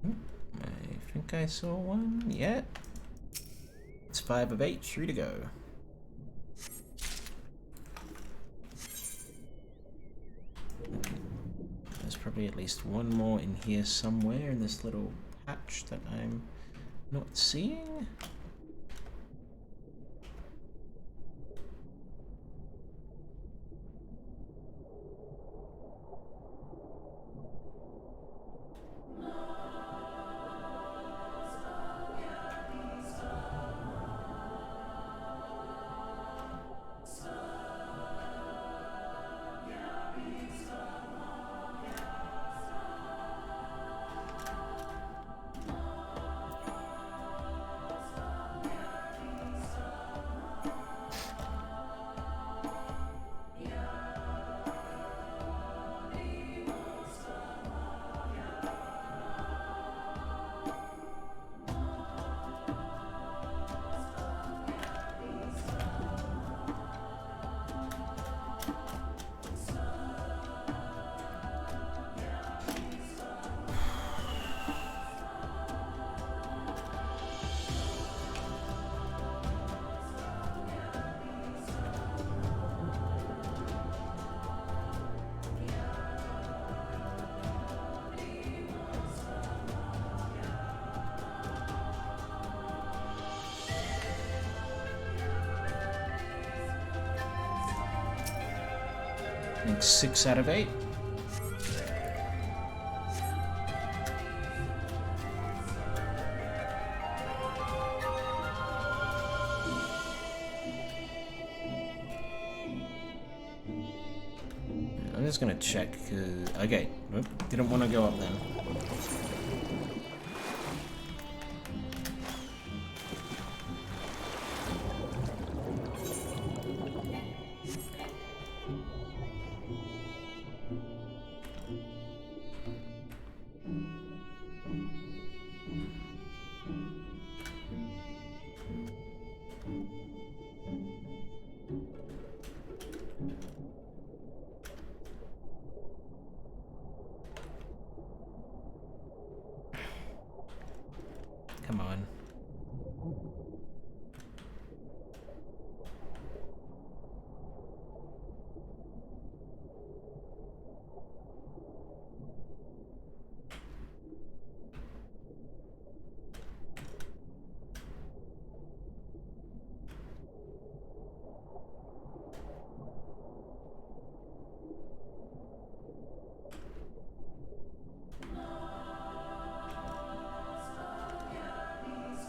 I think I saw one. Yeah. It's 5 of 8. 3 to go. There's probably at least one more in here somewhere in this little patch that I'm not seeing. I think 6 out of 8. I'm just gonna check, okay, nope, didn't want to go up then.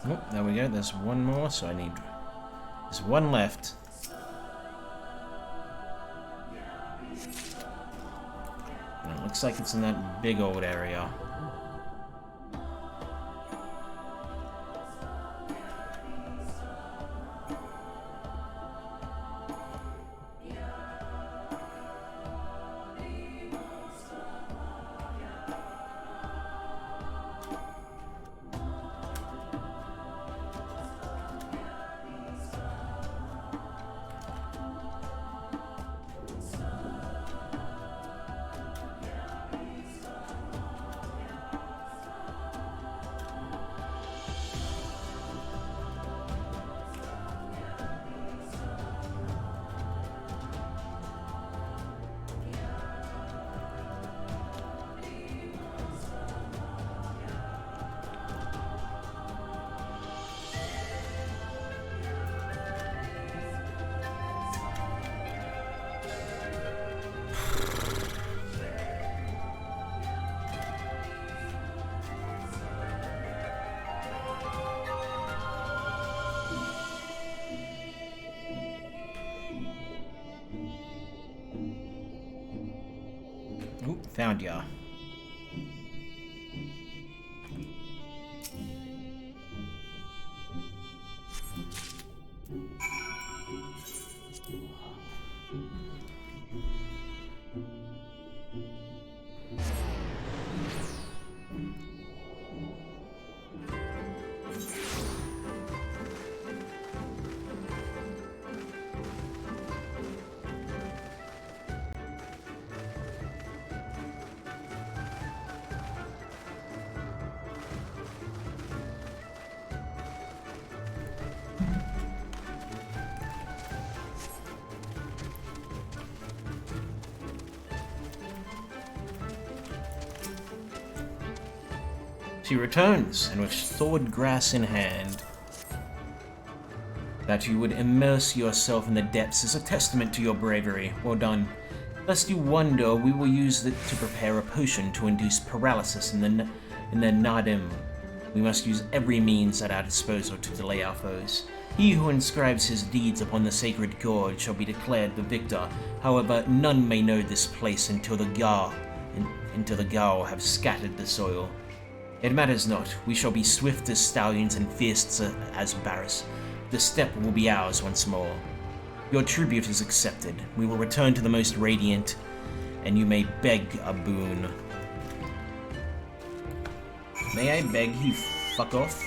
Oh, there we go. There's one more, so I need... There's one left. And it looks like it's in that big old area. Ooh, found ya. She returns, and with sword grass in hand. That you would immerse yourself in the depths is a testament to your bravery. Well done. Lest you wonder, we will use it to prepare a potion to induce paralysis in the Nadim. We must use every means at our disposal to delay our foes. He who inscribes his deeds upon the sacred gorge shall be declared the victor. However, none may know this place until the Gar have scattered the soil. It matters not. We shall be swift as stallions and fierce as Barris. The steppe will be ours once more. Your tribute is accepted. We will return to the most radiant, and you may beg a boon. May I beg you fuck off?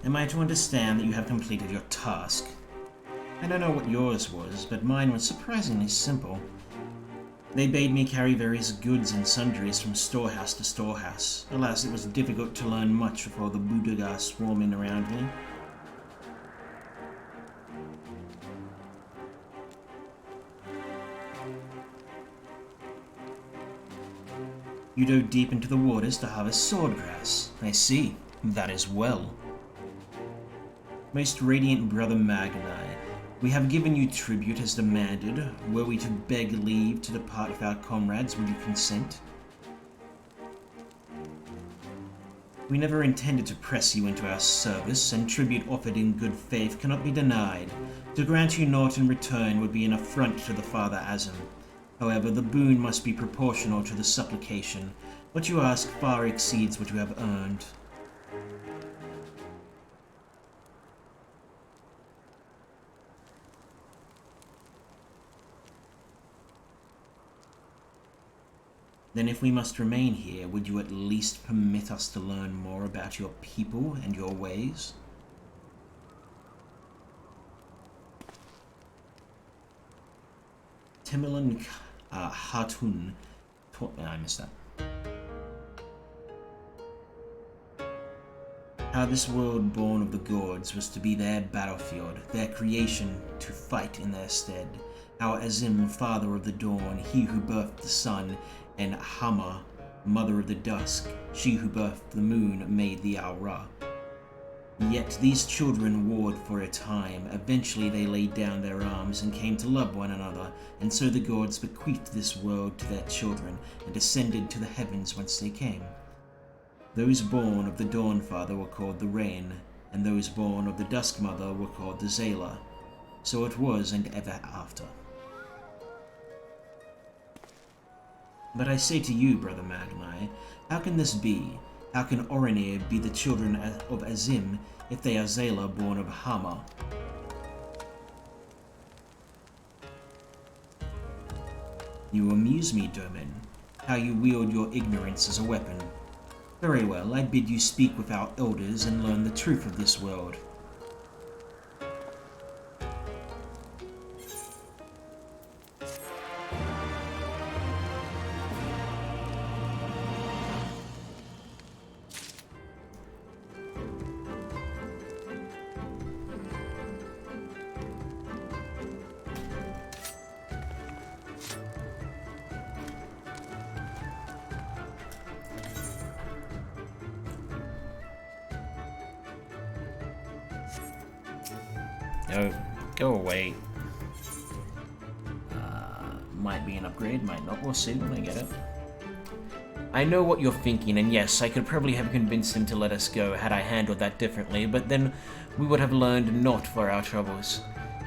Am I to understand that you have completed your task? I don't know what yours was, but mine was surprisingly simple. They bade me carry various goods and sundries from storehouse to storehouse. Alas, it was difficult to learn much with all the Budagar swarming around me. You dove deep into the waters to harvest swordgrass. I see. That is well. Most radiant Brother Magnai, we have given you tribute as demanded. Were we to beg leave to depart with our comrades, would you consent? We never intended to press you into our service, and tribute offered in good faith cannot be denied. To grant you naught in return would be an affront to the Father Azim. However, the boon must be proportional to the supplication. What you ask far exceeds what you have earned. Then if we must remain here, would you at least permit us to learn more about your people and your ways? Timilan Hatun... I missed that. How this world born of the gods was to be their battlefield, their creation to fight in their stead. How Azim, father of the dawn, he who birthed the sun, and Hama, mother of the dusk, she who birthed the moon made the Aura. Yet these children warred for a time. Eventually they laid down their arms and came to love one another, and so the gods bequeathed this world to their children and ascended to the heavens whence they came. Those born of the Dawn Father were called the Rain, and those born of the Dusk Mother were called the Zayla. So it was and ever after. But I say to you, Brother Magnai, how can this be? How can Orinir be the children of Azim if they are Zayla born of Hama? You amuse me, Domin, how you wield your ignorance as a weapon. Very well, I bid you speak with our elders and learn the truth of this world. No, go away. Might be an upgrade, might not. We'll see when I get it. I know what you're thinking, and yes, I could probably have convinced him to let us go had I handled that differently, but then we would have learned naught for our troubles.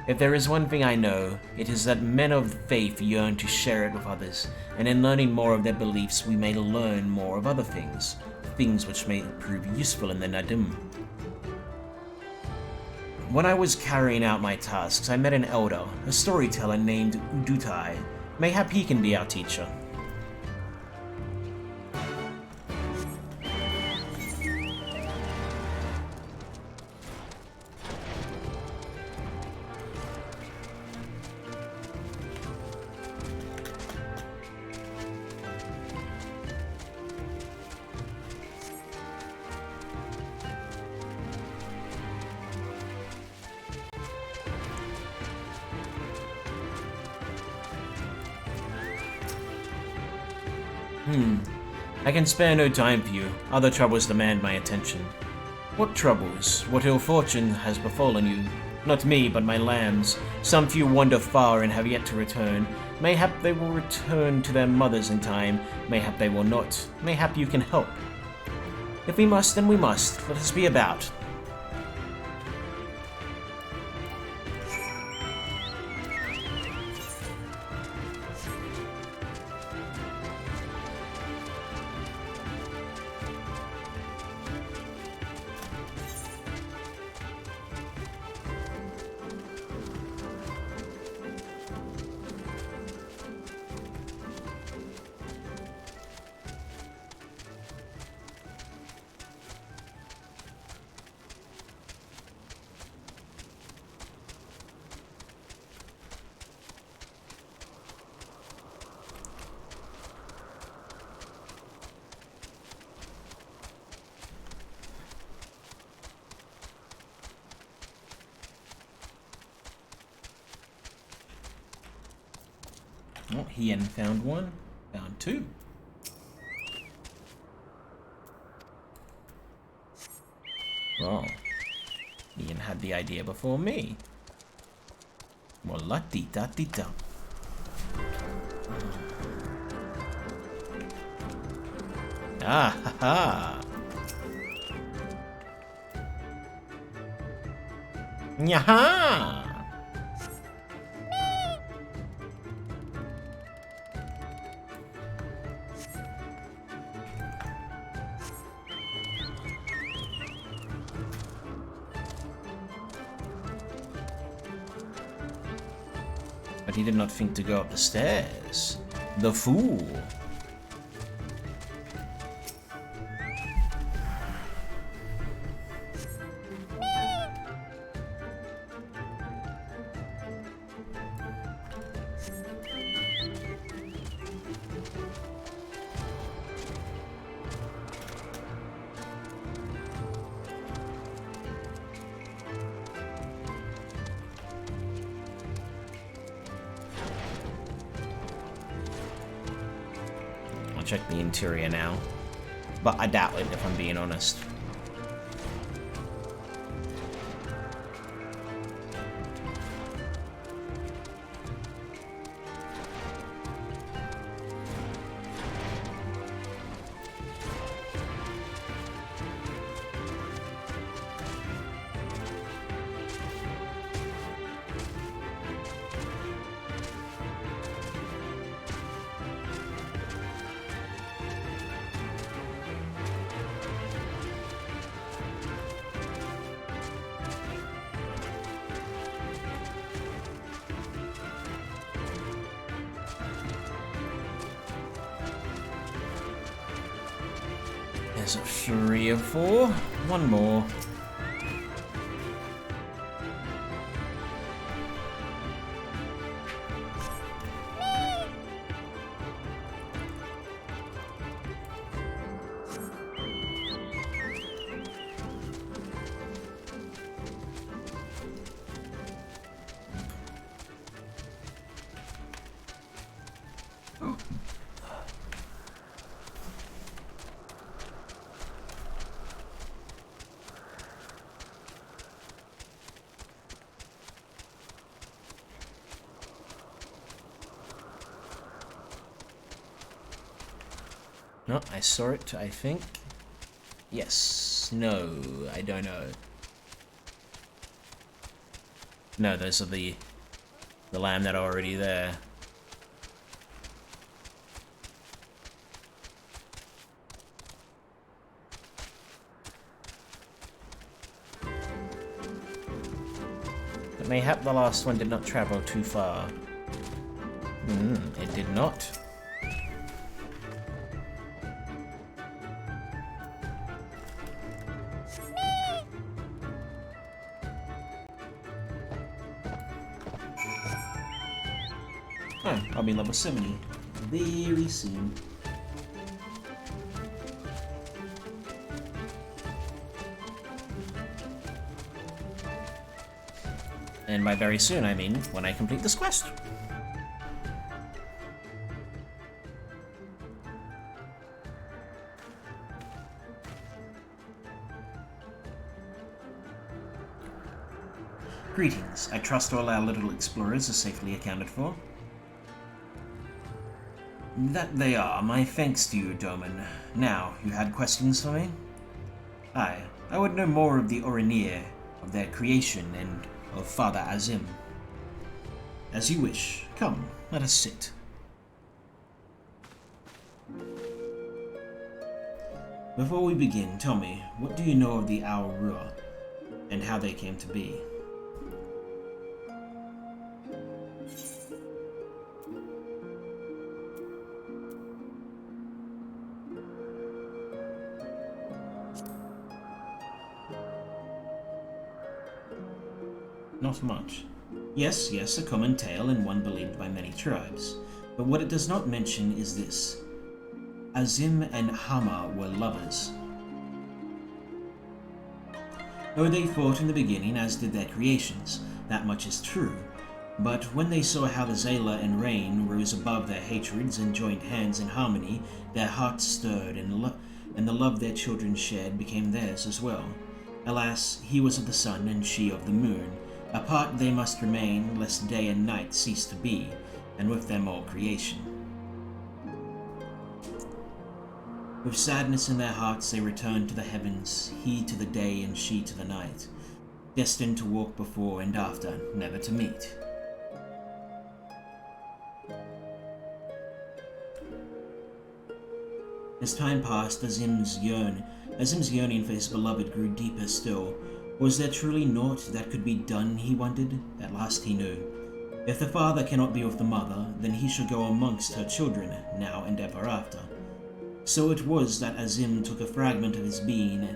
If there is one thing I know, it is that men of faith yearn to share it with others, and in learning more of their beliefs we may learn more of other things, things which may prove useful in the Nadim. When I was carrying out my tasks, I met an elder, a storyteller named Udutai. Mayhap he can be our teacher. I can spare no time for you. Other troubles demand my attention. What troubles? What ill fortune has befallen you? Not me, but my lambs. Some few wander far and have yet to return. Mayhap they will return to their mothers in time. Mayhap they will not. Mayhap you can help. If we must, then we must. Let us be about. Oh, he hadn't found one. Found two. Oh. Ian had the idea before me. Well, la-dee-da-dee-da. Ah, ha, ha. Nyaha! But he did not think to go up the stairs. The fool. check the interior now. But I doubt it, if I'm being honest. There's 3 or 4. One more. No, I saw it, I think. Yes. No, I don't know. No, those are the lamb that are already there. But mayhap the last one did not travel too far. It did not. Oh, I'll be level 70 very soon. And by very soon, I mean when I complete this quest. Greetings. I trust all our little explorers are safely accounted for. That they are. My thanks to you, Doman. Now, you had questions for me? Aye. I would know more of the Orinir, of their creation, and of Father Azim. As you wish. Come, let us sit. Before we begin, tell me, what do you know of the Aurua, and how they came to be? Not much. Yes, a common tale and one believed by many tribes. But what it does not mention is this. Azim and Hama were lovers. Though they fought in the beginning, as did their creations, that much is true. But when they saw how the Zayla and Rain rose above their hatreds and joined hands in harmony, their hearts stirred, and the love their children shared became theirs as well. Alas, he was of the sun and she of the moon. Apart they must remain, lest day and night cease to be, and with them all creation. With sadness in their hearts they returned to the heavens, he to the day and she to the night, destined to walk before and after, never to meet. As time passed, Azim's yearning for his beloved grew deeper still. Was there truly naught that could be done, he wondered? At last he knew. If the father cannot be with the mother, then he shall go amongst her children, now and ever after. So it was that Azim took a fragment of his being,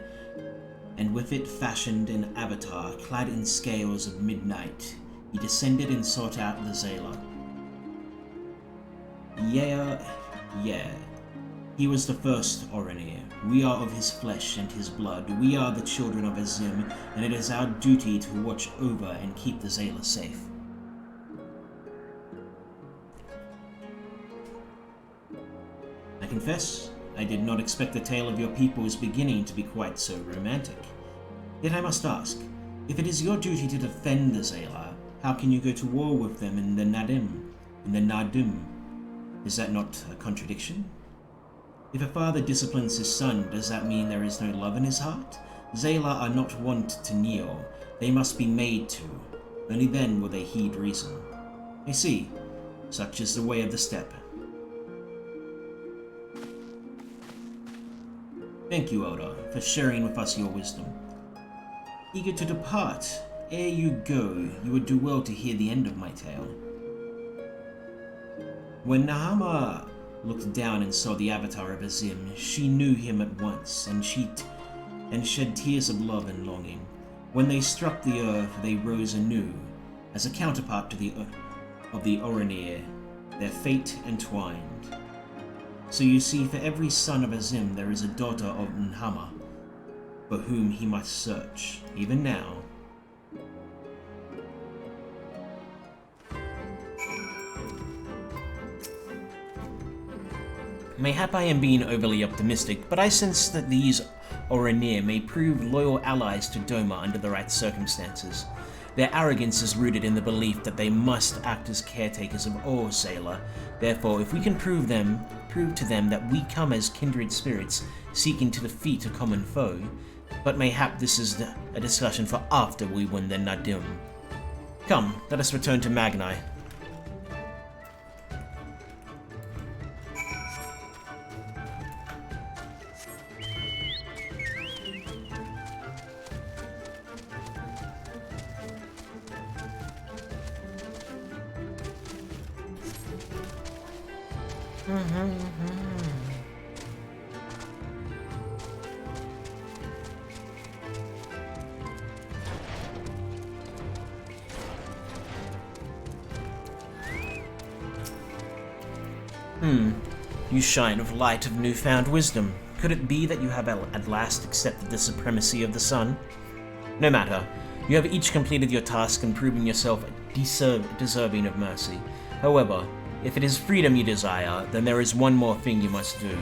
and with it fashioned an avatar, clad in scales of midnight. He descended and sought out the Zayla. Yeah. He was the first Orinir. We are of his flesh and his blood. We are the children of Azim, and it is our duty to watch over and keep the Zayla safe. I confess, I did not expect the tale of your people's beginning to be quite so romantic. Yet I must ask, if it is your duty to defend the Zayla, how can you go to war with them in the Nadum? Is that not a contradiction? If a father disciplines his son, does that mean there is no love in his heart? Zayla are not wont to kneel, they must be made to. Only then will they heed reason. I see. Such is the way of the steppe. Thank you, Elder, for sharing with us your wisdom. Eager to depart, ere you go, you would do well to hear the end of my tale. When Nahama looked down and saw the avatar of Azim, she knew him at once, and shed tears of love and longing. When they struck the earth, they rose anew, as a counterpart to of the Oranir, their fate entwined. So you see, for every son of Azim there is a daughter of Nhama, for whom he must search, even now. Mayhap I am being overly optimistic, but I sense that these Oranir may prove loyal allies to Doma under the right circumstances. Their arrogance is rooted in the belief that they must act as caretakers of all Zayla. Therefore, if we can prove to them that we come as kindred spirits seeking to defeat a common foe, but mayhap this is a discussion for after we win the Nadum. Come, let us return to Magnai. You shine with light of newfound wisdom. Could it be that you have at last accepted the supremacy of the sun? No matter. You have each completed your task and proven yourself deserving of mercy. However, if it is freedom you desire, then there is one more thing you must do.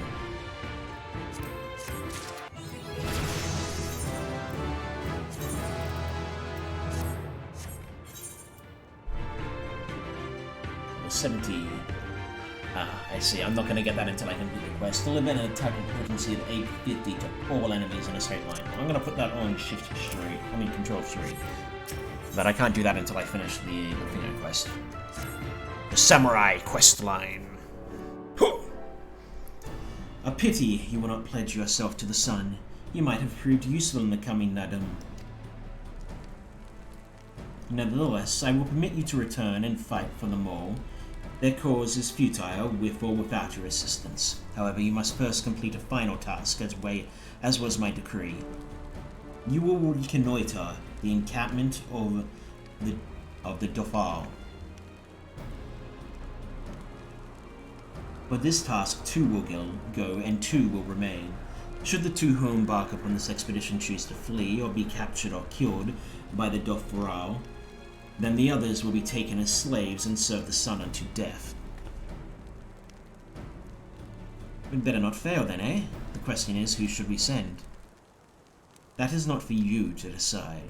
I see. I'm not going to get that until I complete the quest. Deliver an attack with potency of 850 to all enemies in a straight line. I'm going to put that on Control 3. But I can't do that until I finish the quest. The Samurai quest line. A pity you will not pledge yourself to the sun. You might have proved useful in the coming Nadum. Nevertheless, I will permit you to return and fight for them all. Their cause is futile, with or without your assistance. However, you must first complete a final task, as was my decree. You will reconnoiter the encampment of the Dofal. For this task, 2 will go and 2 will remain. Should the 2 who embark upon this expedition choose to flee or be captured or killed by the Dofal, then the others will be taken as slaves and serve the sun unto death. We'd better not fail then, eh? The question is, who should we send? That is not for you to decide.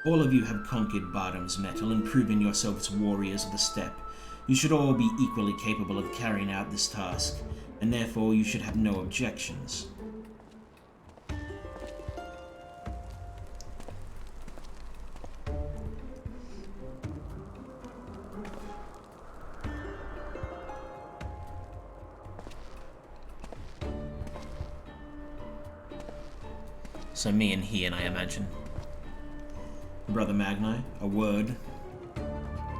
All of you have conquered Bardam's metal and proven yourselves warriors of the steppe. You should all be equally capable of carrying out this task, and therefore you should have no objections. So me and he, and I imagine. Brother Magnai, a word.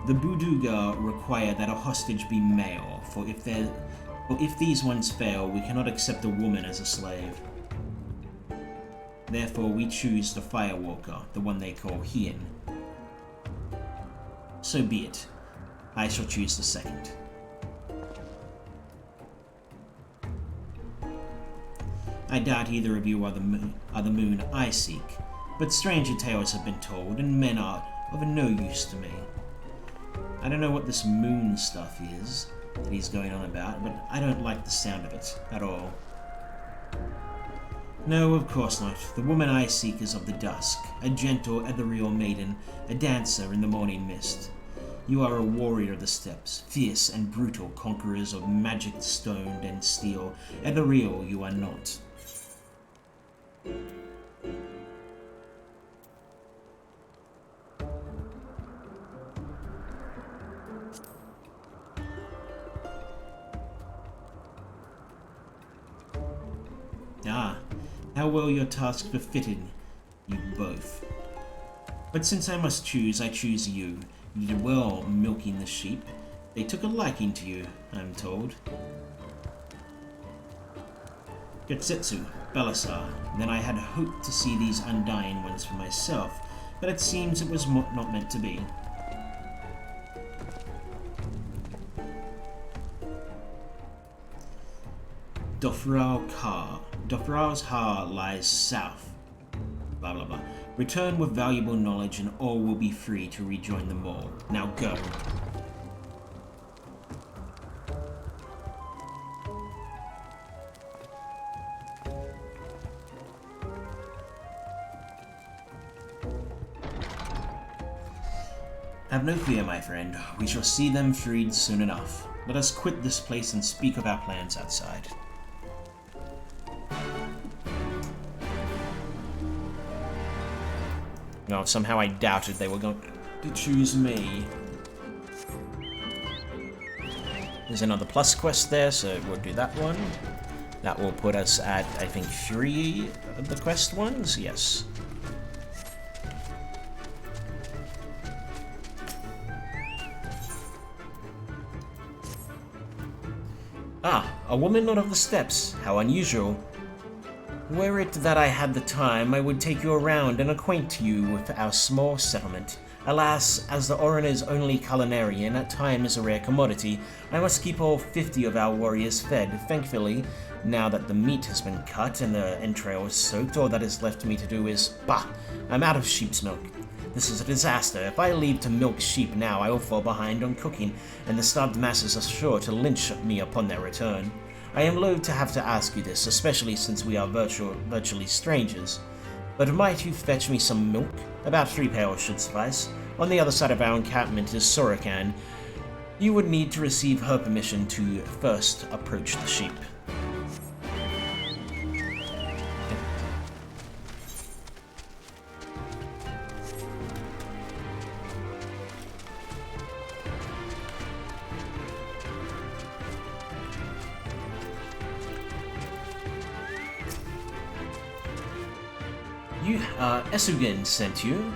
The Buduga require that a hostage be male, for if these ones fail, we cannot accept a woman as a slave. Therefore, we choose the Firewalker, the one they call Hien. So be it. I shall choose the second. I doubt either of you are the moon I seek, but stranger tales have been told, and men are of no use to me. I don't know what this moon stuff is, that he's going on about, but I don't like the sound of it at all. No, of course not. The woman I seek is of the dusk, a gentle, ethereal maiden, a dancer in the morning mist. You are a warrior of the steppes, fierce and brutal conquerors of magic stone and steel. Ethereal you are not. Ah, how well your task befitted you both. But since I must choose, I choose you. You did well milking the sheep. They took a liking to you, I'm told. Getsetsu, Belisar. Then I had hoped to see these undying ones for myself, but it seems it was not meant to be. Dofral Ka. Dofral's Ha lies south. Blah blah blah. Return with valuable knowledge and all will be free to rejoin the mall. Now go. Have no fear, my friend. We shall see them freed soon enough. Let us quit this place and speak of our plans outside. No, somehow I doubted they were going to choose me. There's another plus quest there, so we'll do that one. That will put us at, I think, 3 of the quest ones? Yes. Ah, a woman not of the steppes. How unusual. Were it that I had the time, I would take you around and acquaint you with our small settlement. Alas, as the Oroner's only culinarian, at time is a rare commodity, I must keep all 50 of our warriors fed. Thankfully, now that the meat has been cut and the entrails soaked, all that is left to me to do is, bah, I'm out of sheep's milk. This is a disaster. If I leave to milk sheep now, I will fall behind on cooking, and the starved masses are sure to lynch me upon their return. I am loath to have to ask you this, especially since we are virtually strangers. But might you fetch me some milk? About 3 pails should suffice. On the other side of our encampment is Sorokan. You would need to receive her permission to first approach the sheep. Esugen sent you?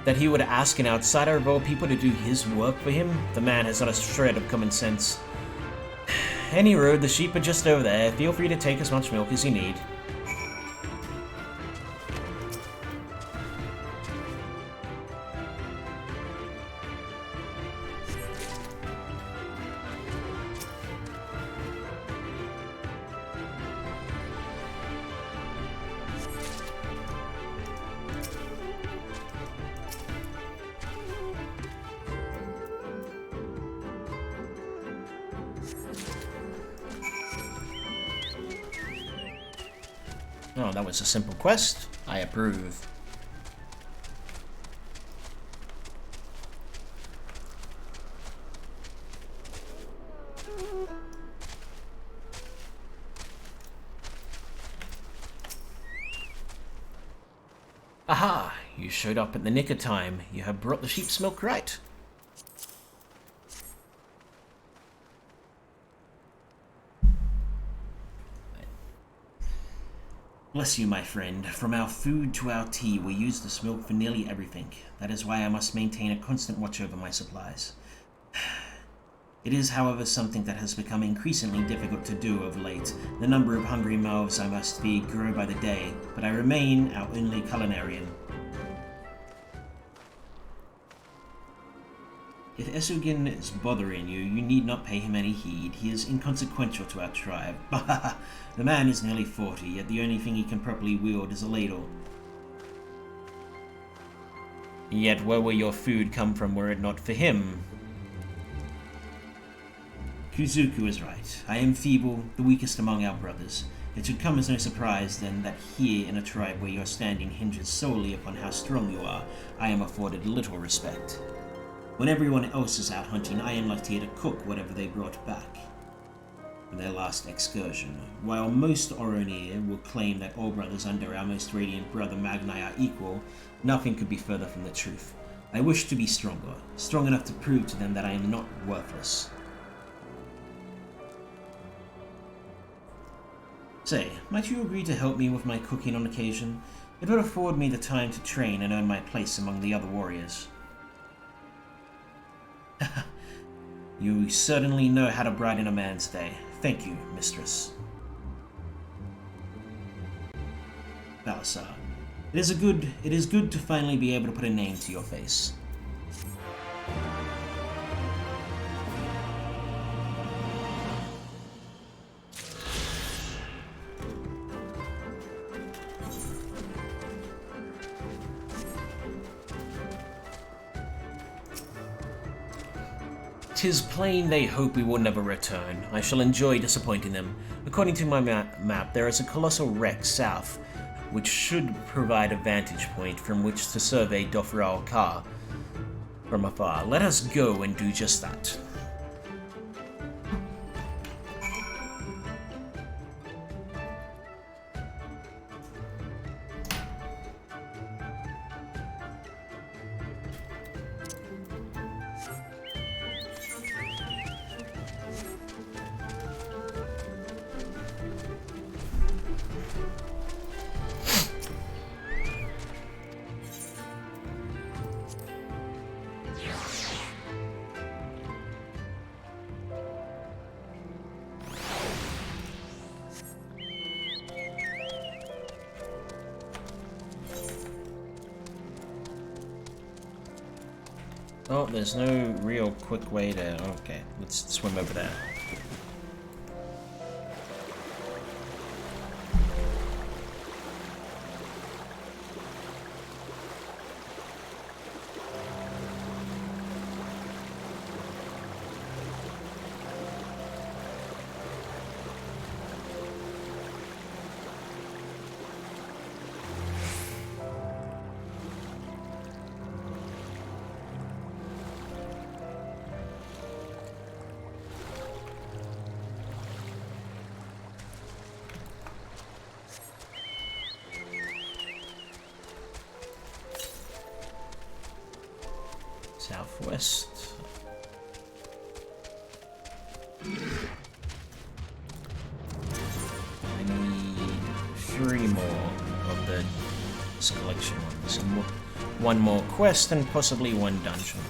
That he would ask an outsider of all people to do his work for him? The man has not a shred of common sense. Any road, the sheep are just over there. Feel free to take as much milk as you need. Oh, that was a simple quest. I approve. Aha! You showed up at the nick of time. You have brought the sheep's milk right. Bless you, my friend. From our food to our tea, we use this milk for nearly everything. That is why I must maintain a constant watch over my supplies. It is, however, something that has become increasingly difficult to do of late. The number of hungry mouths I must feed grow by the day, but I remain our only culinarian. If Esugen is bothering you, you need not pay him any heed. He is inconsequential to our tribe. The man is nearly 40, yet the only thing he can properly wield is a ladle. Yet where will your food come from were it not for him? Kuzuku is right. I am feeble, the weakest among our brothers. It should come as no surprise, then, that here in a tribe where your standing hinges solely upon how strong you are, I am afforded little respect. When everyone else is out hunting, I am left here to cook whatever they brought back from their last excursion. While most Oronir will claim that all brothers under our most radiant brother Magnai are equal, nothing could be further from the truth. I wish to be stronger, strong enough to prove to them that I am not worthless. Say, might you agree to help me with my cooking on occasion? It would afford me the time to train and earn my place among the other warriors. You certainly know how to brighten a man's day. Thank you, mistress. Balasar, it is good to finally be able to put a name to your face. "'Tis plain they hope we will never return. I shall enjoy disappointing them. According to my map, there is a colossal wreck south, which should provide a vantage point from which to survey Dofral Ka from afar. Let us go and do just that." Oh, there's no real quick way to... Okay, let's swim over there. Southwest. I need 3 more of this collection ones. And one more quest and possibly 1 dungeon.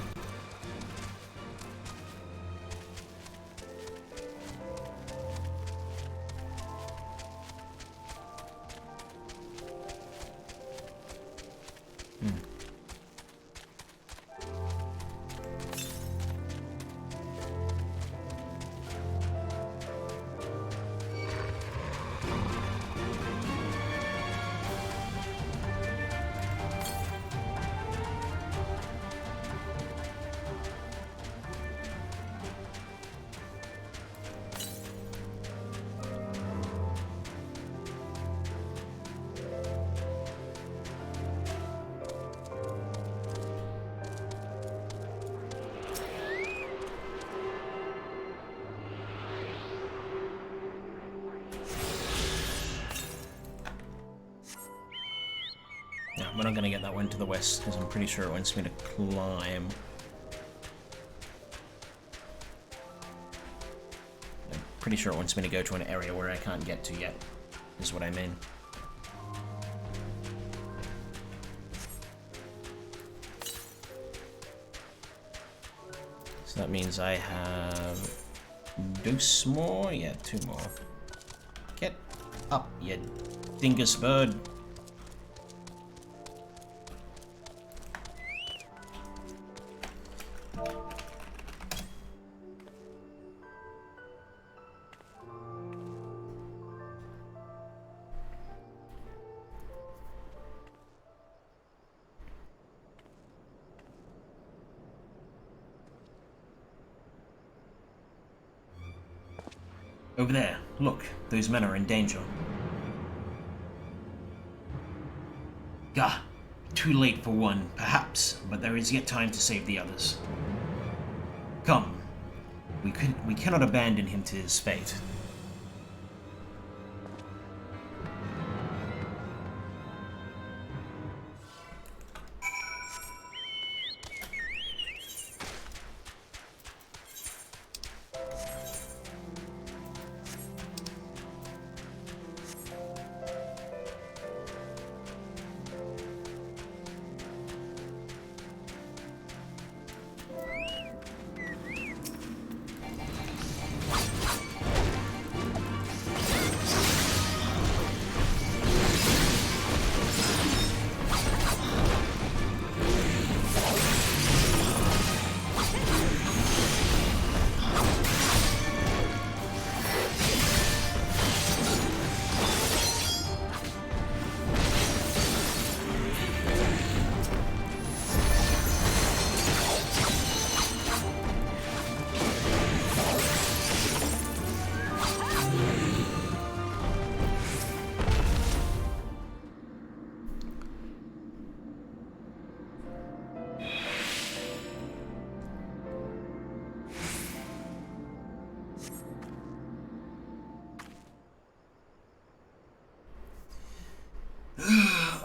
We're not gonna get that one to the west because I'm pretty sure it wants me to climb. I'm pretty sure it wants me to go to an area where I can't get to yet, is what I mean. So that means I have dose more? Yeah, 2 more. Get up, you dingus bird. Over there, look, those men are in danger. Gah, too late for one, perhaps, but there is yet time to save the others. Come, we cannot abandon him to his fate.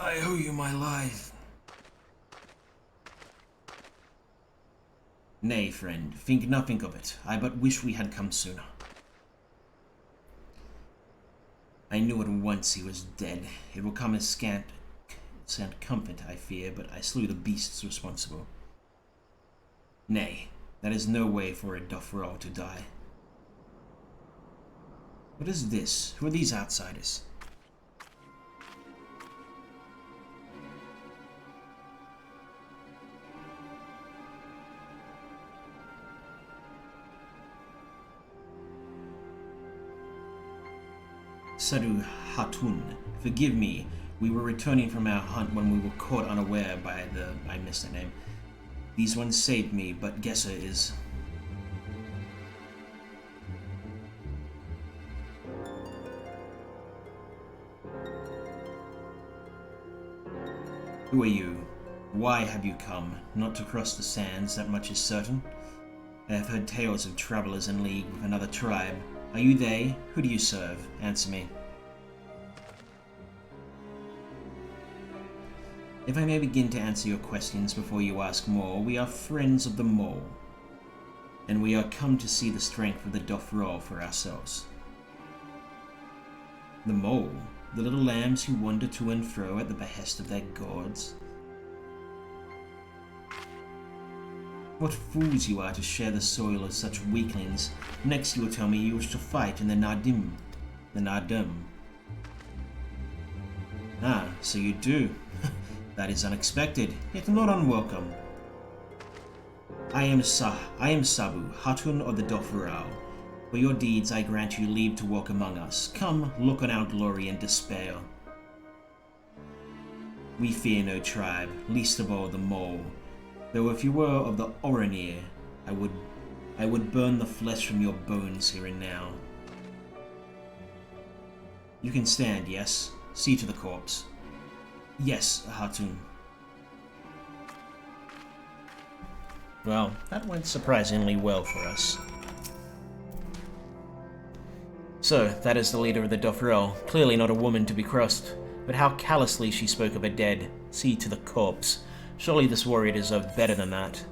I owe you my life. Nay, friend, think nothing of it. I but wish we had come sooner. I knew at once he was dead. It will come as scant comfort, I fear, but I slew the beasts responsible. Nay, that is no way for a Dofrol to die. What is this? Who are these outsiders? Sadu Hatun, forgive me. We were returning from our hunt when we were caught unaware by I missed the name. These ones saved me, but Gessa is... Who are you? Why have you come? Not to cross the sands, that much is certain. I have heard tales of travelers in league with another tribe. Are you they? Who do you serve? Answer me. If I may begin to answer your questions before you ask more, we are friends of the Mole, and we are come to see the strength of the Dofrol for ourselves. The Mole? The little lambs who wander to and fro at the behest of their gods? What fools you are to share the soil of such weaklings. Next you will tell me you wish to fight in the Nardim. The Nardum. Ah, so you do. That is unexpected, yet not unwelcome. I am Sabu, Hatun of the Dofrol. For your deeds I grant you leave to walk among us. Come, look on our glory and despair. We fear no tribe, least of all the Mole. Though if you were of the Oranir, I would burn the flesh from your bones here and now. You can stand, yes? See to the corpse. Yes, Hatun. Well, that went surprisingly well for us. So, that is the leader of the Dofrol. Clearly not a woman to be crossed. But how callously she spoke of a dead. See to the corpse. Surely this warrior deserved better than that.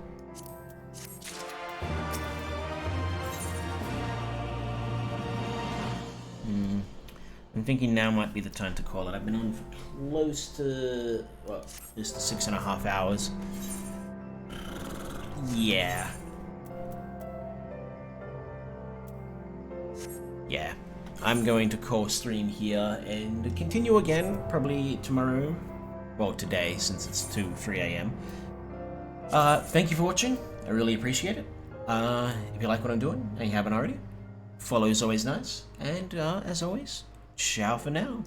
I'm thinking now might be the time to call it. I've been on for close to, well, just 6.5 hours. Yeah. Yeah. I'm going to call stream here and continue again, probably tomorrow. Well, today, since it's 3 a.m. Thank you for watching. I really appreciate it. If you like what I'm doing and you haven't already, follow is always nice. And as always, ciao for now.